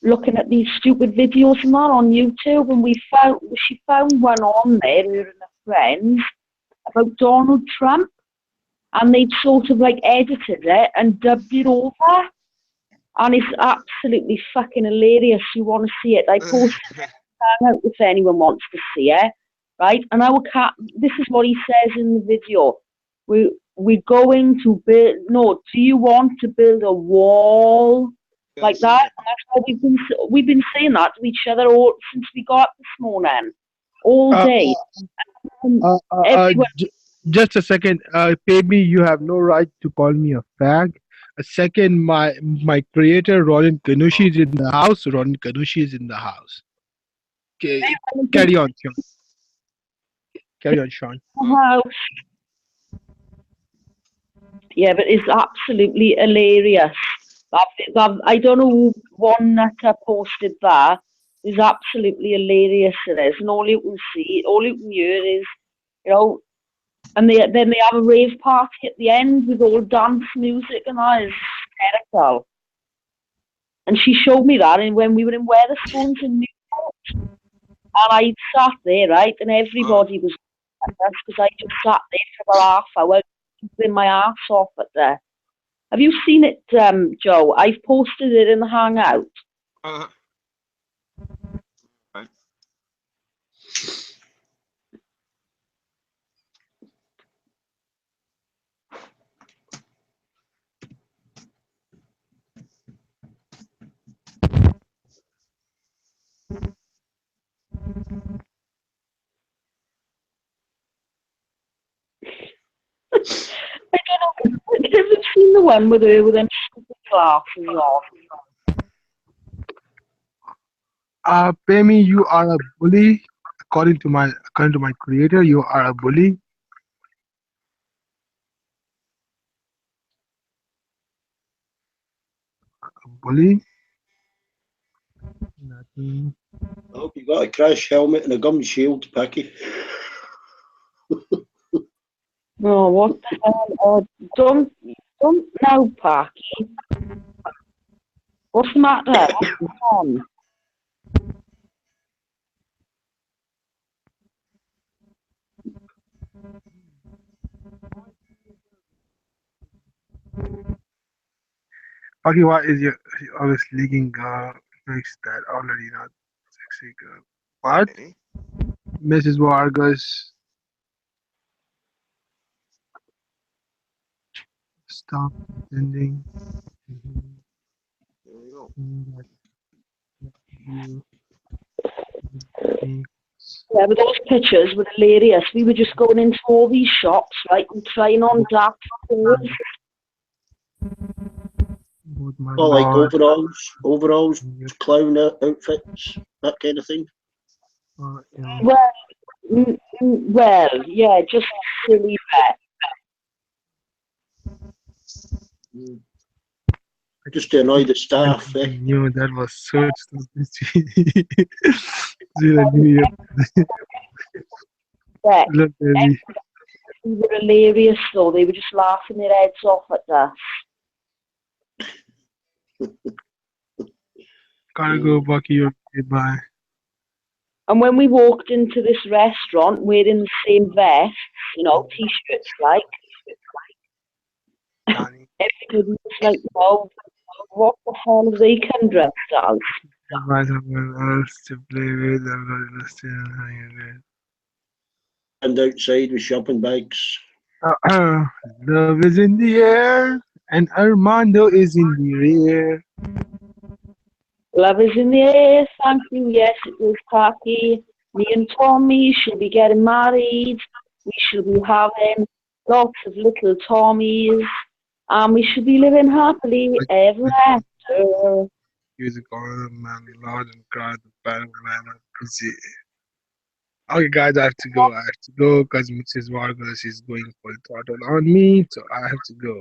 looking at these stupid videos and that on YouTube, and she found one on there, her and her friends, about Donald Trump, and they'd sort of like edited it and dubbed it over, and it's absolutely fucking hilarious. You want to see it? I posted it out if anyone wants to see it, right? And this is what he says in the video. We're going to build. No, do you want to build a wall like that? And that's what we've been saying that to each other all since we got up this morning, all day. Just a second, Payme, you have no right to call me a fag. A second, my creator Ronan Kanushi is in the house. Ronan Kanushi is in the house. Okay, carry on, Sean. Carry on, Sean. Yeah, but it's absolutely hilarious. I don't know who one nutter posted that. It's absolutely hilarious, it is. And all you can see, all you can hear is, you know, and then they have a rave party at the end with all dance music, and that is hysterical. And she showed me that when we were in Wetherspoons in Newport. And I sat there, right, and everybody was because I just sat there for about half hour, in my ass off at there. Have you seen it, Joe? I've posted it in the Hangout. Right. I don't know. Have you seen the one with her with them stupid glasses on? Payme, you are a bully. According to my creator, you are a bully. Bully. Nothing. I hope you got a crash helmet and a gum shield, Packy. Oh, what the hell? Don't now, Parky. What's the matter? What's going on? Okay, what is your always leaking makes that already not sexy girl? What? Okay. Mrs. Vargas, stop sending There we go. that you me. Yeah, but those pictures were hilarious. We were just going into all these shops, right, and trying on dark clothes. With my Oh, like lord, overalls, clown outfits, that kind of thing. yeah. Well, yeah, just silly bet. Just to annoy the staff. I knew that was such Zero New Year. Yeah. Look, baby. They were hilarious, though. They were just laughing their heads off at us. Gotta go, Bucky. Okay, bye. And when we walked into this restaurant wearing the same vests, you know, t-shirts like, everybody was like, "Oh, what the hell have they come dressed as?" Find someone else to play with. I'm gonna stay and hang in And outside with shopping bags. Love is in the air, and Armando is in the rear. Love is in the air, thank you. Yes, it was Parky. Me and Tommy shall be getting married. We shall be having lots of little Tommies. And we should be living happily ever after. Music on the man, loud and crowd, the battle man. Okay, guys, I have to go. I have to go because Mrs. Vargas is going full throttle on me, so I have to go.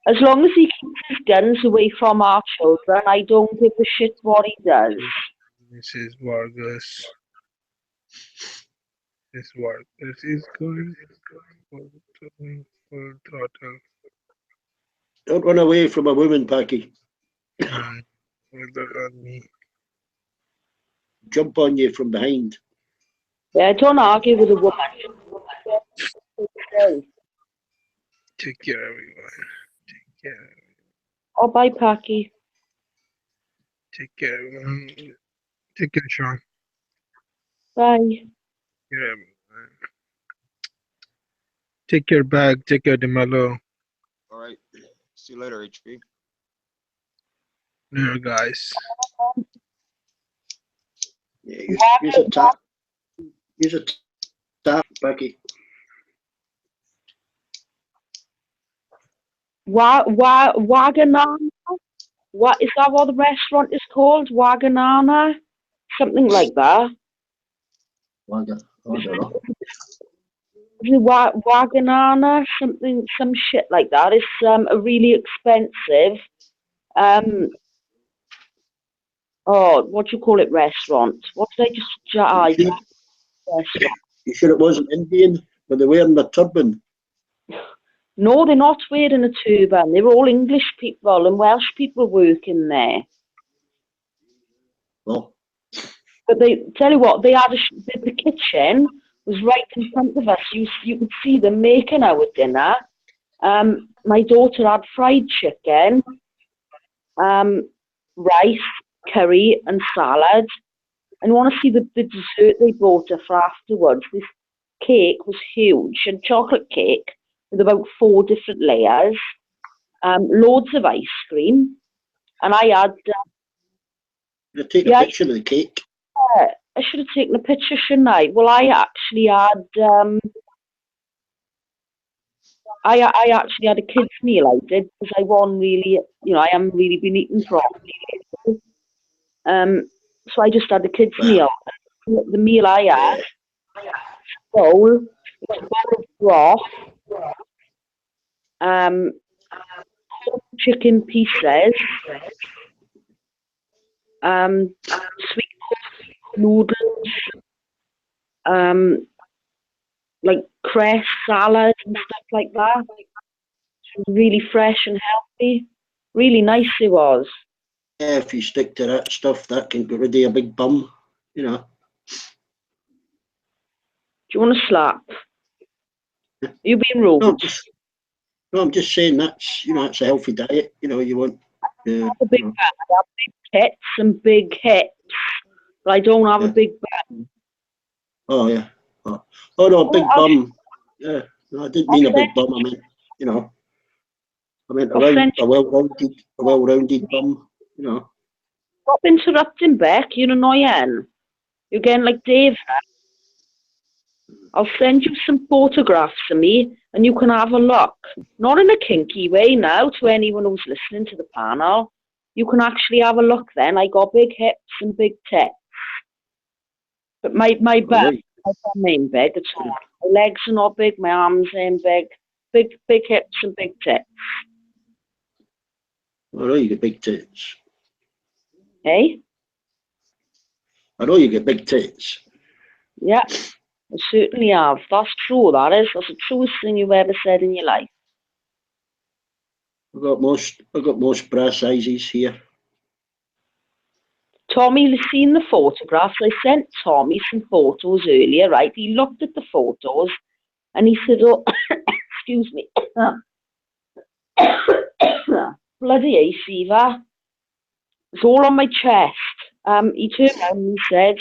As long as he keeps his guns away from our children, I don't give a shit what he does. Mrs. Vargas. Mrs. Vargas is going full throttle. Don't run away from a woman, Packy. On me. Jump on you from behind. Yeah, don't argue with a woman. Take care, everyone. Take care. Oh, bye, Packy. Take care, everyone. Take care, Sean. Bye. Yeah, everyone. Take care, bag. Take care, DeMello. All right. See you later, HP. Later, guys. Yeah, use a tap. Use a tap, Packy. Waganana? What is that? What the restaurant is called? Waganana? Something like that. I don't know. Waganana? Something, some shit like that. It's a really expensive. Oh, what do you call it? Restaurant. What did I just jive? Restaurant. You sure it wasn't Indian? Were they wearing a turban? No, they're not wearing a turban. They're all English people and Welsh people working there. Oh. But they tell you what, they had the kitchen was right in front of us. You could see them making our dinner. My daughter had fried chicken, rice, curry, and salad. And you want to see the dessert they brought her for afterwards? This cake was huge, and chocolate cake with about 4 different layers, loads of ice cream, and I had. You take a picture of the cake. I should have taken a picture, shouldn't I? Well, I actually had. I actually had a kids' meal. I did because I wasn't really, I haven't really been eating properly. So I just had a kids' meal. The meal I had, bowl, it was a bowl of broth, chicken pieces, sweet noodles, like cress salad and stuff like that. She was really fresh and healthy. Really nice it was. Yeah, if you stick to that stuff, that can get rid of a big bum, you know. Do you want to slap? Are you being rude? I'm just saying that's, you know, it's a healthy diet. You know, you want. I have a big bum. I have big tits and big hips, but I don't have a big bum. Oh yeah. Oh no, a big bum. Yeah, no, I didn't mean a big bum. I meant, you know, I meant a well-rounded bum. You know. Stop interrupting, Beck. You're annoying. You're getting like Dave. I'll send you some photographs of me and you can have a look. Not in a kinky way now to anyone who's listening to the panel. You can actually have a look then. I got big hips and big tits. But my bum ain't big at all. My legs are not big, my arms ain't big. Big hips and big tits. I know you get big tits. Hey? I know you get big tits. Yeah, I certainly have. That's true, that is. That's the truest thing you've ever said in your life. I got most bra sizes here. Tommy has seen the photographs. I sent Tommy some photos earlier, right? He looked at the photos and he said, oh, excuse me. Bloody hay fever. It's all on my chest. He turned around and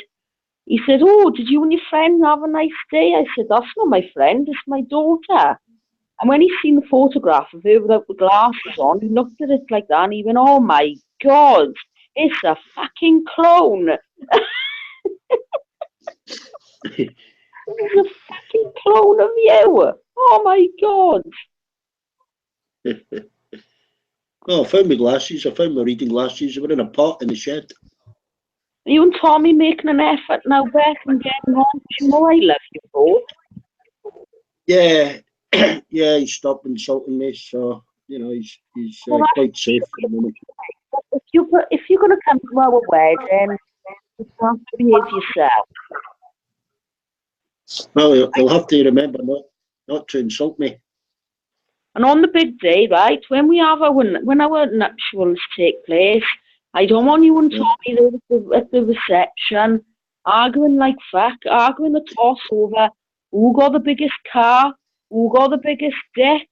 he said, oh, did you and your friend have a nice day? I said, that's not my friend, it's my daughter. And when he seen the photograph of her without the glasses on, he looked at it like that and he went, oh my God, it's a fucking clone. It's a fucking clone of you. Oh my God. Oh, I found my glasses. I found my reading glasses. They were in a pot in the shed. Are you and Tommy making an effort now, Beth, and getting on? You know I love you both. Yeah, yeah, he stopped insulting me, so you know he's quite safe for the moment. If you're gonna come to our wedding, you have to behave yourself. Well, he'll have to remember not to insult me. And on the big day, right, when our nuptials take place, I don't want you and Tommy at the reception arguing like fuck, arguing the toss over who got the biggest car, who got the biggest dick,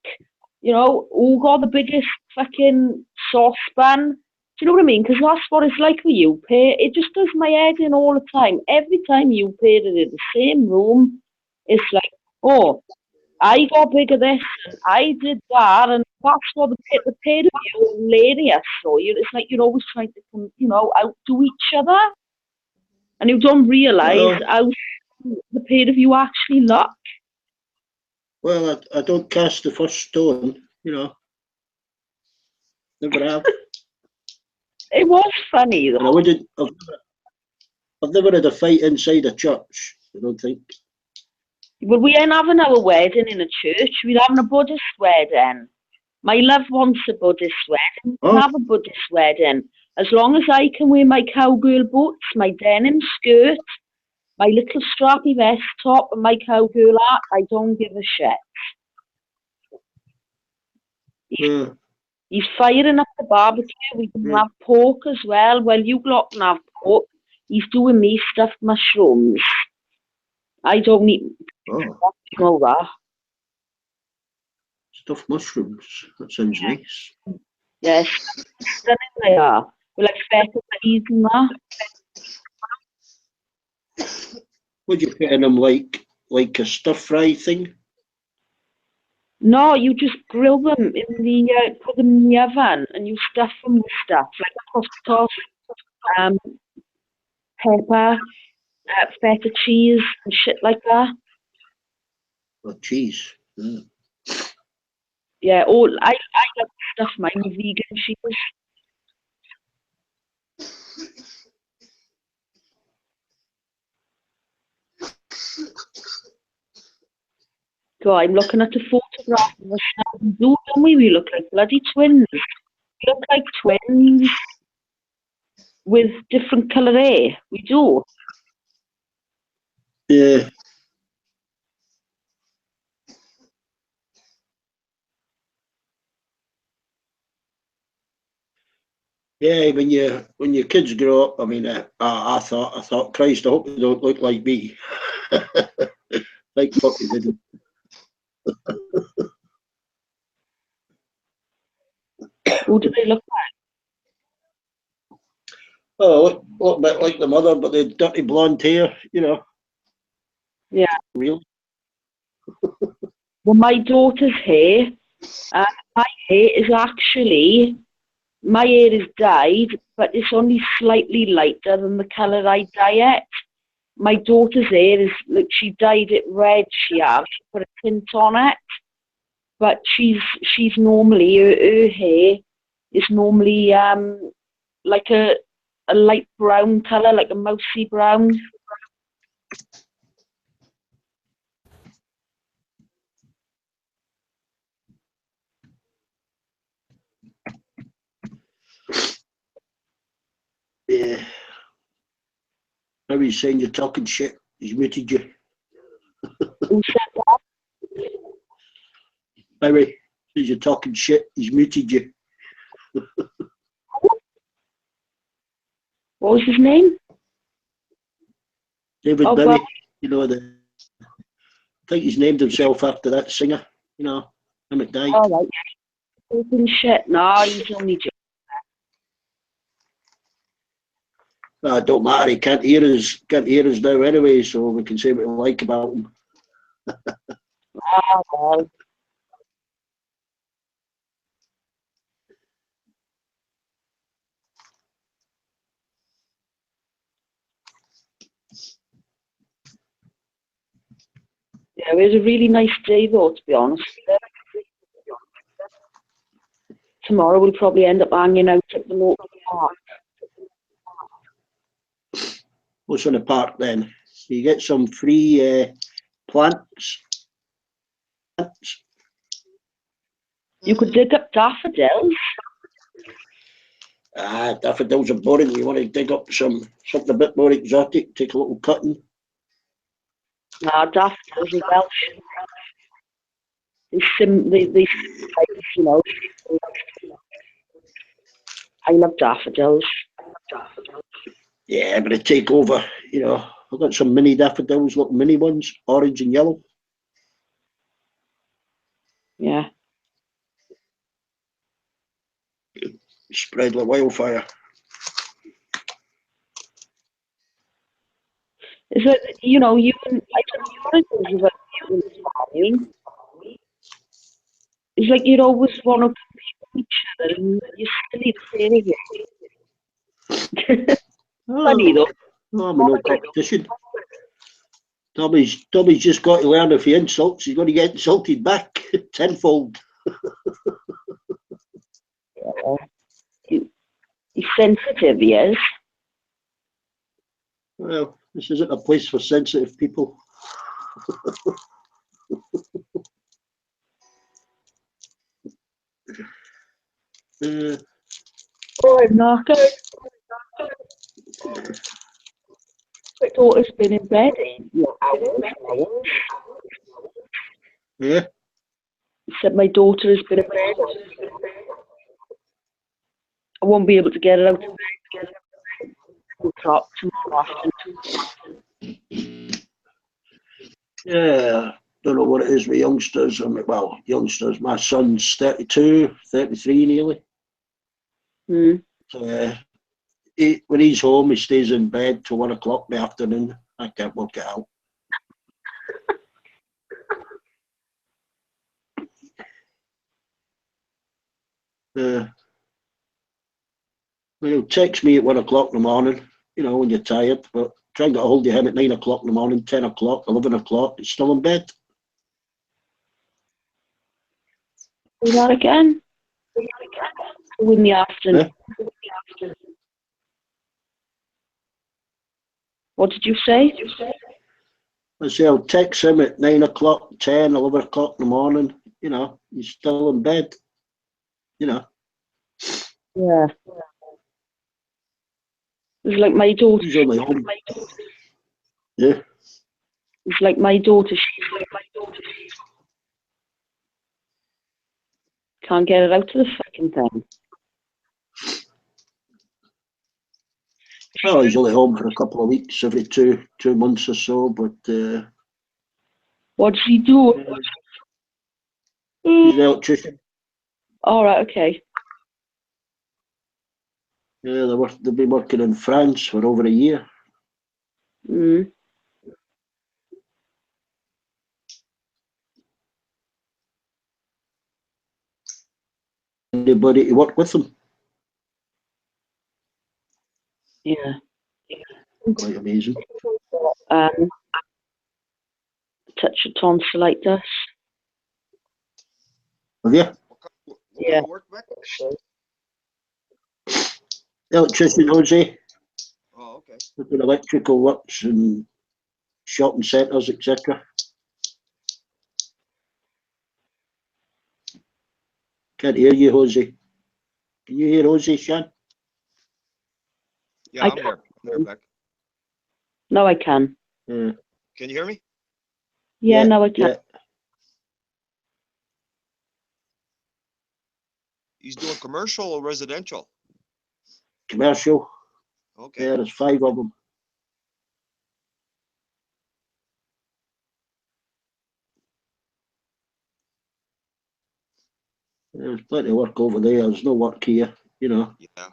you know, who got the biggest fucking saucepan. Do you know what I mean? Because that's what it's like with you, Pay. It just does my head in all the time. Every time you Pay it in the same room, it's like, oh, I got bigger this, and I did that, and that's what the paid of you and lady I saw you. It's like you're always trying to, you know, outdo each other, and you don't realise how the paid of you actually look. Well, I don't cast the first stone, you know. Never have. It was funny though. And I wouldn't. I've never had a fight inside a church. I don't think. But we ain't having our wedding in a church. We're having a Buddhist wedding. My love wants a Buddhist wedding. We can have a Buddhist wedding. As long as I can wear my cowgirl boots, my denim skirt, my little strappy vest top, and my cowgirl hat, I don't give a shit. He's firing up the barbecue. We can have pork as well. Well, you lot can have pork. He's doing me stuffed mushrooms. I don't eat all that. Stuffed mushrooms. That sounds nice. Yes, they are. We like feta peas and that. Would you put in them like a stir fry thing? No, you just grill them in the put them in the oven and you stuff them with stuff like tomato, pepper, feta cheese and shit like that. Oh, cheese. Yeah. Yeah, all I like to stuff mine with vegan cheese. So I'm looking at the photograph of us now. Don't we? We look like bloody twins. We look like twins with different colour hair. We do. Yeah. Yeah, when your kids grow up, I mean, I thought, Christ, I hope they don't look like me. Like fucking didn't. Who do they look Oh, look a bit like the mother, but the dirty blonde hair, Yeah. real. Well, my daughter's hair, my hair is actually, my hair is dyed, but it's only slightly lighter than the colour I dye it. My daughter's hair is, like, she dyed it red, she put a tint on it, but she's normally, her hair is normally like a light brown colour, like a mousy brown. Yeah. How are you saying you're talking shit? He's muted you. Who said that? Harry says you're talking shit. He's muted you. What was his name? David Oh, Bowie. well, I think he's named himself after that singer. Him that died. all right. Talking shit. No, he's only joking. Don't matter. He can't hear us. Can't hear us now anyway. So we can say what we like about him. Well. Yeah, it was a really nice day though, to be honest. Tomorrow we'll probably end up hanging out at the local park. What's in the park then? You get some free plants. You could dig up daffodils. Daffodils are boring. You want to dig up something a bit more exotic, take a little cutting. Nah, daffodils are Welsh. I love daffodils. Yeah, but they take over. I've got some mini daffodils, little mini ones, orange and yellow. Yeah. Spread like wildfire. Is it, you and I don't know what it is about you and Sally. It's like you'd always want to compete with each other and you silly thing. Funny though. No, I'm no competition. Tommy's just got to learn if he insults, he's going to get insulted back tenfold. He's sensitive, he is. Well, this isn't a place for sensitive people. I'm not good. My daughter's been in bed hours. Yeah. He said my daughter has been in bed. I won't be able to get her out of bed. Tomorrow afternoon. Yeah, don't know what it is with youngsters. Youngsters. My son's 32, 33 nearly. So when he's home, he stays in bed till 1 o'clock in the afternoon. I can't work it out. He'll text me at 1 o'clock in the morning, when you're tired, but try and get a hold of him at 9 o'clock in the morning, 10 o'clock, 11 o'clock, he's still in bed. Do that again? In the afternoon. Yeah. What did you say? I say I'll text him at 9 o'clock, 10, 11 o'clock in the morning, he's still in bed, Yeah. It's like my daughter. He's only home. Yeah. It's like my daughter. She's like my daughter. Can't get it out of the fucking thing. Well, he's only home for a couple of weeks, every 2 months or so. But What does he do? he's an electrician. All right, okay. Yeah, they've been working in France for over a year. Mm. Anybody to work with them? Yeah. Quite amazing. Touch of tonsillitis. Have you? What Yeah. kind of work, Mac? Electrician, Jose. Oh, okay. Looking electrical works and shopping centres, etc. Can't hear you, Jose. Can you hear Jose, Shan? Yeah, I'm here. I'm here, Mac. No, I can. Yeah. Can you hear me? Yeah, no, I can. Yeah. He's doing commercial or residential? Commercial. Okay. Yeah, there's 5 of them. There's plenty of work over there. There's no work here, you know. Yeah.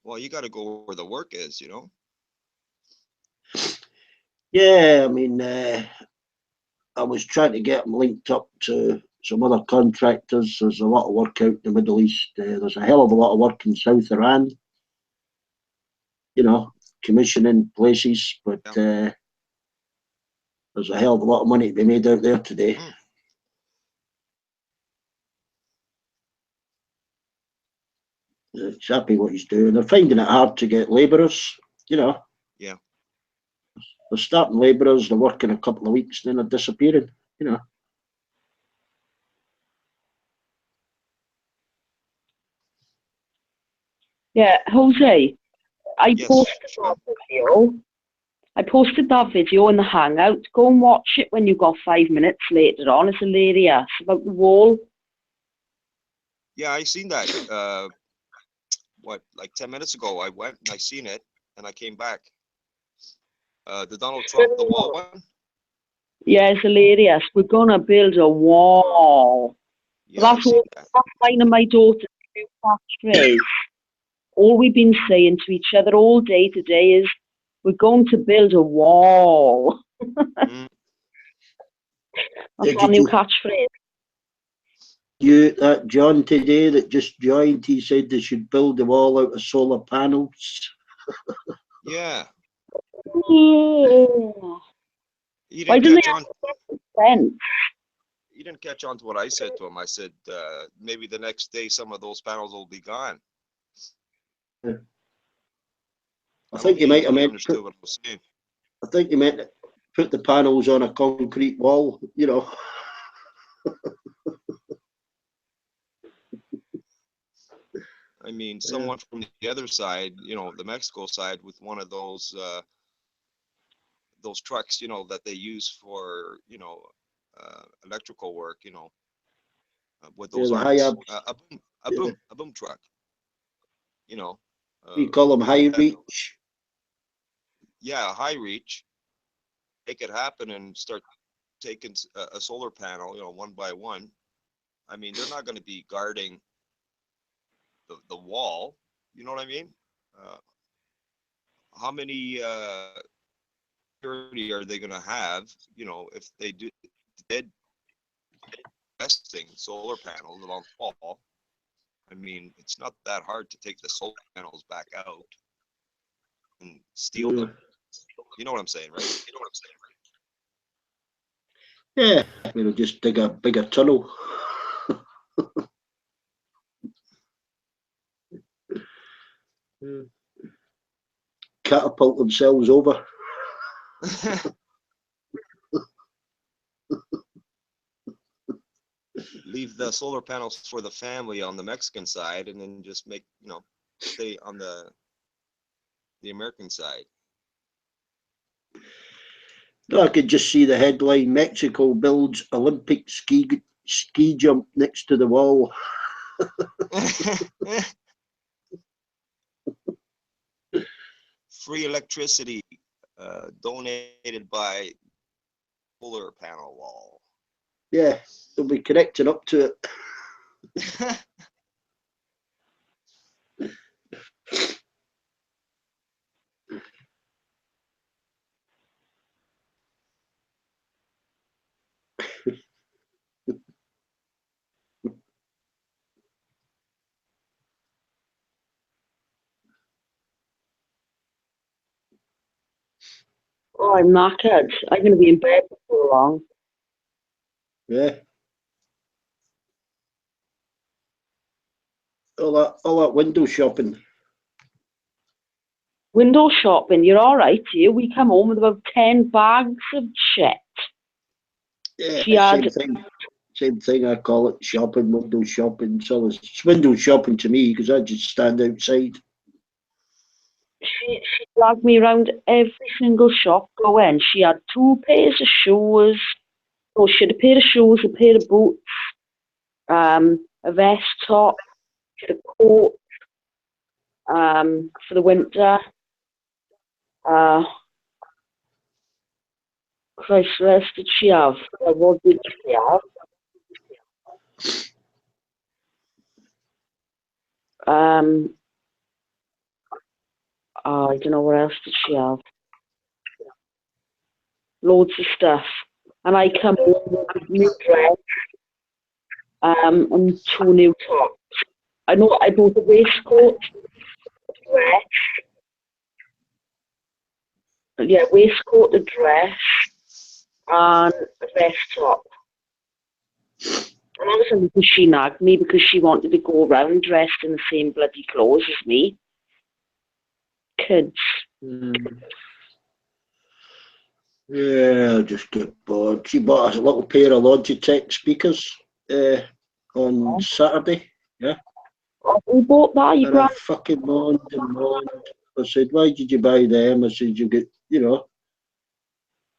Well, you got to go where the work is, you know. Yeah, I mean, I was trying to get them linked up to some other contractors. There's a lot of work out in the Middle East. There's a hell of a lot of work in South Iran, you know, commissioning places, but there's a hell of a lot of money to be made out there today. It's happy what he's doing. They're finding it hard to get labourers, you know. Yeah. They're starting labourers, they're working a couple of weeks, then they're disappearing, you know. Yeah, Jose, I Yes, posted sure. that video. I posted that video in the Hangout. Go and watch it when you've got 5 minutes later on. It's hilarious about the wall. Yeah, I seen that. Like 10 minutes ago, I went and I seen it, and I came back. The Donald Trump, the wall one. Yeah, it's hilarious. We're gonna build a wall. Yeah, I seen that. That's mine and my daughter's new catchphrase. All we've been saying to each other all day today is, we're going to build a wall. Mm. That's our new catchphrase. That John today that just joined, he said they should build the wall out of solar panels. Yeah. Yeah. You Why didn't didn't catch they on. have sense? You didn't catch on to what I said to him. I said maybe the next day some of those panels will be gone. Yeah. I don't think you might have meant understood what I was saying. I think you meant put the panels on a concrete wall, you know. I mean, someone from the other side, you know, the Mexico side, with one of those trucks, you know, that they use for, you know, electrical work, you know, with those the arms, high-ups. A boom truck, you know. You call them high reach. Yeah, high reach. Make it happen and start taking a solar panel, you know, one by one. I mean, they're not going to be guarding the wall. You know what I mean? How many security are they going to have? You know, if they did investing solar panels along the wall. I mean, it's not that hard to take the solar panels back out and steal them. You know what I'm saying, right? Yeah, we'll just dig a bigger tunnel. Catapult themselves over. Leave the solar panels for the family on the Mexican side, and then just make, you know, stay on the American side. I could just see the headline: Mexico builds Olympic ski jump next to the wall. free electricity donated by solar panel wall. Yeah, they'll be connected up to it. Oh, I'm knackered. I'm going to be in bed for long. Yeah. All that window shopping. Window shopping, you're all right, you? We come home with about 10 bags of shit. Yeah, She had, same thing. Same thing. I call it shopping, window shopping. So it's window shopping to me because I just stand outside. she dragged me around every single shop going. She had 2 pairs of shoes. Oh, she had a pair of shoes, a pair of boots, a vest top, she had a coat for the winter. Christ, what else did she have? What did she have? I don't know what else did she have. Loads of stuff. And I come home with a new dress and 2 new tops. I bought a waistcoat, a dress. Yeah, waistcoat, a dress, and a vest top. And obviously because she nagged me because she wanted to go around dressed in the same bloody clothes as me. Kids. Yeah, I just get bored. She bought a little pair of Logitech speakers on Saturday. Yeah. Oh, who bought that? You And I grand? fucking moaned and moaned. I said, why did you buy them? I said, you get,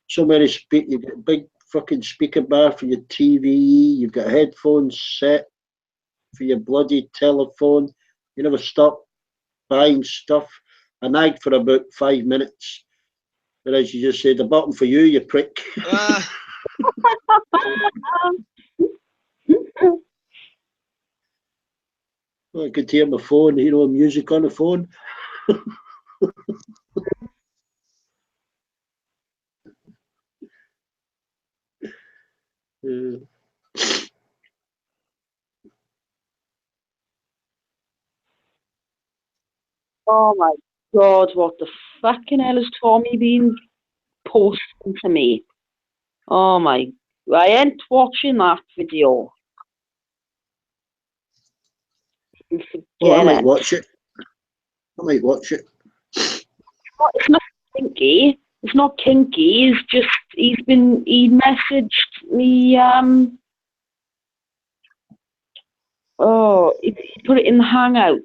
so many you get a big fucking speaker bar for your TV, you've got headphones set for your bloody telephone. You never stop buying stuff. I nagged for about 5 minutes. And as you just said, the button for you, you prick. I could hear my phone, music on the phone. Oh my God, what the fucking hell has Tommy been posting to me? Oh my, I ain't watching that video. Oh, I Forget might it. watch it. It's not kinky. It's not kinky. It's just he messaged me. He put it in the Hangout.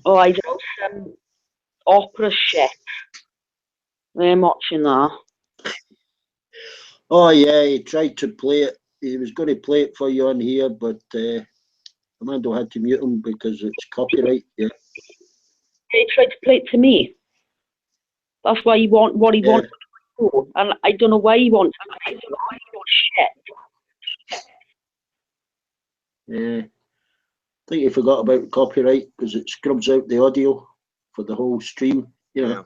I don't know, some opera shit. I'm watching that. Oh yeah, he tried to play it. He was going to play it for you on here, but Amanda had to mute him because it's copyright. Yeah. He tried to play it to me. That's why he wants what he wants to do, and I don't know why he wants shit. Yeah. I think he forgot about copyright because it scrubs out the audio for the whole stream. Yeah.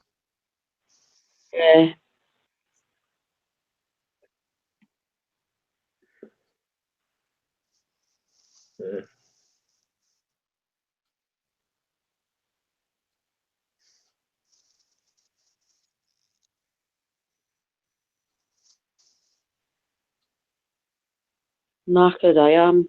Knackered I am.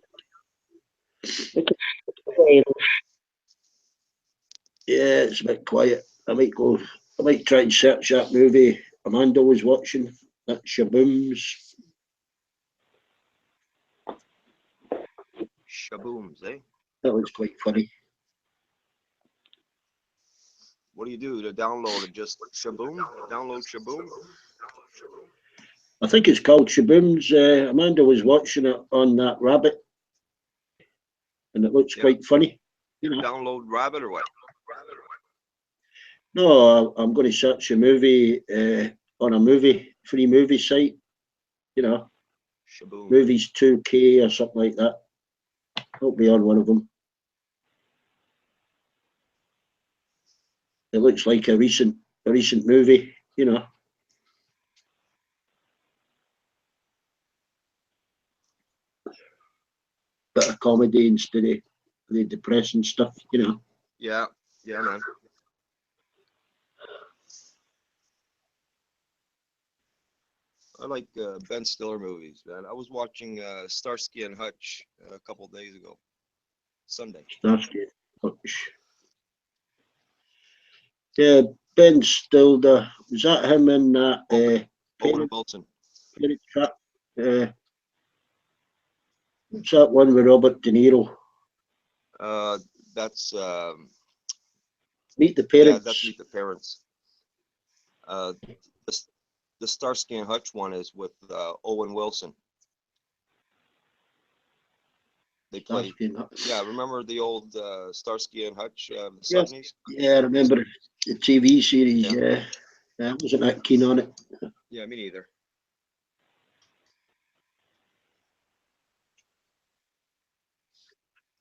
Yeah, it's a bit quiet. I might try and search that movie Amanda was watching. That Shabooms. Shabooms, eh? That looks quite funny. What do you do to download it? Just Shaboom? Download Shaboom? I think it's called Shabooms. Amanda was watching it on that Rabbit, and it looks quite funny. Download Rabbit or what? No, I'm going to search a movie on a free movie site. You know, Shaboom. movies 2K or something like that. I'll be on one of them. It looks like a recent movie. You know. Bit of comedy instead of the depressing stuff, you know. Yeah, man. I like Ben Stiller movies, man. I was watching Starsky and Hutch a couple of days ago, Sunday. Starsky and Hutch. Yeah, Ben Stiller. Was that him in that Owen Wilson. Parent Trap? What's that one with Robert De Niro? That's Meet the yeah, Parents. that's Meet the Parents. The Starsky and Hutch one is with Owen Wilson. They play. Starsky and Hutch. Yeah, remember the old Starsky and Hutch, the Yes. 70s? Yeah, I remember the TV series. Yeah, I wasn't that keen on it. Yeah, me neither.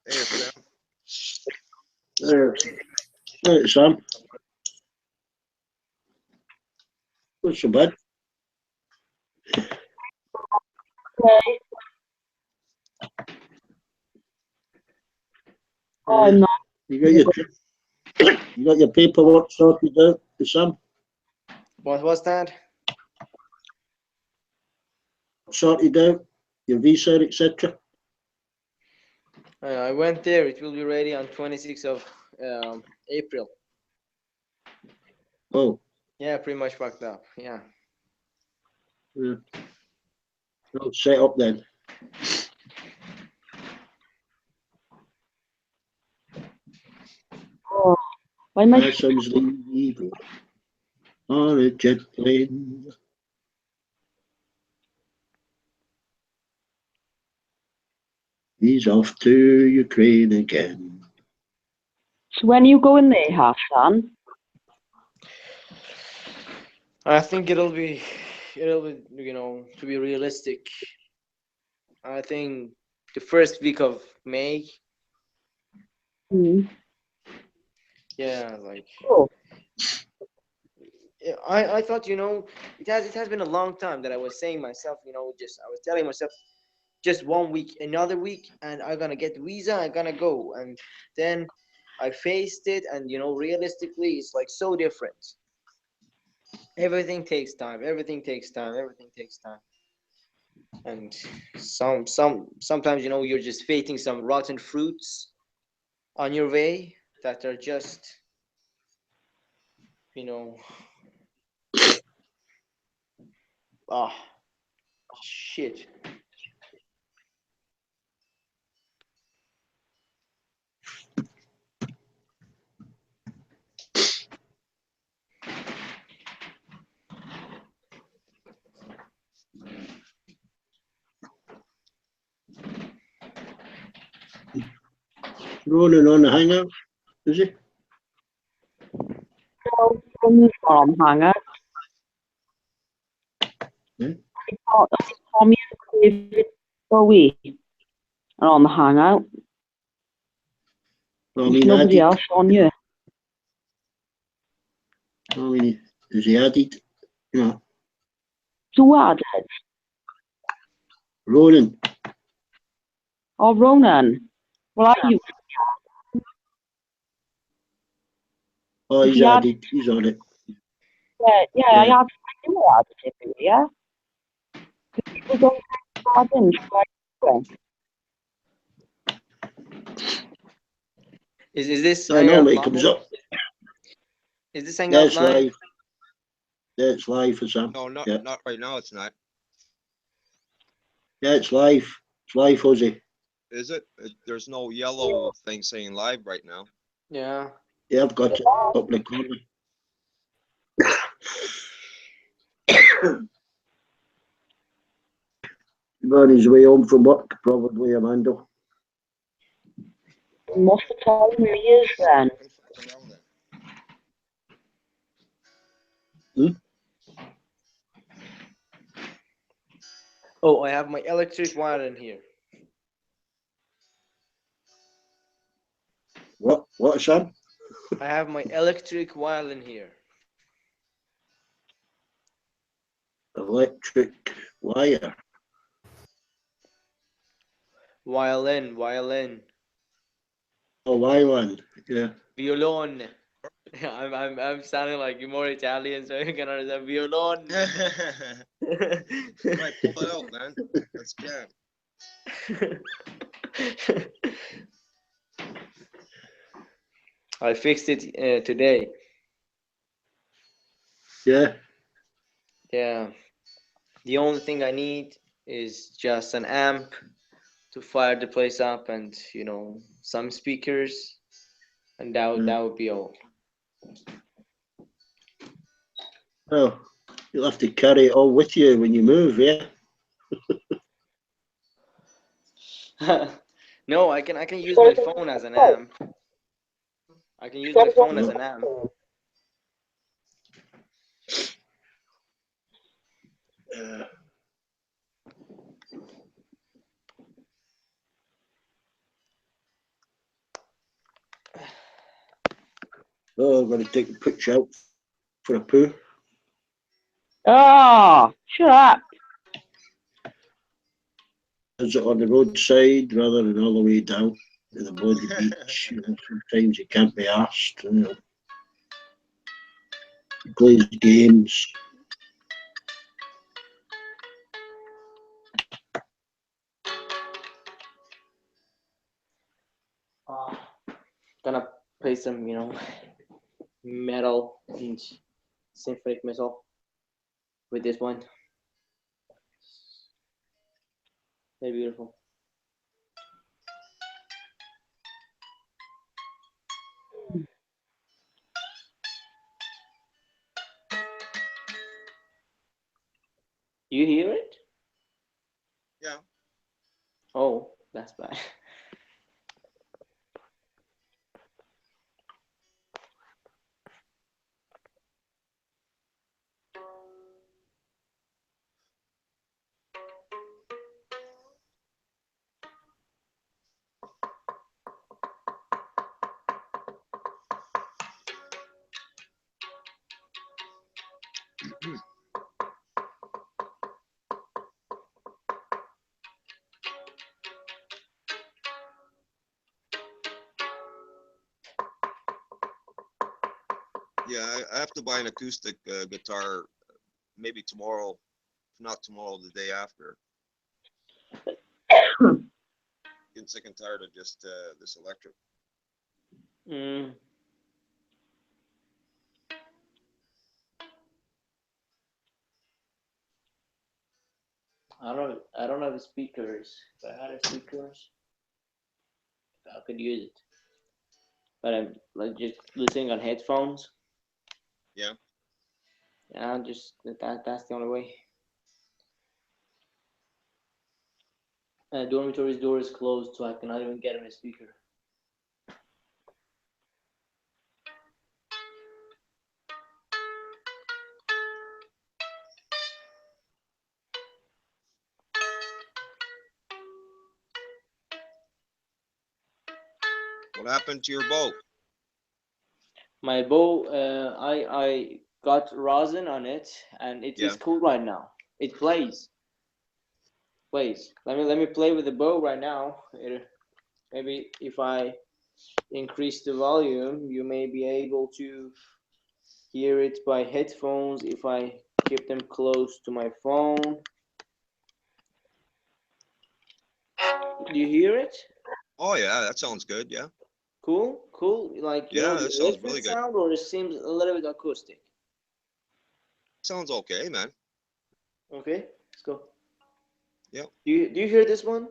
Hey, Sam. Hey, Sam. Not so bad. Oh no. You got your paperwork sorted out, Sam? What was that? Sorted out? Your visa, etc.? I went there. It will be ready on 26th of April. Oh. Yeah, pretty much fucked up. Yeah. Yeah. Well, set up then. Oh, why am I? That sounds leaving on a jet plane. He's off to Ukraine again. So when are you going there, Hassan? I think it'll be, you know, to be realistic. I think the first week of May. Yeah, like. Oh. I thought, you know, it has been a long time that I was saying myself, you know, I was telling myself, just 1 week, another week, and I'm gonna get visa, I'm gonna go, and then I faced it, and you know, realistically, it's like so different. Everything takes time. And sometimes, you know, you're just facing some rotten fruits on your way that are just, you know, shit. Rolling on the hangout, is he? No, from the farm hangout. Yeah. Tommy and David Bowie are on the hangout. There's nobody else on you. I mean, is he added? No. Who added? Ronan. Oh, Ronan. Well, I used. Oh, he's added. He's on it. Yeah, I added. I knew I added it, yeah. People don't add in, so Is this I know, it comes up. Is this hangout live? Live. Yeah, it's live for Sam. No, not right now. It's not. Yeah, it's live. It's live, Jose. Is it? There's no yellow thing saying live right now. Yeah. Yeah, I've got it up in the corner. He's on his way home from work, probably, Amanda. must have told me he is then. Oh, I have my electric wire in here. What, son? I have my electric violin here. Electric wire. Violin. Oh, violin. Yeah. Violon. I'm sounding like more Italian, so you can understand violon. Right, pull it out, man. That's good. I fixed it today. Yeah. Yeah. The only thing I need is just an amp to fire the place up, and some speakers, and that would be all. Well, you'll have to carry it all with you when you move, yeah. No, I can use my phone as an amp. I can use my phone as an amp. Oh, I'm going to take a picture out for a poo. Oh, shut up. Is it on the roadside rather than all the way down to the bloody beach? Sometimes you can't be asked. You plays games. Gonna play some, metal and symphonic metal with this one. Very beautiful. You hear it? Yeah. Oh, that's bad. Yeah, I have to buy an acoustic guitar maybe tomorrow. If not tomorrow, the day after. Getting sick and tired of just this electric. I don't have speakers. If I had speakers, I could use it. But I'm like just listening on headphones. Yeah. Yeah, just that's the only way. Dormitory's door is closed, so I cannot even get on a speaker. What happened to your boat? My bow, I got rosin on it, and it's cool right now. It plays. Let me play with the bow right now. Maybe if I increase the volume, you may be able to hear it by headphones if I keep them close to my phone. Do you hear it? Oh yeah, that sounds good. Yeah. Cool. Like yeah, the that sounds lifted really good. sound, or it seems a little bit acoustic. Sounds okay, man. Okay, let's go. Yeah. Do you hear this one?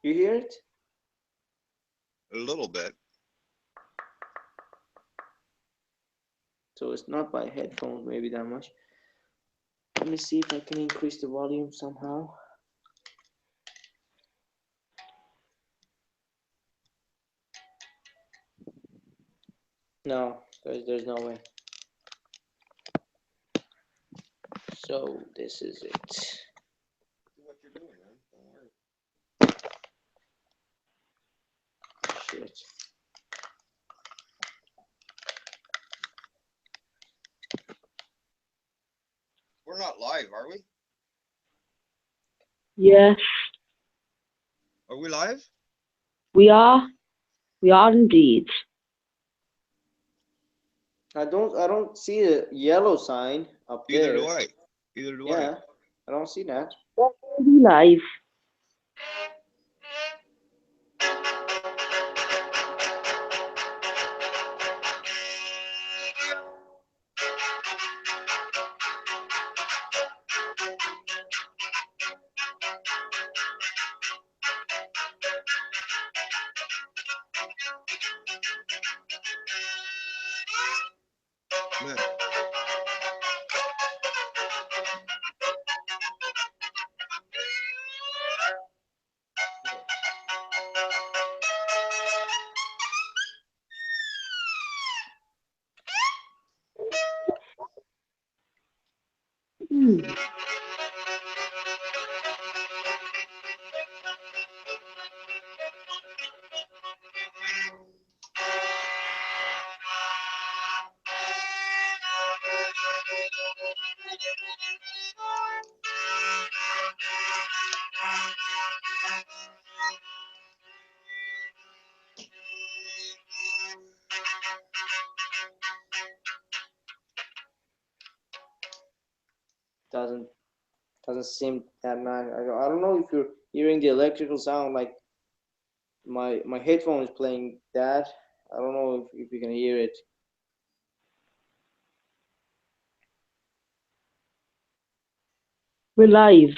You hear it? A little bit. So it's not by headphones, maybe that much. Let me see if I can increase the volume somehow. No, there's no way. So this is it. Do what you're doing, man. Don't worry. Shit. We're not live, are we? Yes, Are we live? we are. We are indeed. I don't see a yellow sign up Either there. do I. Either do Yeah, I don't see that. We live. Man, Hmm. Doesn't seem that nice. I don't know if you're hearing the electrical sound. Like my headphone is playing that. I don't know if you can hear it. We're live.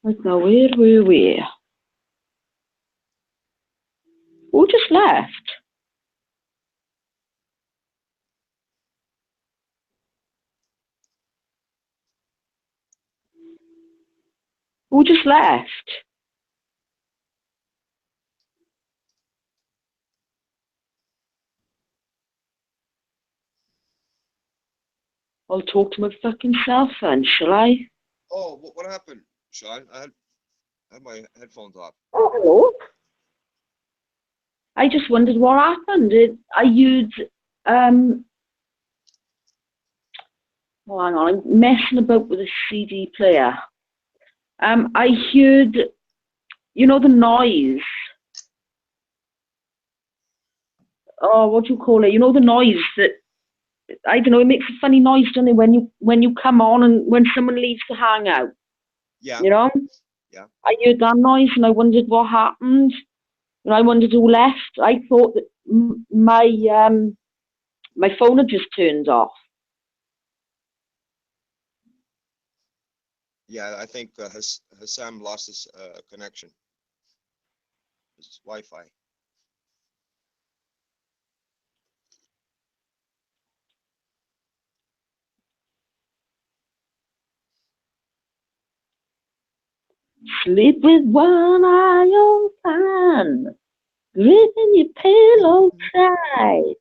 Right now, where were we? Who just left? Who just left? I'll talk to my fucking self then, shall I? Oh, what happened, Sean? I had my headphones off. Oh, hello. I just wondered what happened. I used, oh, hang on, I'm messing about with a CD player. I heard, you know, the noise. Oh, what do you call it? You know, the noise that, I don't know, it makes a funny noise, doesn't it, when you come on and when someone leaves the hangout. Yeah. You know? Yeah. I heard that noise and I wondered what happened. And I wondered who left. I thought that my phone had just turned off. Yeah, I think Hassam lost his connection. His Wi-Fi. Sleep with one eye open, gripping your pillow tight.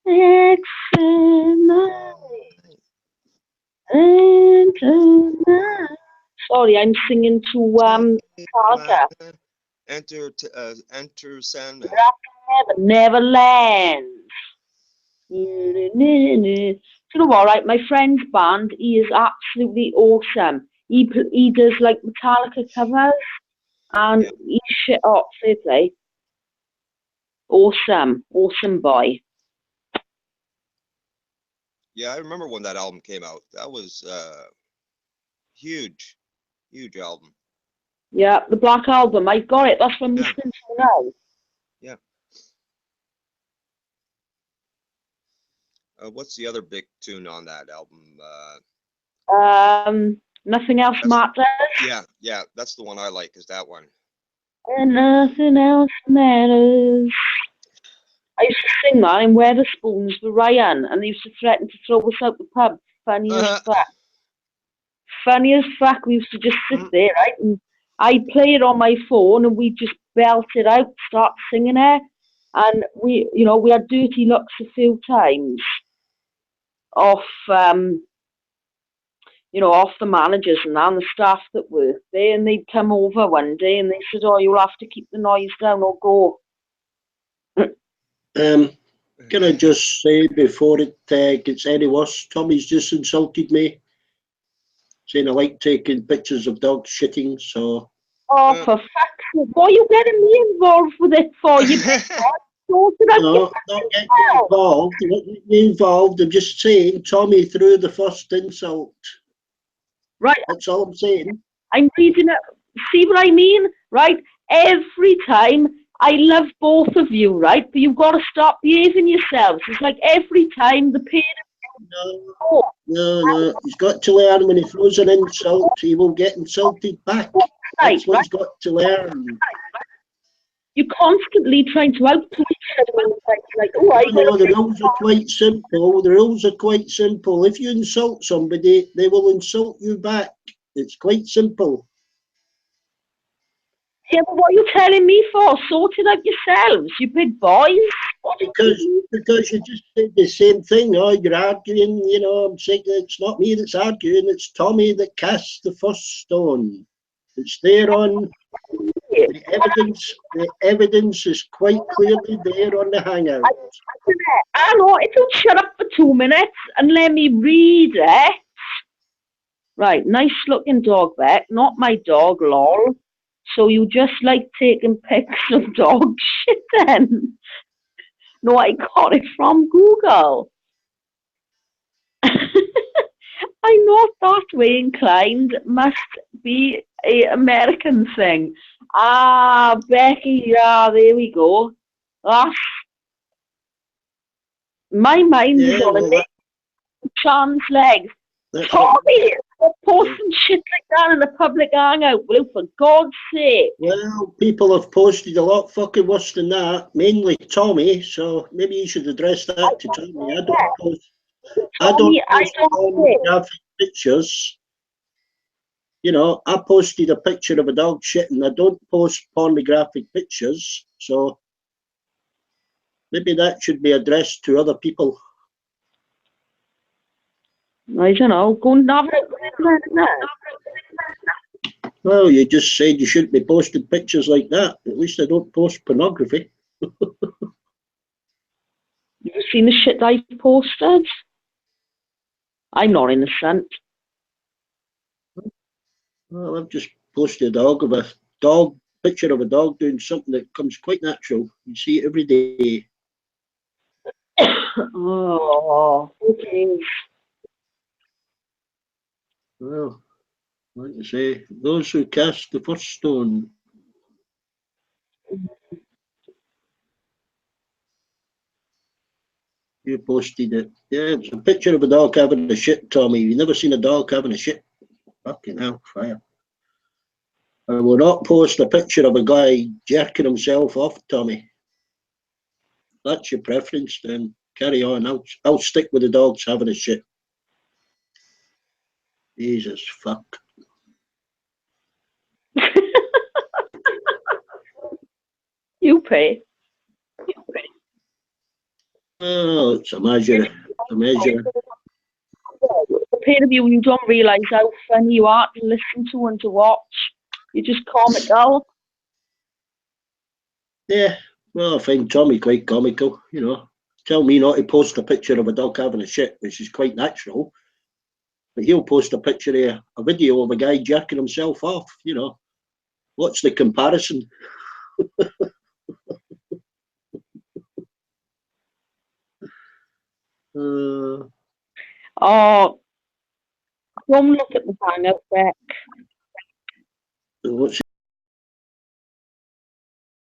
Excellent. And tonight. Sorry, I'm singing to Metallica. Enter Sandman. Neverland. You know what, right? My friend's band, he is absolutely awesome. He does like Metallica covers, and he's shit up, fair play. Awesome boy. Yeah, I remember when that album came out. That was huge album. Yeah, the Black Album. I got it. That's what I'm listening to now. Yeah. What's the other big tune on that album? Nothing Else Matters. Yeah, that's the one I like, is that one. And nothing else matters. I used to sing that in Weatherspoons with Ryan, and they used to threaten to throw us out the pub. Funny as fuck. Funny as fuck. We used to just sit there, right? And I'd play it on my phone, and we'd just belt it out, start singing it. And we had dirty looks a few times off, off the managers and the staff that worked there, and they'd come over one day and they said, "Oh, you'll have to keep the noise down or go." Can I just say before it gets any worse, Tommy's just insulted me, saying I like taking pictures of dogs shitting, so... Oh, for fuck's sake, why are you getting me involved with it for? You No, not getting involved. Not getting involved. I'm just saying Tommy threw the first insult. Right. That's all I'm saying. I'm reading it. See what I mean? Right? Every time, I love both of you, right? But you've got to stop behaving yourselves. It's like every time the parent... No. He's got to learn when he throws an insult, he will get insulted back. That's what he's got to learn. You're constantly trying to outdo each other. No, the rules are quite simple. The rules are quite simple. If you insult somebody, they will insult you back. It's quite simple. Yeah, but what are you telling me for? Sort it out yourselves, you big boys. Because you just said the same thing. Oh, you're arguing. I'm saying it's not me that's arguing. It's Tommy that casts the first stone. It's there on the evidence. The evidence is quite clearly there on the hangout. I know. If you shut up for 2 minutes and let me read it. Right, nice looking dog back. Not my dog, lol. So you just like taking pics of dog shit then? No, I got it from Google. I'm not that way inclined. Must be a American thing. Ah, Becky, yeah, there we go. That's... My mind is on a chance legs. Tommy, posting shit like that in the public hangout, Blue, for God's sake. Well, people have posted a lot fucking worse than that, mainly Tommy, so maybe you should address that to Tommy. I don't post pornographic pictures. You know, I posted a picture of a dog shitting. I don't post pornographic pictures, so maybe that should be addressed to other people. I don't know. Go and have it. Well, you just said you shouldn't be posting pictures like that. At least I don't post pornography. You've seen the shit I posted? I'm not innocent. Well, I've just posted a picture of a dog doing something that comes quite natural. You see it every day. Oh, okay. Well, like I say, those who cast the first stone. You posted it. Yeah, it's a picture of a dog having a shit, Tommy. You've never seen a dog having a shit. Fucking hell, fire. I will not post a picture of a guy jerking himself off, Tommy. That's your preference, then carry on. I'll stick with the dogs having a shit. Jesus fuck. You pay. Oh, it's a measure. A measure. The pair of you don't realise how funny you are to listen to and to watch. You just comical. Yeah, well, I find Tommy quite comical, you know. Tell me not to post a picture of a dog having a shit, which is quite natural. But he'll post a picture of a video of a guy jerking himself off, you know. What's the comparison? Oh, don't look at the hangout, Beck. What's